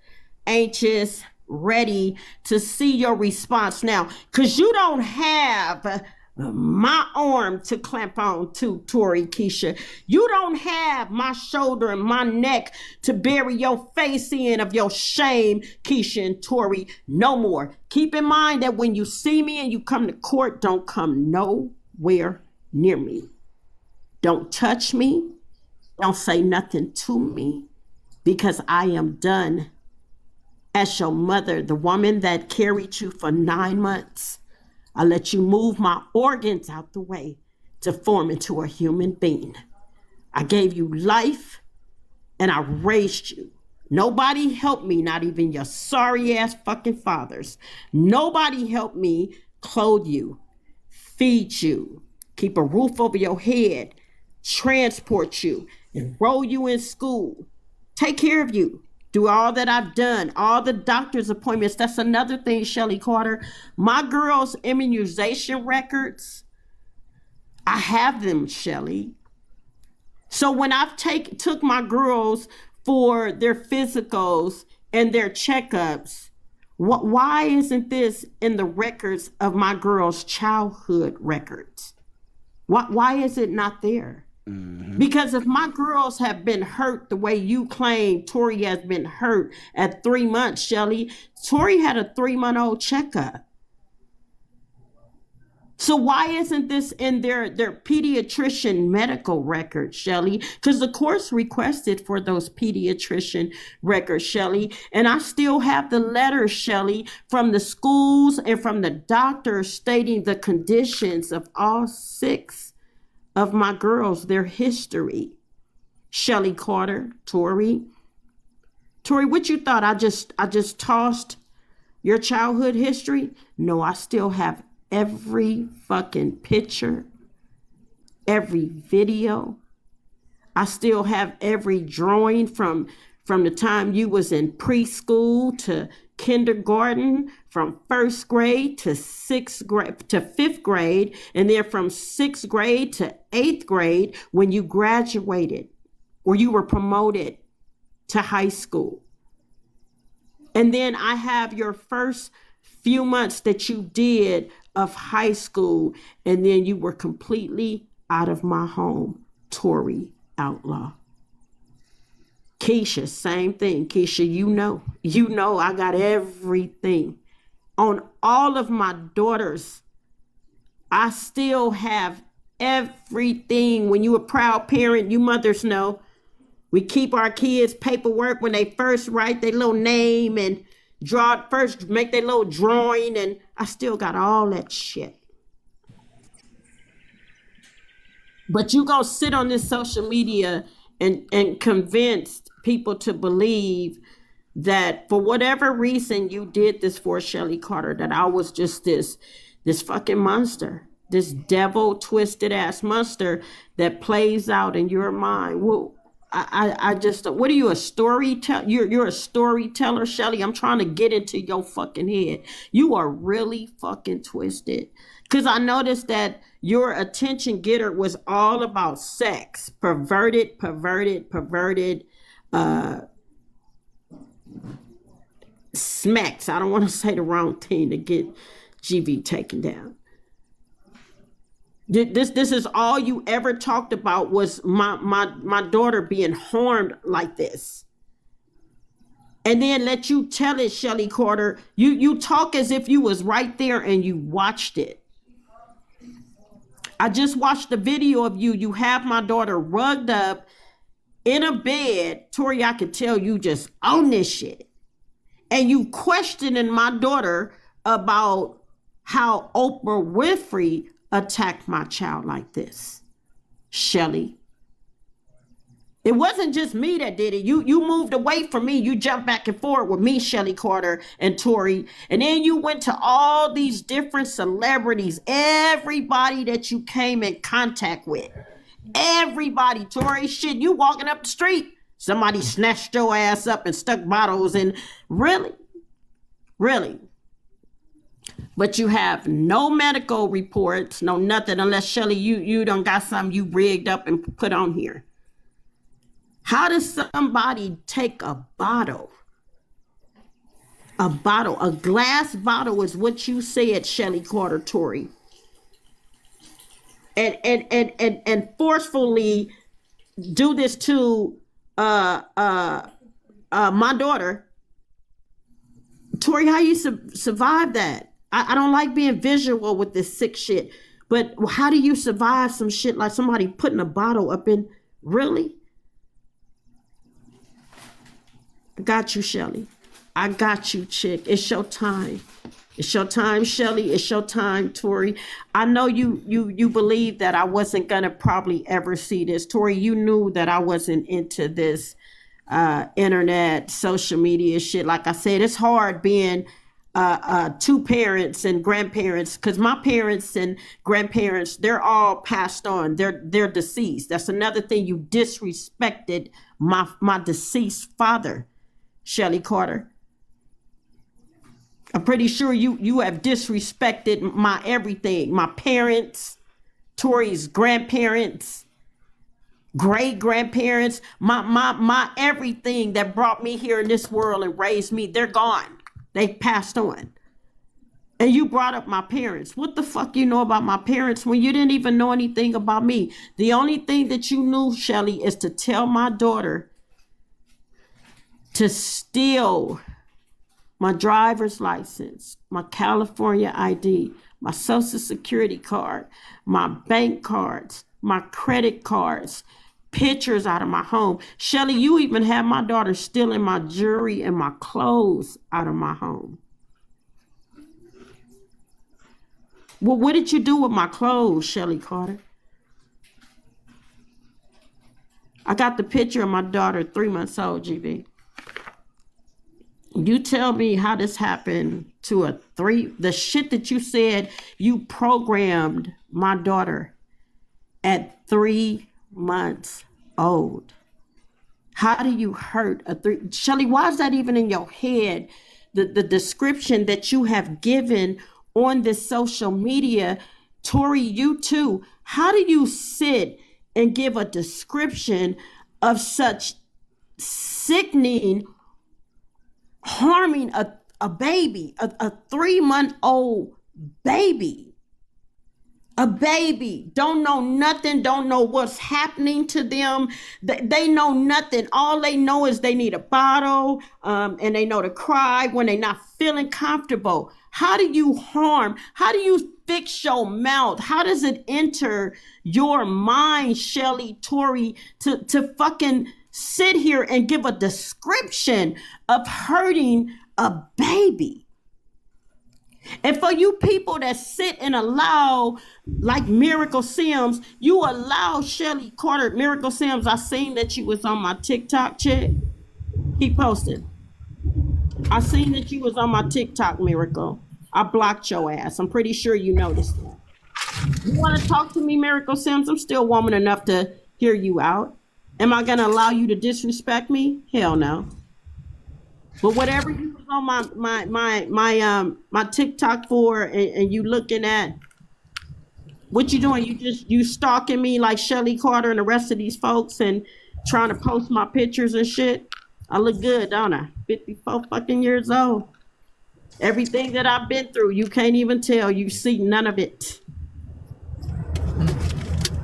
anxious, ready to see your response now, because you don't have my arm to clamp on to, Tori, Keisha. You don't have my shoulder and my neck to bury your face in of your shame, Keisha and Tori. No more. Keep in mind that when you see me and you come to court, don't come nowhere near me. Don't touch me. Don't say nothing to me, because I am done as your mother, the woman that carried you for 9 months. I let you move my organs out the way to form into a human being. I gave you life and I raised you. Nobody helped me, not even your sorry ass fucking fathers. Nobody helped me clothe you, feed you, keep a roof over your head, transport you, enroll you in school, take care of you, do all that I've done, all the doctor's appointments. That's another thing, Shelly Carter. My girls' immunization records, I have them, Shelly. So when I've took my girls for their physicals and their checkups, why isn't this in the records of my girls' childhood records? Why is it not there? Mm-hmm. Because if my girls have been hurt the way you claim Tori has been hurt at 3 months, Shelly, Tori had a 3-month-old checkup. So why isn't this in their pediatrician medical records, Shelly? Because the course requested for those pediatrician records, Shelly. And I still have the letters, Shelly, from the schools and from the doctors stating the conditions of all 6 of my girls, their history. Shelly Carter, Tori, what you thought? I just tossed your childhood history? No, I still have every fucking picture, every video. I still have every drawing from the time you was in preschool to kindergarten, from 1st grade to 6th grade to 5th grade, and then from 6th grade to 8th grade when you graduated or you were promoted to high school. And then I have your first few months that you did of high school, and then you were completely out of my home, Tori Outlaw. Keisha, same thing. Keisha, you know I got everything. On all of my daughters, I still have everything. When you a proud parent, you mothers know, we keep our kids' paperwork when they first write their little name and make their little drawing, and I still got all that shit. But you gonna sit on this social media and convince people to believe that for whatever reason you did this for Shelly Carter, that I was just this fucking monster, this devil twisted ass monster that plays out in your mind. Well, I just, what are you, a storyteller? You're a storyteller, Shelly. I'm trying to get into your fucking head. You are really fucking twisted. Because I noticed that your attention getter was all about sex. Perverted, smacks. I don't want to say the wrong thing to get GV taken down. This is all you ever talked about, was my daughter being harmed like this. And then let you tell it, Shelly Carter. You talk as if you was right there and you watched it. I just watched the video of you. You have my daughter rugged up in a bed. Tori, I could tell you just own this shit. And you questioning my daughter about how Oprah Winfrey attacked my child like this. Shelly, it wasn't just me that did it. You moved away from me. You jumped back and forth with me, Shelly Carter and Tori. And then you went to all these different celebrities, everybody that you came in contact with. Everybody, Tori, shit, you walking up the street, somebody snatched your ass up and stuck bottles in. Really? But you have no medical reports, no nothing, unless Shelly, you done got something you rigged up and put on here. How does somebody take a glass bottle is what you said, Shelly Carter, Tori, and forcefully do this to my daughter? Tori, how you survive that? I don't like being visual with this sick shit, But how do you survive some shit like somebody putting a bottle up in? Really? I got you, Shelly. I got you, chick. It's your time. It's your time, Shelly. It's your time, Tori. I know you believe that I wasn't gonna probably ever see this. Tori, you knew that I wasn't into this internet, social media shit. Like I said, it's hard being two parents and grandparents, because my parents and grandparents, they're all passed on. They're deceased. That's another thing. You disrespected my deceased father, Shelly Carter. I'm pretty sure you have disrespected my everything. My parents, Tori's grandparents, great grandparents, my everything that brought me here in this world and raised me. They're gone. They passed on. And you brought up my parents. What the fuck you know about my parents when you didn't even know anything about me? The only thing that you knew, Shelly, is to tell my daughter to steal my driver's license, my California ID, my social security card, my bank cards, my credit cards, pictures out of my home. Shelly, you even had my daughter stealing my jewelry and my clothes out of my home. Well, what did you do with my clothes, Shelly Carter? I got the picture of my daughter, 3 months old, GB. You tell me how this happened to the shit that you said you programmed my daughter at 3 months old. How do you hurt Shelly, why is that even in your head? The description that you have given on this social media, Tori, you too. How do you sit and give a description of such sickening, harming a baby, a 3-month-old baby? A baby, don't know nothing, don't know what's happening to them. They know nothing. All they know is they need a bottle, and they know to cry when they're not feeling comfortable. How do you harm? How do you fix your mouth? How does it enter your mind, Shelly, Tori, to fucking sit here and give a description of hurting a baby? And for you people that sit and allow, like Miracle Sims, you allow Shelly Carter, Miracle Sims, I seen that you was on my TikTok, chick. He posted. I seen that you was on my TikTok, Miracle. I blocked your ass. I'm pretty sure you noticed that. You want to talk to me, Miracle Sims? I'm still woman enough to hear you out. Am I going to allow you to disrespect me? Hell no. But whatever you was on my TikTok for, and you looking at, what you doing? You stalking me like Shelly Carter and the rest of these folks and trying to post my pictures and shit. I look good, don't I? 54 fucking years old. Everything that I've been through, you can't even tell. You see none of it.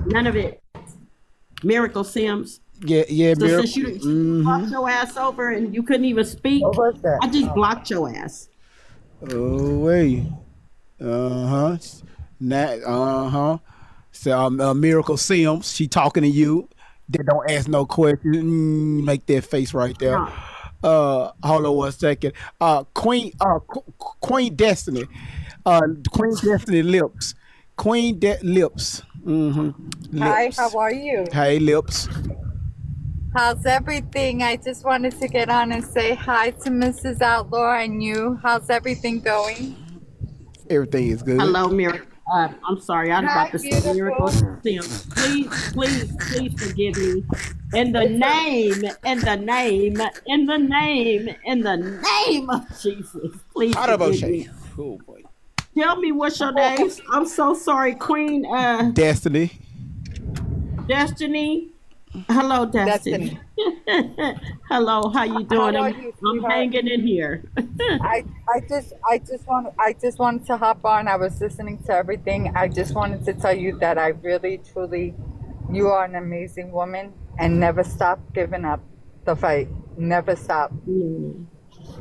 None of it. Miracle Sims. Yeah, so since you blocked your ass over and you couldn't even speak, I just blocked your ass. Oh wait, So Miracle Sims, she talking to you. They don't ask no questions. Make that face right there. Hold on 1 second. Queen Destiny, Queen Destiny Lips, Lips. Lips. Hi, how are you? Hey, Lips. How's everything? I just wanted to get on and say hi to Mrs. Outlaw and you. How's everything going? Everything is good. Hello, Miracle. I'm sorry, I was about to say Miracle Sims. Please forgive me. In the name of Jesus. Please forgive me. Oh boy. Tell me what's your name. I'm so sorry, Queen. Destiny. Destiny. Hello, Destiny. Hello, how you doing? I'm hanging in here. I just wanted to hop on. I was listening to everything. I just wanted to tell you that I really, truly, you are an amazing woman, and never stop giving up the fight. Never stop.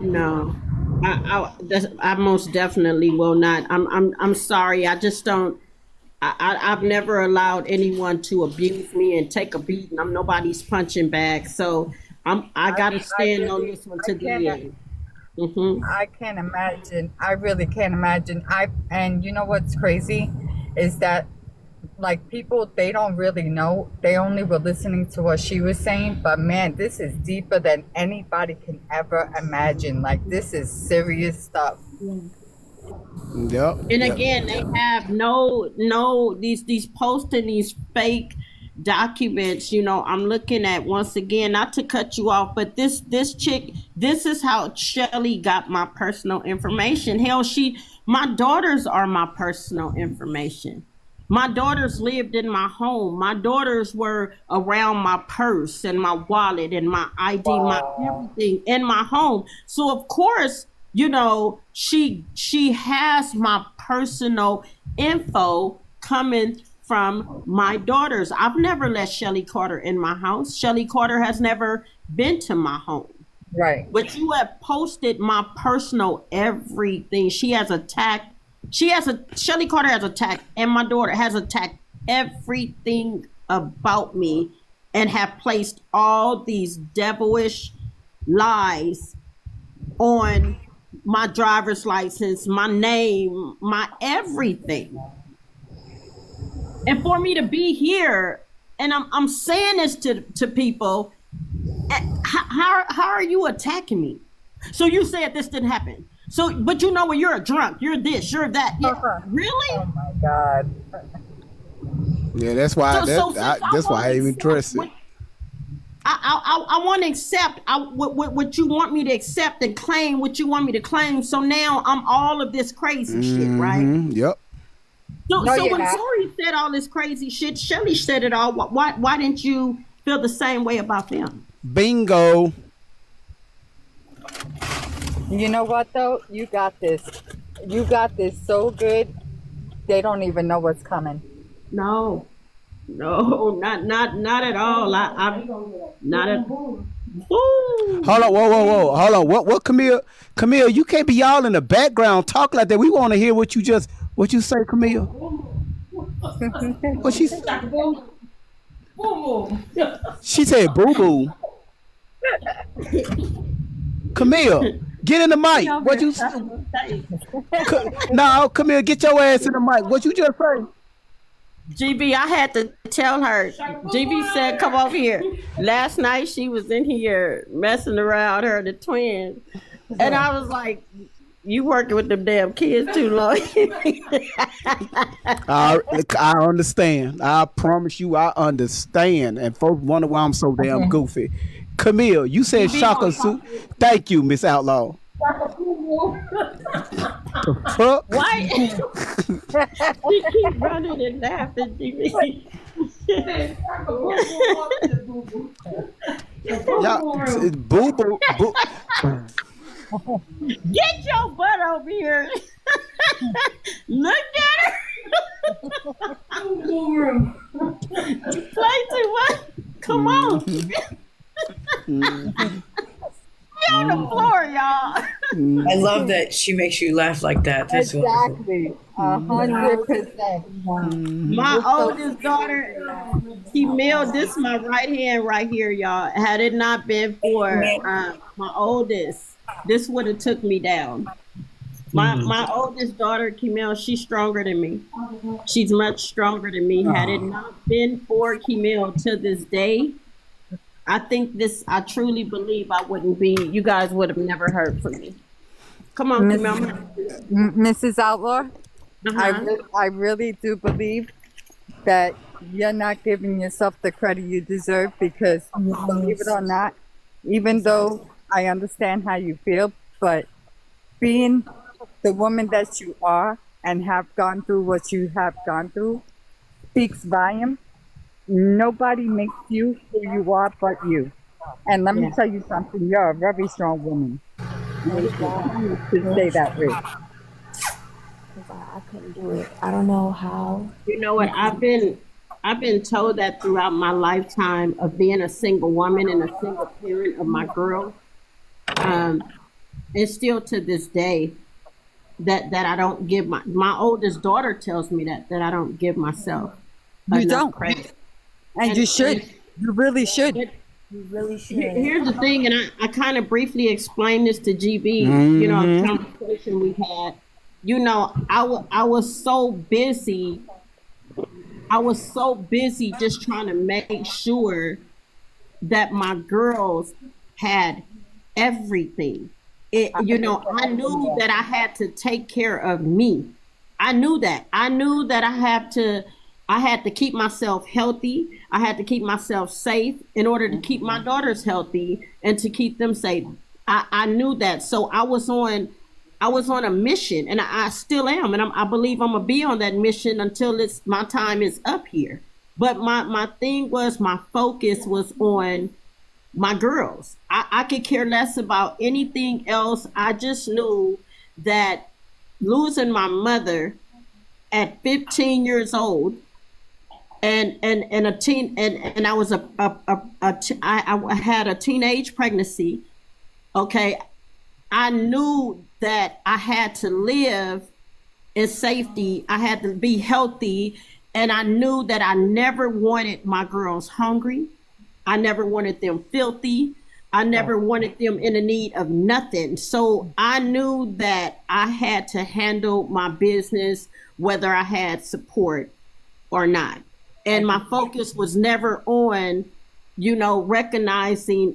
No, I most definitely will not. I'm sorry. I just don't. I've never allowed anyone to abuse me and take a beating. I'm nobody's punching bag. So I gotta stand on this one to the end. I can't imagine. I really can't imagine. And you know what's crazy is that like people, they don't really know. They only were listening to what she was saying. But man, this is deeper than anybody can ever imagine. Like this is serious stuff. Yep. And again, they have these posts and these fake documents. You know, I'm looking at, once again, not to cut you off, but this chick, this is how Shelly got my personal information. Hell, my daughters are my personal information. My daughters lived in my home. My daughters were around my purse and my wallet and my ID, my everything in my home. So of course, you know, she has my personal info coming from my daughters. I've never let Shelly Carter in my house. Shelly Carter has never been to my home. Right. But you have posted my personal everything. Shelly Carter has attacked, and my daughter has attacked everything about me and have placed all these devilish lies on my driver's license, my name, my everything. And for me to be here, and I'm saying this to people, how are you attacking me? So you said this didn't happen. So, but you know what? You're a drunk. You're this. You're that. Yeah. Really? Oh my God. Yeah, that's why. That's why I even trust it. I want to accept what you want me to accept and claim what you want me to claim. So now I'm all of this crazy shit, right? Yep. So when Tori said all this crazy shit, Shelly said it all. Why didn't you feel the same way about them? Bingo. You know what though? You got this. You got this so good. They don't even know what's coming. No, not at all. I'm not at. Ooh. Hold on, whoa. Hold on. What, Camille, you can't be all in the background talk like that. We want to hear what you say, Camille. What she said? She said boo boo. Camille, get in the mic. What you say? No, Camille, get your ass in the mic. What you just say? GB, I had to tell her. GB said, come over here. Last night she was in here messing around, her and the twins. And I was like, you working with them damn kids too long. I understand. I promise you I understand. And folks wonder why I'm so damn goofy. Camille, you said Shaka Su. Thank you, Miss Outlaw. The fuck? Why? She keep running and laughing. Y'all, boo boo. Get your butt over here. Look at her. You play too much. Come on. Be on the floor, y'all. I love that she makes you laugh like that. That's exactly. 100%. My oldest daughter, Camille, this is my right hand right here, y'all. Had it not been for my oldest, this would have took me down. My oldest daughter, Camille, she's stronger than me. She's much stronger than me. Had it not been for Camille to this day, I truly believe I wouldn't be, you guys would have never heard from me. Come on, Camille. Mrs. Outlaw, I really do believe that you're not giving yourself the credit you deserve because, believe it or not, even though I understand how you feel, but being the woman that you are and have gone through what you have gone through speaks volume. Nobody makes you who you are but you. And let me tell you something, you're a very strong woman. To say that way. I couldn't do it. I don't know how. You know what? I've been told that throughout my lifetime of being a single woman and a single parent of my girl. And still to this day, that I don't give my oldest daughter tells me that I don't give myself enough credit. And you should. You really should. You really should. Here's the thing, and I kind of briefly explained this to GB, you know, a conversation we had. You know, I was so busy. I was so busy just trying to make sure that my girls had everything. You know, I knew that I had to take care of me. I knew that. I knew that I had to keep myself healthy. I had to keep myself safe in order to keep my daughters healthy and to keep them safe. I knew that. So I was on a mission, and I still am. And I believe I'm gonna be on that mission until my time is up here. But my thing was, my focus was on my girls. I could care less about anything else. I just knew that losing my mother at 15 years old and a teen, and I was I had a teenage pregnancy. Okay. I knew that I had to live in safety. I had to be healthy. And I knew that I never wanted my girls hungry. I never wanted them filthy. I never wanted them in the need of nothing. So I knew that I had to handle my business, whether I had support or not. And my focus was never on, you know, recognizing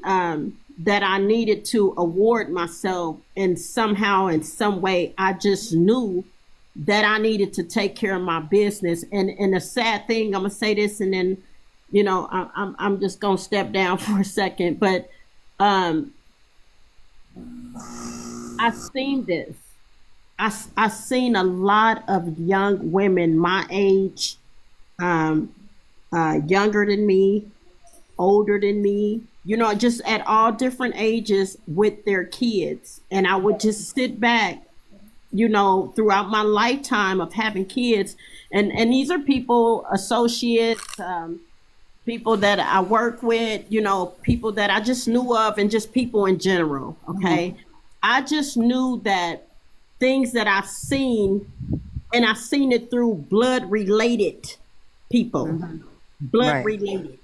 that I needed to award myself, and somehow, in some way, I just knew that I needed to take care of my business. And the sad thing, I'm gonna say this, and then, you know, I'm just gonna step down for a second. But I've seen this. I've seen a lot of young women my age, younger than me, older than me, you know, just at all different ages with their kids. And I would just sit back, you know, throughout my lifetime of having kids. And these are people, associates, people that I work with, you know, people that I just knew of, and just people in general. Okay. I just knew that things that I've seen, and I've seen it through blood related people, blood related,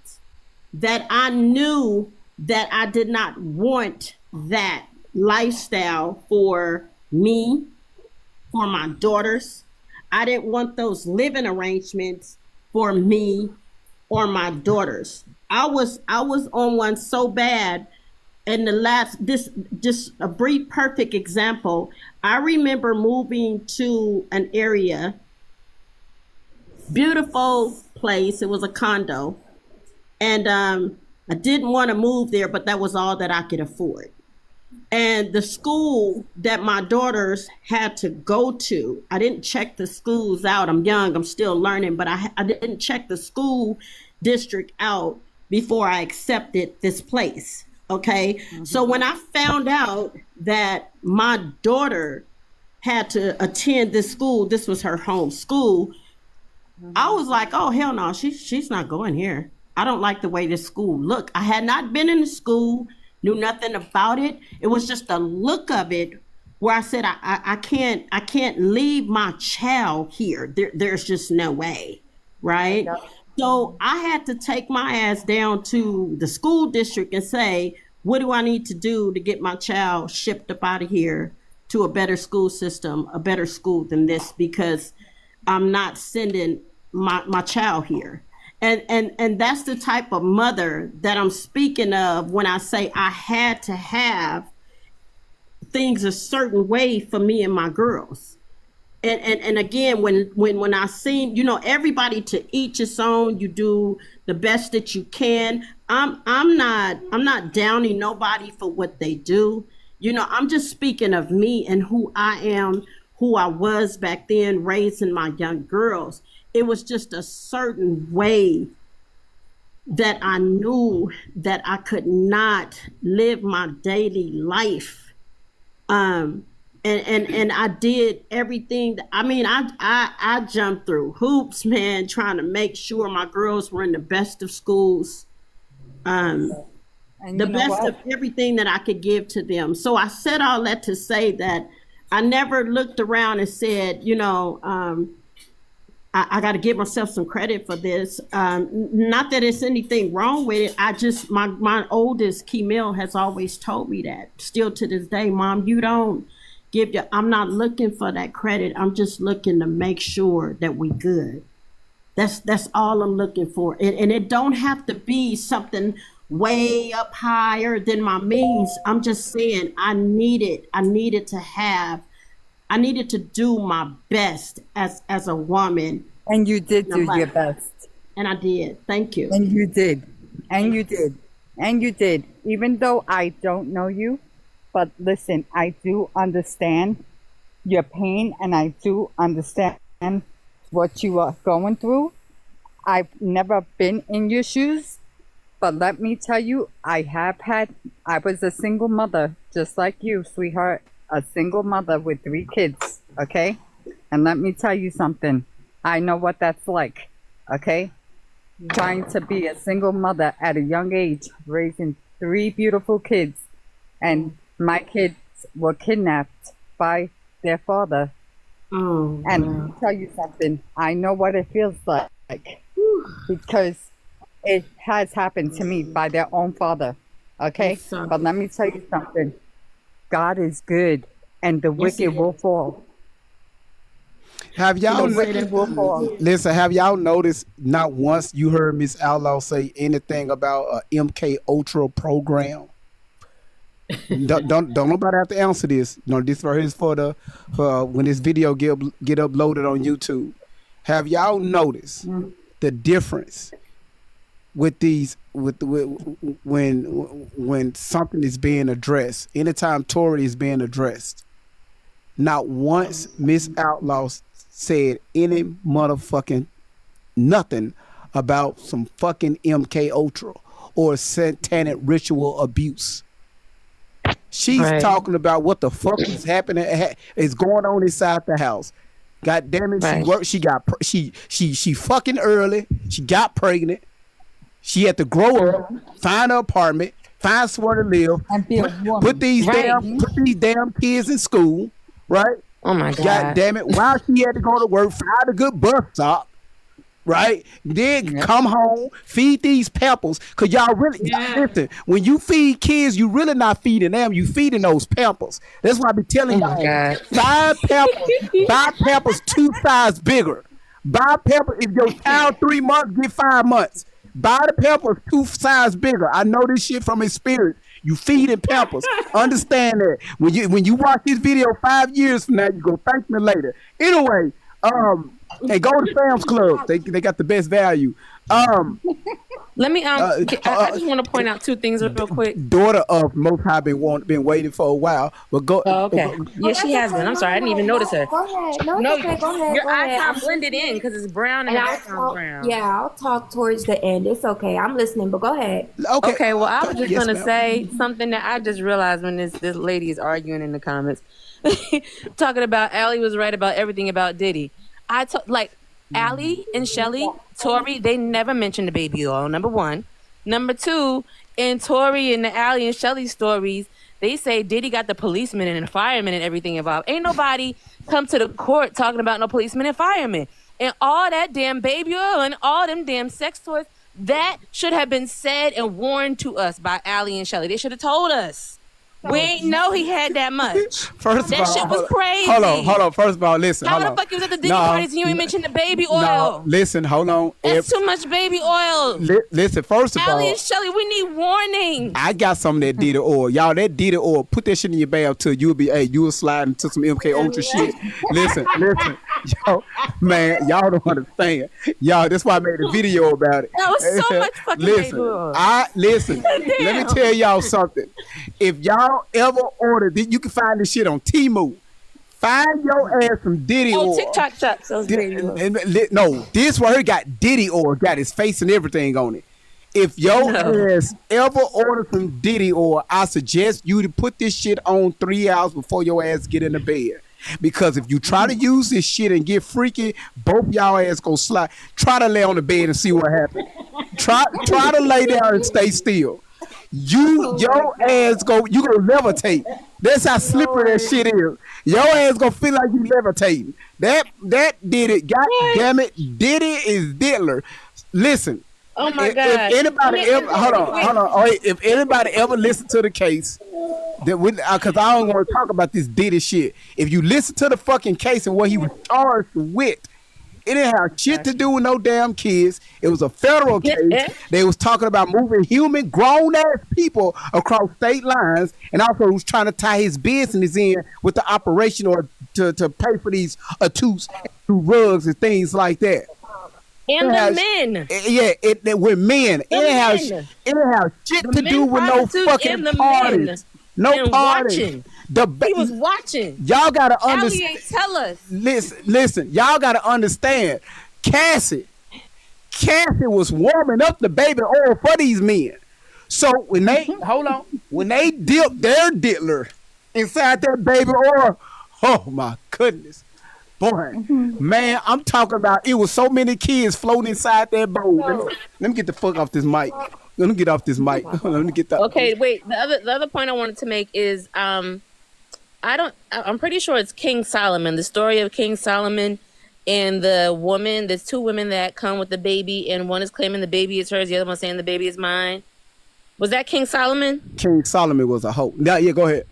that I knew that I did not want that lifestyle for me, for my daughters. I didn't want those living arrangements for me or my daughters. I was on one so bad. And just a brief, perfect example. I remember moving to an area, beautiful place. It was a condo. And I didn't want to move there, but that was all that I could afford. And the school that my daughters had to go to, I didn't check the schools out. I'm young, I'm still learning, but I didn't check the school district out before I accepted this place. Okay. So when I found out that my daughter had to attend this school, this was her home school, I was like, oh, hell no, she's not going here. I don't like the way this school looked. I had not been in the school, knew nothing about it. It was just the look of it where I said, I can't leave my child here. There's just no way. Right. So I had to take my ass down to the school district and say, what do I need to do to get my child shipped up out of here to a better school system, a better school than this, because I'm not sending my child here. And that's the type of mother that I'm speaking of when I say I had to have things a certain way for me and my girls. And again, when I seen, you know, everybody to each its own, you do the best that you can. I'm not downing nobody for what they do. You know, I'm just speaking of me and who I am, who I was back then, raising my young girls. It was just a certain way that I knew that I could not live my daily life. And I did everything. I jumped through hoops, man, trying to make sure my girls were in the best of schools, the best of everything that I could give to them. So I said all that to say that I never looked around and said, I got to give myself some credit for this. Not that it's anything wrong with it. I just, my oldest, Keemil, has always told me that. Still to this day, Mom, you don't I'm not looking for that credit. I'm just looking to make sure that we good. That's all I'm looking for. And it don't have to be something way up higher than my means. I'm just saying I needed to do my best as a woman. And you did do your best. And I did. Thank you. And you did. And you did. And you did. Even though I don't know you, but listen, I do understand your pain and I do understand what you are going through. I've never been in your shoes, but let me tell you, I was a single mother, just like you, sweetheart, a single mother with 3 kids, okay? And let me tell you something, I know what that's like, okay? Trying to be a single mother at a young age, raising 3 beautiful kids, and my kids were kidnapped by their father. Oh, and let me tell you something, I know what it feels like, because it has happened to me by their own father, okay? But let me tell you something, God is good and the wicked will fall. Have y'all listen? Have y'all noticed not once you heard Miss Outlaw say anything about a MK Ultra program? don't nobody have to answer this. This for when this video get uploaded on YouTube. Have y'all noticed the difference with these when something is being addressed? Anytime Tory is being addressed, not once Miss Outlaw said any motherfucking nothing about some fucking MK Ultra or satanic ritual abuse. She's talking about what the fuck is happening, is going on inside the house. God damn it, she worked. She fucking early. She got pregnant. She had to grow up, find an apartment, find somewhere to live, and be a woman. Put these damn kids in school, right? Oh my God. God damn it! While she had to go to work, find a good bus stop, right? Then come home, feed these pampers. Cause y'all really listen. When you feed kids, you really not feeding them. You feeding those pampers. That's why I be telling y'all. 5 pampers. Buy pampers 2 sizes bigger. Buy pampers. If your child 3 months, get 5 months. Buy the pampers 2 sizes bigger. I know this shit from experience. You feeding pampers. Understand that. When you watch this video 5 years from now, you go thank me later. Anyway, and go to Sam's Club. They got the best value. Let me I just want to point out 2 things real quick. Daughter of Most High been waiting for a while, but go. Oh, okay. Yeah, she has been. I'm sorry, I didn't even notice her. Go ahead. No, okay. Go ahead. Your go ahead. icon blended in because it's brown and your icon's brown. Yeah, I'll talk towards the end. It's okay. I'm listening, but go ahead. Okay. Well, I was just gonna say something that I just realized when this lady is arguing in the comments, talking about Alli was right about everything about Diddy. Alli and Shelly, Tory, they never mentioned the baby oil, number 1. Number 2, in Tory and the Alli and Shelly stories, they say Diddy got the policemen and the firemen and everything involved. Ain't nobody come to the court talking about no policemen and firemen. And all that damn baby oil and all them damn sex toys, that should have been said and warned to us by Alli and Shelly. They should have told us. We ain't know he had that much. First that of all, shit was crazy. Hold on. First of all, listen. How the fuck you was at the Diddy parties and you ain't mentioned the baby oil? No, listen, hold on. That's too much baby oil. Listen, first of all, Alli and Shelly, we need warning. I got some of that Diddy oil. Y'all, that Diddy oil, put that shit in your bag till you will slide into some MK Ultra shit. Listen. Yo, man, y'all don't understand. Y'all, that's why I made a video about it. That was so much fucking baby oil. Listen, let me tell y'all something. If y'all ever order, you can find this shit on Temu. Find your ass some Diddy oil. TikTok shop sells baby oil. No, this right here got Diddy oil, got his face and everything on it. If your ass ever order some Diddy oil, I suggest you to put this shit on 3 hours before your ass get in the bed. Because if you try to use this shit and get freaky, both y'all ass go slide. Try to lay on the bed and see what happens. Try to lay down and stay still. Your ass you gonna levitate. That's how slippery that shit is. Your ass gonna feel like you levitating. That did it. God damn it. Diddy is Diddler. Listen. Oh my God. If anybody ever hold on. Wait, if anybody ever listened to the case, that because I don't want to talk about this Diddy shit. If you listen to the fucking case and what he was charged with, it didn't have shit to do with no damn kids. It was a federal case. They was talking about moving human, grown-ass people across state lines, and also was trying to tie his business in with the operation or to pay for these attoots through rugs and things like that. And the men. Yeah, with men. It didn't have shit to do with no fucking parties. No parties. He was watching. Y'all gotta understand. Alli ain't tell us. Listen. Y'all gotta understand. Cassie was warming up the baby oil for these men. So when they dipped their diddler inside that baby oil, oh my goodness, boy, man, I'm talking about. It was so many kids floating inside that bowl. Let me get the fuck off this mic. Let me get off this mic. Let me get that. Okay, wait. The other point I wanted to make is I'm pretty sure it's King Solomon, the story of King Solomon and the woman. There's two women that come with the baby, and one is claiming the baby is hers, the other one saying the baby is mine. Was that King Solomon? King Solomon was a hoe. Yeah, go ahead.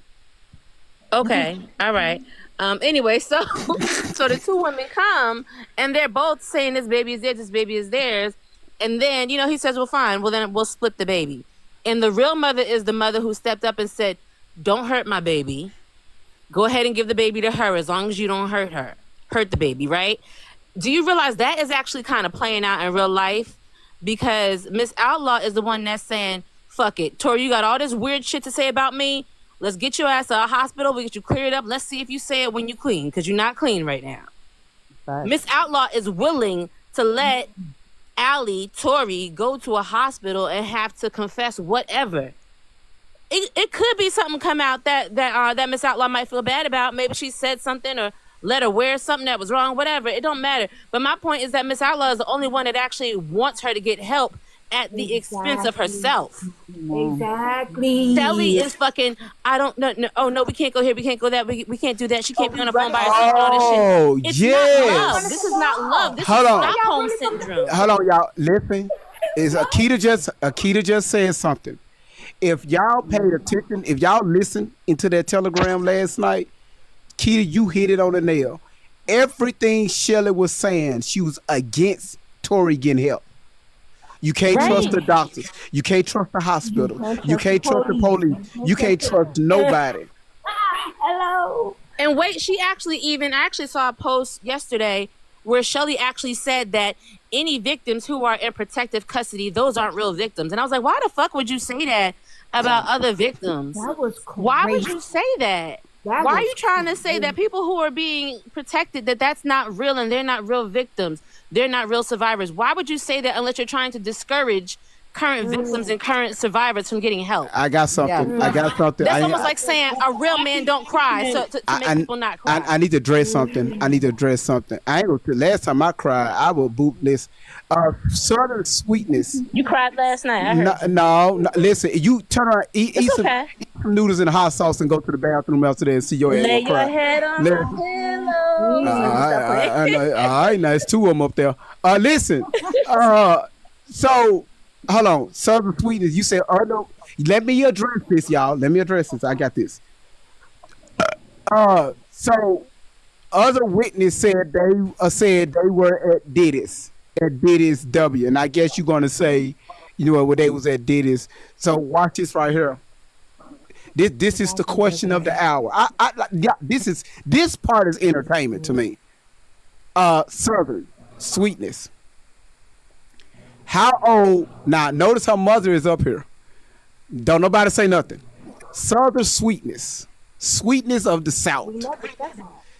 Okay, all right. Anyway, so the two women come, and they're both saying this baby is theirs, this baby is theirs. And then, he says, well, fine. Well, then we'll split the baby. And the real mother is the mother who stepped up and said, don't hurt my baby. Go ahead and give the baby to her as long as you don't hurt the baby, right? Do you realize that is actually kind of playing out in real life? Because Miss Outlaw is the one that's saying, fuck it. Tori, you got all this weird shit to say about me. Let's get your ass to a hospital. We get you cleared up. Let's see if you say it when you clean, because you're not clean right now. Right. Miss Outlaw is willing to let Alli, Tori, go to a hospital and have to confess whatever. It could be something come out that Miss Outlaw might feel bad about. Maybe she said something or let her wear something that was wrong, whatever. It don't matter. But my point is that Miss Outlaw is the only one that actually wants her to get help at the expense of herself. Exactly. Sally is fucking, I don't know. No, oh no, we can't go here, we can't go that, we can't do that. She can't be on the phone by herself. All this shit. It's not love. This is not love. This is Stockholm syndrome. Hold on, y'all. Listen, Akita just said something. If y'all paid attention, if y'all listened into that telegram last night, Keita, you hit it on the nail. Everything Shelly was saying, she was against Tori getting help. You can't trust the doctors. You can't trust the hospital. You can't trust the police. You can't trust nobody. Hello. And wait, I actually saw a post yesterday where Shelly actually said that any victims who are in protective custody, those aren't real victims. And I was like, why the fuck would you say that about other victims? That was crazy. Why would you say that? Why are you trying to say that people who are being protected, that's not real and they're not real victims? They're not real survivors. Why would you say that unless you're trying to discourage current victims and current survivers from getting help? I got something. That's almost like saying a real man don't cry to make people not cry. I need to address something. I ain't gonna. Last time I cried, I will boot this. Southern Sweetness. You cried last night. I heard no. Listen, you turn around, eat some noodles in hot sauce, and go to the bathroom after that and see your ass Lay cry. your head on the pillow. All right, now it's two of them up there. Listen, so hold on, Southern Sweetness. You said, no. Let me address this, y'all. Let me address this. I got this. So other witness said they were at Diddy's W, and I guess you're gonna say, where they was at Diddy's. So watch this right here. This is the question of the hour. This part is entertainment to me. Southern Sweetness. How old? Now notice her mother is up here. Don't nobody say nothing. Southern Sweetness. Sweetness of the South.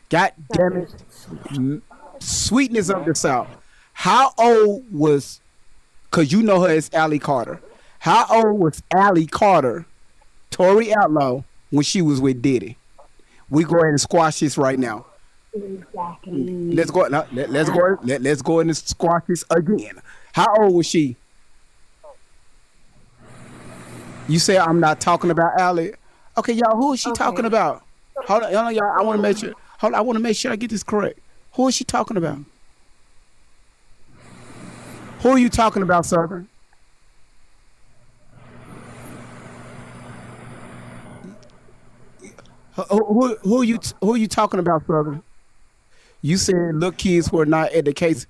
God damn it. Sweetness of the South. How old was, because you know her as Alli Carter. How old was Alli Carter, Tori Outlaw, when she was with Diddy? We go ahead and squash this right now. Exactly. Let's go and squash this again. How old was she? You say I'm not talking about Alli. Okay, y'all, who is she talking about? Hold on, y'all. I want to make sure. Hold on, I want to make sure I get this correct. Who is she talking about? Who are you talking about, Southern? Who are you talking about, Southern? You said little kids were not at the case.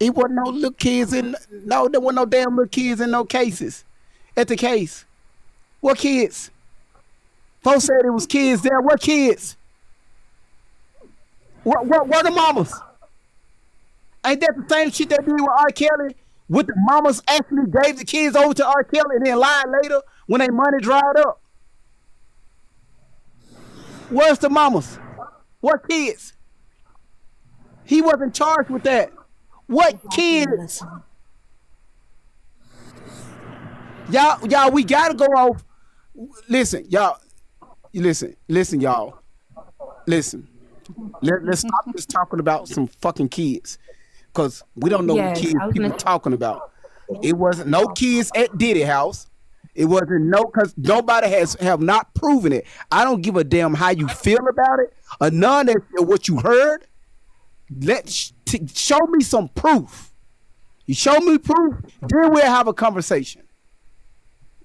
It wasn't no little kids in. No, there wasn't no damn little kids in no cases at the case. What kids? Folks said it was kids there. What kids? What the mamas? Ain't that the same shit they did with R. Kelly? With the mamas actually gave the kids over to R. Kelly and then lied later when their money dried up. Where's the mamas? What kids? He wasn't charged with that. What kids? Y'all, we gotta go off. Listen, y'all. Listen, y'all. Listen. Let's stop just talking about some fucking kids. Because we don't know what kids people talking about. It wasn't no kids at Diddy house. It wasn't because nobody have not proven it. I don't give a damn how you feel about it or none of what you heard. Show me some proof. You show me proof, then we'll have a conversation.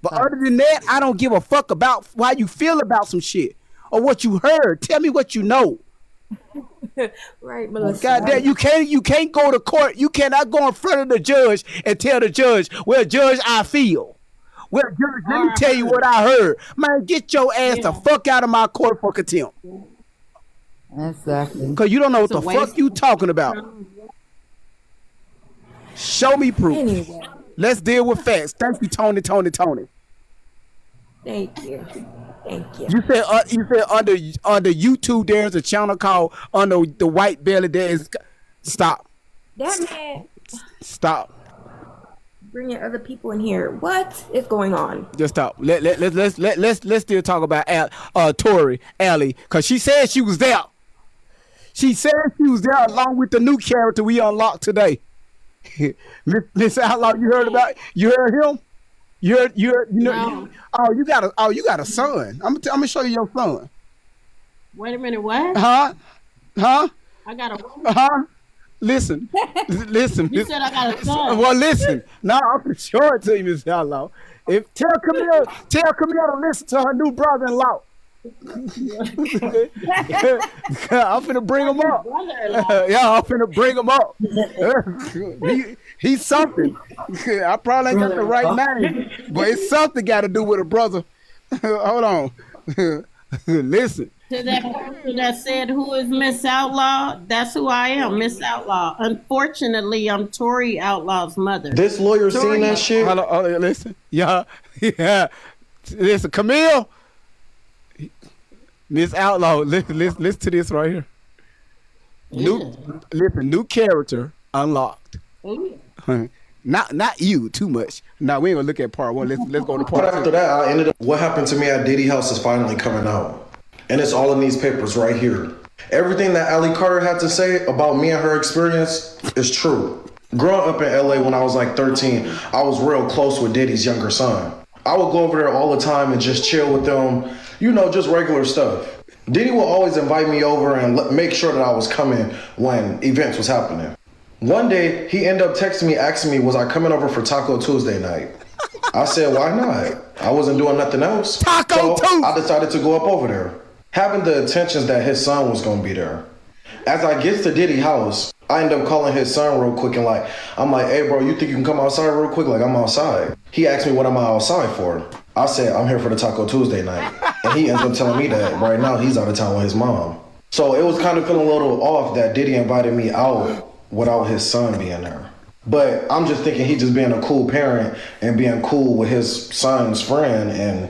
But other than that, I don't give a fuck about how you feel about some shit or what you heard. Tell me what you know. Right, Melissa. God damn, you can't go to court. You cannot go in front of the judge and tell the judge, well, judge, I feel. Well, judge, let me tell you what I heard. Man, get your ass the fuck out of my court for contempt. Exactly. Because you don't know what the fuck you talking about. Show me proof. Anyway. Let's deal with facts. Thank you, Tony. Thank you. You said under YouTube there's a channel called Under the White Belly. There is stop. That man. Stop. Bringing other people in here. What is going on? Just stop. Let's still talk about Tori Alli, because she said she was there. She said she was there along with the new character we unlocked today. Miss Outlaw, you heard him? You know. No. You got a son. I'm gonna show you your son. Wait a minute, what? Huh? I got a Listen. You said I got a son. Well, listen. Now I'm for sure to you, Miss Outlaw. Tell Camille to listen to her new brother-in-law. I'm finna bring him up. Yeah, I'm finna bring him up. He's something. I probably ain't got the right name, but it's something got to do with a brother. Hold on. Listen. To that person that said, who is Miss Outlaw? That's who I am, Miss Outlaw. Unfortunately, I'm Tori Outlaw's mother. This lawyer seen that shit? Hold on, listen. Yeah. Listen, Camille. Miss Outlaw, listen to this right here. New character unlocked. Not you too much. Now we ain't gonna look at part one. Let's go to part two. But after that, I ended up. What happened to me at Diddy house is finally coming out, and it's all in these papers right here. Everything that Alli Carter had to say about me and her experience is true. Growing up in LA when I was like 13, I was real close with Diddy's younger son. I would go over there all the time and just chill with them, just regular stuff. Diddy would always invite me over and make sure that I was coming when events was happening. One day, he ended up texting me, asking me, was I coming over for Taco Tuesday night? I said, why not? I wasn't doing nothing else. Taco Tuesday! I decided to go up over there, having the intentions that his son was going to be there. As I get to Diddy house, I end up calling his son real quick and I'm like, hey bro, you think you can come outside real quick? Like, I'm outside. He asked me what am I outside for? I said, I'm here for the Taco Tuesday night. And he ends up telling me that right now he's out of town with his mom. So it was kind of feeling a little off that Diddy invited me out without his son being there. But I'm just thinking he just being a cool parent and being cool with his son's friend and,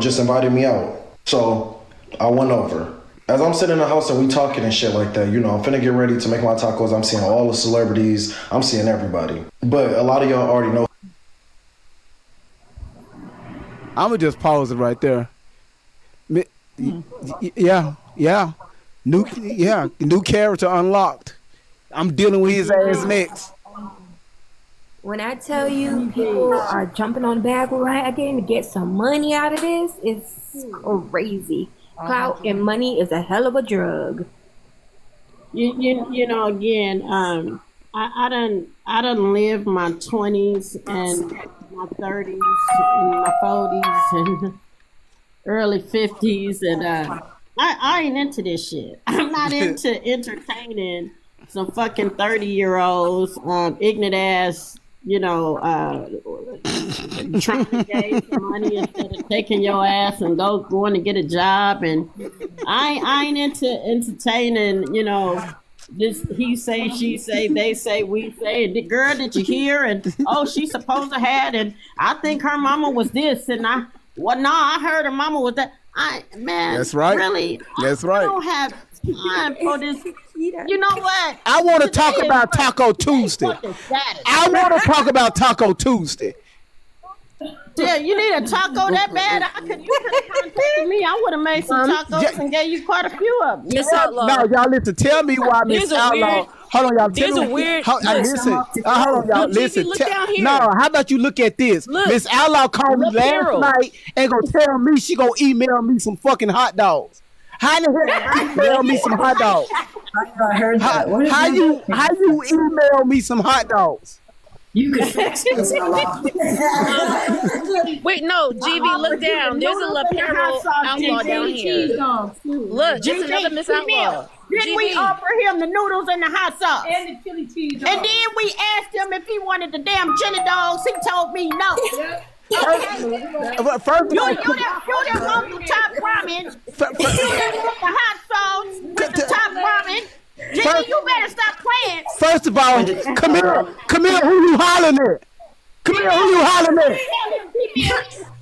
just invited me out. So I went over. As I'm sitting in the house and we talking and shit like that, I'm finna get ready to make my tacos. I'm seeing all the celebrities. I'm seeing everybody. But a lot of y'all already know. I'm gonna just pause it right there. Yeah. New character unlocked. I'm dealing with his ass next. When I tell you people are jumping on the bandwagon to get some money out of this, it's crazy. Clout and money is a hell of a drug. You know, again, I done lived my 20s and my 30s and my 40s and early 50s, and I ain't into this shit. I'm not into entertaining some fucking 30-year-olds, ignorant ass, you know, trying to gain some money instead of taking your ass and going to get a job. And I ain't into entertaining, you know, this he say, she say, they say, we say, and the girl that you hear, and oh, she supposed to had, and I think her mama was this, and I heard her mama was that. That's right. Really, that's right. I don't have time for this. You know what? I want to talk about Taco Tuesday. I want to talk about Taco Tuesday. Yeah, you need a taco that bad? You could have contacted me. I would have made some tacos and gave you quite a few of them. Miss Outlaw. No, y'all listen. Tell me why Miss Outlaw. Hold on, y'all. There's a weird. Listen. Hold on, y'all. Listen. Look down here. No, how about you look at this? Miss Outlaw called me last night and gonna tell me she gonna email me some fucking hot dogs. How the hell email me some hot dogs? I heard that. How you email me some hot dogs? You could fix this. Wait, no, GB, look down. There's a lapel outlaw down here. Look, just another Miss Outlaw. Then we offer him the noodles and the hot sauce. And the chili cheese. And then we asked him if he wanted the damn chili dogs. He told me no. First, you didn't want the top ramen. You didn't want the hot sauce with the top ramen. Jimmy, you better stop playing. First of all, come here, who you hollering at? Come here, who you hollering at?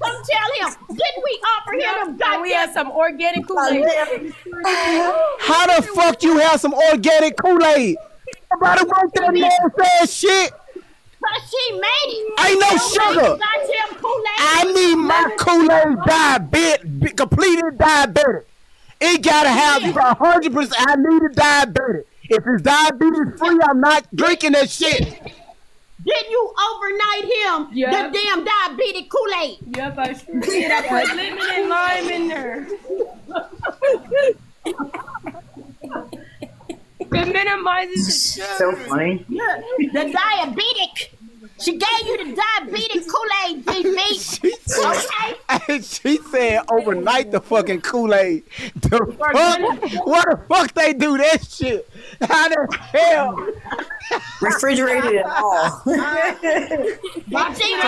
Come tell him. Didn't we offer him them? We had some organic Kool-Aid. How the fuck you have some organic Kool-Aid? Nobody want that nasty ass shit. But she made it. Ain't no sugar. I need my Kool-Aid completed diabetic. It gotta have 100%. I need a diabetic. If it's diabetes free, I'm not drinking that shit. Didn't you overnight him the damn diabetic Kool-Aid? Yep, I sure did. I put lemon and lime in there. It minimizes the sugar. So funny. Yeah, the diabetic. She gave you the diabetic Kool-Aid, GB. Okay? She said overnight the fucking Kool-Aid. The fuck? What the fuck they do that shit? How the hell? Refrigerated and all. But see, it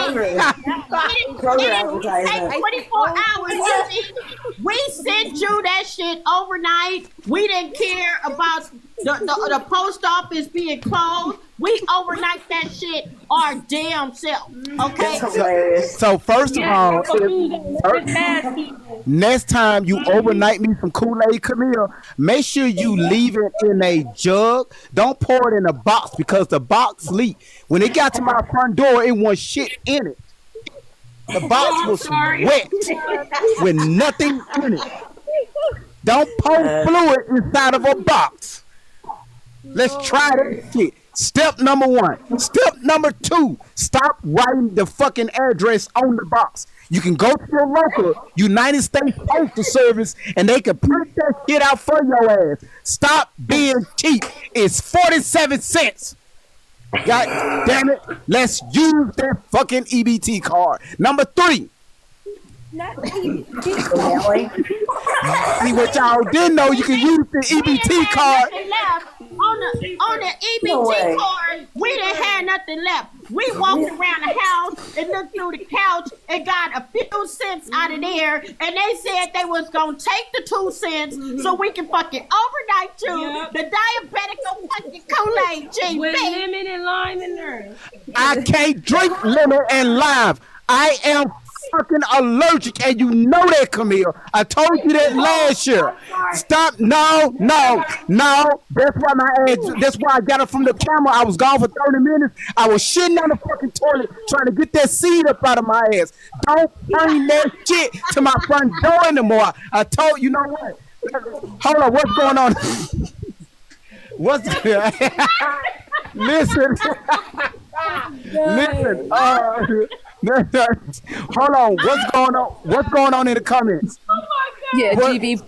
take 24 hours. We sent you that shit overnight. We didn't care about the post office being closed. We overnight that shit our damn self. Okay. So first of all, next time you overnight me some Kool-Aid, Camille, make sure you leave it in a jug. Don't pour it in a box because the box leaked. When it got to my front door, it wasn't shit in it. The box was wet with nothing in it. Don't pour fluid inside of a box. Let's try that shit. Step number 1. Step number 2, stop writing the fucking address on the box. You can go to your local United States Postal Service and they can print that shit out for your ass. Stop being cheap. It's 47 cents. God damn it. Let's use that fucking EBT card. Number 3. See what y'all didn't know, you can use the EBT card. On the EBT card, we didn't have nothing left. We walked around the house and looked through the couch and got a few cents out of there, and they said they was gonna take the 2 cents so we can fucking overnight you the diabetic fucking Kool-Aid, GB. With lemon and lime in there. I can't drink lemon and lime. I am fucking allergic, and you know that, Camille. I told you that last year. Stop. No. That's why I got it from the camera. I was gone for 30 minutes. I was shitting on the fucking toilet trying to get that seed up out of my ass. Don't bring that shit to my front door anymore. I told you know what? Hold on, what's going on? What's listen? Listen, hold on. What's going on in the comments? Yeah, What- GB,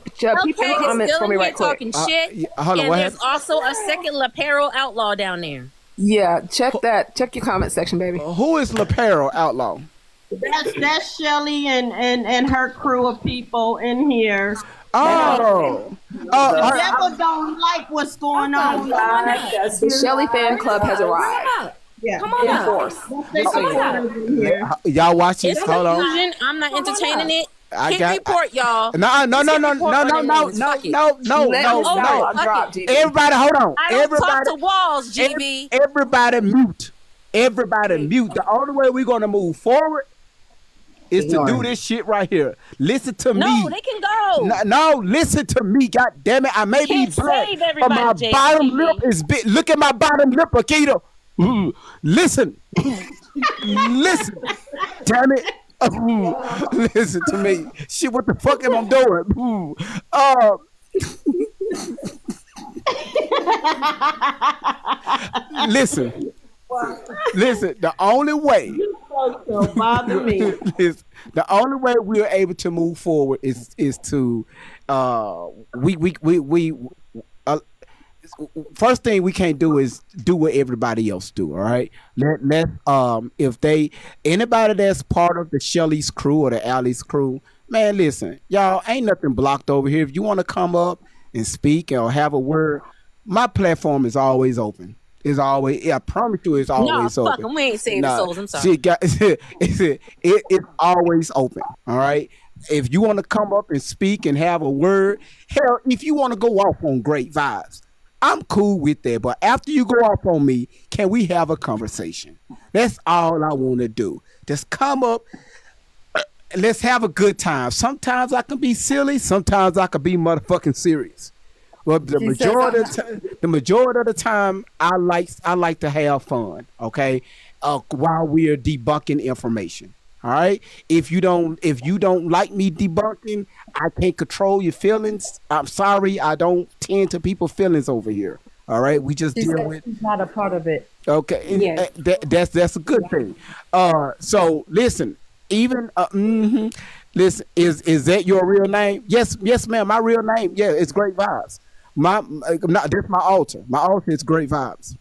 peep in the comments for me right quick. talking shit. hold on, And what there's happened? also a second lapero outlaw down there. Yeah, check that. Check your comment section, baby. Who is Lapero Outlaw? That's Shelly and her crew of people in here. Oh, The devil don't like what's going on. The Shelly fan club has arrived. Yeah. Come on In up. force. y'all watch this. It's Hold on. confusion. I'm not entertaining it. I Hit got- report, y'all. No. Fuck it. Everybody, hold on. I don't talk Everybody, to walls, GB. everybody mute. Everybody mute. The only way we're gonna move forward is to do this shit right here. Listen to me. No, they can go. No, listen to me. God damn it. I may be Can't black, save but everybody, my JB. bottom lip is big. Look at my bottom lip, Akita. Listen. Listen. Damn it. Listen to me. Shit, what the fuck am I doing? Listen. The only way. Don't bother me. The only way we're able to move forward is to first thing we can't do is do what everybody else do. All right, if anybody that's part of the Shelly's crew or the Alli's crew, man, listen, y'all ain't nothing blocked over here. If you want to come up and speak or have a word, my platform is always open. It's always, I promise you, it's always No, open. fuck 'em. We ain't saving souls. I'm sorry. It's always open. All right. If you want to come up and speak and have a word, hell, if you want to go off on great vibes, I'm cool with that. But after you go off on me, can we have a conversation? That's all I want to do. Just come up. Let's have a good time. Sometimes I can be silly. Sometimes I can be motherfucking serious. But the majority of the time, I like to have fun. Okay, while we're debunking information. All right. If you don't like me debunking, I can't control your feelings. I'm sorry. I don't tend to people's feelings over here. All right. We just deal with. She's not a part of it. Okay. Yes. That's a good thing. So listen. Even listen. Is that your real name? Yes, ma'am. My real name. Yeah, it's Great Vibes. That's my altar. My altar is Great Vibes.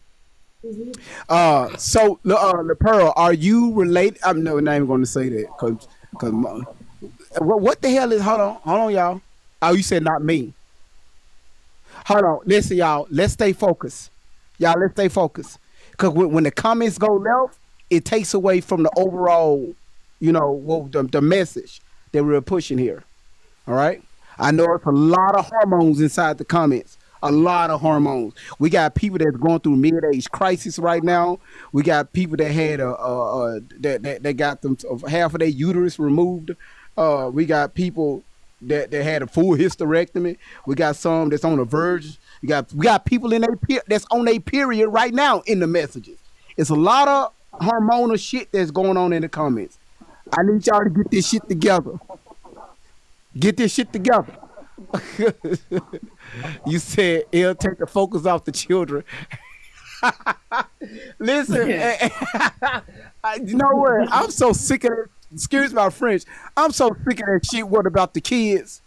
So the Pearl, are you related? I'm not even going to say that because what the hell is? Hold on, y'all. Oh, you said not me. Hold on, listen, y'all. Let's stay focused. Let's stay focused. Because when the comments go left, it takes away from the overall, the message that we're pushing here. All right. I know it's a lot of hormones inside the comments. A lot of hormones. We got people that's going through mid-age crisis right now. We got people that had that got them half of their uterus removed. We got people that had a full hysterectomy. We got some that's on the verge. We got people that's on their period right now in the messages. It's a lot of hormonal shit that's going on in the comments. I need y'all to get this shit together. Get this shit together. You said it'll take the focus off the children. Listen, you know what? I'm so sick of it. Excuse my French. I'm so sick of that shit. What about the kids?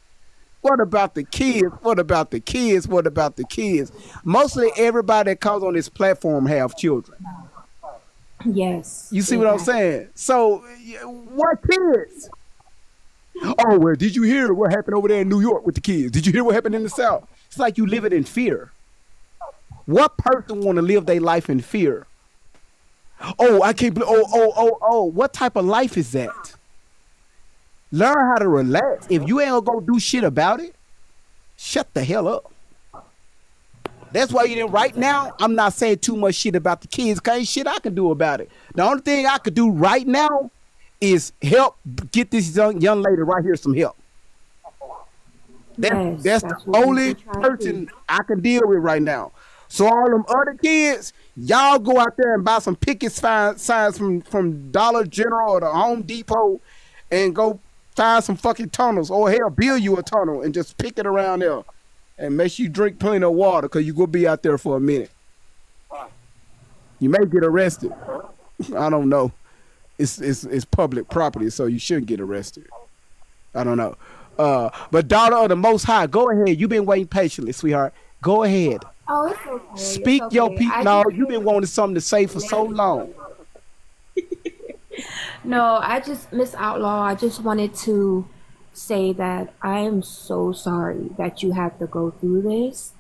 What about the kids? What about the kids? What about the kids? Mostly everybody that comes on this platform have children. Yes. You see what I'm saying? So, what kids? Oh, well, did you hear what happened over there in New York with the kids? Did you hear what happened in the South? It's like you living in fear. What person want to live their life in fear? Oh, I can't believe. Oh. What type of life is that? Learn how to relax. If you ain't gonna go do shit about it, shut the hell up. That's why right now, I'm not saying too much shit about the kids, because ain't shit I can do about it. The only thing I could do right now is help get this young lady right here some help. That's the only person I can deal with right now. So all them other kids, y'all go out there and buy some picket signs from Dollar General or the Home Depot and go find some fucking tunnels, or hell, build you a tunnel and just pick it around there and make sure you drink plenty of water, because you're going to be out there for a minute. You may get arrested. I don't know. It's public property, so you shouldn't get arrested. I don't know. But daughter of the Most High, go ahead. You've been waiting patiently, sweetheart. Go ahead. Oh, it's okay. Speak it's your okay. people. No, you've been wanting something to say for so long. No, Miss Outlaw, I just wanted to say that I am so sorry that you have to go through this.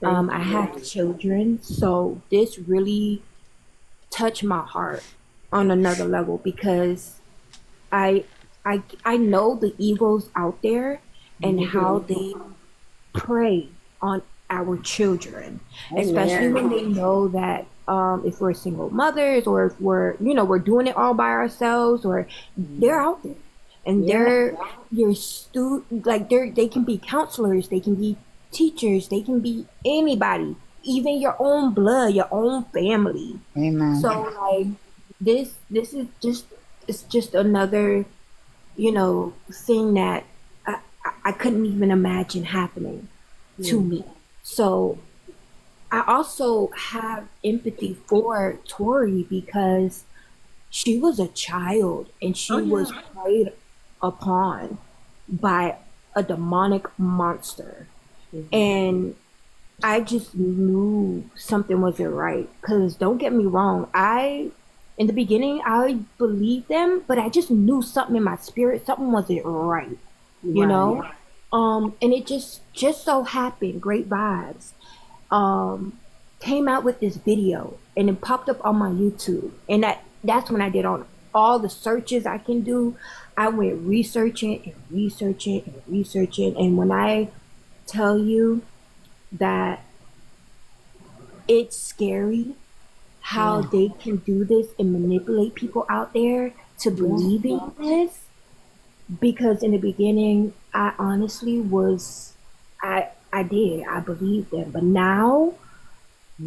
I have children, so this really touched my heart on another level because I know the evils out there and how they prey on our children, especially when they know that if we're single mothers or if we're doing it all by ourselves, or they're out there and they're they can be counselors, they can be teachers, they can be anybody, even your own blood, your own family. Amen. So like this is just another thing that I couldn't even imagine happening to me. So I also have empathy for Tori because she was a child and she was preyed upon by a demonic monster. And I just knew something wasn't right. Because don't get me wrong, in the beginning, I believed them, but I just knew something in my spirit, something wasn't right, you know? And it just so happened, great vibes, came out with this video and it popped up on my YouTube. And that's when I did all the searches I can do. I went researching. And when I tell you that it's scary how they can do this and manipulate people out there to believing this, because in the beginning I honestly was I believed them, but now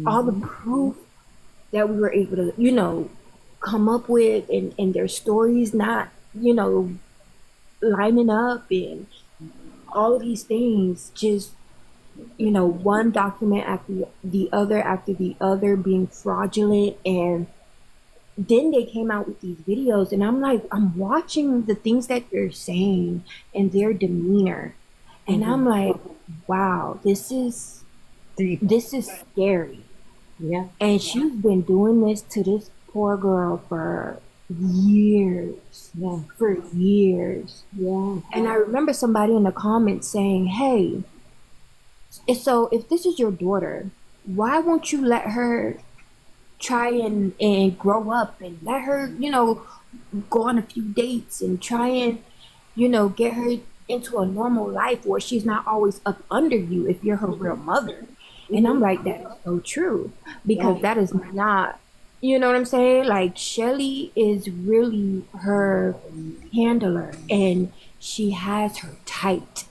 all the proof that we were able to come up with and their stories not lining up and all of these things, just one document after the other being fraudulent. And then they came out with these videos and I'm watching the things that they're saying and their demeanor, and I'm like, wow, this is scary. And she's been doing this to this poor girl for years. And I remember somebody in the comments saying, hey, so if this is your daughter, why won't you let her try and grow up and let her, go on a few dates and try and, get her into a normal life where she's not always up under you if you're her real mother. And I'm like, that is so true, because that is not, you know what I'm saying? Like, Shelly is really her handler and she has her tight.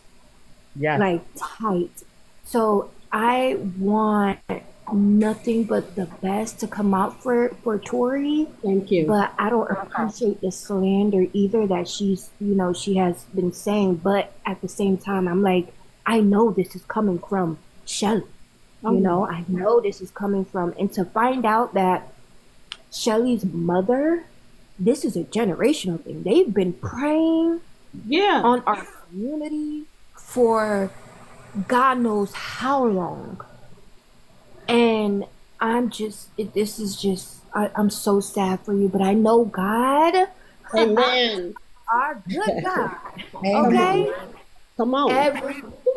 Like tight. So I want nothing but the best to come out for Tori. Thank you. But I don't appreciate the slander either that she's, she has been saying. But at the same time, I'm like, I know this is coming from Shelly. I know this is coming from, and to find out that Shelly's mother, this is a generational thing. They've been preying on our community for God knows how long. And I'm so sad for you, but I know God. Amen. Our good God. Okay? Come on.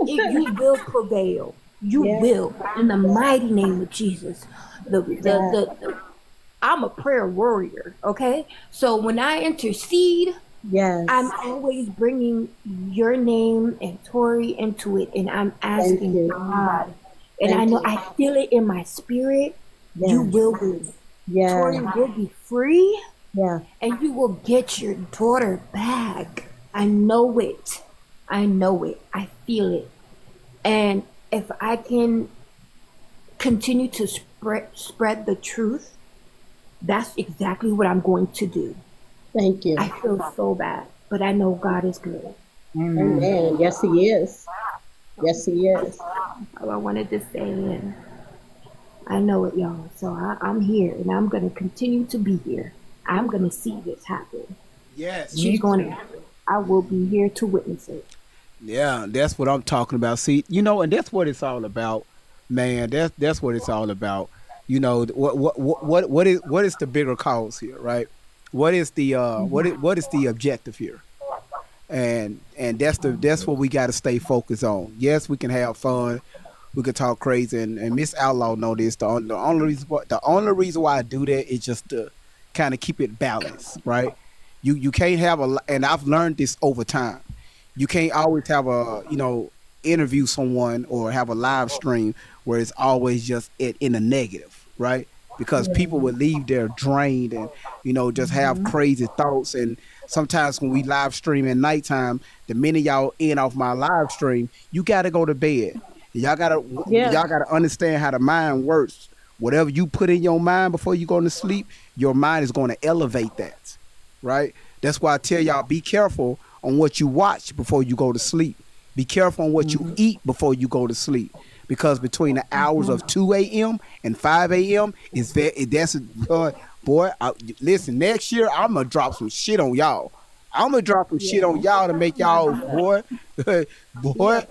You will prevail. You will. In the mighty name of Jesus. I'm a prayer warrior, okay? So when I intercede, I'm always bringing your name and Tori into it, and I'm asking God. And I know I feel it in my spirit. You will win. Tori will be free. And you will get your daughter back. I know it. I feel it. And if I can continue to spread the truth, that's exactly what I'm going to do. Thank you. I feel so bad, but I know God is good. Amen. Yes, He is. Yes, He is. All I wanted to say, and I know it, y'all. So I'm here, and I'm going to continue to be here. I'm gonna see this happen. Yes. She's going to. I will be here to witness it. Yeah, that's what I'm talking about. See, you know, and that's what it's all about, man. That's what it's all about. You know, what is the bigger cause here, right? What is the what is the objective here? And that's what we got to stay focused on. Yes, we can have fun, we can talk crazy, and Miss Outlaw know this. The only reason why I do that is just to kind of keep it balanced, right? You can't have and I've learned this over time. You can't always have interview someone or have a live stream where it's always just in a negative, right? Because people would leave there drained and just have crazy thoughts. And sometimes when we live stream at nighttime, the minute y'all end off my live stream, you gotta go to bed. Y'all gotta understand how the mind works. Whatever you put in your mind before you go to sleep, your mind is going to elevate that, right? That's why I tell y'all, be careful on what you watch before you go to sleep. Be careful on what you eat before you go to sleep, because between the hours of 2 a.m. and 5 a.m. Listen, next year I'm gonna drop some shit on y'all. I'm gonna drop some shit on y'all to make y'all boy, look. I'm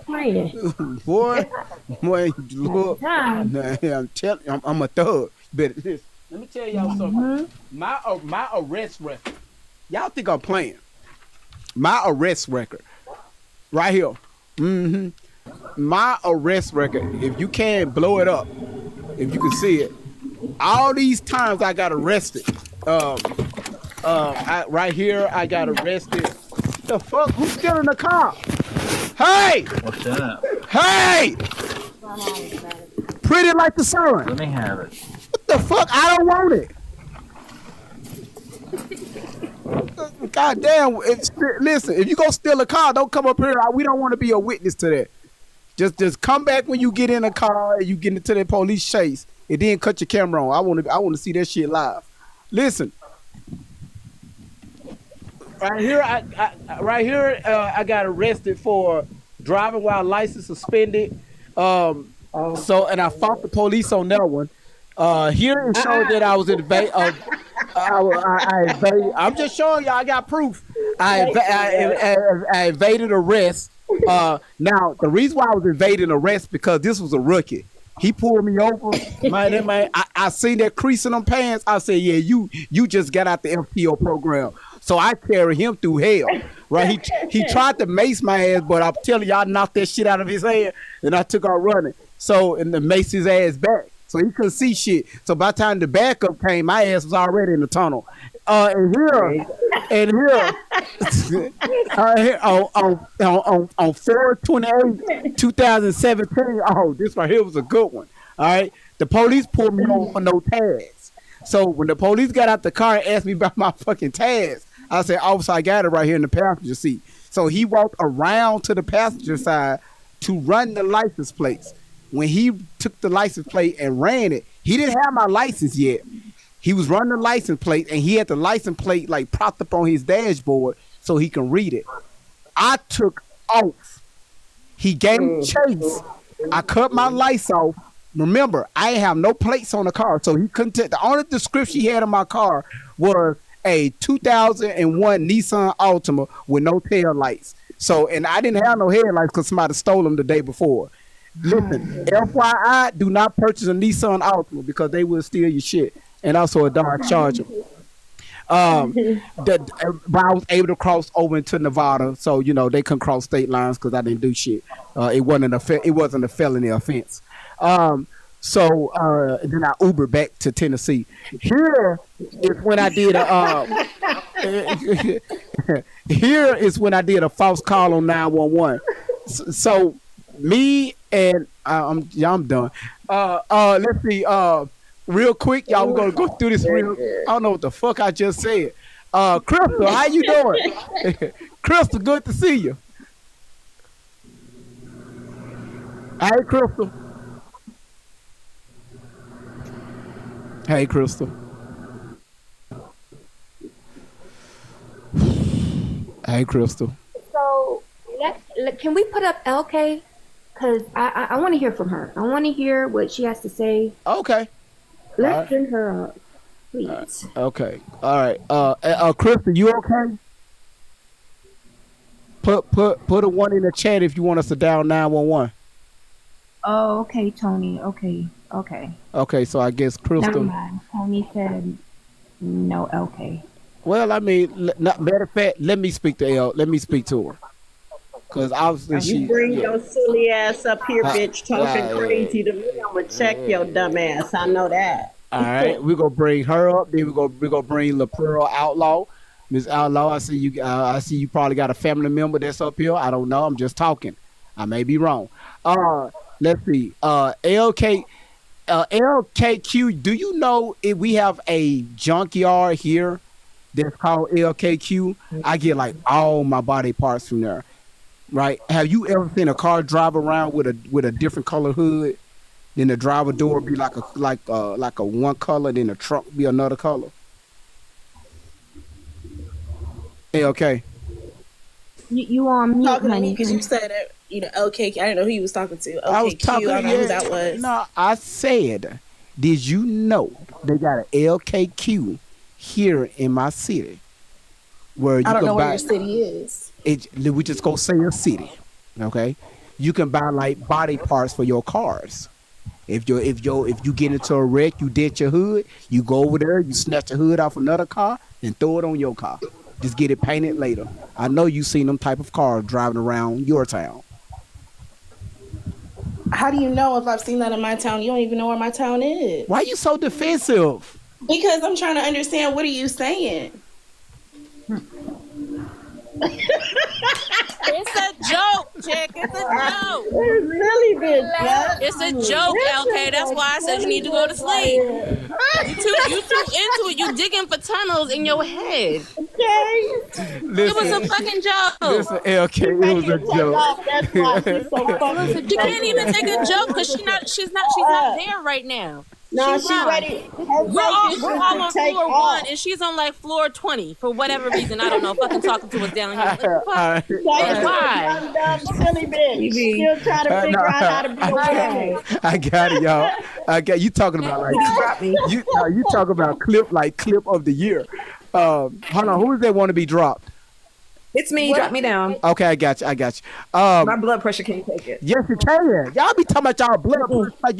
a thug. But listen, let me tell y'all something. My arrest record. Y'all think I'm playing? My arrest record, right here. My arrest record. If you can blow it up, if you can see it, all these times I got arrested. Right here I got arrested. The fuck? Who's still in the car? Hey! What's that? Hey! Pretty like the sun. Let me have it. What the fuck? I don't want it. God damn! Listen, if you go steal a car, don't come up here. We don't want to be a witness to that. Just come back when you get in a car and you get into that police chase, and then cut your camera on. I want to see that shit live. Listen, right here, I got arrested for driving while license suspended. So and I fought the police on that one. Here it showed that I was in I evaded. I'm just showing y'all I got proof. I evaded arrest. Now the reason why I was evading arrest because this was a rookie. He pulled me over. I seen that crease in them pants. I said, yeah, you just got out the FPO program. So I carried him through hell. Right? He tried to mace my ass, but I'm telling you, I knocked that shit out of his hand and I took out running. So and the mace his ass back. So he couldn't see shit. So by the time the backup came, my ass was already in the tunnel. And here, on 4/28/2017. Oh, this right here was a good one. All right, the police pulled me over for no tags. So when the police got out the car and asked me about my fucking tags, I said, "Officer, I got it right here in the passenger seat." So he walked around to the passenger side to run the license plates. When he took the license plate and ran it, he didn't have my license yet. He was running the license plate, and he had the license plate like propped up on his dashboard so he can read it. I took off. He gave me chase. I cut my lights off. Remember, I didn't have no plates on the car, so he couldn't tell. The only description he had on my car was a 2001 Nissan Altima with no tail lights. So, and I didn't have no headlights because somebody stole them the day before. Listen, FYI, do not purchase a Nissan Altima because they will steal your shit, and also a Dodge Charger. But I was able to cross over into Nevada, so they couldn't cross state lines because I didn't do shit. It wasn't a felony offense. So then I Ubered back to Tennessee. Here is when I did a false call on 911. So me and I'm done. Let's see. Real quick, y'all, we're gonna go through this real. I don't know what the fuck I just said. Crystal, how you doing? Crystal, good to see you. Hey, Crystal. Hey, Crystal. Hey, Crystal. So, can we put up LK? Because I want to hear from her. I want to hear what she has to say. Okay. Let's send her up. please. Okay. All right. Krista, you okay? Put a 1 in the chat if you want us to dial 911. Oh, okay, Tony. Okay. Okay, so I guess Never Crystal. mind. Tony said no. Okay. Well, I mean, matter of fact, let me speak to L. Let me speak to her, because obviously she. You bring Yeah. your silly ass up here, Uh, bitch, talking uh, crazy to me. I'm gonna check your dumb ass. I know that. All right, we're gonna bring her up. Then we're gonna bring La Pearl Outlaw. Miss Outlaw, I see you. I see you probably got a family member that's up here. I don't know. I'm just talking. I may be wrong. Let's see. LKQ. Do you know if we have a junkyard here that's called LKQ? I get like all my body parts from there. Right? Have you ever seen a car drive around with a different color hood? Then the driver door be like a one color, then the trunk be another color. Okay. You on mute, Talking to me honey? because you said it. LK. I didn't know who you was talking to. I was LKQ. talking. I don't know who that was. No, I said, did you know they got an LKQ here in my city? Where you I don't can know where buy, your city is. we just go say a city, okay? You can buy like body parts for your cars. If you get into a wreck, you dent your hood, you go over there, you snatch the hood off another car, and throw it on your car. Just get it painted later. I know you seen them type of cars driving around your town. How do you know if I've seen that in my town? You don't even know where my town is. Why you so defensive? Because I'm trying to understand. What are you saying? It's a joke, chick. It's a joke. It's really big. It's a joke, LK. That's why I said you need to go to sleep. You too into it. You digging for tunnels in your head. Okay. It was a fucking joke. Listen, LK, it was a joke. That's why she's so fucking. You can't even take a joke because she's not there right now. No, She's she not. ready. We're all on floor 1 and she's on like floor 20 for whatever reason. I don't know. Fucking talking to us down here. Like, bitch, why? Dumb, silly bitch. Still trying to figure out how to be a woman. I got it, y'all. I got you talking about like you talking about clip of the year. Hold on, who is that want to be dropped? It's me. Drop me down. Okay, I got you. My blood pressure can't take it. Yes, it can. Y'all be talking about y'all blood pressure like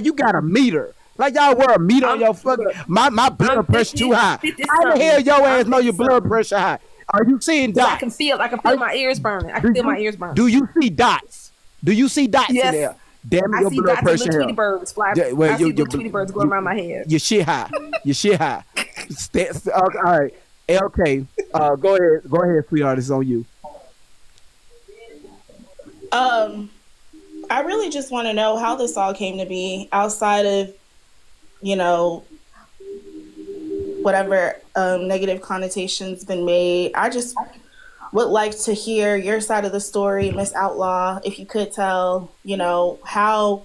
you got a meter. Like y'all wear a meter on your fucking. My blood pressure too high. How the hell your ass know your blood pressure high? Are you seeing dots? I can feel my ears burning. I can feel my ears burning. Do you see dots? Yes. In there? Damn it, your I see blood dots pressure. and the Tweety birds fly. Yeah, well, I see the Tweety birds going around my head. Your shit high. Okay, all right. LK, go ahead, sweetheart. It's on you. I really just want to know how this all came to be outside of, whatever negative connotations been made. I just would like to hear your side of the story, Miss Outlaw, if you could tell, how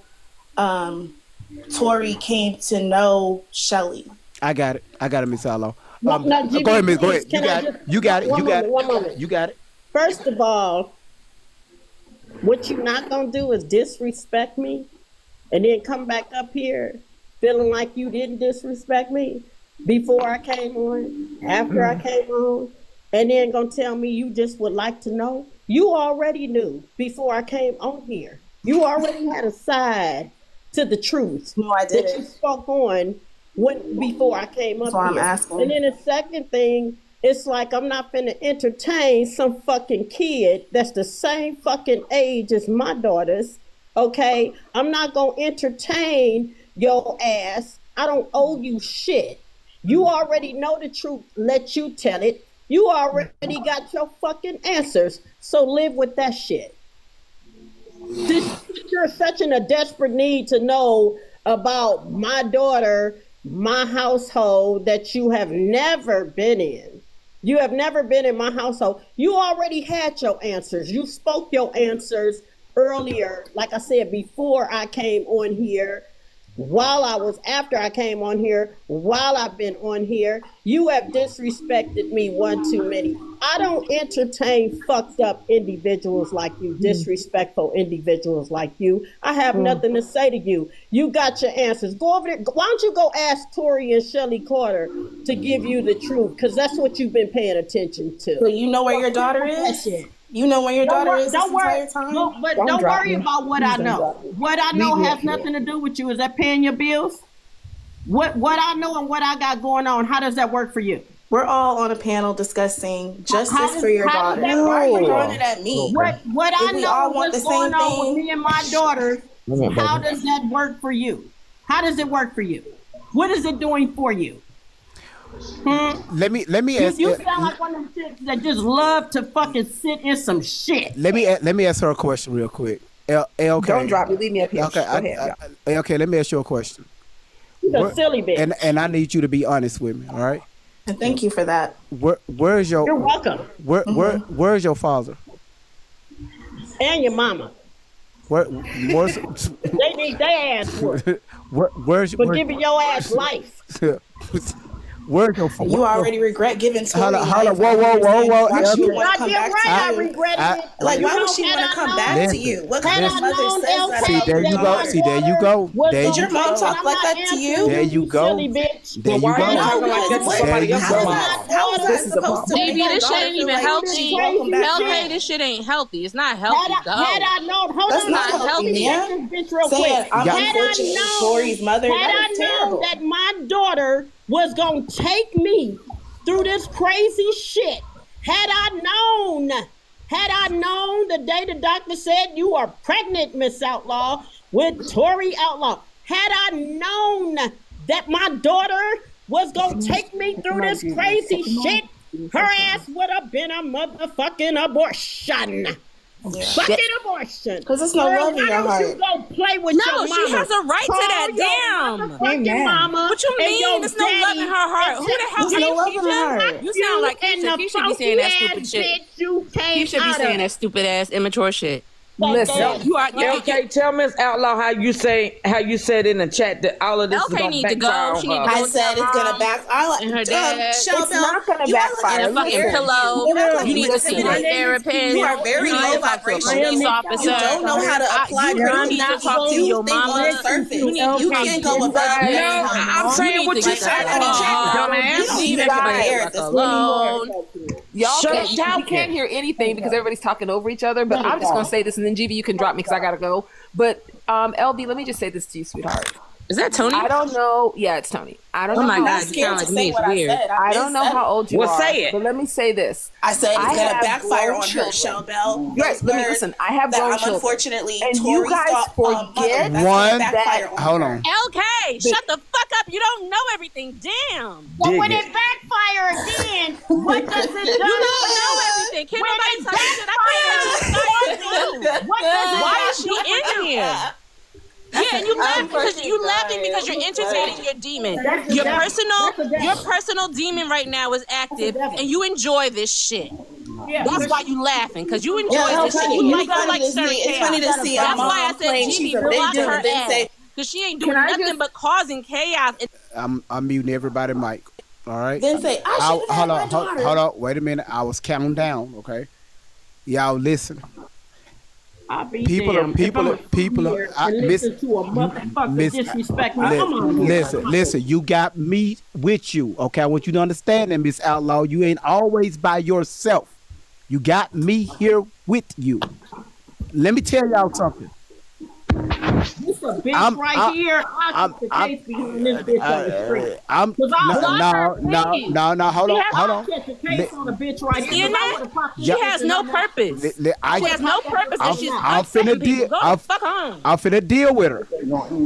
Tori came to know Shelly. I got it, Miss Outlaw. No, go ahead, Miss. Go ahead. You got it. One moment. You got it. First of all, what you're not gonna do is disrespect me, and then come back up here feeling like you didn't disrespect me before I came on, after I came on, and then gonna tell me you just would like to know. You already knew before I came on here. You already had a side to the truth. No, I didn't. That you spoke on before I came up That's why here. I'm asking. And then the second thing, it's like I'm not finna entertain some fucking kid that's the same fucking age as my daughters, okay? I'm not gonna entertain your ass. I don't owe you shit. You already know the truth. Let you tell it. You already got your fucking answers. So live with that shit. You're such in a desperate need to know about my daughter, my household, that you have never been in. You have never been in my household. You already had your answers. You spoke your answers earlier, like I said, before I came on here. while I was after I came on here, while I've been on here. You have disrespected me one too many. I don't entertain fucked up individuals like you, disrespectful individuals like you. I have nothing to say to you. You got your answers. Go over there. Why don't you go ask Tori and Shelly Carter to give you the truth? Because that's what you've been paying attention to. So you know where your daughter is? You know where your daughter is this entire time? But don't worry about what I know. What I know has nothing to do with you. Is that paying your bills? What I know and what I got going on, how does that work for you? We're all on a panel discussing justice for your daughter. Why are you throwing it at me? What I know what's going on with me and my daughter, how does that work for you? How does it work for you? What is it doing for you? Let me ask you. Sound like one of them chicks that just love to fucking sit in some shit. Let me ask her a question real quick. Okay. Don't drop me. Leave me up here. Okay. Okay. Let me ask you a question. You're a silly bitch. And I need you to be honest with me. All right. And thank you for that. Where's your? You're welcome. Where's your father? And your mama. Where's they need their ass work. Where's giving your ass life. Where's your father? You already regret giving Tori life. Whoa. Why she want to come back to you? I regretted it. Like, why would she want to come back to you? What kind of mother says that? See, there you go. See, there you go. Did your mom talk like that to you? There you go. There you go. How is that supposed to Baby, this shit ain't even healthy. LK, this shit ain't healthy. It's not healthy. Had I known, hold on, not healthy, man. Saying I'm unfortunately Tori's mother. Had I known that my daughter was gonna take me through this crazy shit, had I known the day the doctor said you are pregnant, Miss Outlaw, with Tori Outlaw, had I known that my daughter was gonna take me through this crazy shit, her ass would have been a motherfucking abortion. Fucking abortion. Because there's no love in your heart. You go play with your mama. She has a right to that. Damn. Mama. What you mean? There's no love in her heart. Who the hell no love in her heart? You sound like Keisha. Keisha be saying that stupid shit. Keisha be saying that stupid ass immature shit. Listen, okay. Tell Miss Outlaw how you said in the chat that all of this is gonna backfire on her. I said it's gonna backfire. And her dad. It's not gonna backfire. And a fucking pillow. You need to see a therapist. You are very low vibration. Police officer. You don't know how to apply you need to talk to your mama. You can't go above. No, I'm saying what you said in the chat, dumbass. Leave everybody alone. Y'all can't hear anything because everybody's talking over each other. But I'm just gonna say this, and then GV, you can drop me because I gotta go. But LB, let me just say this to you, sweetheart. Is that Tony? I don't know. Yeah, it's Tony. I don't know. Oh my God, you sound like me. It's weird. I don't know how old you are. Well, say it. But let me say this. I said it's gonna backfire on her, Shell Bell. Yes, let me listen. I have grown children. Unfortunately, and you guys forget that. Hold on. LK, shut the fuck up. You don't know everything. Damn. But when it backfire again, what does it do? You don't know everything. Can't nobody tell you shit. I can't. Why is she in here? Yeah, and you laughing because you're entertaining your demon. Your personal demon right now is active, and you enjoy this shit. That's why you laughing, because you enjoy this shit. You like stirring chaos. It's funny to see. That's why I said Gigi block her ass, because she ain't doing nothing but causing chaos. I'm muting everybody, Mike. All right. Then say hold on. Wait a minute. I was counting down. Okay. Y'all listen. People are listen to a motherfucker disrespect me. Come on. Listen, you got me with you. Okay, I want you to understand that, Miss Outlaw. You ain't always by yourself. You got me here with you. Let me tell y'all something. This a bitch here. I keep the case behind this bitch on the street. No, hold on. Catch a case on a bitch right here. She has no purpose. She has no purpose. I'm finna deal. I'm finna deal with her.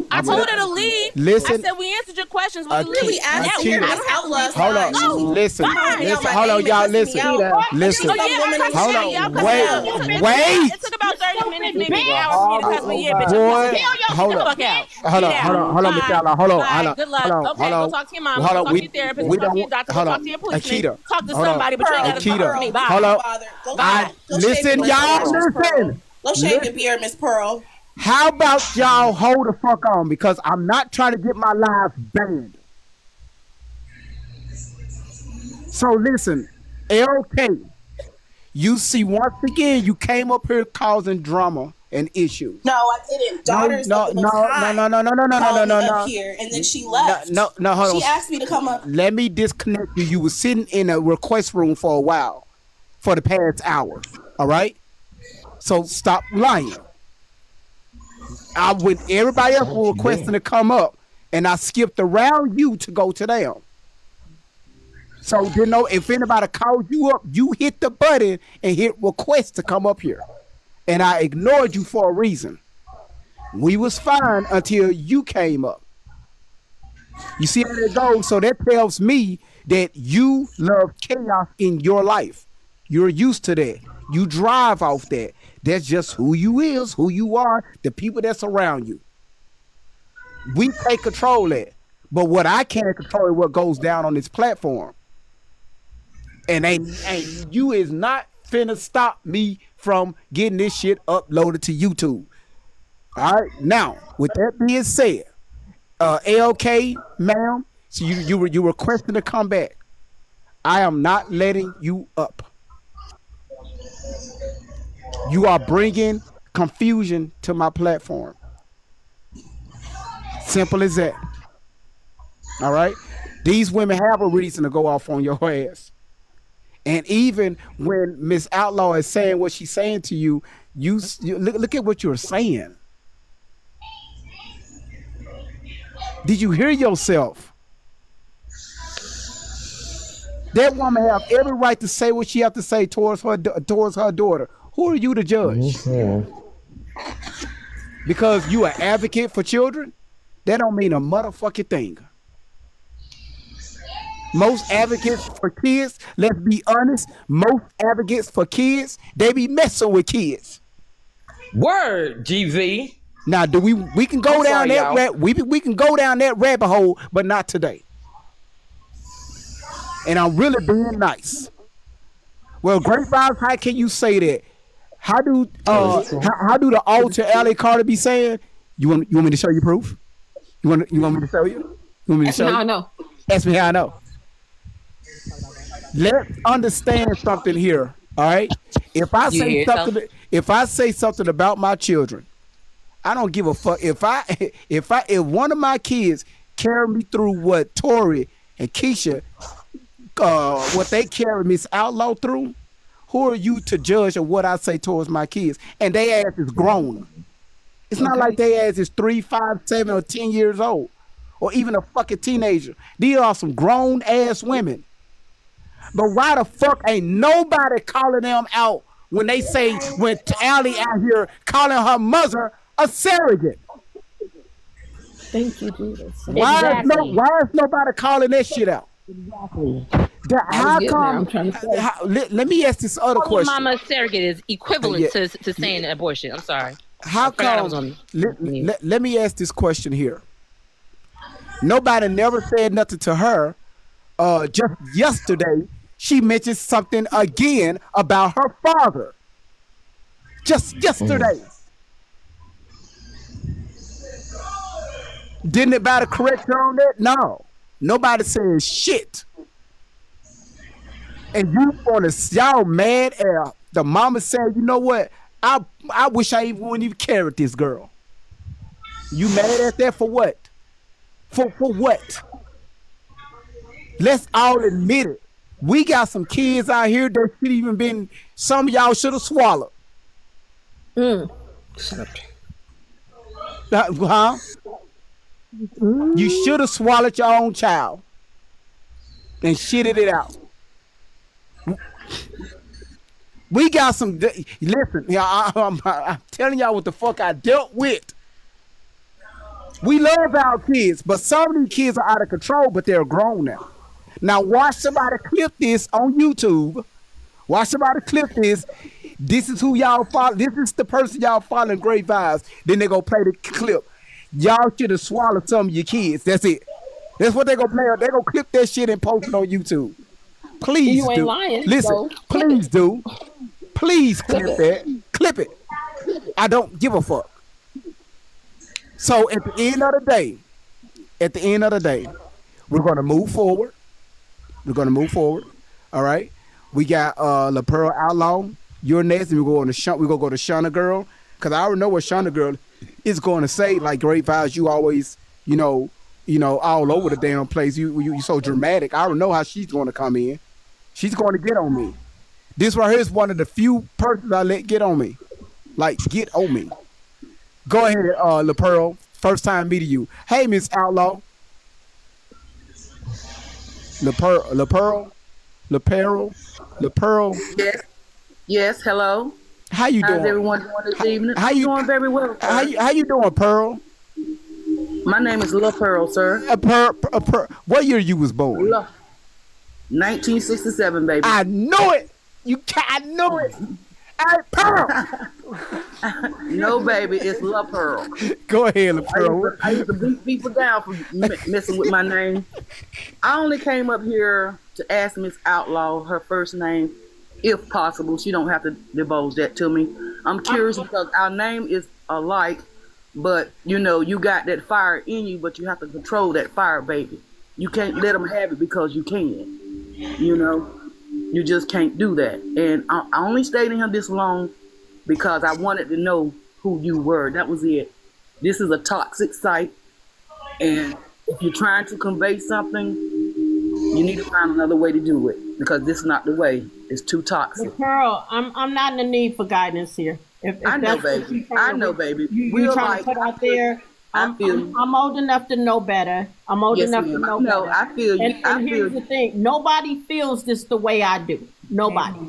I told her to leave. Listen. I said we answered your questions. We really asked you. Hold on. Listen. Hold on, y'all. Listen. Hold on. Wait. It took about 30 minutes, maybe an hour for me to cuss me. Yeah, bitch. Hold on, Miss Outlaw. Hold on. Good luck. Okay, go talk to your mom. Go talk to your therapist. Go talk to your doctor. Go talk to your policeman. Talk to somebody, but you ain't gotta talk to me. Bye. Hold on. Listen, y'all. Listen. Go shave your beard, Miss Pearl. How about y'all hold the fuck on, because I'm not trying to get my live banned. So listen, LK, you see, once again, you came up here causing drama and issues. No, I didn't. Daughters No, of the Most High called me up here, and then she left. No, hold on. She asked me to come up. Let me disconnect you. You were sitting in a request room for a while, for the past hour. All right? So stop lying. When everybody else was requesting to come up, and I skipped around you to go to them. So you know, if anybody called you up, you hit the button and hit request to come up here. And I ignored you for a reason. We was fine until you came up. You see how it goes? So that tells me that you love chaos in your life. You're used to that. You drive off that. That's just who you is, who you are, the people that's around you. We take control of that. But what I can't control is what goes down on this platform. And you is not finna stop me from getting this shit uploaded to YouTube. All right. Now, with that being said, LK, ma'am, so you requesting to come back. I am not letting you up. You are bringing confusion to my platform. Simple as that. All right. These women have a reason to go off on your ass. And even when Miss Outlaw is saying what she's saying to you, you look at what you're saying. Did you hear yourself? That woman have every right to say what she have to say towards her daughter. Who are you to judge? Mm-hmm. Because you an advocate for children? That don't mean a motherfucking thing. Most advocates for kids, let's be honest, most advocates for kids, they be messing with kids. Word, GV. Now, we can go down that we can go down that rabbit hole, but not today. And I'm really being nice. Well, Great Vibes, how can you say that? How do the alter Alli Carter be saying? You want me to show you proof? You want me to show you? You want me to show you? I know. Ask me how I know. Let's understand something here, all right? If I say something about my children, I don't give a fuck. If one of my kids carry me through what Tori and Keisha, what they carry Miss Outlaw through, who are you to judge of what I say towards my kids? And they ass is grown. It's not like they ass is 3, 5, 7, or 10 years old, or even a fucking teenager. These are some grown ass women. But why the fuck ain't nobody calling them out when they say, when Alli out here calling her mother a surrogate? Thank you, Jesus. Why is nobody calling that shit out? Exactly. How come? Let me ask this other question. Mama surrogate is equivalent to saying abortion. I'm sorry. How come? Let me ask this question here. Nobody never said nothing to her. Just yesterday, she mentioned something again about her father. Just yesterday. Didn't anybody correct her on that? No. Nobody says shit. And y'all mad at the mama said, you know what? I wish I wouldn't even carry this girl. You mad at that for what? For what? Let's all admit it. We got some kids out here that should even been, some of y'all should have swallowed. Shut up. Huh? You should have swallowed your own child and shitted it out. We got some, listen, I'm telling y'all what the fuck I dealt with. We love our kids, but some of these kids are out of control, but they're grown now. Now watch somebody clip this on YouTube. Watch somebody clip this. This is who y'all follow. This is the person y'all following, Great Vibes. Then they go play the clip. Y'all should have swallowed some of your kids. That's it. That's what they gonna play. They gonna clip that shit and post it on YouTube. Please you ain't do. lying. Listen, So. please do. Please clip that. Clip it. I don't give a fuck. So at the end of the day, we're gonna move forward. All right. We got La Pearl Outlaw. You're next, and we're gonna go to Shauna Girl, because I already know what Shauna Girl is going to say. Like Great Vibes, you always, all over the damn place. You so dramatic. I don't know how she's going to come in. She's going to get on me. This right here is one of the few persons I let get on me. Like, get on me. Go ahead, La Pearl. First time meeting you. Hey, Miss Outlaw. La Pearl. Yes. Hello. How you doing? How's everyone doing this evening? How you doing? Very well. How you doing, Pearl? My name is La Pearl, sir. Pearl. What year you was born? 1967, baby. I know it. I know it. Hey, Pearl. No, baby, it's La Pearl. Go ahead, La Pearl. I used to beat people down for messing with my name. I only came up here to ask Miss Outlaw her first name, if possible. She don't have to divulge that to me. I'm curious because our name is alike, but you got that fire in you, but you have to control that fire, baby. You can't let them have it because you can. You just can't do that. And I only stayed in here this long because I wanted to know who you were. That was it. This is a toxic site, and if you're trying to convey something, you need to find another way to do it, because this is not the way. It's too toxic. Pearl, I'm not in the need for guidance here. If I know, baby. You're trying to put out there. I'm old enough to know better. I'm old enough to know better. I feel you. And here's the thing: nobody feels this the way I do. Nobody.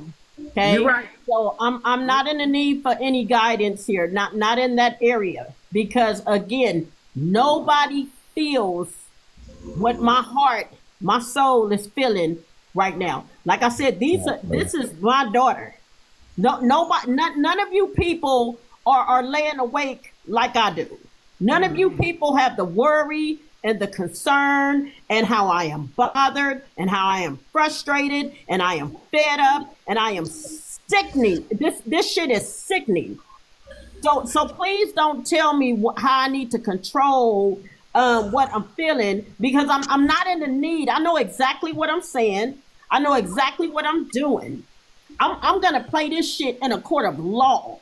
Okay. You're right. So I'm not in the need for any guidance here. Not in that area, because again, nobody feels what my heart, my soul is feeling right now. Like I said, this is my daughter. None of you people are laying awake like I do. None of you people have the worry and the concern and how I am bothered and how I am frustrated and I am fed up and I am sickening. This shit is sickening. So please don't tell me how I need to control what I'm feeling, because I'm not in the need. I know exactly what I'm saying. I know exactly what I'm doing. I'm gonna play this shit in a court of law.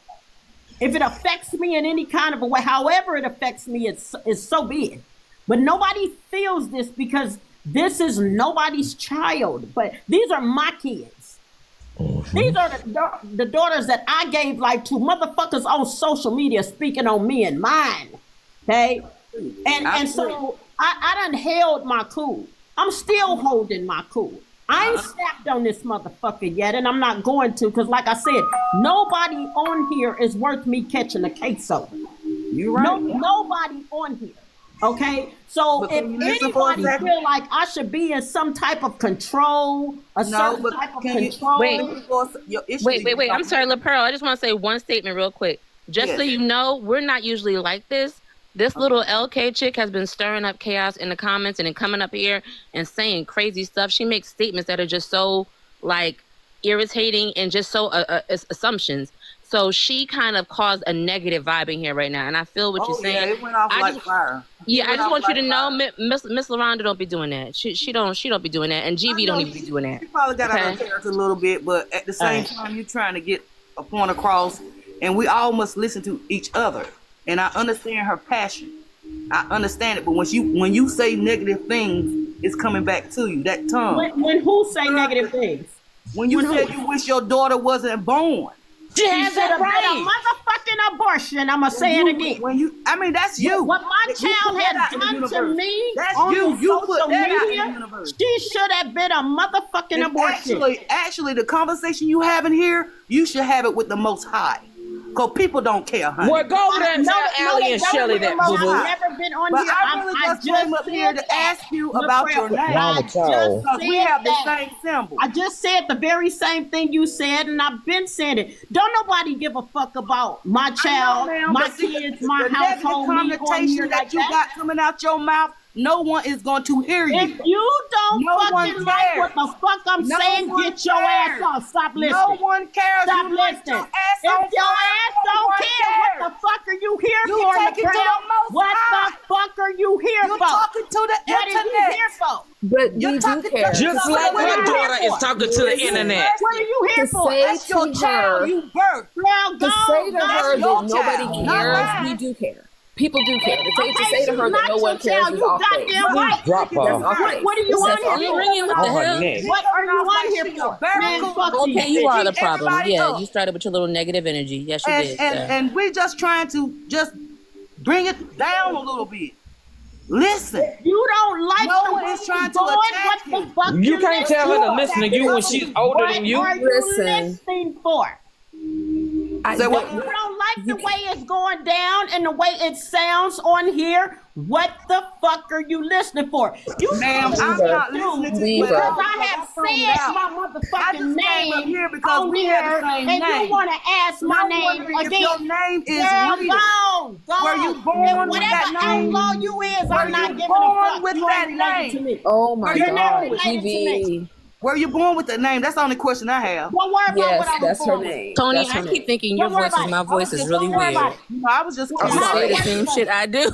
If it affects me in any kind of a way, however it affects me, it's so be it. But nobody feels this, because this is nobody's child. But these are my kids. These are the daughters that I gave life to. Motherfuckers on social media speaking on me and mine. Okay? And so I done held my cool. I'm still holding my cool. I ain't snapped on this motherfucker yet, and I'm not going to, because like I said, nobody on here is worth me catching a case over. You're right. Nobody on here. Okay? So if anybody feel like I should be in some type of control, certain type of control. Wait. I'm sorry, La Pearl. I just want to say one statement real quick. Just so you know, we're not usually like this. This little LK chick has been stirring up chaos in the comments and then coming up here and saying crazy stuff. She makes statements that are just so irritating and just so assumptions. So she kind of caused a negative vibe in here right now, and I feel what you're saying. Yeah, it went off like fire. Yeah, I just want you to know, Miss LaRonda don't be doing that. She don't be doing that, and GV don't even be doing that. She probably got out of character a little bit, but at the same time, you're trying to get a point across, and we all must listen to each other. And I understand her passion. I understand it, but when you say negative things, it's coming back to you. That tongue. When who say negative things? When you said you wish your daughter wasn't born. She has that right. A motherfucking abortion. I'ma say it again. That's you. What my child has done to me that's on you. You social put that out in the media, universe. she should have been a motherfucking abortion. Actually, the conversation you have in here, you should have it with the Most High. Because people don't care, honey. Boy, go over there and tell Alli and Shelly that, boo-boo. I've never been on but here. I really just came up here to ask you about your name. Because we have the same symbol. I just said the very same thing you said, and I've been saying it. Don't nobody give a fuck about my child, my kids, my household, me on here that you got coming out your mouth. No one is going to hear you. If you don't fucking like what the fuck I'm saying, get your ass off. Stop listening. No one cares. Stop listening. If your ass don't care, what the fuck are you here for? You take it to the Most What the fuck are you here You're for? talking to the What internet. are you here for? But You're we do talking care. Just like my daughter is talking to the internet. What are you here To for? say That's your to child her- you birthed. Well, To say to her your that nobody child, not cares, mine. we do care. People do care. To Okay, say to her she's that no not one your cares child. is You off base. goddamn right. Drop her. What are you on That's here all for? ringing. What the On her hell? neck. What are you on here for? Man, fuck you. Okay, you are the problem. Everybody Yeah, up. you started with your little negative energy. Yes, you did. sir. And we're just trying to just bring it down a little bit. Listen. You don't like No the one way is trying to you're going. attack What the fuck You can't tell her to listen to you when listening she's older What than you. are you Listen. listening for? So what? You don't like the way it's going down and the way it sounds on here. What the fuck are you listening for? You Ma'am, I'm not listening to you. because I have said my motherfucking came up name here because on we here, had the same and name. you want to ask my I'm name wondering if again. your name is Girl, Rita. go. Were you born And with whatever that name? outlaw you is, Were I'm not you giving a born fuck. with You that ain't related name? to me. Oh my You're not God, related to me. TV. Were you born with the name? That's the only question I have. Don't worry about Yes, what I was that's her born with. name. Tony, That's her I name. keep thinking your Don't worry voice is about my it. voice is really Don't worry weird. about it. No, I was just You curious. say the same shit I do.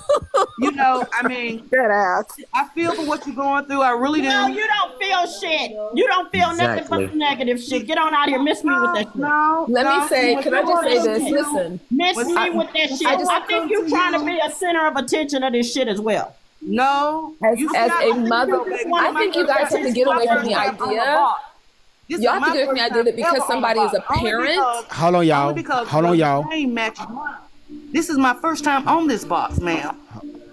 You know, I mean, That ass. I feel for what you're going through. I really do. No, you don't feel shit. You don't feel nothing Exactly. but negative shit. Get on out here. Miss me with that shit. No. Let no, me say, what can I you just say wanna this? do- Listen. Miss What's me I- with that shit. I just- I think you're trying to be a center of attention of this shit as well. No. As you as not- a mother, This I is think my you guys first have to get away from the time on idea. box. This is Y'all have to my get away from the first idea that time because ever somebody on is a box. Only parent. because- Hold on, y'all. only because Hold on, your y'all. name matches mine. This is my first time on this box, ma'am.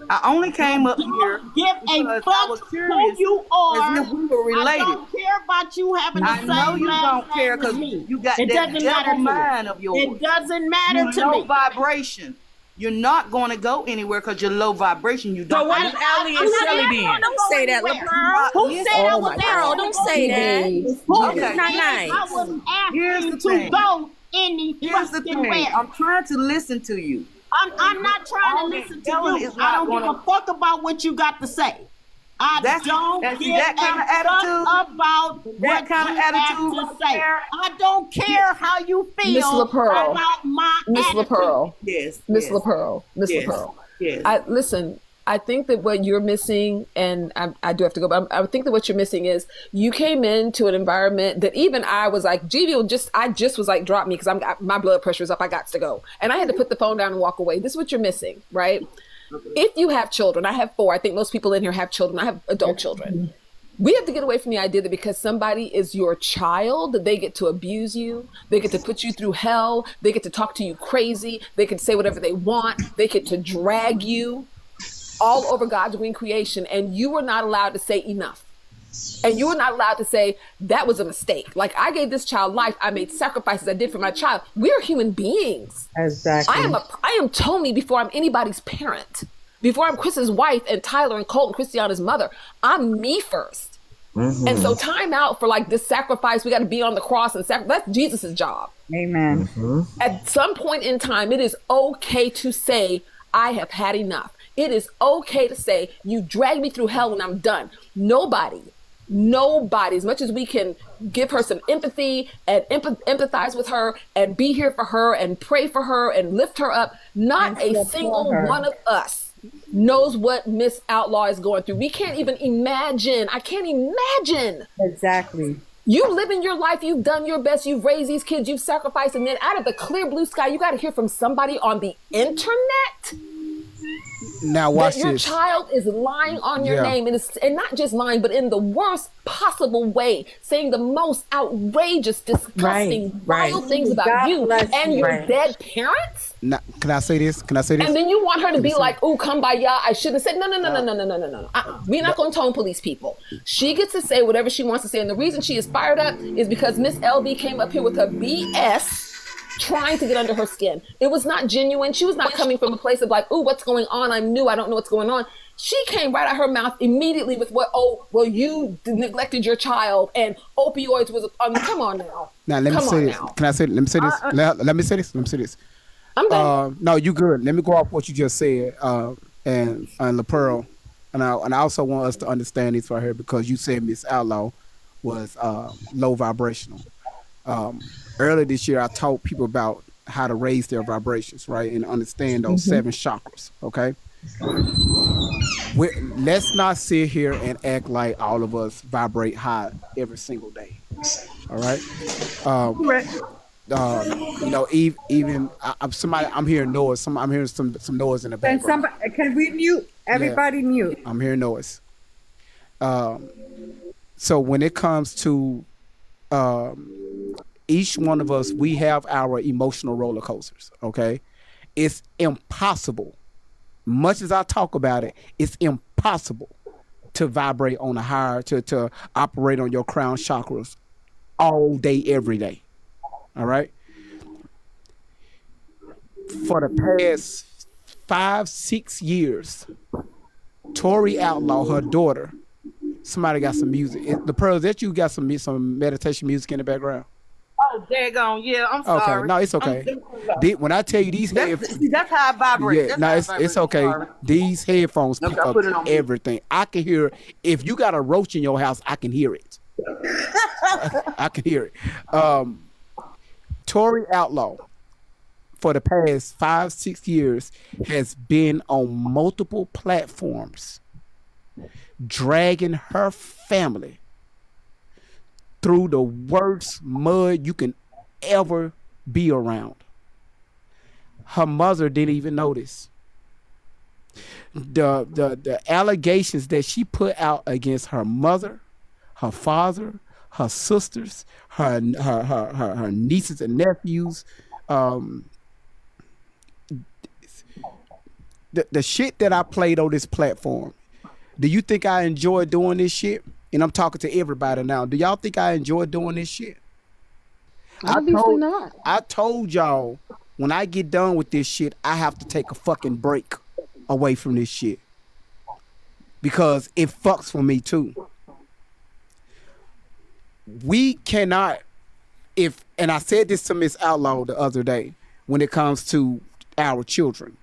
I only came up here Give a because I fuck was who curious you are. as if we were I related. don't care about you having the I same know you last don't care name as because me. you got It that doesn't matter devil to me. mind of yours. It doesn't matter You're to low me. vibration. You're not going to go anywhere because you're low vibration. You don't. So what is Alli and Shelly then? Don't say that, LeBron. Who said I Oh was my there? God. Don't say that. Who Okay. said Not nice. I wasn't Here's asking the to thing. go any Here's the fucking thing. where. I'm trying to listen to you. I'm not trying All to that listen to yelling you. is I not don't give gonna- a fuck about what you got to say. I don't that's give that kind a of attitude. fuck about what kind of you attitude have to right say. there. I don't care how you Miss feel LaPearl. about my Miss attitude. LaPearl. Yes. Miss yes, LaPearl. Miss Yes. LaPearl. Yes. Listen, I think that what you're missing, and I do have to go, but I think that what you're missing is you came into an environment that even I was like, I just was like, drop me because my blood pressure is up. I got to go. And I had to put the phone down and walk away. This is what you're missing, right? If you have children, I have 4. I think most people in here have children. I have adult children. We have to get away from the idea that because somebody is your child, that they get to abuse you, they get to put you through hell, they get to talk to you crazy, they can say whatever they want, they get to drag you all over God's green creation, and you were not allowed to say enough. And you were not allowed to say, that was a mistake. Like, I gave this child life, I made sacrifices I did for my child. We're human beings. Exactly. I am Tony before I'm anybody's parent. Before I'm Chris's wife and Tyler and Colt and Christiana's mother. I'm me first. Mm-hmm. And so time out for like this sacrifice, we got to be on the cross and sacrifice. That's Jesus's job. Amen. Mm-hmm. At some point in time, it is okay to say, I have had enough. It is okay to say, you drag me through hell and I'm done. Nobody, as much as we can give her some empathy and empathize with her and be here for her and pray for her and lift her up, not a single one of us knows what Miss Outlaw is going through. We can't even imagine. I can't imagine. Exactly. You live in your life, you've done your best, you've raised these kids, you've sacrificed, and then out of the clear blue sky, you got to hear from somebody on the internet Now watch that your this. child is lying on your Yeah. name, and not just lying, but in the worst possible way, saying the most outrageous, disgusting, vile things about God you bless and you. your Right. dead parents. Now, can I say this? Can I say this? And then you want her to be like, "Oh, come by, y'all." I shouldn't have said, "No." We're not going to tone police people. She gets to say whatever she wants to say, and the reason she is fired up is because Miss LB came up here with her BS, trying to get under her skin. It was not genuine. She was not coming from a place of like, "Ooh, what's going on? I'm new. I don't know what's going on." She came right out her mouth immediately with what? "Oh, well, you neglected your child, and opioids was." Come on now. Now let me Come say on this. now. Can I say? Let me say this. Let me say this. Let me say this. I'm done. No, you good. Let me go off what you just said, and LaPearl, and I also want us to understand this right here because you said Miss Outlaw was low vibrational. Earlier this year, I taught people about how to raise their vibrations, right, and understand those 7 chakras. Okay, Let's not sit here and act like all of us vibrate high every single day. All right. You know, even I'm hearing noise. I'm hearing some noise in the background. Can we mute? Everybody mute. I'm hearing noise. So when it comes to each one of us, we have our emotional roller coasters. Okay, it's impossible. Much as I talk about it, it's impossible to vibrate on a higher, to operate on your crown chakras all day, every day. All right. For the past 5-6 years, Tori Outlaw, her daughter, somebody got some music. The pearls that you got some meditation music in the background. Oh, daggone, yeah, I'm sorry. Okay, no, it's okay. When I tell you these headphones, that's how I vibrate. Yeah, no, it's okay. These headphones pick up everything. I can hear. If you got a roach in your house, I can hear it. I can hear it. Tori Outlaw, for the past 5-6 years, has been on multiple platforms, dragging her family through the worst mud you can ever be around. Her mother didn't even notice. The allegations that she put out against her mother, her father, her sisters, her nieces and nephews, the shit that I played on this platform. Do you think I enjoy doing this shit? And I'm talking to everybody now. Do y'all think I enjoy doing this shit? Obviously not. I told y'all, when I get done with this shit, I have to take a fucking break away from this shit. Because it fucks for me too. We cannot, and I said this to Miss Outlaw the other day, when it comes to our children,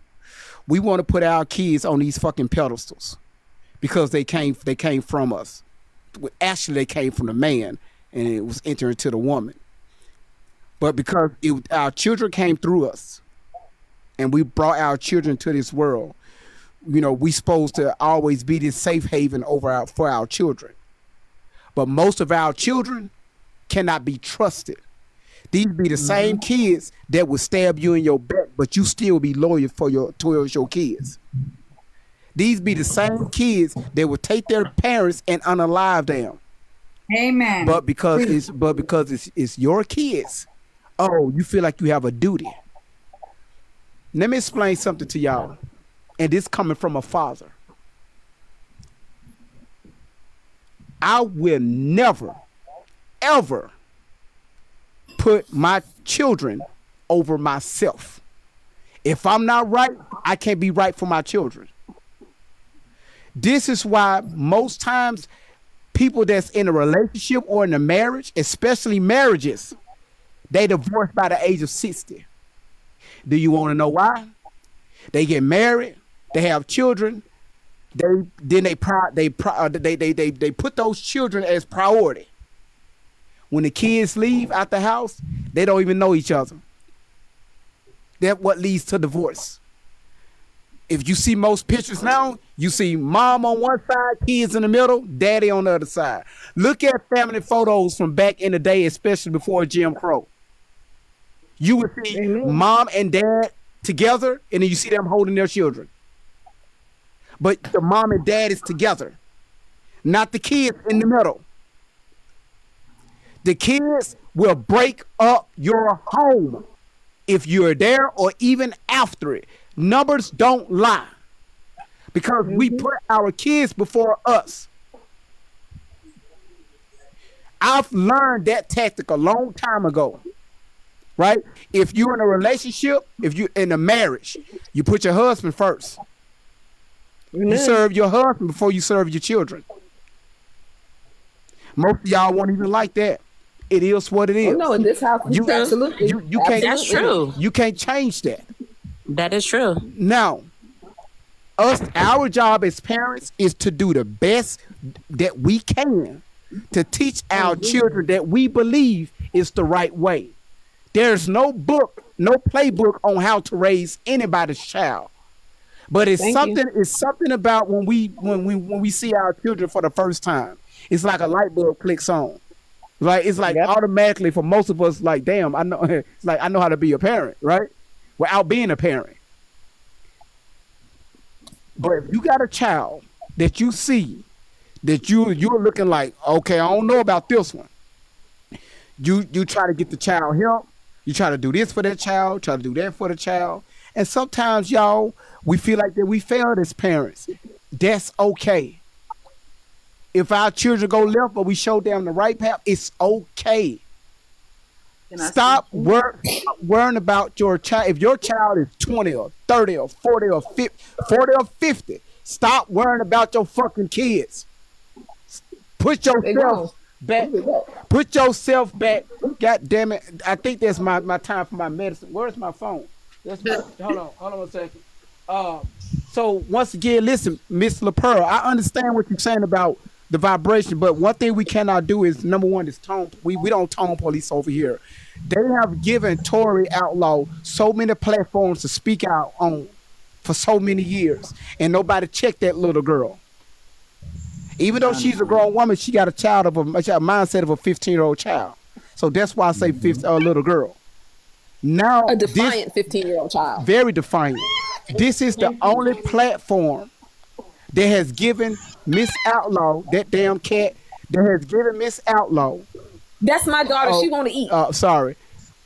we want to put our kids on these fucking pedestals because they came from us. Actually, they came from the man, and it was entering to the woman. But because our children came through us, and we brought our children to this world, you know, we supposed to always be this safe haven for our children. But most of our children cannot be trusted. These be the same kids that would stab you in your back, but you still be loyal towards your kids. These be the same kids that would take their parents and unalive them. Amen. But because it's your kids, oh, you feel like you have a duty. Let me explain something to y'all, and this coming from a father. I will never, ever put my children over myself. If I'm not right, I can't be right for my children. This is why most times people that's in a relationship or in a marriage, especially marriages, they divorce by the age of 60. Do you want to know why? They get married, they have children, they put those children as priority. When the kids leave out the house, they don't even know each other. That's what leads to divorce. If you see most pictures now, you see mom on one side, kids in the middle, daddy on the other side. Look at family photos from back in the day, especially before Jim Crow. You would see mom and dad together, and then you see them holding their children. But the mom and dad is together, not the kids in the middle. The kids will break up your home if you're there or even after it. Numbers don't lie, because we put our kids before us. I've learned that tactic a long time ago, right? If you're in a relationship, if you're in a marriage, you put your husband first. You serve your husband before you serve your children. Most of y'all won't even like that. It is what it is. Oh, no, in this house, absolutely. You can't. That's true. You can't change that. That is true. Now, our job as parents is to do the best that we can to teach our children that we believe is the right way. There's no book, no playbook on how to raise anybody's child. But it's Thank something. you. It's something about when we see our children for the first time. It's like a light bulb clicks on. Like it's like automatically for most of us. Like damn, I know. It's like I know how to be a parent, right? Without being a parent. But if you got a child that you see that you're looking like, okay, I don't know about this one. You try to get the child help. You try to do this for that child, try to do that for the child. And sometimes, y'all, we feel like that we failed as parents. That's okay. If our children go left but we show them the right path, it's okay. Stop worrying about your child. If your child is 20 or 30 or 40 or 50, stop worrying about your fucking kids. Put yourself back. Put yourself back. God damn it. I think that's my time for my medicine. Where's my phone? Hold on a second. So once again, listen, Miss LaPearl, I understand what you're saying about the vibration, but one thing we cannot do is, number one, is tone. We don't tone police over here. They have given Tory Outlaw so many platforms to speak out on for so many years, and nobody checked that little girl. Even though she's a grown woman, she got a mindset of a 15-year-old child. So that's why I say little girl. Now, a defiant 15-year-old child. Very defiant. This is the only platform that has given Miss Outlaw, that damn cat, that has given Miss Outlaw. That's my daughter. She want to eat. Sorry.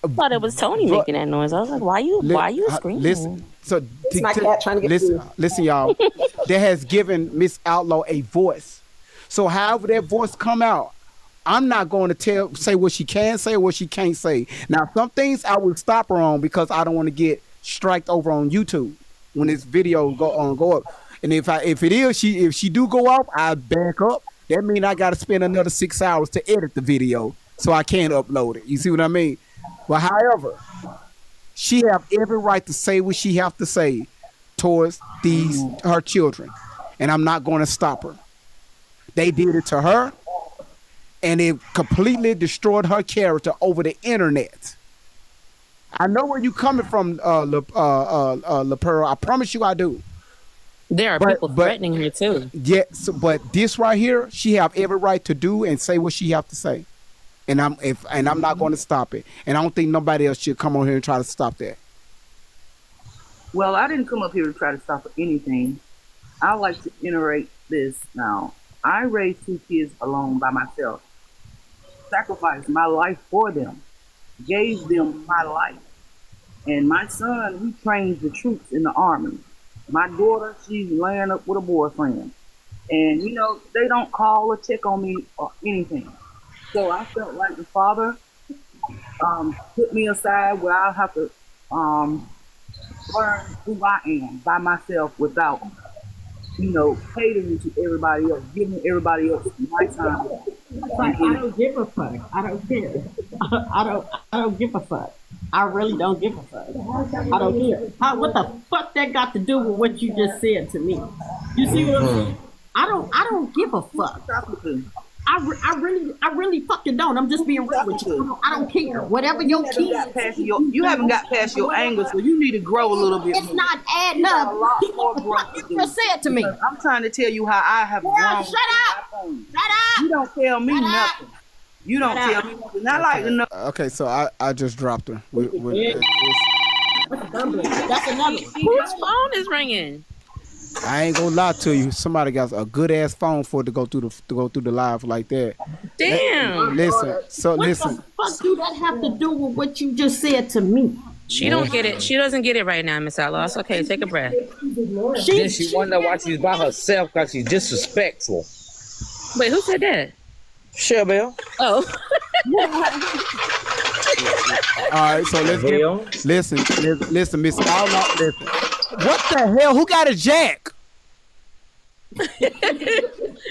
I thought it was Tony making that noise. I was like, why you screaming? Listen. So it's my cat trying to get listen, y'all. That has given Miss Outlaw a voice. So however that voice come out, I'm not going to say what she can say or what she can't say. Now, some things I will stop her on because I don't want to get striked over on YouTube when this video go up. And if she do go off, I back up. That means I got to spend another 6 hours to edit the video so I can't upload it. You see what I mean? But however, she have every right to say what she have to say towards her children, and I'm not going to stop her. They did it to her, and it completely destroyed her character over the internet. I know where you coming from, LaPearl. I promise you I do. There are people threatening her too. Yes, but this right here, she have every right to do and say what she have to say. And I'm not going to stop it. And I don't think nobody else should come on here and try to stop that. Well, I didn't come up here to try to stop anything. I like to iterate this now. I raised 2 kids alone by myself, sacrificed my life for them, gave them my life. And my son, he trains the troops in the army. My daughter, she's laying up with a boyfriend. And, they don't call or check on me or anything. So I felt like the father put me aside where I'll have to learn who I am by myself without, catering to everybody else, giving everybody else my time. I don't give a fuck. I don't care. I don't give a fuck. I really don't give a fuck. I don't care. What the fuck that got to do with what you just said to me? You see what I'm saying? I don't give a fuck. I really fucking don't. I'm just being real with you. I don't care. Whatever your kids. You haven't got past your anger, so you need to grow a little bit. It's not adding up. What you just said to me. I'm trying to tell you how I have grown. Shut up. Shut up. You don't tell me nothing. You don't tell me nothing. Not like enough. Okay, so I just dropped her. That's another one. Whose phone is ringing? I ain't gonna lie to you. Somebody got a good ass phone for it to go through the live like that. Damn. Listen. What the fuck do that have to do with what you just said to me? She don't get it. She doesn't get it right now, Miss Outlaw. It's okay. Take a breath. She wonder why she's by herself because she's disrespectful. Wait, who said that? Cheryl. Oh. All right, so listen, Miss Outlaw, listen. What the hell? Who got a jack?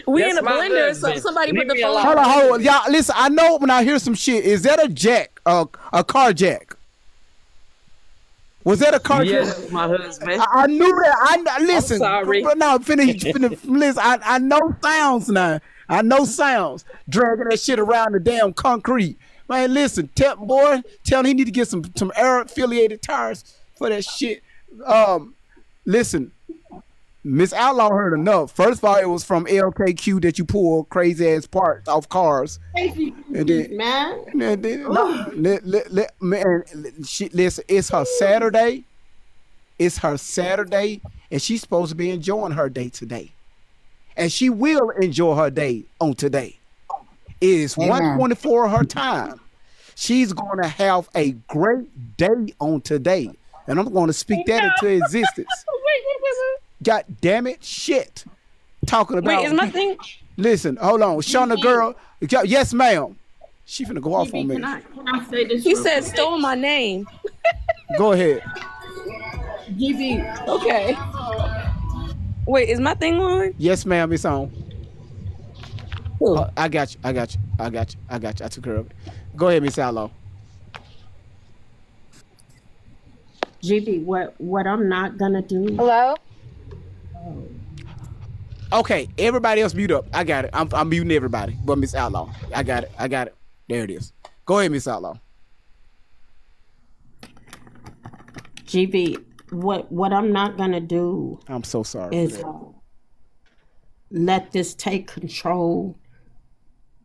We in a blender, so somebody put the phone. Hold on, y'all. Listen, I know when I hear some shit. Is that a jack? A car jack? Was that a car jack? Yes, my husband. I knew that. Listen. I'm sorry. No, listen. I know sounds now. I know sounds. Dragging that shit around the damn concrete. Man, listen, tell him he need to get some air affiliated tires for that shit. Listen, Miss Outlaw heard enough. First of all, it was from LKQ that you pull crazy ass parts off cars. And then, man. and then man, listen, it's her Saturday. It's her Saturday, and she's supposed to be enjoying her day today. And she will enjoy her day on today. It is 1:24 of her time. She's going to have a great day on today. And I'm going to speak that into existence. God damn it, shit. Talking about. Wait, is my thing? Listen, hold on. Shauna girl. Yes, ma'am. She finna go off on me. Can I say this? He said stole my name. Go ahead. GB. Okay. Wait, is my thing on? Yes, ma'am, it's on. I got you. I took care of it. Go ahead, Miss Outlaw. GB, what I'm not gonna do. Hello? Okay, everybody else mute up. I got it. I'm muting everybody, but Miss Outlaw. I got it. There it is. Go ahead, Miss Outlaw. GB, what I'm not gonna do. I'm so sorry. Is let this take control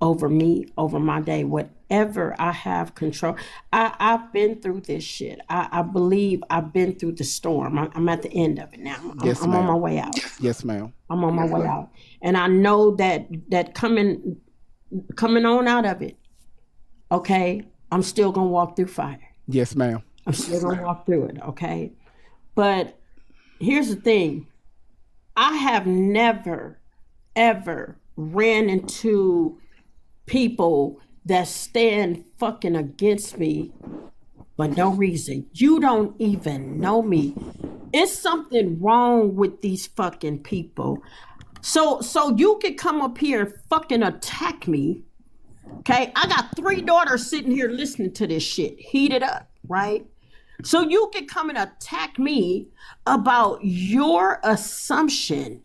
over me, over my day. Whatever I have control. I've been through this shit. I believe I've been through the storm. I'm at the end of it now. I'm on my way out. Yes, ma'am. I'm on my way out. And I know that coming on out of it, okay, I'm still gonna walk through fire. Yes, ma'am. I'm still gonna walk through it, okay? But here's the thing. I have never, ever ran into people that stand fucking against me for no reason. You don't even know me. It's something wrong with these fucking people. So you can come up here and fucking attack me, okay? I got 3 daughters sitting here listening to this shit, heated up, right? So you can come and attack me about your assumption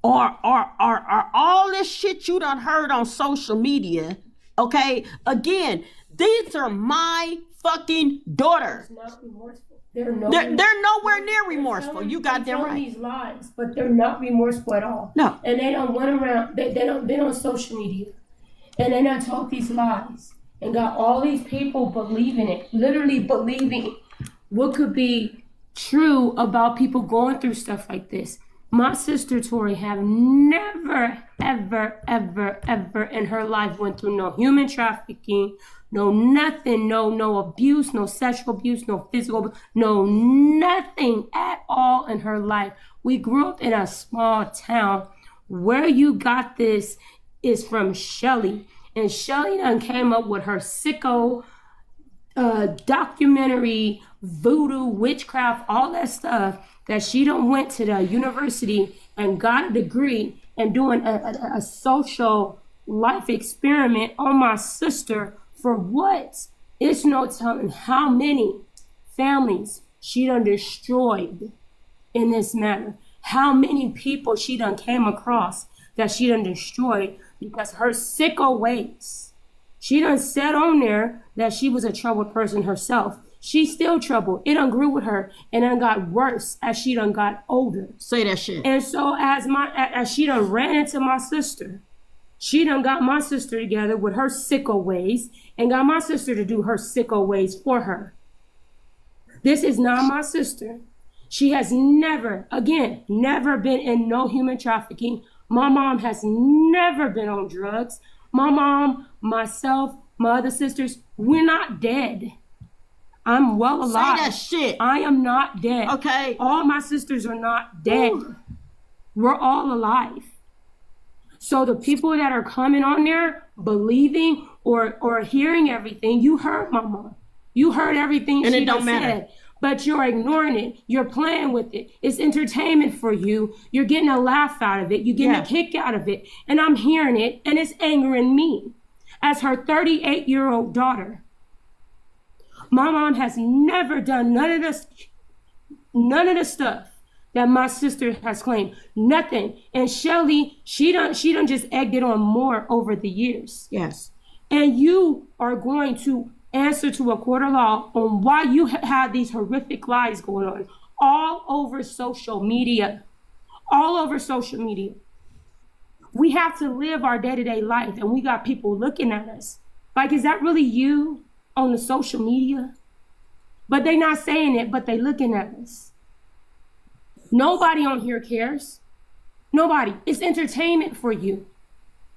or all this shit you done heard on social media, okay? Again, these are my fucking daughters. They're nowhere near remorseful. You got them right. These lies, but they're not remorseful at all. No. And they don't run around. They don't been on social media, and they done told these lies and got all these people believing it, literally believing what could be true about people going through stuff like this. My sister Tori have never, ever, ever, ever in her life went through no human trafficking, no nothing, no abuse, no sexual abuse, no physical, no nothing at all in her life. We grew up in a small town. Where you got this is from Shelly. And Shelly done came up with her sicko documentary, voodoo, witchcraft, all that stuff that she done went to the university and got a degree and doing a social life experiment on my sister for what? It's no telling how many families she done destroyed in this manner. How many people she done came across that she done destroyed because her sicko ways. She done said on there that she was a troubled person herself. She's still troubled. It done grew with her and done got worse as she done got older. Say that shit. And so as she done ran into my sister, she done got my sister together with her sicko ways and got my sister to do her sicko ways for her. This is not my sister. She has never been in no human trafficking. My mom has never been on drugs. My mom, myself, my other sisters, we're not dead. I'm well alive. Say that shit. I am not dead. Okay. All my sisters are not dead. Ooh. We're all alive. So the people that are coming on there, believing or hearing everything, you heard my mom. You heard everything and she it don't matter. said. But you're ignoring it. You're playing with it. It's entertainment for you. You're getting a laugh out of it. You're getting a kick out of it. And I'm hearing it, and it's angering me. As her 38-year-old daughter, my mom has never done none of the stuff that my sister has claimed. Nothing. And Shelly, she done just egged it on more over the years. Yes. And you are going to answer to a court of law on why you had these horrific lies going on all over social media. All over social media. We have to live our day-to-day life, and we got people looking at us. Like, is that really you on the social media? But they not saying it, but they looking at us. Nobody on here cares. Nobody. It's entertainment for you.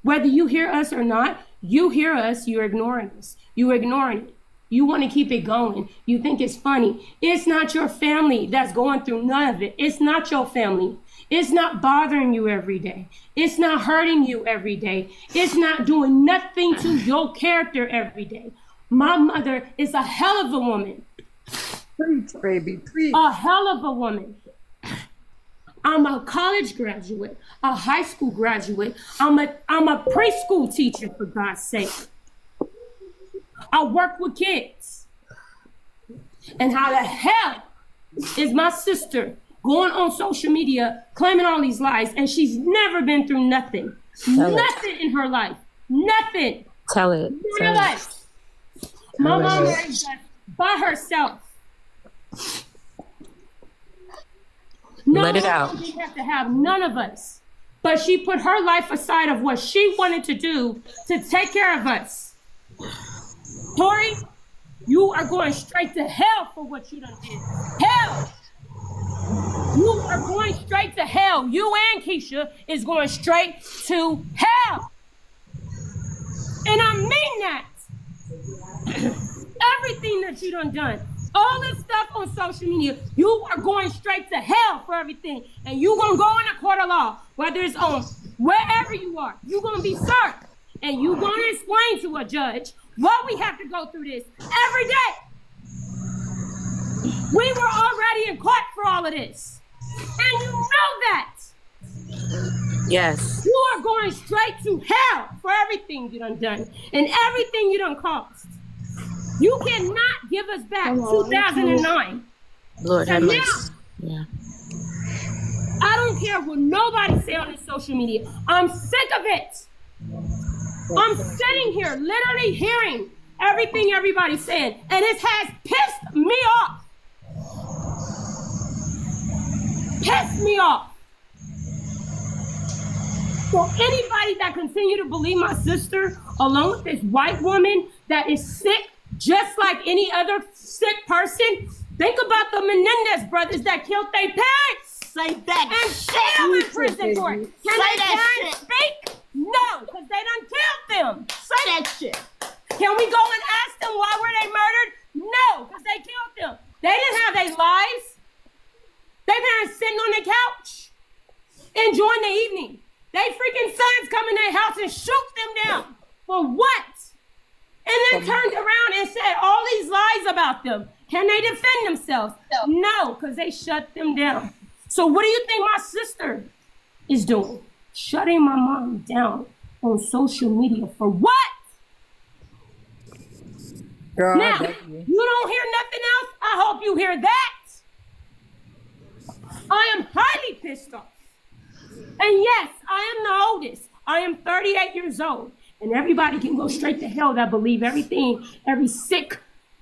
Whether you hear us or not, you hear us, you're ignoring us. You're ignoring it. You want to keep it going. You think it's funny. It's not your family that's going through none of it. It's not your family. It's not bothering you every day. It's not hurting you every day. It's not doing nothing to your character every day. My mother is a hell of a woman. Preach, baby, preach. A hell of a woman. I'm a college graduate, a high school graduate. I'm a preschool teacher, for God's sake. I work with kids. And how the hell is my sister going on social media claiming all these lies, and she's never been through nothing. Nothing in her life. Nothing. Tell it. In her life. My mom raised us by herself. Let it out. She didn't have to have none of us. But she put her life aside of what she wanted to do to take care of us. Tori, you are going straight to hell for what you done did. Hell. You are going straight to hell. You and Keisha is going straight to hell. And I mean that. Everything that you done. All this stuff on social media, you are going straight to hell for everything. And you going to go in a court of law, whether it's on wherever you are. You're going to be served. And you're going to explain to a judge why we have to go through this every day. We were already in court for all of this. And you know that. Yes. You are going straight to hell for everything you done and everything you done caused. You cannot give us back 2009. Lord have mercy. Yeah. I don't care what nobody say on this social media. I'm sick of it. I'm sitting here literally hearing everything everybody's saying, and it has pissed me off. Pissed me off. So anybody that continue to believe my sister, along with this white woman that is sick, just like any other sick person, think about the Menendez brothers that killed their parents. Say that and still in prison for it. Can their parents speak? No, because they done killed them. Say that shit. Can we go and ask them why were they murdered? No, because they killed them. They didn't have their lives. Their parents sitting on the couch, enjoying the evening. They freaking sons come in their house and shoot them down. For what? And then turned around and said all these lies about them. Can they defend themselves? No, because they shut them down. So what do you think my sister is doing? Shutting my mom down on social media for what? God, now, you don't hear nothing else? I hope you hear that. I am highly pissed off. And yes, I am the oldest. I am 38 years old. And everybody can go straight to hell that believe everything, every sick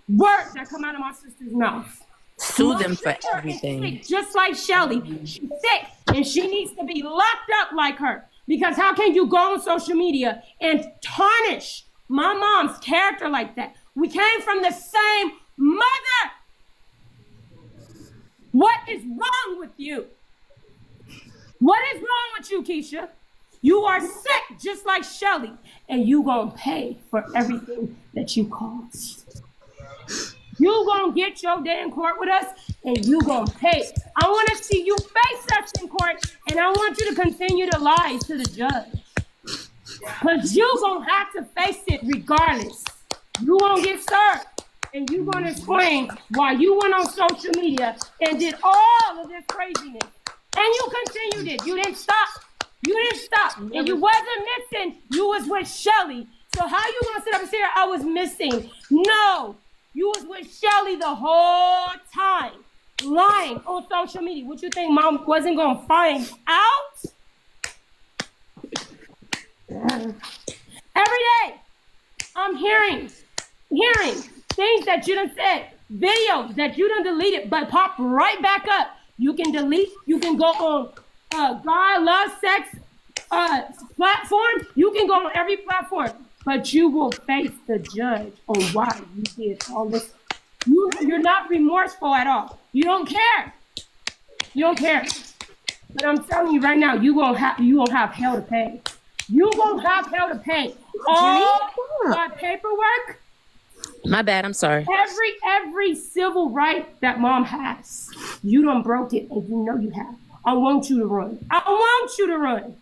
word that come out of my sister's mouth. Sue them for everything. Sick, just like Shelly. She's sick and she needs to be locked up like her. Because how can you go on social media and tarnish my mom's character like that? We came from the same mother. What is wrong with you? What is wrong with you, Keisha? You are sick just like Shelly, and you gonna pay for everything that you caused. You gonna get your day in court with us, and you gonna pay. I wanna see you face us in court, and I want you to continue to lie to the judge. Because you gonna have to face it regardless. You gonna get served, and you gonna explain why you went on social media and did all of this craziness. And you continued it. You didn't stop. You didn't stop. And you wasn't missing. You was with Shelly. So how you gonna sit up and say I was missing? No. You was with Shelly the whole time. Lying on social media. What you think mom wasn't gonna find out? Every day, I'm hearing things that you done said. videos that you done deleted but pop right back up. You can delete, you can go on God Loves Sex platform. You can go on every platform, but you will face the judge on why you did all this. You're not remorseful at all. You don't care. You don't care. But I'm telling you right now, you won't have hell to pay. You won't have hell to pay. All my paperwork. My bad. I'm sorry. Every civil right that mom has, you done broke it, and you know you have. I want you to run. I want you to run.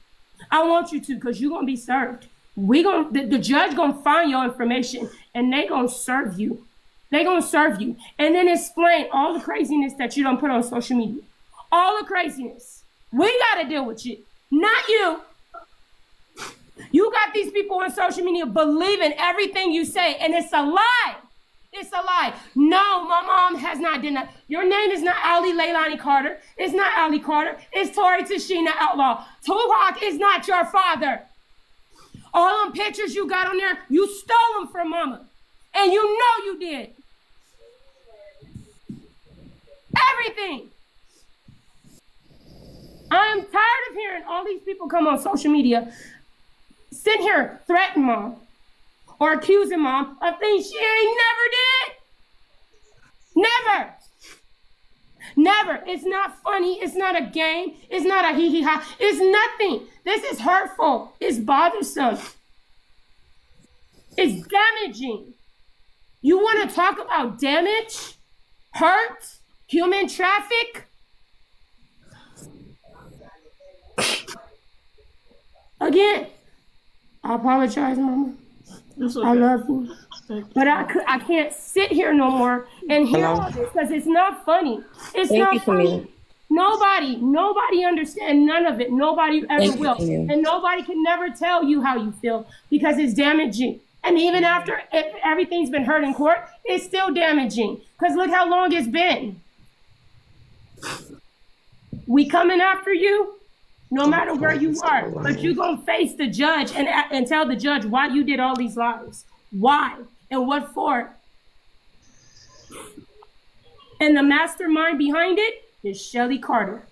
I want you to, because you're gonna be served. The judge gonna find your information, and they gonna serve you. They gonna serve you, and then explain all the craziness that you done put on social media. All the craziness. We gotta deal with you, not you. You got these people on social media believing everything you say, and it's a lie. It's a lie. No, my mom has not done that. Your name is not Alli Leilani Carter. It's not Alli Carter. It's Tori Tashina Outlaw. Tupac is not your father. All them pictures you got on there, you stole them from mama. And you know you did. Everything. I am tired of hearing all these people come on social media, sit here, threaten mom, or accusing mom of things she ain't never did. Never. Never. It's not funny. It's not a game. It's not a hee-hee-ha. It's nothing. This is hurtful. It's bothersome. It's damaging. You want to talk about damage, hurt, human traffic? Again, I apologize, mama. Okay. I love you. But I can't sit here no more and hear all this because it's not funny. It's not funny. Nobody understands none of it. Nobody ever will. And nobody can never tell you how you feel because it's damaging. And even after everything's been heard in court, it's still damaging. Because look how long it's been. We coming after you, no matter where you are. But you're going to face the judge and tell the judge why you did all these lies. Why? And what for? And the mastermind behind it is Shelly Carter.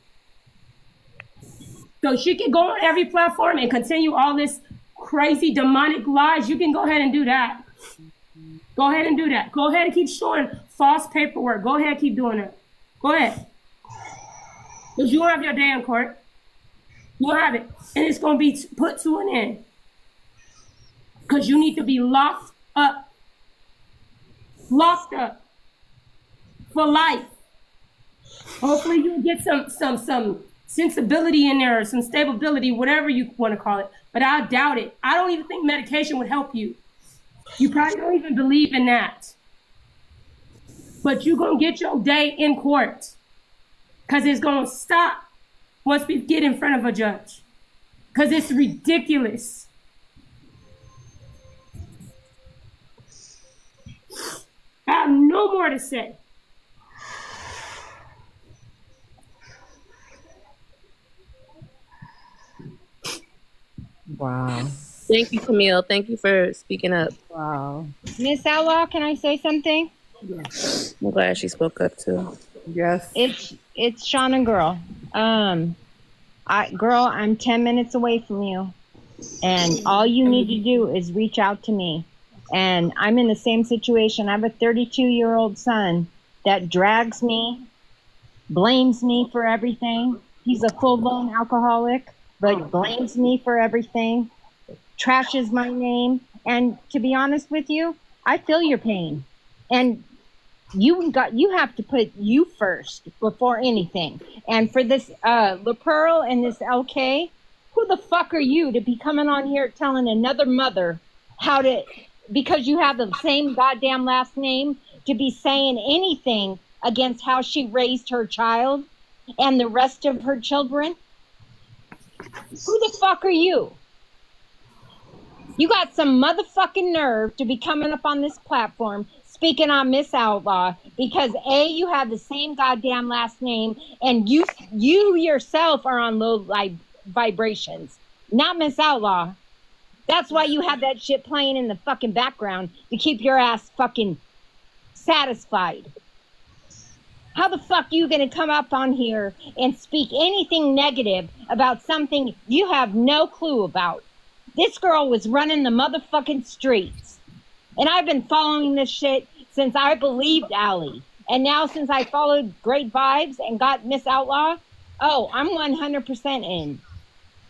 So she can go on every platform and continue all this crazy demonic lies. You can go ahead and do that. Go ahead and do that. Go ahead and keep showing false paperwork. Go ahead and keep doing it. Go ahead. Because you don't have your day in court. You don't have it. And it's going to be put to an end. Because you need to be locked up. Locked up. For life. Hopefully you'll get some sensibility in there, or some stability, whatever you want to call it. But I doubt it. I don't even think medication would help you. You probably don't even believe in that. But you're going to get your day in court. Because it's going to stop once we get in front of a judge. Because it's ridiculous. I have no more to say. Wow. Thank you, Camille. Thank you for speaking up. Wow. Miss Outlaw, can I say something? Yes. I'm glad she spoke up too. Yes. It's Shauna Girl. Girl, I'm 10 minutes away from you. And all you need to do is reach out to me. And I'm in the same situation. I have a 32-year-old son that drags me, blames me for everything. He's a full-blown alcoholic, but blames me for everything, trashes my name. And to be honest with you, I feel your pain. And you have to put you first before anything. And for this LaPearl and this LK, who the fuck are you to be coming on here telling another mother how to, because you have the same goddamn last name, to be saying anything against how she raised her child and the rest of her children? Who the fuck are you? You got some motherfucking nerve to be coming up on this platform speaking on Miss Outlaw because A, you have the same goddamn last name, and you yourself are on low vibrations, not Miss Outlaw. That's why you have that shit playing in the fucking background to keep your ass fucking satisfied. How the fuck are you going to come up on here and speak anything negative about something you have no clue about? This girl was running the motherfucking streets. And I've been following this shit since I believed Alli. And now since I followed Great Vibes and got Miss Outlaw, oh, I'm 100% in.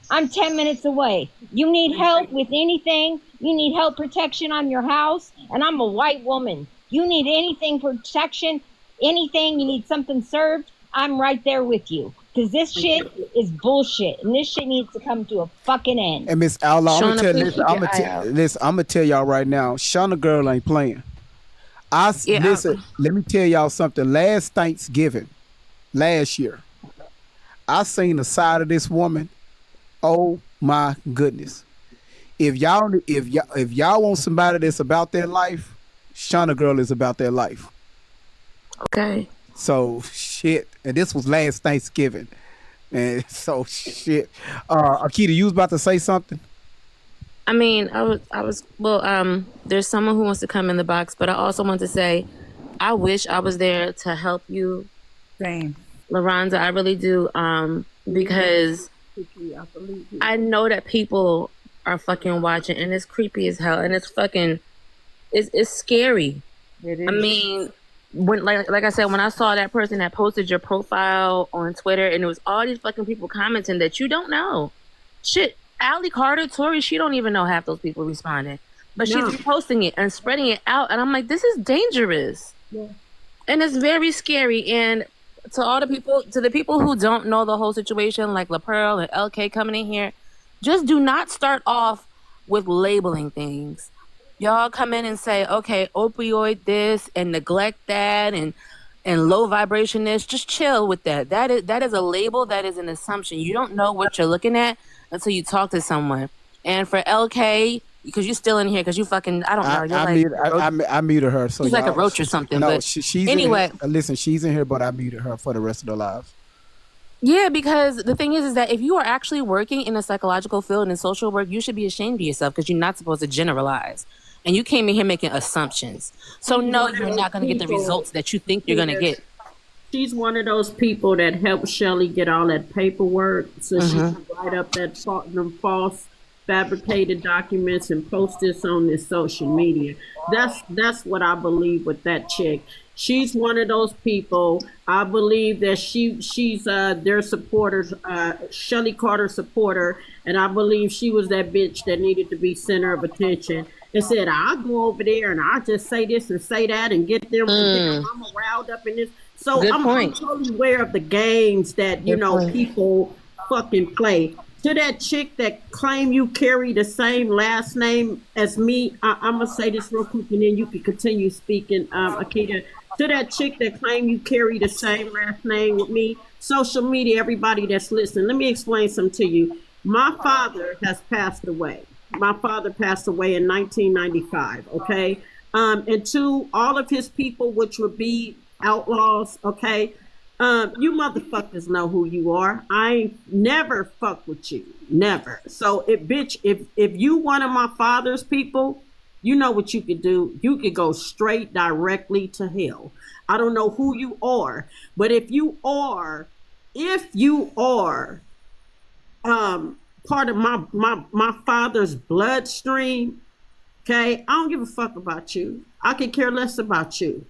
I'm 10 minutes away. You need help with anything? You need help protection on your house? And I'm a white woman. You need anything protection? Anything, you need something served, I'm right there with you. Because this shit is bullshit. And this shit needs to come to a fucking end. And Miss Outlaw, I'm Shauna, gonna tell y'all right now, Shauna girl ain't playing. Listen, let me tell y'all something. Last Thanksgiving, last year, I seen the side of this woman. Oh my goodness. If y'all want somebody that's about their life, Shauna girl is about their life. Okay. So shit, and this was last Thanksgiving, and so shit. Akita, you was about to say something. I mean, I was. Well, there's someone who wants to come in the box, but I also want to say, I wish I was there to help you. Same. LaRonda, I really do. Because I know that people are fucking watching, and it's creepy as hell, and it's fucking, it's scary. It is. I mean. When like I said, when I saw that person that posted your profile on Twitter, and it was all these fucking people commenting that you don't know. Shit, Alli Carter, Tori, she don't even know half those people responding. But she's reposting it and spreading it out, and I'm like, this is dangerous. Yeah. And it's very scary. And to the people who don't know the whole situation, like La Pearl and LK coming in here, just do not start off with labeling things. Y'all come in and say, okay, opioid this and neglect that and low vibration this. Just chill with that. That is a label. That is an assumption. You don't know what you're looking at until you talk to someone. And for LK, because you're still in here, because you fucking, I don't know. I muted her. So she's like a roach or something. No, but she's anyway. Listen, she's in here, but I muted her for the rest of the lives. Yeah, because the thing is that if you are actually working in a psychological field and in social work, you should be ashamed of yourself because you're not supposed to generalize. And you came in here making assumptions. So no, you're not going to get the results that you think you're going to get. She's one of those people that helped Shelly get all that paperwork so she can write up them false fabricated documents and post this on this social media. That's what I believe with that chick. She's one of those people. I believe that she's their supporters, Shelly Carter supporter, and I believe she was that bitch that needed to be center of attention. And said, I'll go over there and I'll just say this and say that and get them. I'm riled up in this. So I'm totally aware of the games that, people fucking play. To that chick that claim you carry the same last name as me, I'm going to say this real quick and then you can continue speaking, Akita. To that chick that claim you carry the same last name with me, social media, everybody that's listening, let me explain something to you. My father has passed away. My father passed away in 1995, okay? And to all of his people, which would be outlaws, okay? You motherfuckers know who you are. I ain't never fuck with you, never. So if you one of my father's people, you know what you could do. You could go straight directly to hell. I don't know who you are, but if you are, part of my father's bloodstream, okay, I don't give a fuck about you. I could care less about you.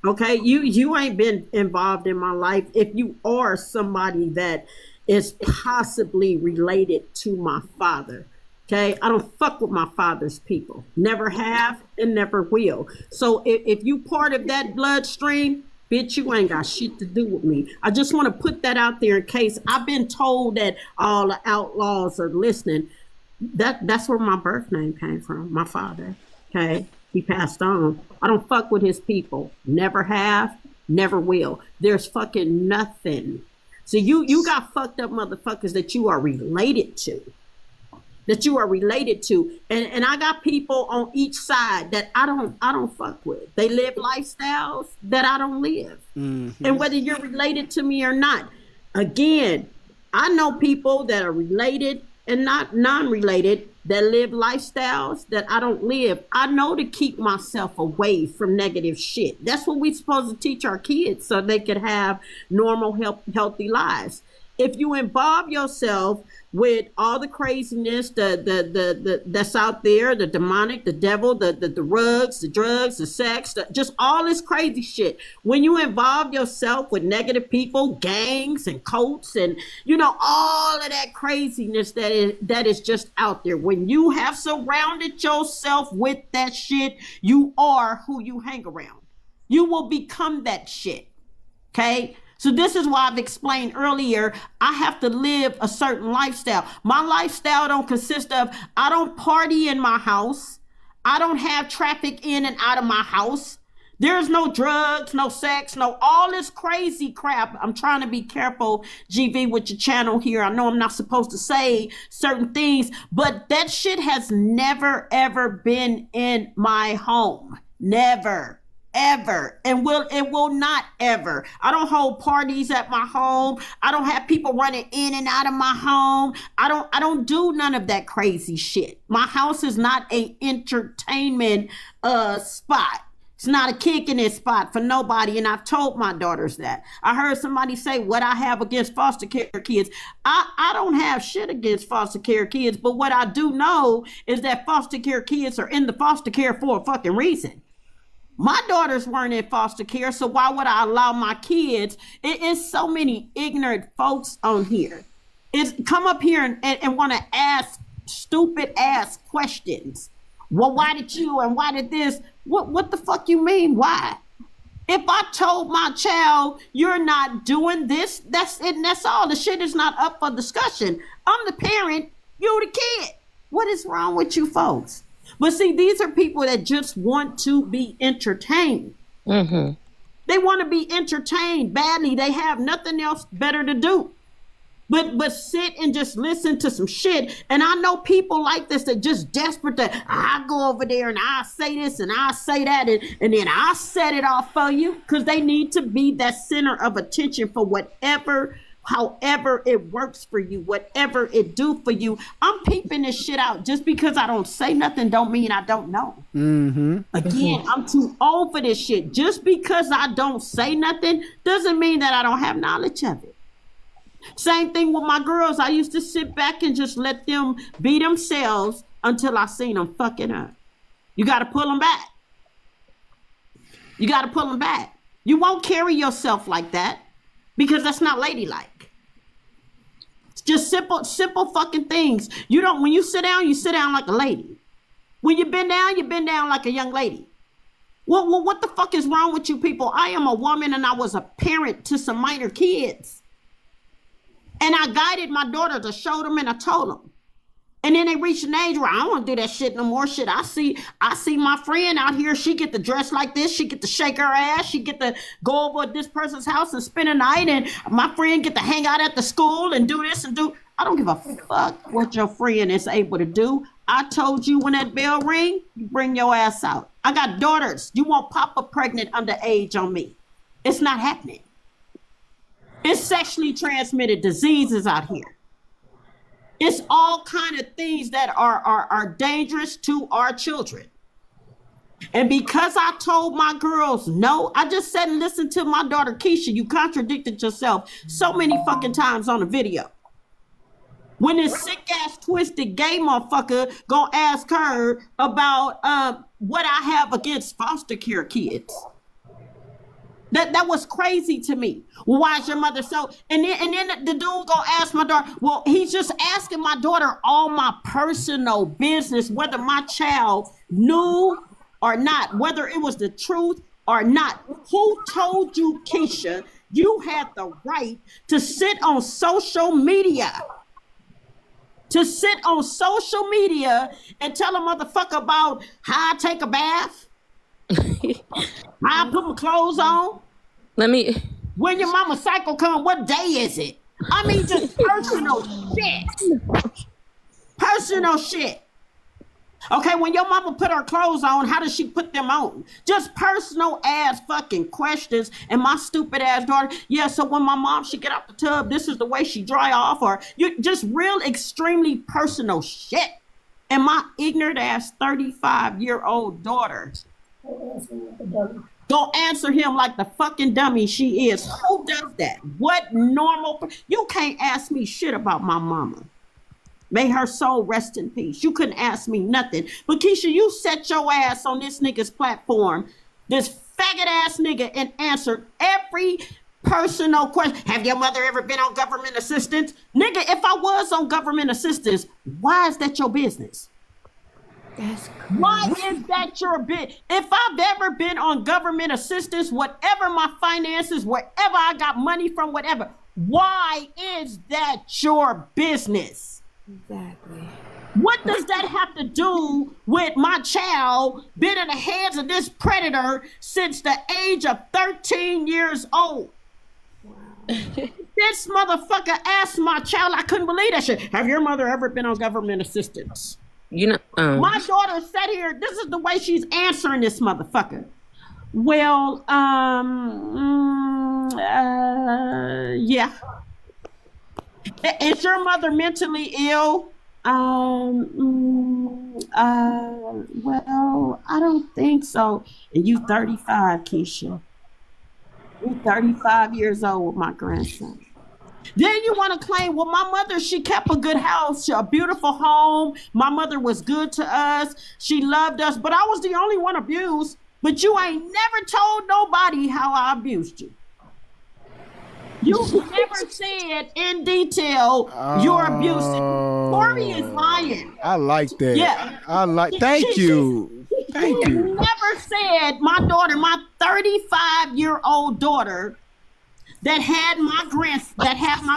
Okay, you ain't been involved in my life. If you are somebody that is possibly related to my father, okay, I don't fuck with my father's people. Never have and never will. So if you part of that bloodstream, bitch, you ain't got shit to do with me. I just want to put that out there in case I've been told that all the outlaws are listening. That's where my birth name came from, my father. Okay, he passed on. I don't fuck with his people. Never have, never will. There's fucking nothing. So you got fucked up motherfuckers that you are related to. And I got people on each side that I don't fuck with. They live lifestyles that I don't live. Mm-hmm. And whether you're related to me or not, again, I know people that are related and not non-related that live lifestyles that I don't live. I know to keep myself away from negative shit. That's what we're supposed to teach our kids so they could have normal, healthy lives. If you involve yourself with all the craziness that's out there, the demonic, the devil, the drugs, the sex, just all this crazy shit. When you involve yourself with negative people, gangs and cults and, you know, all of that craziness that is just out there. When you have surrounded yourself with that shit, you are who you hang around. You will become that shit. Okay? So this is why I've explained earlier, I have to live a certain lifestyle. My lifestyle don't consist of, I don't party in my house. I don't have traffic in and out of my house. There's no drugs, no sex, no all this crazy crap. I'm trying to be careful, GV, with your channel here. I know I'm not supposed to say certain things, but that shit has never, ever been in my home. Never. Ever. And it will not ever. I don't hold parties at my home. I don't have people running in and out of my home. I don't do none of that crazy shit. My house is not a entertainment spot. It's not a kicking it spot for nobody, and I've told my daughters that. I heard somebody say what I have against foster care kids. I don't have shit against foster care kids, but what I do know is that foster care kids are in the foster care for a fucking reason. My daughters weren't in foster care, so why would I allow my kids? It is so many ignorant folks on here. It's come up here and want to ask stupid ass questions. Well, why did you and why did this? What the fuck you mean? Why? If I told my child you're not doing this, that's it. And that's all. The shit is not up for discussion. I'm the parent. You the kid. What is wrong with you folks? But see, these are people that just want to be entertained. Mm-hmm. They want to be entertained badly. They have nothing else better to do. But sit and just listen to some shit. And I know people like this that just desperate that I go over there and I say this and I say that and then I set it off for you because they need to be that center of attention for however it works for you, whatever it do for you. I'm peeping this shit out. Just because I don't say nothing don't mean I don't know. Mm-hmm. Again, I'm too old for this shit. Just because I don't say nothing doesn't mean that I don't have knowledge of it. Same thing with my girls. I used to sit back and just let them be themselves until I seen them fucking up. You got to pull them back. You got to pull them back. You won't carry yourself like that because that's not ladylike. It's just simple fucking things. When you sit down like a lady. When you bend down like a young lady. Well, what the fuck is wrong with you people? I am a woman and I was a parent to some minor kids. And I guided my daughter to show them and I told them. And then they reached an age where I don't want to do that shit no more. Shit, I see my friend out here. She get to dress like this. She get to shake her ass. She get to go over at this person's house and spend a night. And my friend get to hang out at the school and do this and do. I don't give a fuck what your friend is able to do. I told you when that bell ring, you bring your ass out. I got daughters. You won't pop up pregnant underage on me. It's not happening. It's sexually transmitted diseases out here. It's all kind of things that are dangerous to our children. And because I told my girls no, I just sat and listened to my daughter Keisha. You contradicted yourself so many fucking times on the video. When this sick ass twisted gay motherfucker gonna ask her about what I have against foster care kids. That was crazy to me. Well, why is your mother so? And then the dude gonna ask my daughter. Well, he's just asking my daughter all my personal business, whether my child knew or not, whether it was the truth or not. Who told you, Keisha, you had the right to sit on social media? To sit on social media and tell a motherfucker about how I take a bath? I put my clothes on. When your mama cycle come, what day is it? I mean, just personal shit. Personal shit. Okay, when your mama put her clothes on, how does she put them on? Just personal ass fucking questions. And my stupid ass daughter, yeah, so when my mom should get out the tub, this is the way she dry off. Or you just real extremely personal shit. And my ignorant ass 35-year-old daughter don't answer him like the fucking dummy she is. Who does that? What normal? You can't ask me shit about my mama. May her soul rest in peace. You couldn't ask me nothing. But Keisha, you set your ass on this nigga's platform, this faggot ass nigga, and answered every personal question. Have your mother ever been on government assistance? Nigga, if I was on government assistance, why is that your business? Why is that your bit? If I've ever been on government assistance, whatever my finances, wherever I got money from, whatever, why is that your business? Exactly. What does that have to do with my child being in the hands of this predator since the age of 13 years old? Wow. This motherfucker asked my child, I couldn't believe that shit. Have your mother ever been on government assistance? You know, my daughter sat here. This is the way she's answering this motherfucker. Well, yeah. Is your mother mentally ill? Well, I don't think so. And you 35, Keisha. You 35 years old with my grandson. Then you want to claim, well, my mother, she kept a good house, a beautiful home. My mother was good to us. She loved us, but I was the only one abused. But you ain't never told nobody how I abused you. You never said in detail your abuse. Tori is lying. I like that. Yeah. I like. Thank you. Thank you. Never said my daughter, my 35-year-old daughter that had my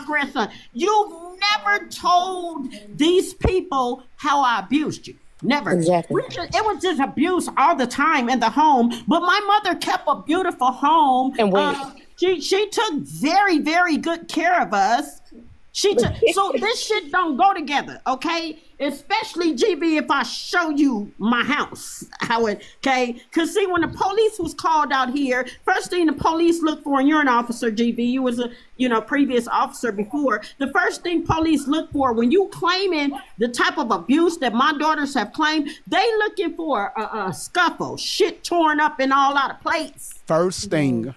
grandson. You never told these people how I abused you. Never. Exactly. It was just abuse all the time in the home. But my mother kept a beautiful home. And wait. She took very, very good care of us. So this shit don't go together, okay? Especially GB if I show you my house. Okay? Because see, when the police was called out here, first thing the police look for, and you're an officer, GB, you was a previous officer before. The first thing police look for when you claiming the type of abuse that my daughters have claimed, they looking for a scuffle, shit torn up and all out of place. First thing.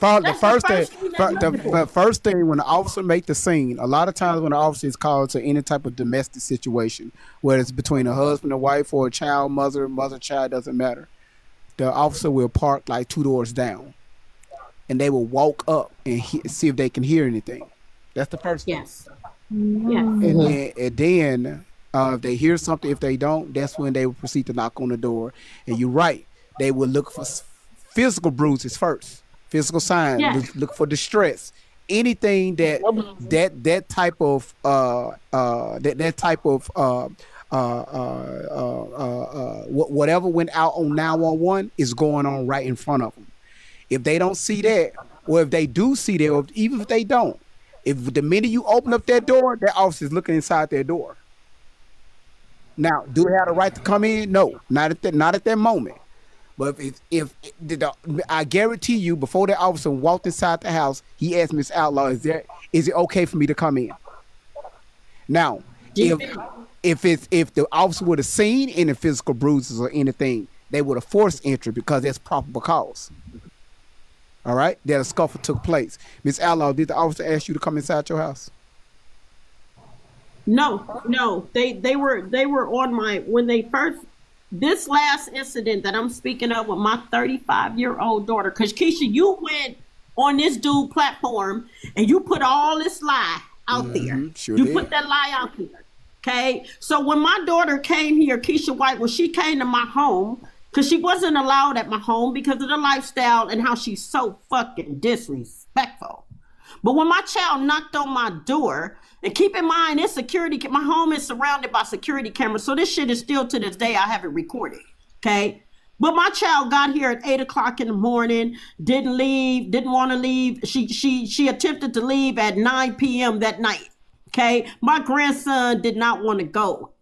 The first thing when the officer make the scene, a lot of times when the officer is called to any type of domestic situation, whether it's between a husband and wife or a child, mother-child, doesn't matter. The officer will park like 2 doors down, and they will walk up and see if they can hear anything. That's the first thing. Yes. Yes. And then if they hear something, if they don't, that's when they will proceed to knock on the door. And you're right, they will look for physical bruises first. Physical signs, yes. Look for distress. Anything that type of whatever went out on 911 is going on right in front of them. If they don't see that, or if they do see that, or even if they don't, if the minute you open up that door, that officer's looking inside their door. Now, do they have the right to come in? No, not at that moment. But if I guarantee you, before that officer walked inside the house, he asked Miss Outlaw, "Is it okay for me to come in?" Now, if the officer would have seen any physical bruises or anything, they would have forced entry because that's probable cause. All right, that a scuffle took place. Miss Outlaw, did the officer ask you to come inside your house? No. They were on my when they first. This last incident that I'm speaking of with my 35-year-old daughter, because Keisha, you went on this dude platform and you put all this lie out there. Sure you did. Put that lie out there. Okay. So when my daughter came here, Keisha White, when she came to my home, because she wasn't allowed at my home because of the lifestyle and how she's so fucking disrespectful. But when my child knocked on my door, and keep in mind, it's security. My home is surrounded by security cameras, so this shit is still to this day. I have it recorded, okay? But my child got here at 8 o'clock in the morning, didn't leave, didn't want to leave. She attempted to leave at 9 p.m. that night, okay? My grandson did not want to go,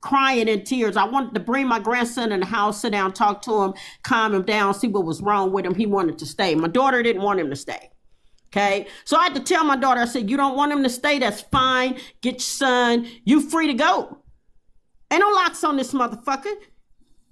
crying in tears. I wanted to bring my grandson in the house, sit down, talk to him, calm him down, see what was wrong with him. He wanted to stay. My daughter didn't want him to stay. Okay, so I had to tell my daughter, I said, you don't want him to stay, that's fine. Get your son, you free to go. Ain't no locks on this motherfucker.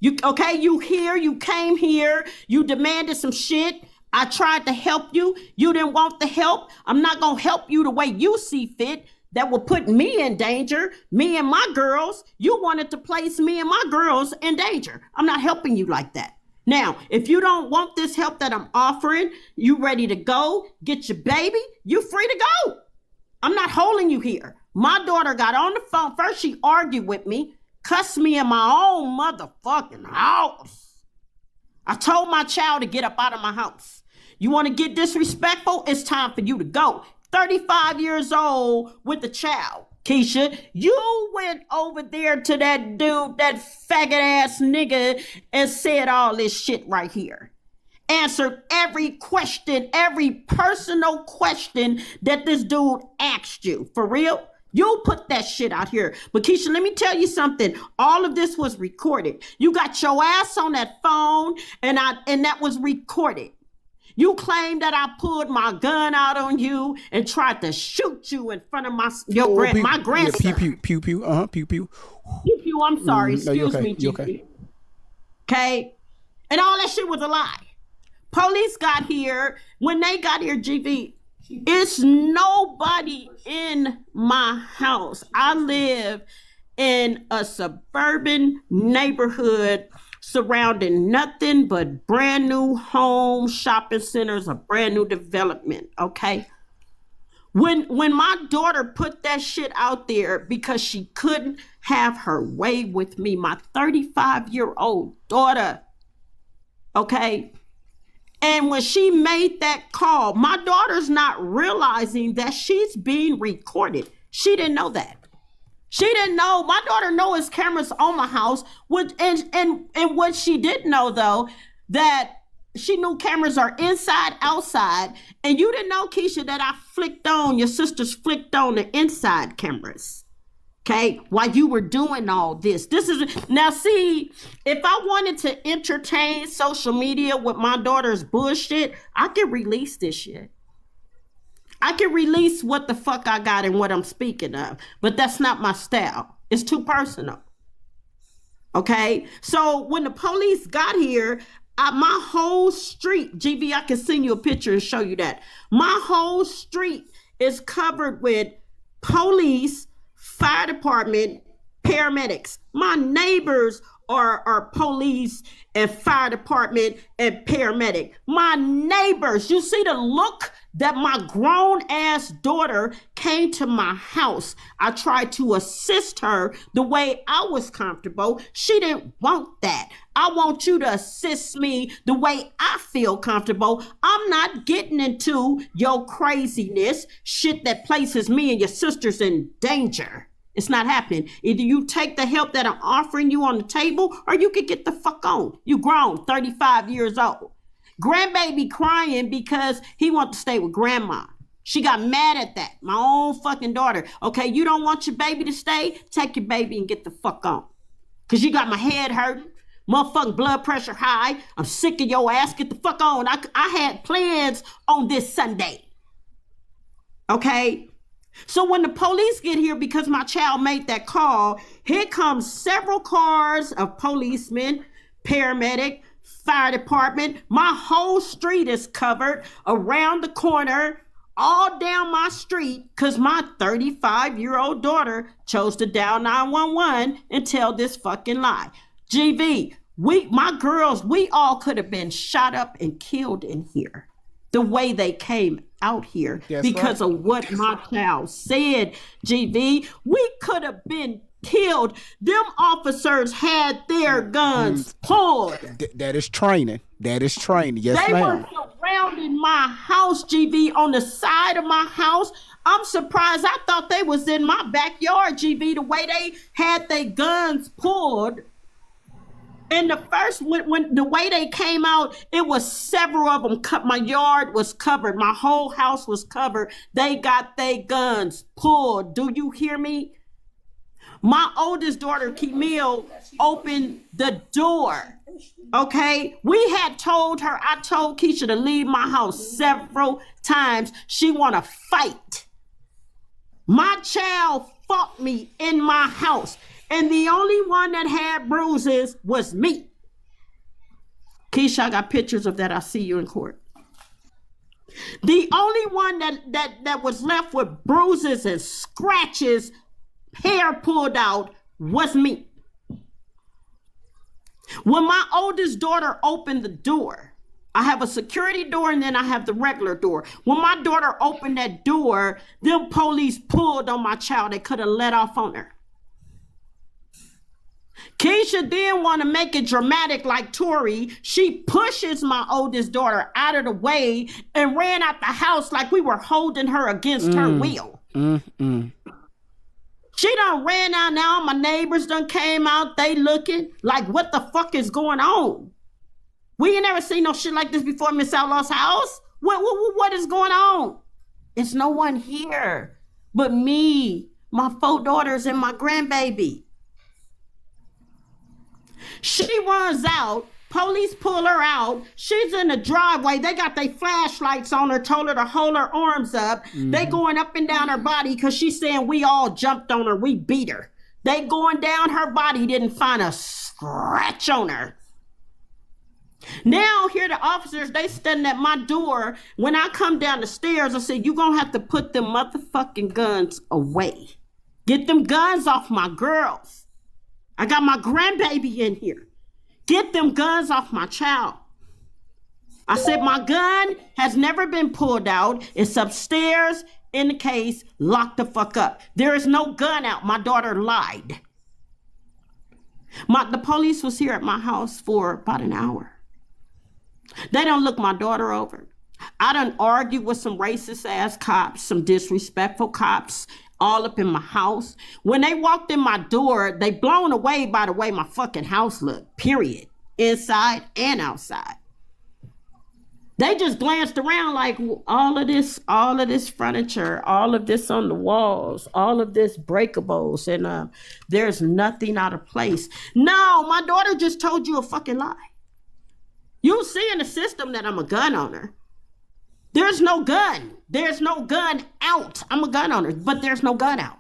You here, you came here, you demanded some shit. I tried to help you. You didn't want the help. I'm not gonna help you the way you see fit. That will put me in danger, me and my girls. You wanted to place me and my girls in danger. I'm not helping you like that. Now, if you don't want this help that I'm offering, you ready to go, get your baby, you free to go. I'm not holding you here. My daughter got on the phone. First, she argued with me, cussed me in my own motherfucking house. I told my child to get up out of my house. You want to get disrespectful? It's time for you to go. 35 years old with the child. Keisha, you went over there to that dude, that faggot ass nigga, and said all this shit right here. Answered every question, every personal question that this dude asked you. For real? You put that shit out here. But Keisha, let me tell you something. All of this was recorded. You got your ass on that phone, and that was recorded. You claim that I pulled my gun out on you and tried to shoot you in front of my grandson. Pew, pew, pew. Pew, pew. Pew, pew, I'm sorry. No, Excuse okay. me, You GP. Okay? And all that shit was a lie. Police got here. When they got here, GV, it's nobody in my house. I live in a suburban neighborhood surrounding nothing but brand new homes, shopping centers, a brand new development, okay? When my daughter put that shit out there because she couldn't have her way with me, my 35-year-old daughter, okay? And when she made that call, my daughter's not realizing that she's being recorded. She didn't know that. She didn't know. My daughter knows cameras on my house. And what she didn't know, though, that she knew cameras are inside, outside. And you didn't know, Keisha, that your sisters flicked on the inside cameras. Okay, while you were doing all this. Now see, if I wanted to entertain social media with my daughter's bullshit, I could release this shit. I can release what the fuck I got and what I'm speaking of, but that's not my style. It's too personal. Okay? So when the police got here, my whole street, GV, I can send you a picture and show you that. My whole street is covered with police, fire department, paramedics. My neighbors are police and fire department and paramedic. My neighbors, you see the look that my grown ass daughter came to my house. I tried to assist her the way I was comfortable. She didn't want that. I want you to assist me the way I feel comfortable. I'm not getting into your craziness, shit that places me and your sisters in danger. It's not happening. Either you take the help that I'm offering you on the table, or you can get the fuck on. You grown, 35 years old. Grandbaby crying because he wants to stay with grandma. She got mad at that. My own fucking daughter. Okay, you don't want your baby to stay? Take your baby and get the fuck on. Because you got my head hurting. Motherfucking blood pressure high. I'm sick of your ass. Get the fuck on. I had plans on this Sunday. Okay? So when the police get here because my child made that call, here comes several cars of policemen, paramedic, fire department. My whole street is covered around the corner, all down my street, because my 35-year-old daughter chose to dial 911 and tell this fucking lie. GV, my girls, we all could have been shot up and killed in here the way they came out here. That's because right. Of what my child said, GV. We could have been killed. Them officers had their guns pulled. That is training. That is training. Yes, they ma'am. were surrounding my house, GV, on the side of my house. I'm surprised. I thought they was in my backyard, GV, the way they had their guns pulled. And the first, when the way they came out, it was several of them. My yard was covered. My whole house was covered. They got their guns pulled. Do you hear me? My oldest daughter, Camille, opened the door. Okay? We had told her, I told Keisha to leave my house several times. She want to fight. My child fought me in my house. And the only one that had bruises was me. Keisha, I got pictures of that. I'll see you in court. The only one that was left with bruises and scratches, hair pulled out, was me. When my oldest daughter opened the door, I have a security door and then I have the regular door. When my daughter opened that door, them police pulled on my child. They could have let off on her. Keisha then want to make it dramatic like Tori. She pushes my oldest daughter out of the way and ran out the house like we were holding her against her will. She done ran out now. My neighbors done came out. They looking like, what the fuck is going on? We ain't never seen no shit like this before, Miss Outlaw's house. What is going on? It's no one here but me, my 4 daughters, and my grandbaby. She runs out. Police pull her out. She's in the driveway. They got their flashlights on her, told her to hold her arms up. They going up and down her body because she's saying we all jumped on her. We beat her. They going down her body, didn't find a scratch on her. Now here the officers, they standing at my door. When I come down the stairs, I said, you gonna have to put them motherfucking guns away. Get them guns off my girls. I got my grandbaby in here. Get them guns off my child. I said, my gun has never been pulled out. It's upstairs in the case, locked the fuck up. There is no gun out. My daughter lied. The police was here at my house for about an hour. They don't look my daughter over. I done argued with some racist ass cops, some disrespectful cops, all up in my house. When they walked in my door, they blown away by the way my fucking house looked, period. Inside and outside. They just glanced around like all of this furniture, all of this on the walls, all of this breakables, and there's nothing out of place. No, my daughter just told you a fucking lie. You see in the system that I'm a gun owner. There's no gun. There's no gun out. I'm a gun owner, but there's no gun out.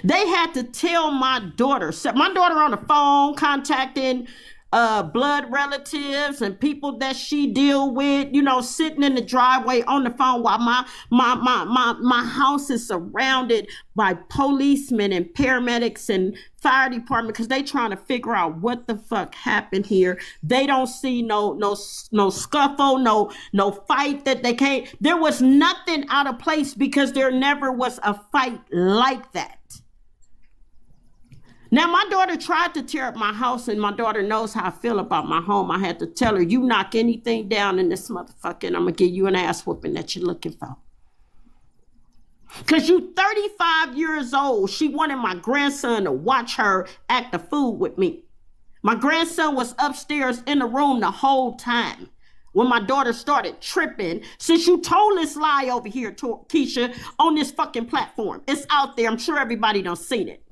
They had to tell my daughter on the phone contacting blood relatives and people that she deal with, sitting in the driveway on the phone while my house is surrounded by policemen and paramedics and fire department because they trying to figure out what the fuck happened here. They don't see no scuffle, no fight that they can't. There was nothing out of place because there never was a fight like that. Now, my daughter tried to tear up my house, and my daughter knows how I feel about my home. I had to tell her, you knock anything down in this motherfucker, and I'm going to give you an ass whooping that you're looking for. Because you 35 years old. She wanted my grandson to watch her act a fool with me. My grandson was upstairs in the room the whole time when my daughter started tripping. Since you told this lie over here, Keisha, on this fucking platform. It's out there. I'm sure everybody done seen it.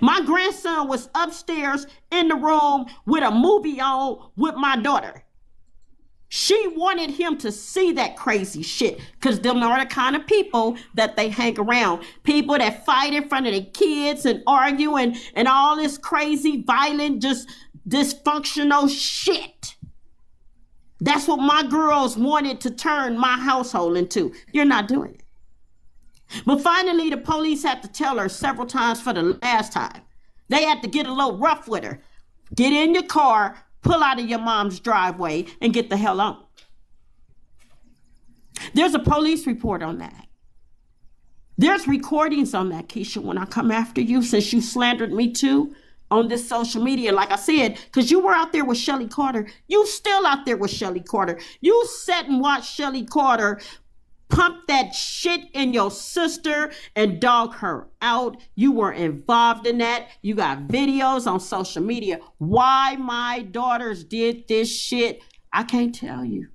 My grandson was upstairs in the room with a movie on with my daughter. She wanted him to see that crazy shit because them are the kind of people that they hang around. People that fight in front of their kids and argue and all this crazy, violent, just dysfunctional shit. That's what my girls wanted to turn my household into. You're not doing it. But finally, the police had to tell her several times for the last time. They had to get a little rough with her. Get in your car, pull out of your mom's driveway, and get the hell on. There's a police report on that. There's recordings on that, Keisha, when I come after you, since you slandered me too on this social media. Like I said, because you were out there with Shelly Carter. You still out there with Shelly Carter. You sat and watched Shelly Carter pump that shit in your sister and dog her out. You were involved in that. You got videos on social media. Why my daughters did this shit, I can't tell you.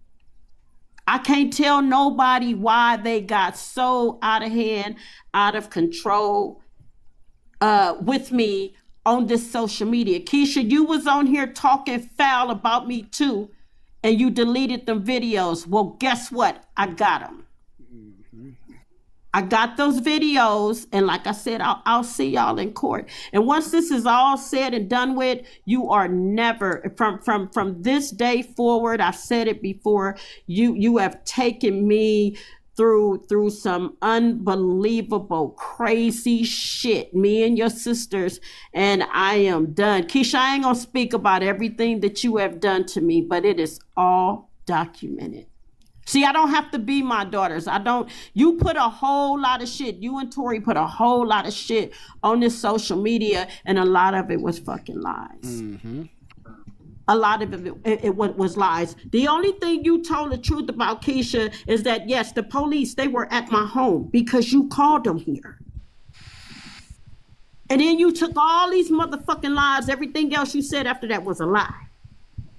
I can't tell nobody why they got so out of hand, out of control with me on this social media. Keisha, you was on here talking foul about me too, and you deleted them videos. Well, guess what? I got them. I got those videos, and like I said, I'll see y'all in court. And once this is all said and done with, you are never from this day forward. I've said it before. You have taken me through some unbelievable crazy shit, me and your sisters, and I am done. Keisha, I ain't gonna speak about everything that you have done to me, but it is all documented. See, I don't have to be my daughters. You put a whole lot of shit. You and Tori put a whole lot of shit on this social media, and a lot of it was fucking lies. Mm-hmm. A lot of it was lies. The only thing you told the truth about, Keisha, is that yes, the police, they were at my home because you called them here. And then you took all these motherfucking lies. Everything else you said after that was a lie.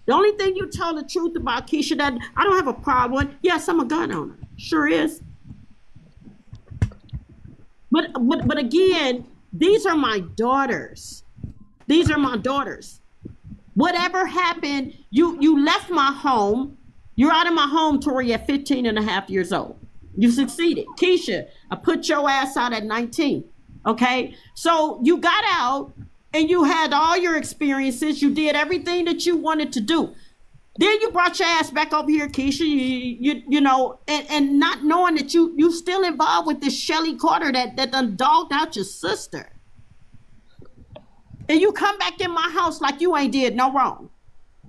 The only thing you tell the truth about, Keisha, that I don't have a problem with, yes, I'm a gun owner. Sure is. But again, these are my daughters. These are my daughters. Whatever happened, you left my home. You're out of my home, Tori, at 15 and a half years old. You succeeded. Keisha, I put your ass out at 19. Okay? So you got out. And you had all your experiences. You did everything that you wanted to do. Then you brought your ass back over here, Keisha. You know, and not knowing that you still involved with this Shelly Carter that done dogged out your sister. And you come back in my house like you ain't did no wrong.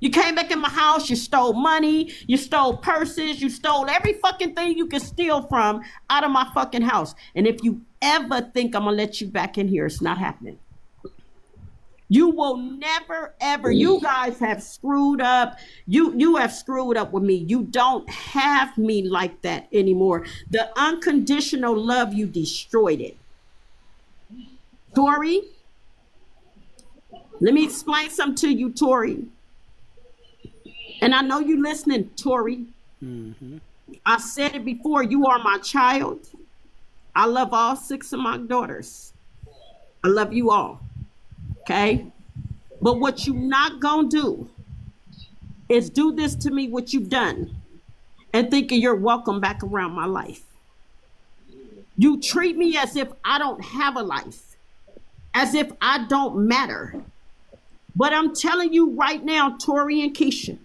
You came back in my house. You stole money. You stole purses. You stole every fucking thing you could steal from out of my fucking house. And if you ever think I'm gonna let you back in here, it's not happening. You will never, ever, you guys have screwed up. You have screwed up with me. You don't have me like that anymore. The unconditional love, you destroyed it. Tori, let me explain something to you, Tori. And I know you listening, Tori. Mm-hmm. I said it before, you are my child. I love all 6 of my daughters. I love you all. Okay, but what you not gonna do is do this to me, what you've done, and thinking you're welcome back around my life. You treat me as if I don't have a life, as if I don't matter. But I'm telling you right now, Tori and Keisha,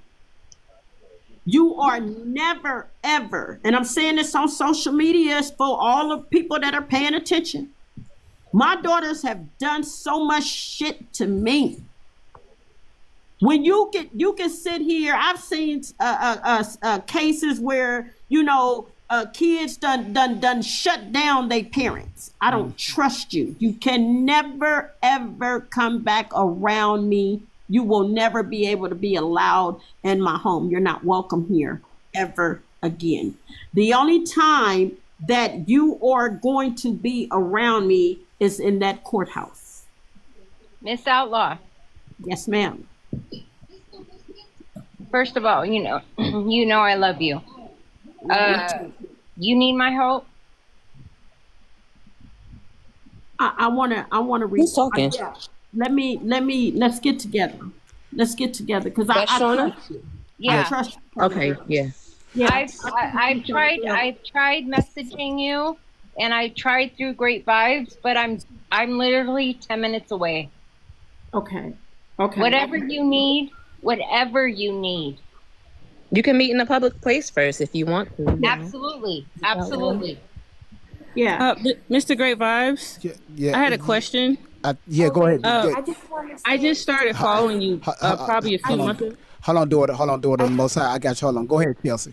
you are never, ever, and I'm saying this on social media for all the people that are paying attention. My daughters have done so much shit to me. When you can sit here, I've seen cases where, you know, kids done shut down their parents. I don't trust you. You can never, ever come back around me. You will never be able to be allowed in my home. You're not welcome here ever again. The only time that you are going to be around me is in that courthouse. Miss Outlaw. Yes, ma'am. First of all, you know I love you. You need my help? I wanna Who's talking? Let's get together. Let's get together because I trust you. Yeah. I trust you. Okay, yeah. Yeah. I've tried messaging you, and I tried through Great Vibes, but I'm literally 10 minutes away. Okay. Whatever you need. You can meet in a public place first if you want to. Absolutely. Yeah. Mr. Great Vibes. Yeah. I had a question. Go ahead. I just started following you probably a few months ago. Hold on, daughter. Most I got you. Hold on. Go ahead, Kelsey.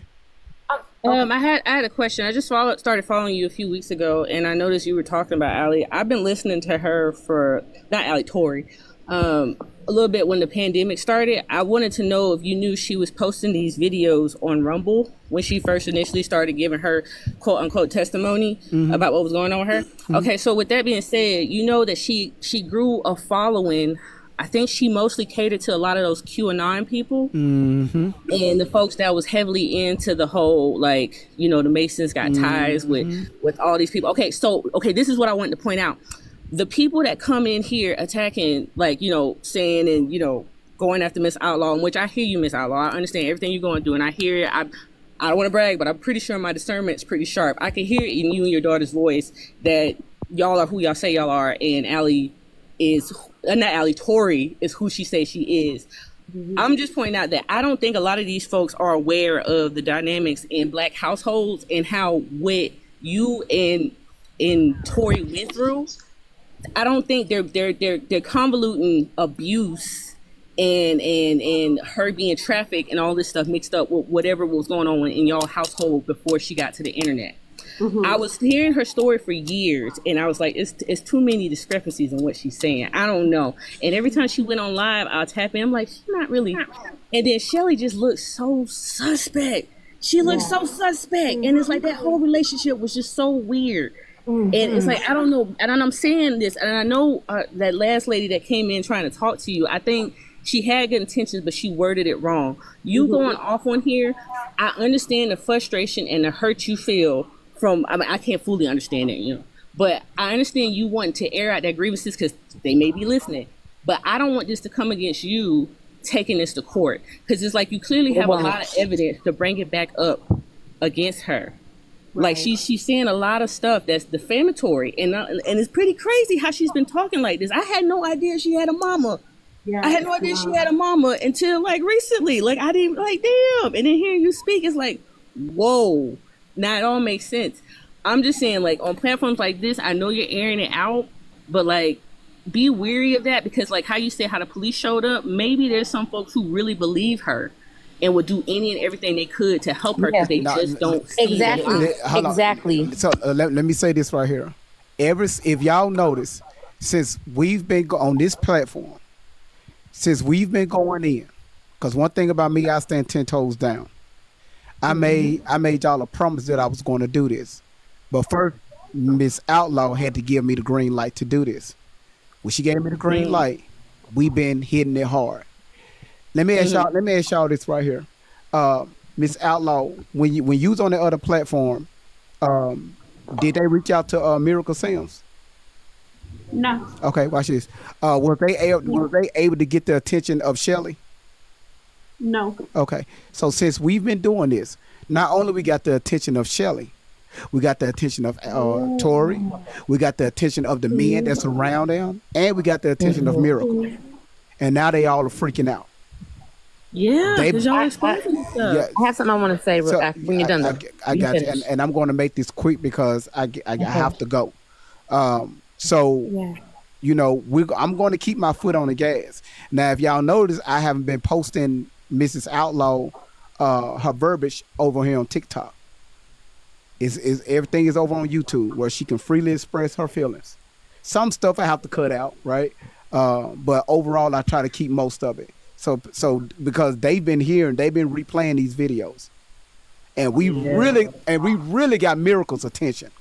I had a question. I just started following you a few weeks ago, and I noticed you were talking about Alli. I've been listening to her for not Alli, Tori, a little bit when the pandemic started. I wanted to know if you knew she was posting these videos on Rumble when she first initially started giving her quote unquote testimony about what was going on with her. Mm-hmm. Okay, so with that being said, you know that she grew a following. I think she mostly catered to a lot of those QAnon people and the folks that was heavily into the whole, like, you know, the Masons got ties with all these people. Okay, so, this is what I wanted to point out. The people that come in here attacking, like, you know, saying and, you know, going after Miss Outlaw, which I hear you, Miss Outlaw. I understand everything you're going through and I hear it. I don't want to brag, but I'm pretty sure my discernment's pretty sharp. I can hear in you and your daughter's voice that y'all are who y'all say y'all are, and Alli is not Alli. Tori is who she says she is. I'm just pointing out that I don't think a lot of these folks are aware of the dynamics in Black households and how what you and Tori went through. I don't think they're convoluting abuse and her being trafficked and all this stuff mixed up with whatever was going on in y'all household before she got to the internet. I was hearing her story for years, and I was like, it's too many discrepancies in what she's saying. I don't know. And every time she went on live, I'll tap in. I'm like, she's not really. And then Shelly just looked so suspect. She looked so suspect. And it's like that whole relationship was just so weird. And it's like, I don't know. And I'm saying this, and I know that last lady that came in trying to talk to you, I think she had good intentions, but she worded it wrong. You going off on here, I understand the frustration and the hurt you feel from, I mean, I can't fully understand it, but I understand you want to air out their grievances because they may be listening. But I don't want this to come against you taking this to court, because it's like you clearly have a lot of evidence to bring it back up against her. Like she's saying a lot of stuff that's defamatory, and it's pretty crazy how she's been talking like this. I had no idea she had a mama. I had no idea she had a mama until like recently. Like I didn't like, damn. And then hearing you speak, it's like, whoa. Now it all makes sense. I'm just saying, like, on platforms like this, I know you're airing it out, but like, be wary of that, because like how you said how the police showed up, maybe there's some folks who really believe her and would do any and everything they could to help her because they just don't see Exactly. So let me say this right here. If y'all notice, since we've been on this platform, since we've been going in, because one thing about me, I stand 10 toes down. I made y'all a promise that I was going to do this, but first Miss Outlaw had to give me the green light to do this. When she gave me the green light, we've been hitting it hard. Let me ask y'all this right here, Miss Outlaw. When you was on the other platform, did they reach out to Miracle Sims? No. Okay, watch this. Were they able to get the attention of Shelly? No. Okay, so since we've been doing this, not only we got the attention of Shelly, we got the attention of Tori, we got the attention of the men that's around them, and we got the attention of Miracle. And now they all are freaking out. Yeah, because y'all exposing stuff. Yeah. I have something I want to say when you're done. I got you, and I'm going to make this quick because I have to go. I'm going to keep my foot on the gas. Now, if y'all notice, I haven't been posting Mrs. Outlaw her verbiage over here on TikTok. Is everything is over on YouTube where she can freely express her feelings. Some stuff I have to cut out, right? But overall, I try to keep most of it. So because they've been here and they've been replaying these videos, and we really got Miracle's attention,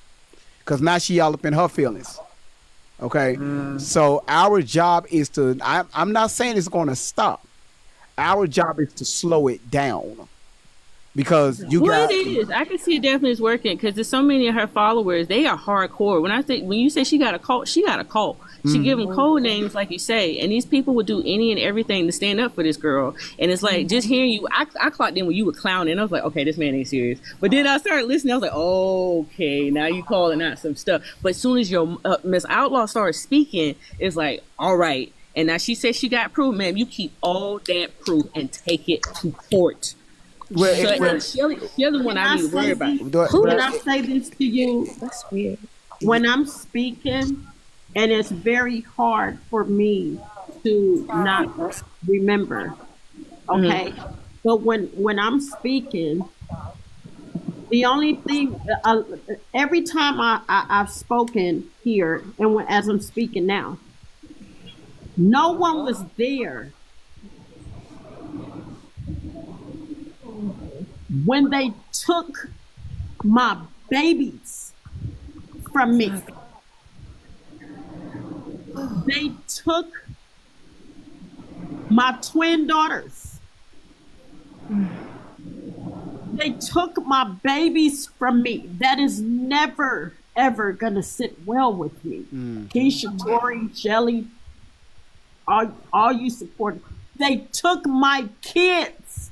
because now she all up in her feelings. Okay, so our job is to. I'm not saying it's going to stop. Our job is to slow it down, because it is. I can see it definitely is working, because there's so many of her followers. They are hardcore. When you say she got a cult, she got a cult. She give them code names, like you say, and these people would do any and everything to stand up for this girl. And it's like, just hearing you, I clocked in when you were clowning. I was like, okay, this man ain't serious. But then I started listening. I was like, oh, okay, now you calling out some stuff. But as soon as your Miss Outlaw started speaking, it's like, all right. And now she says she got proof, ma'am. You keep all that proof and take it to court. Shelly's the one I need to worry about. Can I say this to you? That's weird. When I'm speaking, and it's very hard for me to not remember, okay? But when I'm speaking, the only thing, every time I've spoken here, and as I'm speaking now, no one was there when they took my babies from me. They took my twin daughters. They took my babies from me. That is never, ever going to sit well with me. Keisha, Tori, Shelly, all you support. They took my kids.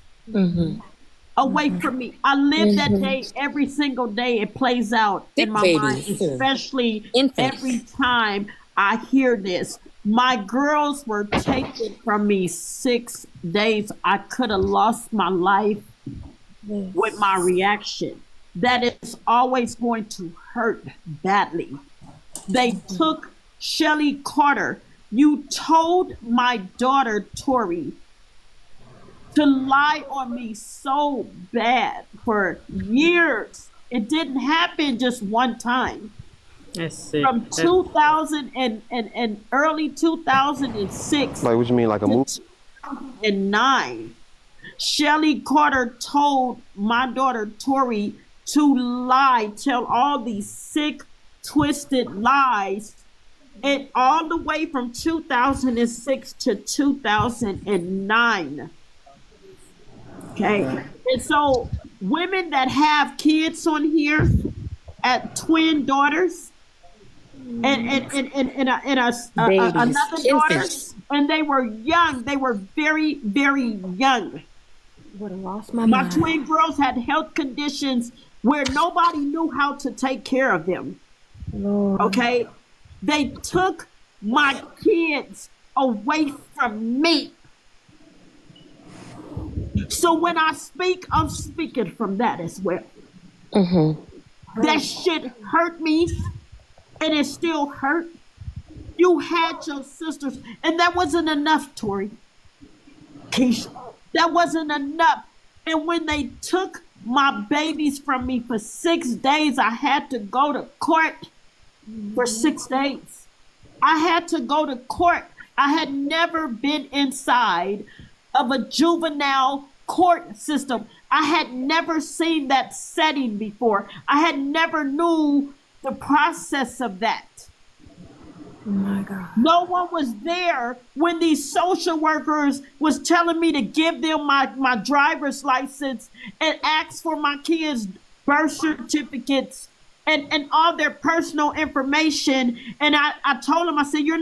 away from me. I live that day every single day. It plays out in my mind, especially every time I hear this. My girls were taken from me 6 days. I could have lost my life with my reaction. That is always going to hurt badly. They took Shelly Carter. You told my daughter, Tori, to lie on me so bad for years. It didn't happen just one time. That's sick. From 2000 and early 2006. Like, what you mean, like a movie? And 9, Shelly Carter told my daughter Tori to lie, tell all these sick, twisted lies, and all the way from 2006 to 2009. Okay, and so women that have kids on here, at twin daughters, and another daughter, and they were young. They were very, very young. Would have lost my My mind. twin girls had health conditions where nobody knew how to take care of them. Lord. Okay, they took my kids away from me. So when I speak, I'm speaking from that as well. That shit hurt me, and it still hurt. You had your sisters, and that wasn't enough, Tori. Keisha, that wasn't enough. And when they took my babies from me for 6 days, I had to go to court for 6 days. I had to go to court. I had never been inside of a juvenile court system. I had never seen that setting before. I had never knew the process of that. Oh my God. No one was there when these social workers was telling me to give them my driver's license and ask for my kids' birth certificates and all their personal information. And I told them, I said, you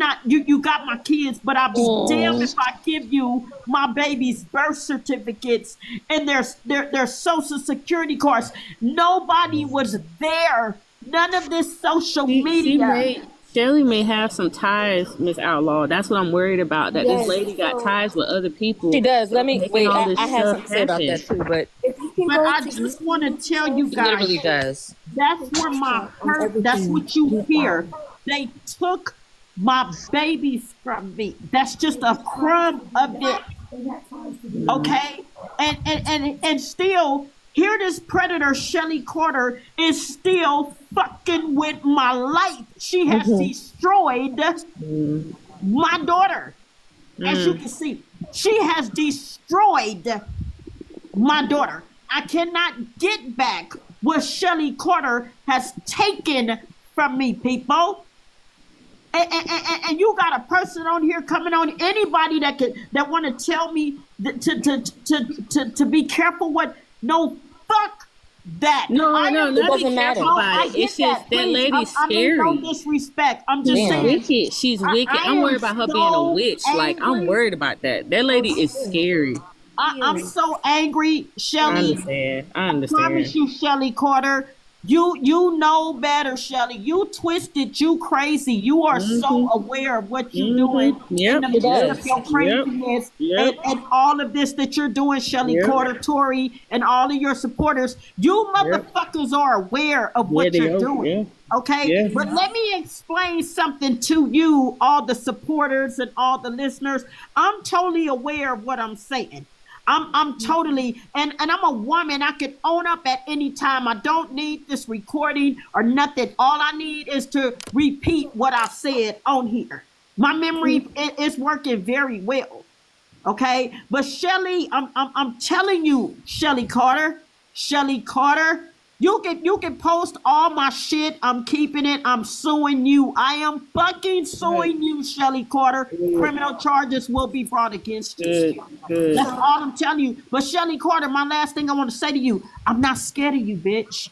got my kids, but I'll be damned if I give you my baby's birth certificates and their social security cards. Nobody was there. None of this social media. Shelly may have some ties, Miss Outlaw. That's what I'm worried about. That this lady got ties with other people. She does. Let me wait. I have something to say about that happen. too, but I just want to tell you she guys. literally does. That's where my hurt. That's what you hear. They took my babies from me. That's just a crumb of it. Okay, and still. Here, this predator, Shelly Carter, is still fucking with my life. She has destroyed my daughter. As you can see, she has destroyed my daughter. I cannot get back what Shelly Carter has taken from me, people. And you got a person on here coming on, anybody that want to tell me to be careful what. No, fuck that. No, it doesn't matter. It's just that lady's scary. No disrespect. I'm just saying. Wicked. She's wicked. I'm worried about her being a witch. Like, I'm worried about that. That lady is scary. I'm so angry, Shelly. I understand. I promise you, Shelly Carter. You know better, Shelly. You twisted, you crazy. You are so aware of what you're doing in the midst of your craziness and all of this that you're doing, Shelly Carter, Tori, and all of your supporters. You motherfuckers are aware of what you're doing. Okay? But let me explain something to you, all the supporters and all the listeners. I'm totally aware of what I'm saying. I'm totally, and I'm a woman. I can own up at any time. I don't need this recording or nothing. All I need is to repeat what I said on here. My memory is working very well. Okay, but Shelly, I'm telling you, Shelly Carter, you can post all my shit. I'm keeping it. I'm suing you. I am fucking suing you, Shelly Carter. Criminal charges will be brought against you. That's all I'm telling you. But Shelly Carter, my last thing I want to say to you, I'm not scared of you, bitch.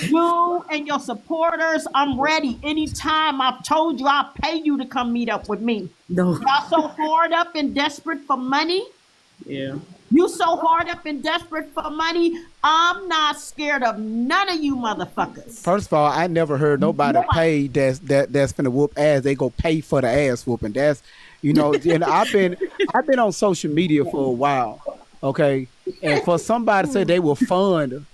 You and your supporters, I'm ready. Anytime. I've told you I'll pay you to come meet up with me. No. Y'all so hard up and desperate for money. Yeah. You so hard up and desperate for money. I'm not scared of none of you motherfuckers. First of all, I never heard nobody pay that's finna whoop ass. They go pay for the ass whooping. That's, you know, and I've been on social media for a while, okay? And for somebody to say they will fund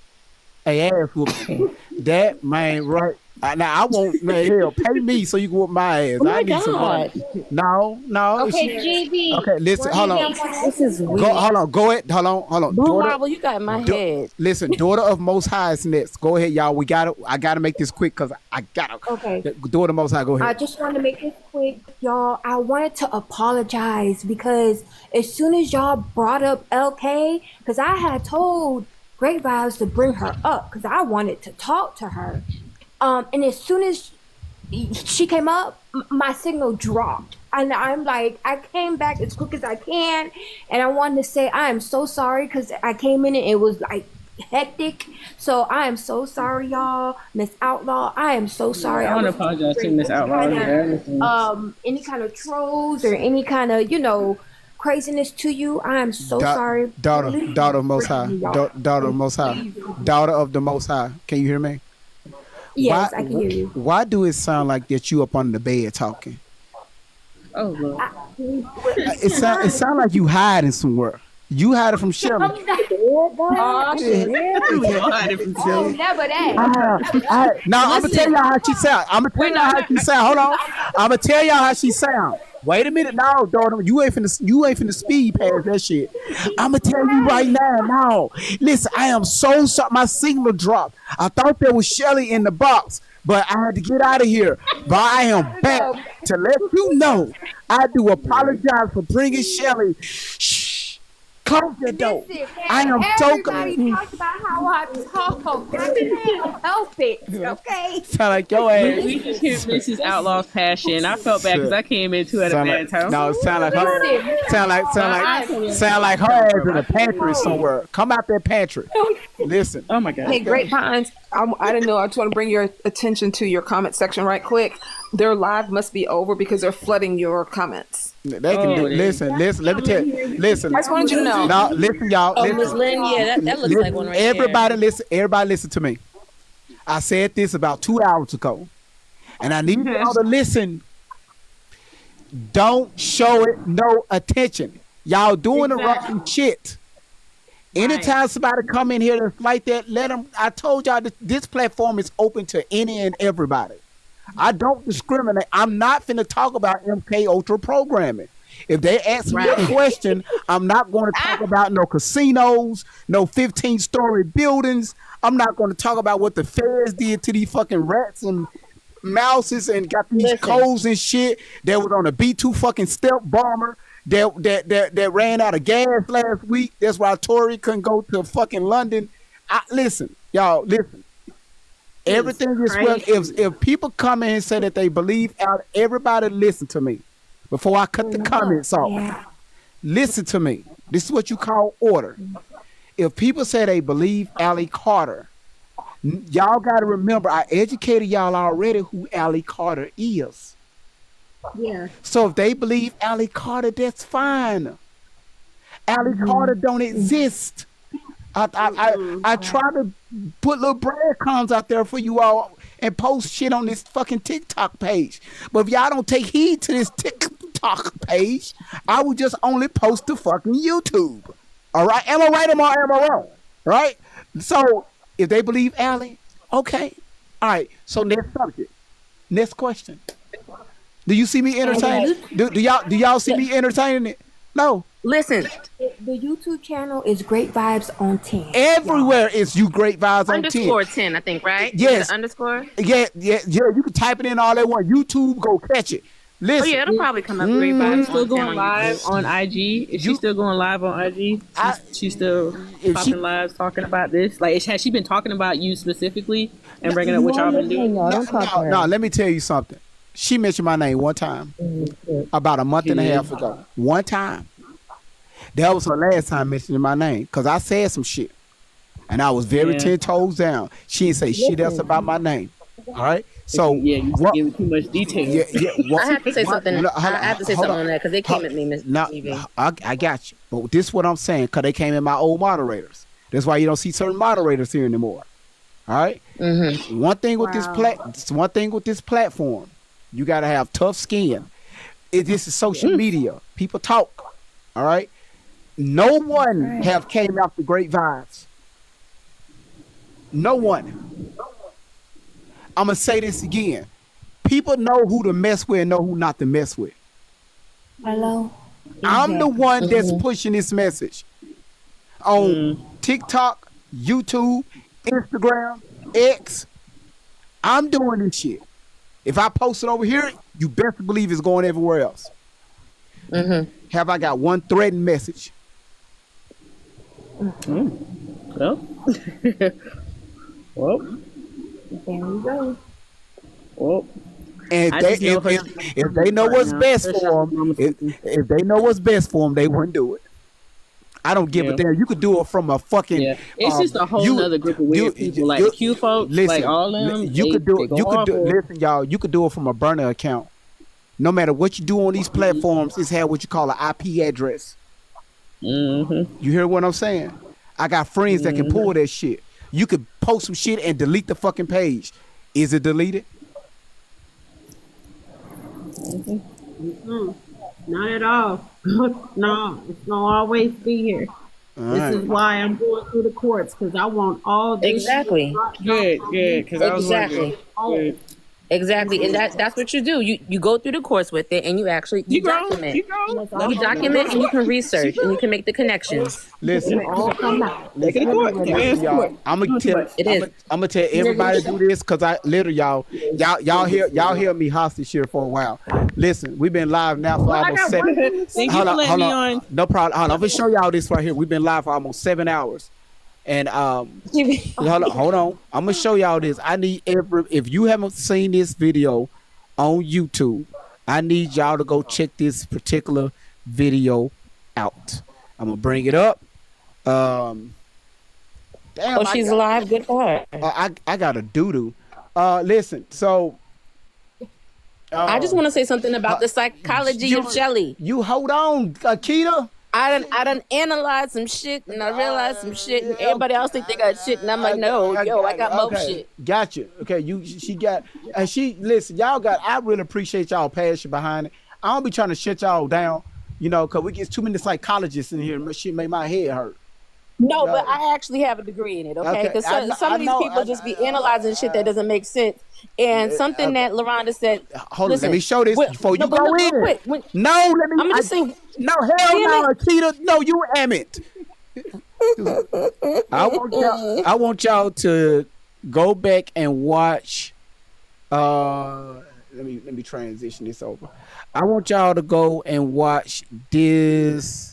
a ass whooping, that man, right? Now I won't, man, hell, pay me so you can whoop my ass. Oh my I need some money. No. Okay, GB. Okay, listen, hold on. This is weird. Go ahead. Hold on. Blue Marvel, you got in my head. Listen, daughter of Most High is next. Go ahead, y'all. I gotta make this quick because I gotta. Okay. Daughter of Most High, go ahead. I just want to make this quick, y'all. I wanted to apologize because as soon as y'all brought up LK, because I had told Great Vibes to bring her up because I wanted to talk to her. And as soon as she came up, my signal dropped. And I'm like, I came back as quick as I can. And I wanted to say, I am so sorry because I came in and it was like hectic. So I am so sorry, y'all. Miss Outlaw, I am so sorry. I want to apologize to Miss Outlaw. Any kind of trolls or any kind of, craziness to you. I am so sorry. Daughter of Most High. Daughter of Most High. Daughter of the Most High. Can you hear me? Yes, I can hear you. Why do it sound like that you up under the bed talking? Oh, Lord. It sound like you hiding somewhere. You hiding from Shelly. I'm not dead, Oh, never that. Now I'm gonna tell y'all how she sound. Hold on. I'm gonna tell y'all how she sound. Wait a minute, no, daughter. You ain't finna speed past that shit. I'm gonna tell you right now. No, listen, I am so sorry. My signal dropped. I thought there was Shelly in the box, but I had to get out of here. But I am back to let you know. I do apologize for bringing Shelly. Shh. Close the door. I am so Everybody talks about how I talk. I can't help it. Okay. Sound like your ass. We just hear Mrs. Outlaw's passion. I felt bad because I came into it at a bad time. No, sound like her. Sound like her ass in a pantry somewhere. Come out that pantry. Listen. Oh my God. Hey, Grapevines, I didn't know. I just want to bring your attention to your comment section right quick. Their live must be over because they're flooding your comments. They can do. Listen. Let me tell you. Listen. I just wanted you to know. No, listen, y'all. Oh, listen. Miss Lynn, yeah, that looks like one right Everybody there. listen. Everybody listen to me. I said this about 2 hours ago, and I need y'all to listen. Don't show it no attention. Y'all doing the wrong shit. Anytime somebody come in here that's like that, let them. I told y'all this platform is open to any and everybody. I don't discriminate. I'm not finna talk about MK Ultra programming. If they ask me a question, I'm not going to talk about no casinos, no 15-story buildings. I'm not going to talk about what the feds did to these fucking rats and mouses and got these codes and shit that was on a B-2 fucking stealth bomber that ran out of gas last week. That's why Tory couldn't go to fucking London. Listen, y'all, listen. Everything is well. If people come in and say that they believe out, everybody listen to me before I cut the comments off. Yeah. Listen to me. This is what you call order. If people say they believe Alli Carter, y'all got to remember I educated y'all already who Alli Carter is. Yeah. So if they believe Alli Carter, that's fine. Alli Carter don't exist. I try to put little breadcrumbs out there for you all and post shit on this fucking TikTok page. But if y'all don't take heed to this TikTok page, I will just only post to fucking YouTube. All right? Am I right or am I wrong? Right? So if they believe Alli, okay. All right. So next subject. Next question. Do you see me entertaining? Do y'all see me entertaining it? No. Listen, the YouTube channel is Great Vibes on 10. Everywhere is you Great Vibes on 10. Underscore 10, I think, right? Yes. Underscore? Yeah. You can type it in all that one. YouTube, go catch it. Listen. Oh, yeah, it'll probably come up Great Vibes. Still going live on IG? Is she still going live on IG? She's still popping live talking about this? Like, has she been talking about you specifically and bringing up what y'all been doing? No, let me tell you something. She mentioned my name one time about a month and a half ago. One time. That was her last time mentioning my name because I said some shit. And I was very 10 toes down. She didn't say shit else about my name. All right. So you giving too much detail. I have to say something. I have to say something on that because they came at me, Miss TV. I got you. But this is what I'm saying because they came in my old moderators. That's why you don't see certain moderators here anymore. All right. Mm-hmm. One thing with this platform, you got to have tough skin. This is social media. People talk. All right. No one have came out the great vibes. No one. I'm gonna say this again. People know who to mess with and know who not to mess with. Hello. I'm the one that's pushing this message on TikTok, YouTube, Instagram, X. I'm doing this shit. If I post it over here, you best believe it's going everywhere else. Have I got one threatened message? Well, well, there we go. Well, and if they know what's best for them, if they know what's best for them, they wouldn't do it. I don't give a damn. You could do it from a fucking. It's just a whole other group of weird people, like the Q folks, listen, like all of them. You could do it. Listen, y'all. You could do it from a burner account. No matter what you do on these platforms, it's have what you call an IP address. You hear what I'm saying? I got friends that can pull that shit. You could post some shit and delete the fucking page. Is it deleted? Not at all. No, it's gonna always be here. This is why I'm going through the courts because I want all this. Exactly. Good. Because I was exactly. Good. Exactly, and that's what you do. You go through the course with it, and you actually document. You document, and you can research, and you can make the connections. Listen, y'all. I'm gonna tell everybody to do this because I literally y'all hear me hostage here for a while. Listen, we've been live now for almost 7. Hold on. No problem. Hold on. I'm gonna show y'all this right here. We've been live for almost 7 hours. And hold on. I'm gonna show y'all this. I need if you haven't seen this video on YouTube, I need y'all to go check this particular video out. I'm gonna bring it up. Damn, she's alive. Good for her. I got a doo-doo. Listen, so I just want to say something about the psychology of Shelly. You hold on, Akita. I done analyzed some shit and I realized some shit and everybody else think they got shit and I'm like, no, I got more shit. Gotcha. Okay, listen, y'all got, I really appreciate y'all passion behind it. I don't be trying to shut y'all down, cause we get too many psychologists in here and shit make my head hurt. No, but I actually have a degree in it, okay? Because some of these people just be analyzing shit that doesn't make sense. And something that LaRonda said. Hold on, let me show this before you go in. No, let me. I'm just saying. No, hell no, Akita. No, you am it. I want y'all to go back and watch. Let me transition this over. I want y'all to go and watch this.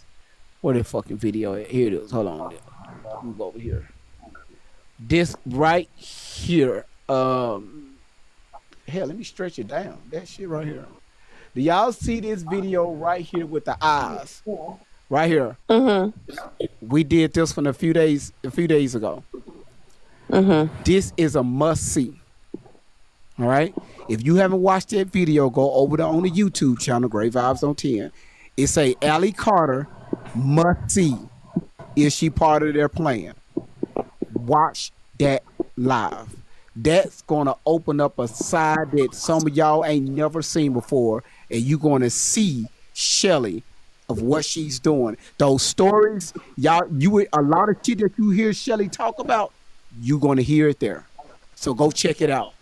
What the fucking video at? Here it is. Hold on. Move over here. This right here. Hell, let me stretch it down. That shit right here. Do y'all see this video right here with the eyes? Right here. We did this one a few days ago. This is a must see. All right. If you haven't watched that video, go over there on the YouTube channel, Great Vibes on 10. It's a Alli Carter must see. Is she part of their plan? Watch that live. That's gonna open up a side that some of y'all ain't never seen before, and you're gonna see Shelly of what she's doing. Those stories, a lot of shit that you hear Shelly talk about, you're gonna hear it there. So go check it out.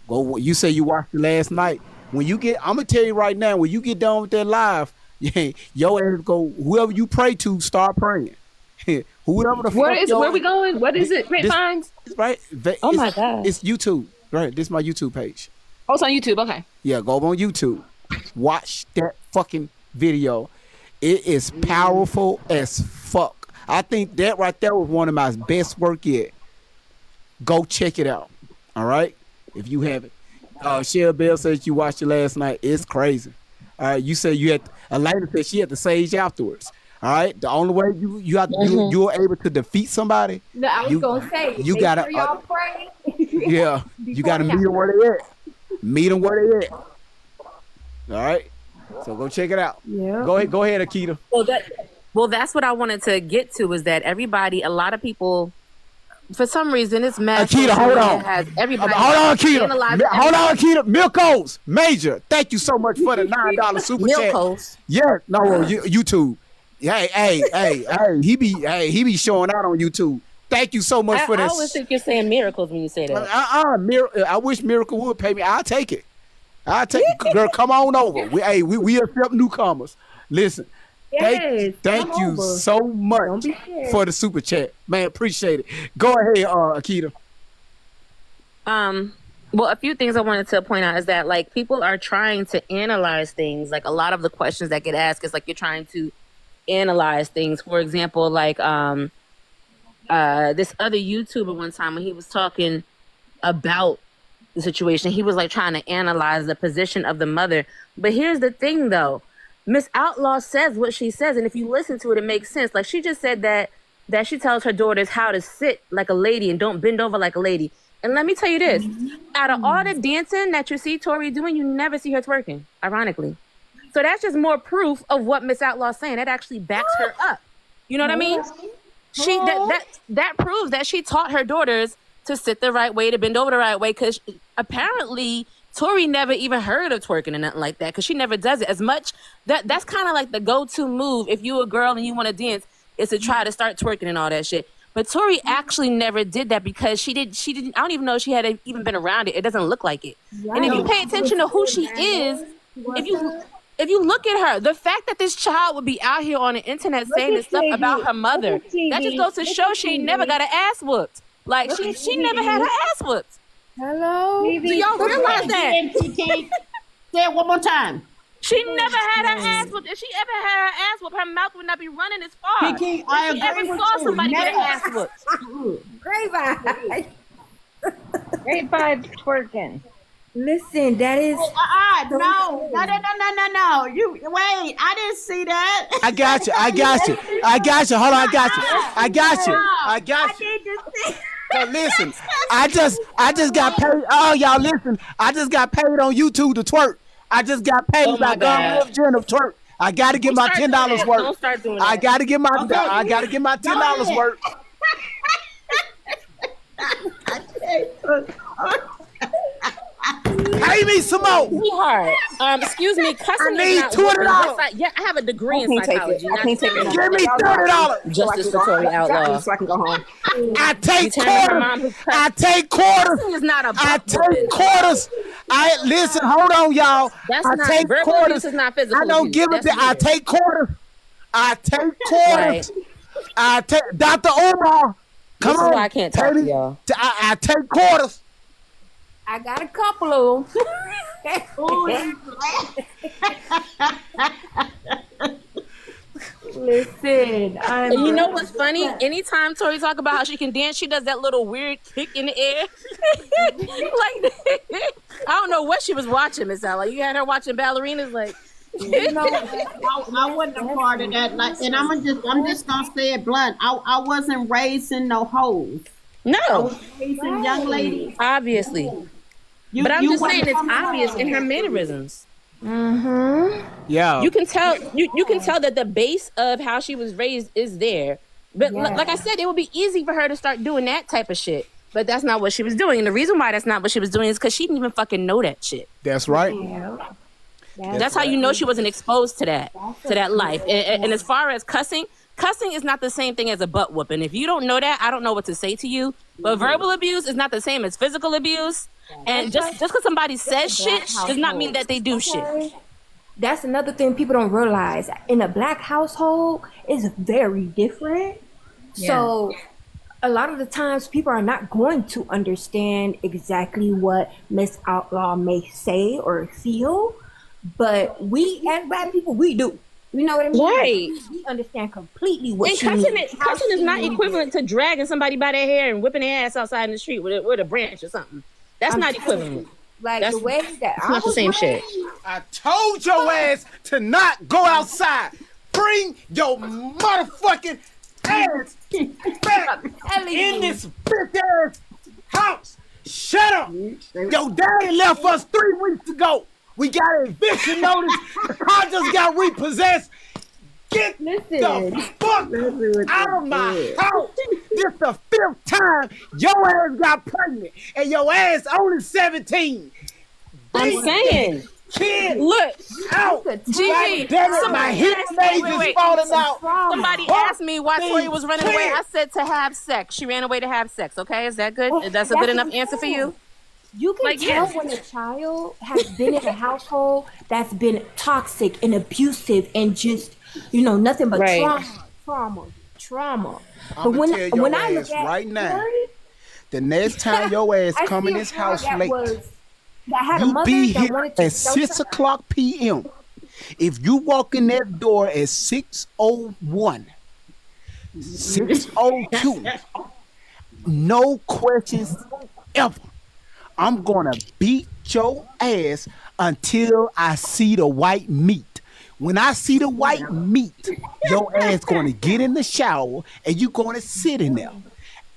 Go. You say you watched it last night. I'm gonna tell you right now. When you get done with that live, your ass go. Whoever you pray to, start praying. Whoever the fuck. Where we going? What is it? Grapevines? Right. Oh my God. It's YouTube. Right. This is my YouTube page. Oh, it's on YouTube. Okay. Yeah. Go on YouTube. Watch that fucking video. It is powerful as fuck. I think that right there was one of my best work yet. Go check it out. All right. If you haven't. Shell Bell says you watched it last night. It's crazy. All right. You said you had. Elena said she had the sage afterwards. All right, the only way you're able to defeat somebody. No, I was gonna say you gotta. Sure y'all pray. Yeah, You got to meet them where they at. Meet them where they at. All right. So go check it out. Yeah. Go ahead, Akita. Well, that's what I wanted to get to, is that a lot of people, for some reason, it's mass. Akita, hold on. Has everybody Hold on, Akita. analyzing Hold on, Akita. Milkos, Major. Thank you so much for the $9 super chat. Milkos. Yeah, no, YouTube. Hey, he be showing out on YouTube. Thank you so much for I this. always think you're saying miracles when you say that. I wish Miracle would pay me. I'll take it. Girl, come on over. We accept newcomers. Listen. Thank you so much for the super chat. Man, appreciate it. Go ahead, Akita. Well, a few things I wanted to point out is that, like, people are trying to analyze things. Like, a lot of the questions that get asked is like you're trying to analyze things. For example, like this other YouTuber one time, when he was talking about the situation, he was like trying to analyze the position of the mother. But here's the thing, though. Miss Outlaw says what she says, and if you listen to it, it makes sense. Like, she just said that she tells her daughters how to sit like a lady and don't bend over like a lady. And let me tell you this, out of all the dancing that you see Tori doing, you never see her twerking, ironically. So that's just more proof of what Miss Outlaw's saying. That actually backs her up. You know what I mean? That proves that she taught her daughters to sit the right way, to bend over the right way, because apparently Tori never even heard of twerking or nothing like that, because she never does it as much. That's kind of like the go-to move if you a girl and you want to dance, is to try to start twerking and all that shit. But Tori actually never did that, because she didn't. I don't even know if she had even been around it. It doesn't look like it. Right. And if you pay attention to who she is, if you look at her, the fact that this child would be out here on the internet saying this stuff about her mother, that just goes to show she never got her ass whooped. Like, she never had her ass whooped. Hello? Do y'all realize that? Say it one more time. She never had her ass whooped. If she ever had her ass whooped, her mouth would not be running as far. Kiki, I if she ever agree saw with somebody you. get her ass whooped. Great vibe. Great vibe twerking. Listen, that is. No. You wait. I didn't see that. I got you. Hold on, I got you. So listen, I just got paid. Oh, y'all listen. I just got paid on YouTube to twerk. I just got paid by Gun Jen of twerk. I got to get my $10 worth. Don't start doing that. I got to get my $10 worth. Pay me some more. Sweetheart, excuse me, cussing I need $20. Yeah, I have a degree in psychology. I can't take it. Give me $30. Justice for Tori Outlaw. So I can go home. I take quarters. I take quarters. Is not a I take quarters. Listen. Hold on, y'all. That's I not take verbal quarters. abuse. Is not physical. I don't give it. I take quarters. I take quarters. I take Dr. Omar. Come on. This is why I can't talk to y'all. I take quarters. I got a couple of them. Listen, you know what's funny? Anytime Tori talk about how she can dance, she does that little weird kick in the air. Like, I don't know what she was watching, Miss Alli. You had her watching ballerinas, like. I wasn't a part of that. Like, and I'm just gonna say it blunt. I wasn't raising no hoes. No, I was raising young ladies. Obviously. But I'm just saying it's obvious in her mannerisms. Mm-hmm. Yeah. You can tell you can tell that the base of how she was raised is there. But like I said, it would be easy for her to start doing that type of shit. But that's not what she was doing. And the reason why that's not what she was doing is because she didn't even fucking know that shit. That's right. Yeah. That's how you know she wasn't exposed to that life. And as far as cussing is not the same thing as a butt whooping. If you don't know that, I don't know what to say to you. But verbal abuse is not the same as physical abuse. And just because somebody says shit does not mean that they do shit. That's another thing people don't realize. In a black household, it's very different. Yeah. So a lot of the times people are not going to understand exactly what Miss Outlaw may say or feel. But we, as black people, we do. You know what I mean? Right. We understand completely what and she cussing means. Cussing is not equivalent to dragging somebody by their hair and whipping their ass outside in the street with a branch or something. That's not equivalent. Like that's, the way that it's not the same shit. I told your ass to not go outside. Bring your motherfucking ass back in this bitch ass house. Shut up. Your daddy left us 3 weeks ago. We got an eviction notice. The car just got repossessed. Get the fuck out of my house. This the 5th time your ass got pregnant and your ass only 17. I'm saying. Kid, look, out. GG, My hip is falling out. Somebody asked me why Toya was running away. I said to have sex. She ran away to have sex. Okay, is that good? That's a good enough answer for you? You can tell when a child has been in a household that's been toxic and abusive and just, nothing but trauma. But when I look at right now, the next time your ass come in this house late, you be here at 6 o'clock p.m. If you walk in that door at 6:01, 6:02, no questions ever. I'm gonna beat your ass until I see the white meat. When I see the white meat, your ass gonna get in the shower and you gonna sit in there.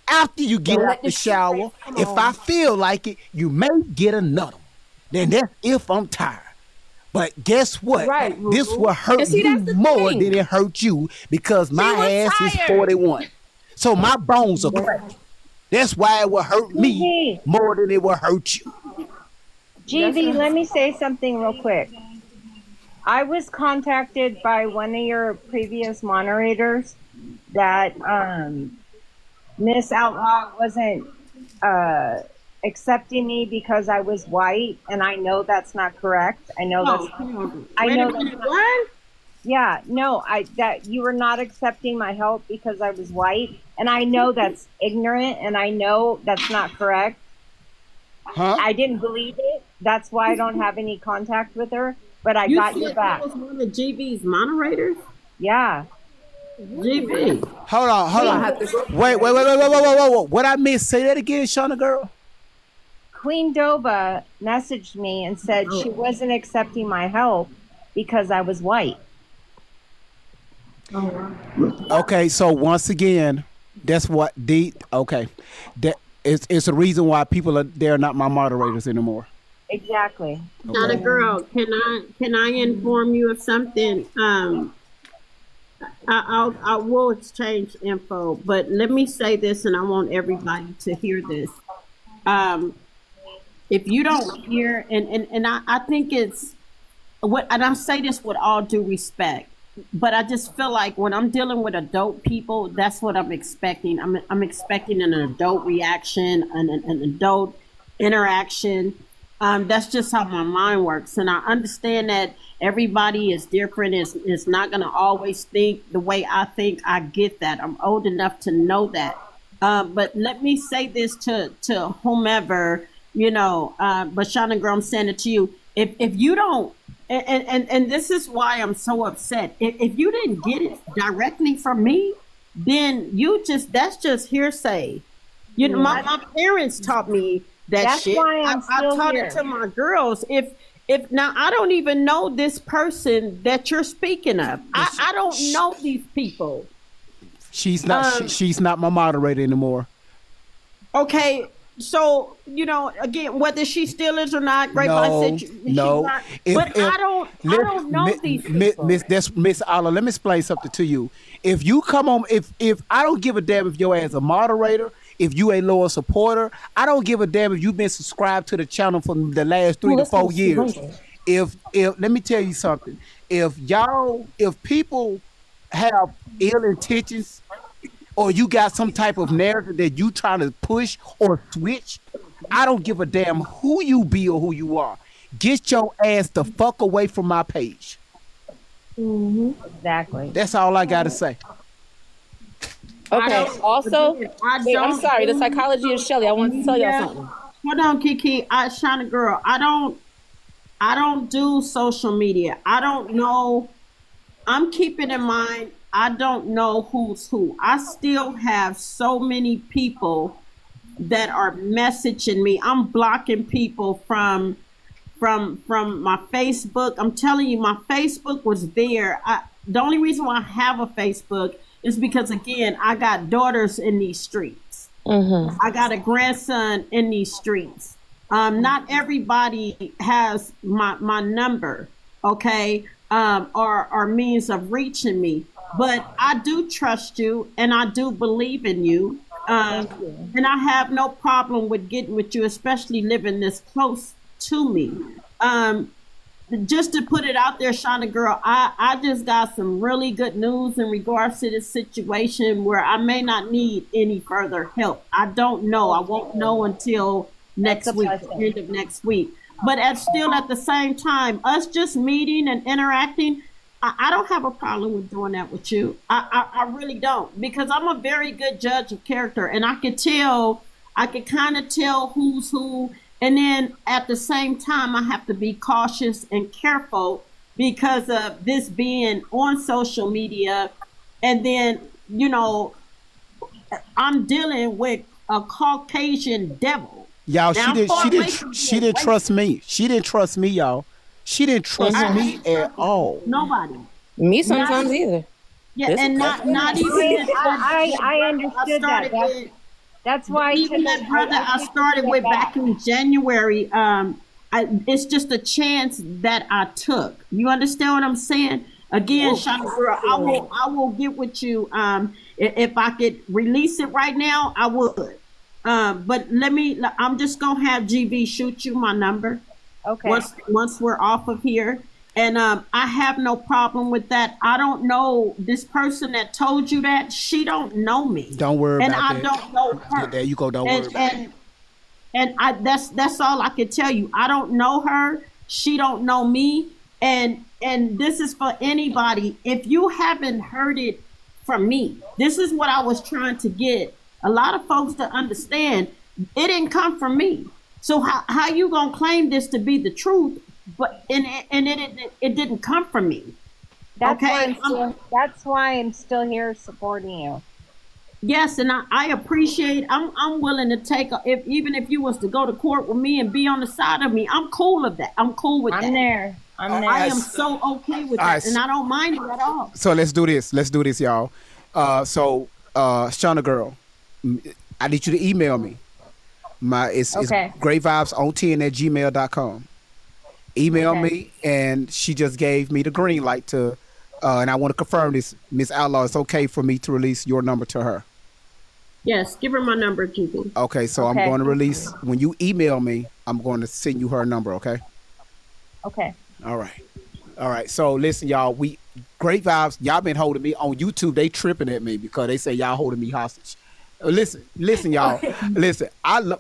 After you get out the shower, if I feel like it, you may get another one. Then that's if I'm tired. But guess what? This will hurt you more than it hurt you because my ass is 41. So my bones are cracked. That's why it will hurt me more than it will hurt you. GV, let me say something real quick. I was contacted by one of your previous moderators that Miss Outlaw wasn't accepting me because I was white, and I know that's not correct. I know that's what? Yeah, no, that you were not accepting my help because I was white, and I know that's ignorant, and I know that's not correct. I didn't believe it. That's why I don't have any contact with her. But I got your back. That was one of GV's moderators? Yeah. GV. Hold on. Wait. What I missed? Say that again, Shauna girl. Queen Dova messaged me and said she wasn't accepting my help because I was white. Okay, so once again, that's what it's a reason why they're not my moderators anymore. Exactly. Not a girl. Can I inform you of something? I will exchange info, but let me say this, and I want everybody to hear this. If you don't hear, and I think it's and I say this with all due respect, but I just feel like when I'm dealing with adult people, that's what I'm expecting. I'm expecting an adult reaction, an adult interaction. That's just how my mind works, and I understand that everybody is different. Is not going to always think the way I think. I get that. I'm old enough to know that. But let me say this to whomever, but Shauna girl, I'm saying it to you. If you don't, and this is why I'm so upset. If you didn't get it directly from me, then that's just hearsay. My parents taught me that shit. Why I taught here. It to my girls. If now I don't even know this person that you're speaking of. I don't know these people. She's not my moderator anymore. Okay, so again, whether she still is or not, I don't know these people. Miss Alli, let me explain something to you. If you come on, if I don't give a damn if your ass a moderator, if you a loyal supporter, I don't give a damn if you've been subscribed to the channel for the last 3 to 4 years. If let me tell you something. If people have ill intentions, or you got some type of narrative that you trying to push or switch, I don't give a damn who you be or who you are. Get your ass the fuck away from my page. Exactly. That's all I gotta say. Okay. Also, I'm sorry. The psychology of Shelly. I want to tell y'all something. Hold on, Kiki. Shauna girl. I don't do social media. I don't know. I'm keeping in mind. I don't know who's who. I still have so many people that are messaging me. I'm blocking people from my Facebook. I'm telling you, my Facebook was there. The only reason why I have a Facebook is because, again, I got daughters in these streets. I got a grandson in these streets. Not everybody has my number, okay, or means of reaching me. But I do trust you, and I do believe in you. And I have no problem with getting with you, especially living this close to me. Just to put it out there, Shauna girl, I just got some really good news in regards to this situation where I may not need any further help. I don't know. I won't know until next week, end of next week. But at the same time, us just meeting and interacting, I don't have a problem with doing that with you. I really don't, because I'm a very good judge of character, and I can kind of tell who's who. And then at the same time, I have to be cautious and careful because of this being on social media. And then, you know, I'm dealing with a Caucasian devil. Y'all, she didn't trust me. She didn't trust me, y'all. She didn't trust me at all. Nobody. Me sometimes either. Yeah, and not even. I understood that. That's why even that brother I started with back in January. It's just a chance that I took. You understand what I'm saying? Again, Shauna girl, I will get with you. If I could release it right now, I would. But I'm just gonna have GB shoot you my number. Okay. Once we're off of here. And I have no problem with that. I don't know this person that told you that. She don't know me. Don't worry about that. And I don't know her. There you go. Don't worry about it. And that's all I can tell you. I don't know her. She don't know me. And this is for anybody. If you haven't heard it from me, this is what I was trying to get a lot of folks to understand. It didn't come from me. So how you gonna claim this to be the truth? But it didn't come from me. That's why I'm still here supporting you. Yes, and I appreciate. I'm willing to take even if you was to go to court with me and be on the side of me. I'm cool with that. I'm cool with that. I'm there. I am so okay with that, and I don't mind it at all. So let's do this, y'all. Shauna girl, I need you to email me. It's greatvibesonten@gmail.com. Email me, and she just gave me the green light to, and I want to confirm this, Miss Outlaw. It's okay for me to release your number to her. Yes, give her my number, GB. Okay, so I'm going to release, when you email me, I'm going to send you her number, okay? Okay. All right. So listen, y'all, Great Vibes, y'all been holding me on YouTube. They tripping at me because they say y'all holding me hostage. Listen, y'all. Listen,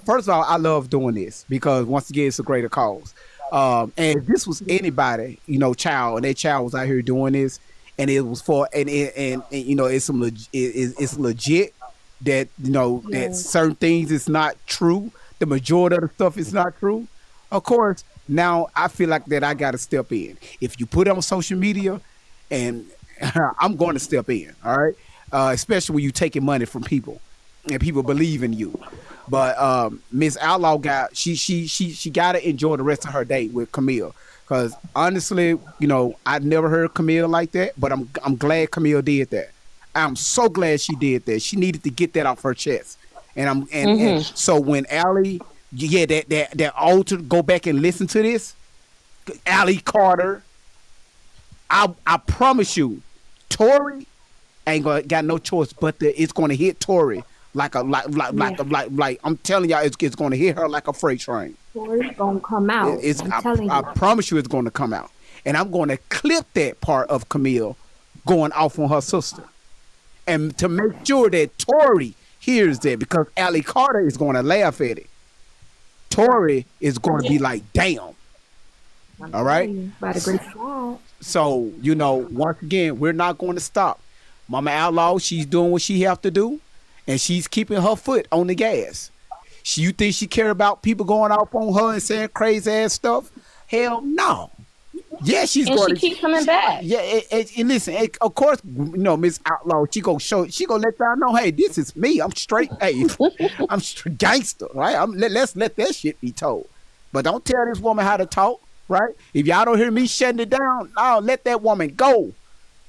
first of all, I love doing this because once again, it's a greater cause. And if this was anybody, child, and their child was out here doing this, and it was for, and it's legit that that certain things is not true. The majority of the stuff is not true. Of course, now I feel like that I got to step in. If you put it on social media, and I'm going to step in. All right, especially when you taking money from people and people believe in you. But Miss Outlaw she got to enjoy the rest of her day with Camille, because honestly, I'd never heard Camille like that. But I'm glad Camille did that. I'm so glad she did that. She needed to get that off her chest. And so when Alli, that alter, go back and listen to this, Alli Carter, I promise you, Tori ain't got no choice but it's going to hit Tori. Like I'm telling y'all, it's going to hit her like a freight train. Tori's gonna come out. I promise you, it's going to come out, and I'm going to clip that part of Camille going off on her sister, and to make sure that Tori hears that, because Alli Carter is going to laugh at it. Tori is going to be like, "Damn!" All right. So once again, we're not going to stop. Mama Outlaw, she's doing what she have to do. And she's keeping her foot on the gas. You think she care about people going off on her and saying crazy ass stuff? Hell no. Yeah, she's going to. And she keeps coming back. Yeah, and listen, of course, Miss Outlaw, she gonna let y'all know, hey, this is me. I'm straight. Hey, I'm gangster, right? Let's let that shit be told. But don't tell this woman how to talk, right? If y'all don't hear me shutting it down, no, let that woman go.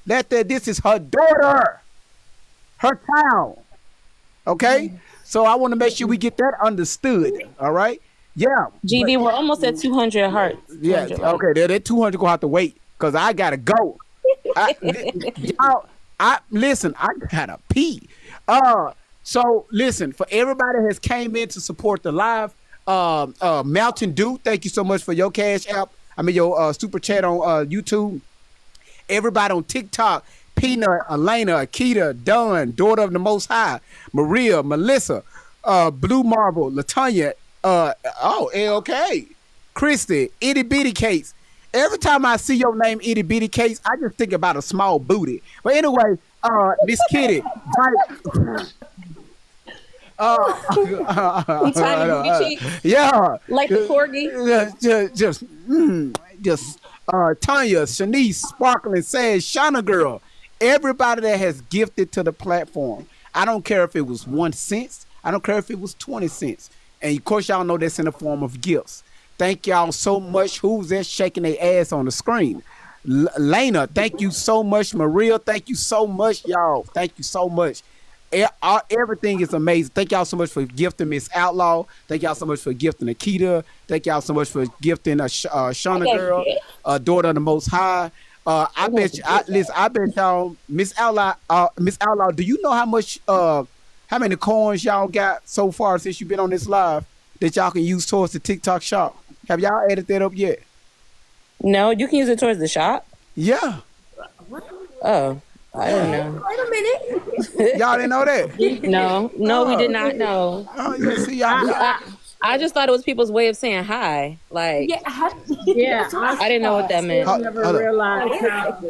This is her daughter, her child. Okay, so I want to make sure we get that understood. All right, Yeah. GV, we're almost at 200 hearts. Yeah. 200 likes. Okay. That 200 gonna have to wait because I gotta go. Y'all, listen. I gotta pee. So listen, for everybody that has came in to support the live, Mountain Dew, thank you so much for your cash app. I mean your super chat on YouTube. Everybody on TikTok, Peanut, Elena, Akita, Dunn, Daughter of the Most High, Maria, Melissa, Blue Marble, Latanya, LK, Christy, Itty Bitty Cakes. Every time I see your name, Itty Bitty Cakes, I just think about a small booty. But anyway, Miss Kitty, Tiny booty cheeks. Yeah, Like the corgi. Just Tanya, Shanice, Sparkling, Sad, Shauna Girl, everybody that has gifted to the platform. I don't care if it was 1 cent. I don't care if it was 20 cents. And of course, y'all know that's in the form of gifts. Thank y'all so much. Who's there shaking their ass on the screen? Lena, thank you so much. Maria, thank you so much, y'all. Thank you so much. Everything is amazing. Thank y'all so much for gifting Miss Outlaw. Thank y'all so much for gifting Akita. Thank y'all so much for gifting Shauna Girl, Daughter of the Most High. I bet y'all, Miss Outlaw, do you know how much, how many coins y'all got so far since you've been on this live that y'all can use towards the TikTok shop? Have y'all added that up yet? No, you can use it towards the shop. Yeah. Oh, I don't know. Wait a minute. Y'all didn't know that? No, we did not know. Yeah, see, I just thought it was people's way of saying hi. Like, Yeah, I didn't know what that meant. I never realized how.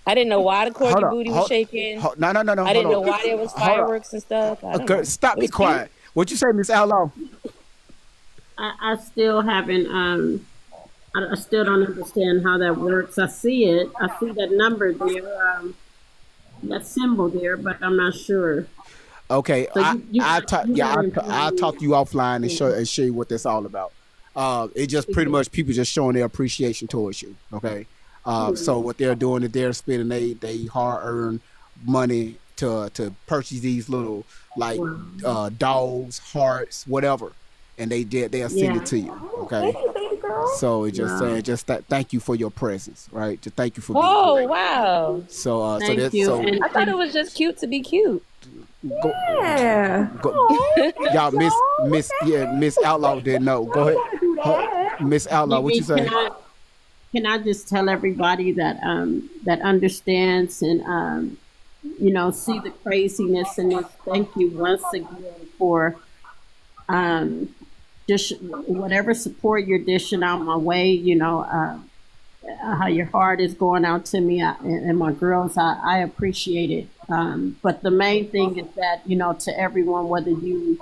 I didn't know why the corgi Hold on, booty was shaking. No. I didn't know why there was fireworks and stuff. Okay, stop, be quiet. What you say, Miss Outlaw? I still haven't. I still don't understand how that works. I see it. I see that number there. That symbol there, but I'm not sure. Okay, So I'll talk to you offline and show you what that's all about. It just pretty much people just showing their appreciation towards you. Okay, so what they're doing is they're spending they hard-earned money to purchase these little like dogs, hearts, whatever, and they'll send it to you. Okay. So it's just saying, thank you for your presence, right? Just thank you for being here. Wow. So, Thank you. so I thought it was just cute to be cute. Yeah. Y'all, Miss Outlaw didn't know. Go ahead, Miss Outlaw. What you say? Can I just tell everybody that that understands and see the craziness and just thank you once again for just whatever support you're dishing out my way, how your heart is going out to me and my girls, I appreciate it. But the main thing is that, to everyone, whether you,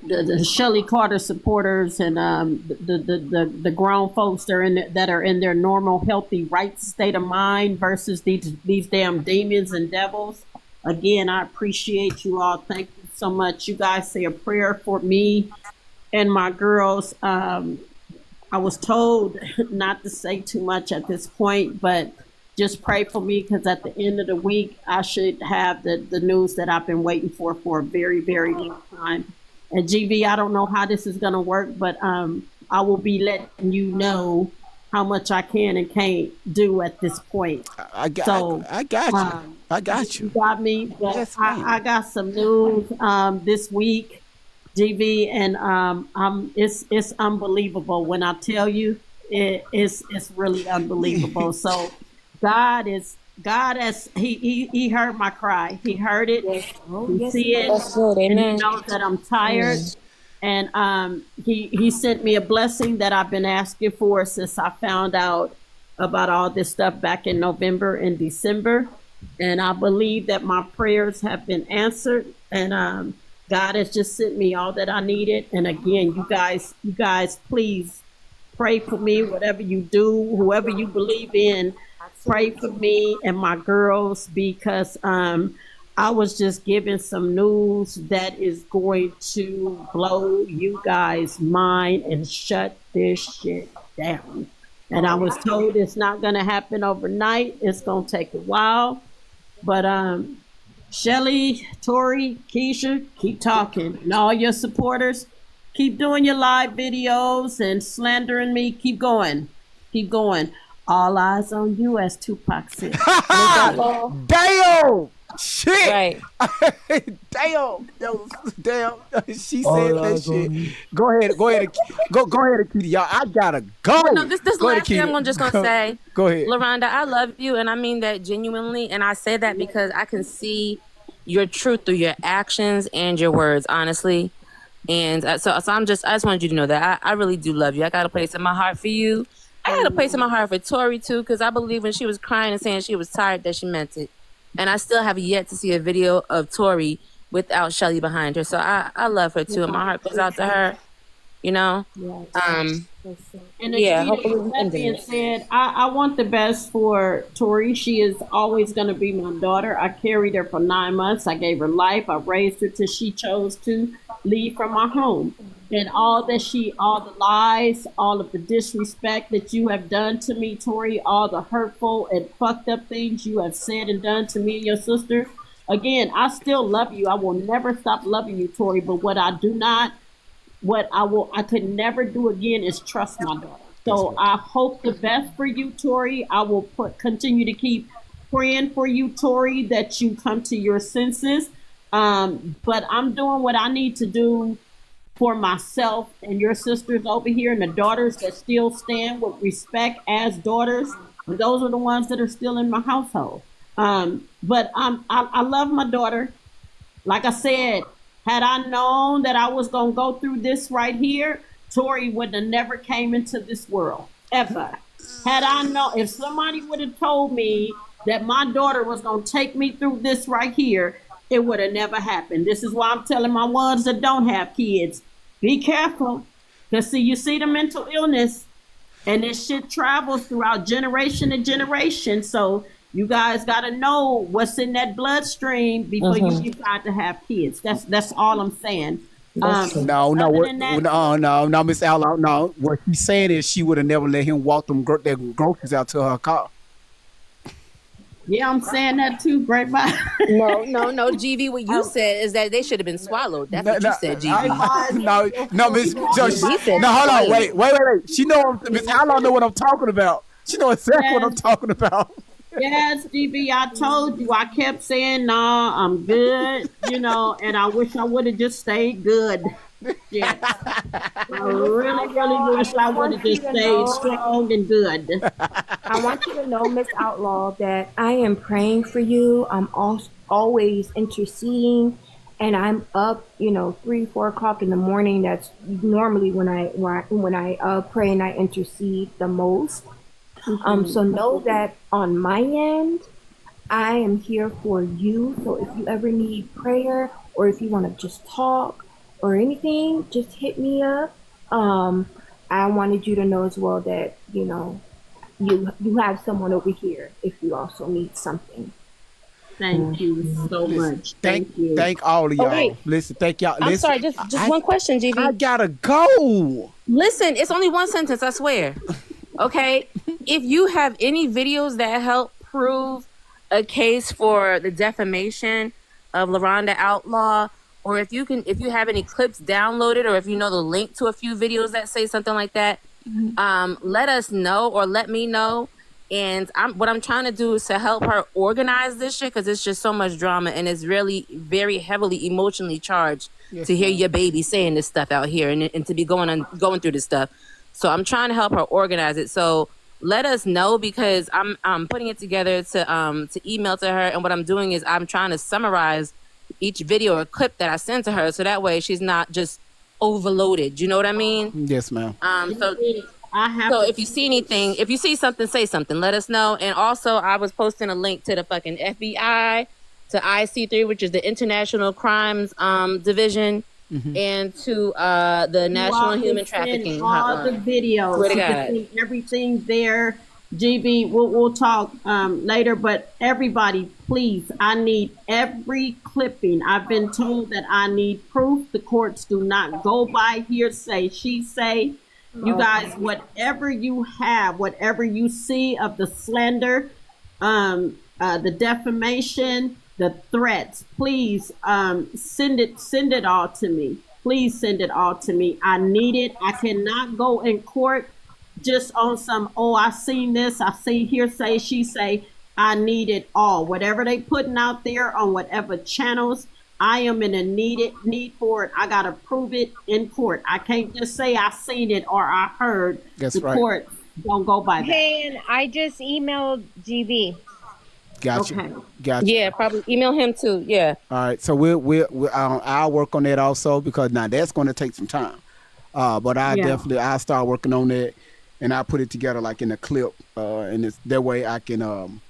the Shelley Carter supporters and the grown folks that are in their normal, healthy, right state of mind versus these damn demons and devils. Again, I appreciate you all. Thank you so much. You guys say a prayer for me and my girls. I was told not to say too much at this point, but just pray for me because at the end of the week, I should have the news that I've been waiting for a very, very long time. And GV, I don't know how this is going to work, but I will be letting you know how much I can and can't do at this point. I got you. I got you. You got me. But yes, I got some news this week, GV, and it's unbelievable. When I tell you, it's really unbelievable. So God has he heard my cry. He heard it. He see it. And he knows that I'm tired. And he sent me a blessing that I've been asking for since I found out about all this stuff back in November and December. And I believe that my prayers have been answered. And God has just sent me all that I needed. And again, you guys, please pray for me, whatever you do, whoever you believe in, pray for me and my girls, because I was just given some news that is going to blow you guys' mind and shut this shit down. And I was told it's not going to happen overnight. It's going to take a while. But Shelly, Tori, Keisha, keep talking. And all your supporters, Keep doing your live videos and slandering me. Keep going. Keep going. All eyes on you, as Tupac said. Damn! Shit! Right. Damn! Damn! She said that shit. Go ahead, Kitty. Y'all, I gotta go. Well, no, this Go ahead, last thing Kitty. I'm just gonna say. Go ahead. LaRonda, I love you, and I mean that genuinely. And I say that because I can see your truth through your actions and your words, honestly. And so I just wanted you to know that I really do love you. I got a place in my heart for you. I had a place in my heart for Tori too, because I believe when she was crying and saying she was tired that she meant it. And I still have yet to see a video of Tori without Shelly behind her. So I love her too, and my heart goes out to her. You know, And yeah. Hopefully we that can do being it. said, I want the best for Tori. She is always going to be my daughter. I carried her for 9 months. I gave her life. I raised her till she chose to leave from our home. And all the lies, all of the disrespect that you have done to me, Tori, all the hurtful and fucked up things you have said and done to me and your sister. Again, I still love you. I will never stop loving you, Tori. But what I could never do again is trust my daughter. So I hope the best for you, Tori. I will continue to keep praying for you, Tori, that you come to your senses. But I'm doing what I need to do for myself and your sisters over here and the daughters that still stand with respect as daughters. And those are the ones that are still in my household. But I love my daughter. Like I said, had I known that I was going to go through this right here, Tori would have never came into this world, ever. Had I known, if somebody would have told me that my daughter was going to take me through this right here, it would have never happened. This is why I'm telling my ones that don't have kids, be careful. Because you see the mental illness, and this shit travels throughout generation to generation. So you guys got to know what's in that bloodstream before you decide to have kids. That's all I'm saying. No, Miss Outlaw. No, what she's saying is she would have never let him walk them groceries out to her car. Yeah, I'm saying that too, grapevine. No, GV, what you said is that they should have been swallowed. That's what you said, GV. No, Miss. No, hold on, wait. She know Miss Outlaw know what I'm talking about. She know exactly what I'm talking about. Yes, GB, I told you. I kept saying, nah, I'm good, and I wish I would have just stayed good. Yeah. I really wish I would have just stayed strong and good. I want you to know, Miss Outlaw, that I am praying for you. I'm always interceding, and I'm up, 3-4 o'clock in the morning. That's normally when I pray and I intercede the most. So know that on my end, I am here for you. So if you ever need prayer, or if you want to just talk or anything, just hit me up. I wanted you to know as well that, you have someone over here if you also need something. Thank you so much. Thank you. Thank all of y'all. Okay. Listen, thank y'all. I'm sorry, just one question, GV. I gotta go. Listen, it's only one sentence, I swear. Okay? If you have any videos that help prove a case for the defamation of LaRonda Outlaw, or if you have any clips downloaded, or if you know the link to a few videos that say something like that, let us know, or let me know. And what I'm trying to do is to help her organize this shit, because it's just so much drama, and it's really very heavily emotionally charged to hear your baby saying this stuff out here, and to be going through this stuff. So I'm trying to help her organize it. So let us know, because I'm putting it together to email to her, and what I'm doing is I'm trying to summarize each video or clip that I send to her, so that way she's not just overloaded. You know what I mean? Yes, ma'am. So if you see anything, if you see something, say something. Let us know. And also, I was posting a link to the fucking FBI, to IC3, which is the International Crimes Division, and to the National Human Trafficking all Hotline. the videos. Swear to You God. can see everything there. GB, we'll talk later, but everybody, please, I need every clipping. I've been told that I need proof. The courts do not go by hearsay, she say. You guys, whatever you have, whatever you see of the slander, the defamation, the threats, please send it all to me. Please send it all to me. I need it. I cannot go in court just on some, oh, I seen this, I see hearsay, she say. I need it all. Whatever they putting out there on whatever channels, I am in a need for it. I gotta prove it in court. I can't just say I seen it or I heard. That's the right. Court don't go by that. Hey, and I just emailed GB. Gotcha. Okay. Gotcha. Yeah, probably email him too. Yeah. All right. So I'll work on that also, because now that's going to take some time. But I'll start working on that, and I'll put it together like in a clip, and it's that way I can.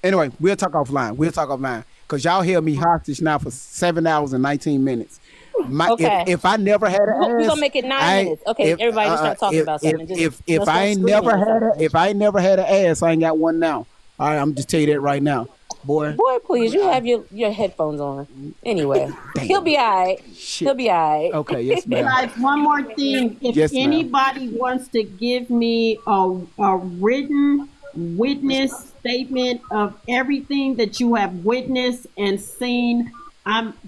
Anyway, we'll talk offline. Because y'all held me hostage now for 7 hours and 19 minutes. Okay. If I never had an ass, We're gonna make it 9 minutes. Okay, everybody just start talking about something. If I ain't never had an ass, I ain't got one now. All right, I'm just tell you that right now, boy. Boy, please, you have your headphones on. Anyway, he'll be all right. Shit. He'll be all right. Okay, yes, ma'am. Guys, one more thing. If Yes, ma'am. anybody wants to give me a written witness statement of everything that you have witnessed and seen,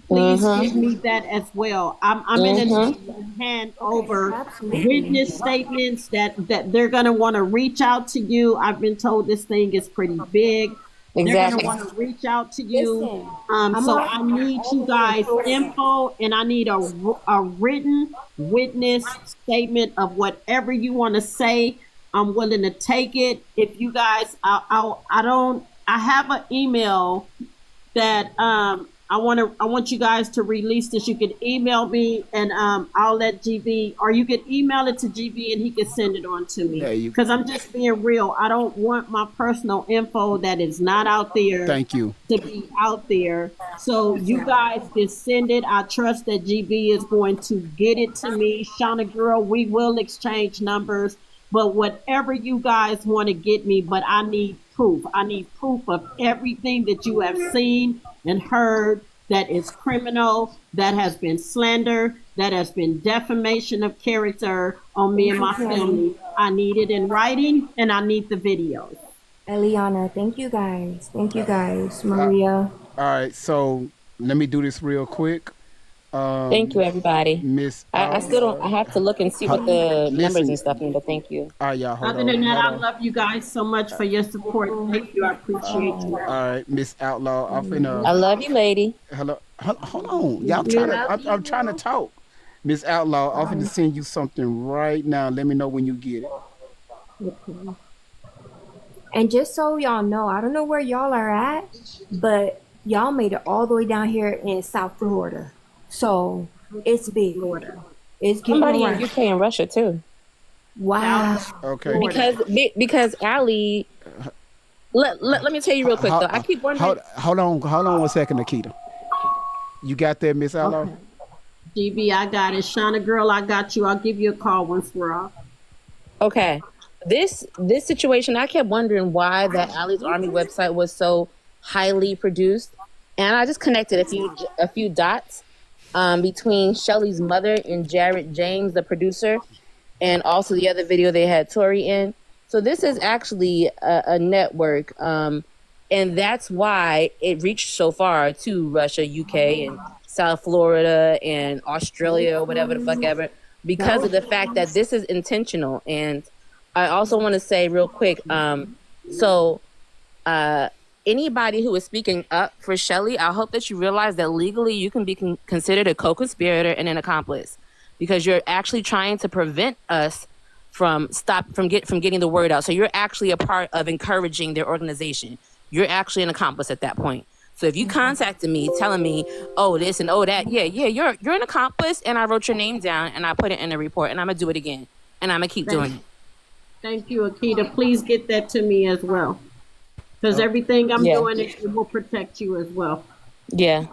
please give me that as well. I'm in a hand over witness statements that they're gonna want to reach out to you. I've been told this thing is pretty big. Exactly. They're gonna want to reach out to you. So I need you guys info, and I need a written witness statement of whatever you want to say. I'm willing to take it. If you guys, I have an email that I want you guys to release this. You can email me, and I'll let GB, or you can email it to GB and he can send it on to me. Because I'm just being real. I don't want my personal info that is not out there. Thank you. To be out there. So you guys just send it. I trust that GB is going to get it to me. Shauna girl, we will exchange numbers. But whatever you guys want to get me, but I need proof. I need proof of everything that you have seen and heard that is criminal, that has been slander, that has been defamation of character on me and my family. I need it in writing, and I need the videos. Eliana, thank you guys. Thank you guys. Maria. All right, so let me do this real quick. Thank you, everybody. Miss, I still don't. I have to look and see what the numbers and stuff mean. But thank you. All right, y'all. Other than that, I love you guys so much for your support. Thank you. I appreciate you. All right, Miss Outlaw. I love you, lady. Hello. Hold on. Y'all I'm trying to talk. Miss Outlaw, I'm going to send you something right now. Let me know when you get it. And just so y'all know, I don't know where y'all are at, but y'all made it all the way down here in South Florida. So it's big. It's getting somebody around. in UK and Russia too. Wow. Okay. Because Alli, let me tell you real quick though. I keep wondering. Hold on 1 second, Nikita. You got that, Miss Outlaw? Okay. GB, I got it. Shauna girl, I got you. I'll give you a call once we're off. Okay. This situation, I kept wondering why that Alli's Army website was so highly produced, and I just connected a few dots between Shelly's mother and Jared James, the producer, and also the other video they had Tori in. So this is actually a network, and that's why it reached so far to Russia, UK, and South Florida, and Australia, whatever the fuck ever, because of the fact that this is intentional. And I also want to say real quick, anybody who is speaking up for Shelly, I hope that you realize that legally you can be considered a co-conspirator and an accomplice, because you're actually trying to prevent us from getting the word out. So you're actually a part of encouraging their organization. You're actually an accomplice at that point. So if you contacted me telling me, oh, this and oh, that, you're an accomplice, and I wrote your name down and I put it in the report, and I'm gonna do it again, and I'm gonna keep doing it. Thank you, Akita. Please get that to me as well, because everything I'm doing, it will protect you as well. Yeah.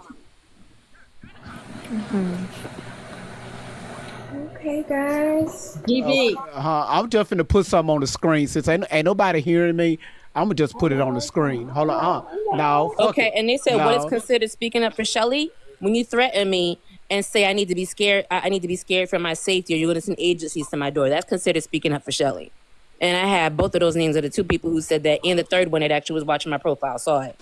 Okay, guys. GB. I'm just finna put something on the screen since ain't nobody hearing me. I'm gonna just put it on the screen. Hold on. No. Okay, and they said what is considered speaking up for Shelly? When you threaten me and say I need to be scared for my safety, or you're gonna send agencies to my door, that's considered speaking up for Shelly. And I had both of those names of the two people who said that, and the third one that actually was watching my profile saw it.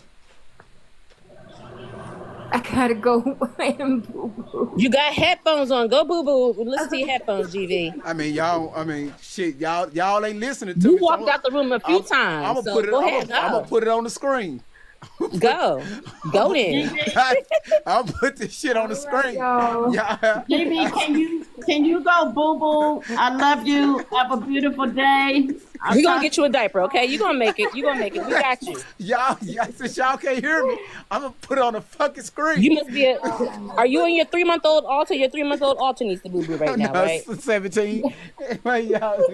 I gotta go and boo-boo. You got headphones on. Go boo-boo. Listen to your headphones, GV. I mean, shit, y'all ain't listening to You me. walked out the room a few times. I'm gonna put it on the screen. Go then. I'll put this shit on the screen. Yeah. GB, can you go, boo boo? I love you. Have a beautiful day. We're gonna get you a diaper, okay? You're gonna make it. We got you. Y'all, since y'all can't hear me, I'm gonna put it on the fucking screen. You must be are you in your 3-month-old Alter? Your 3-month-old Alter needs to boo boo right now, right? 17.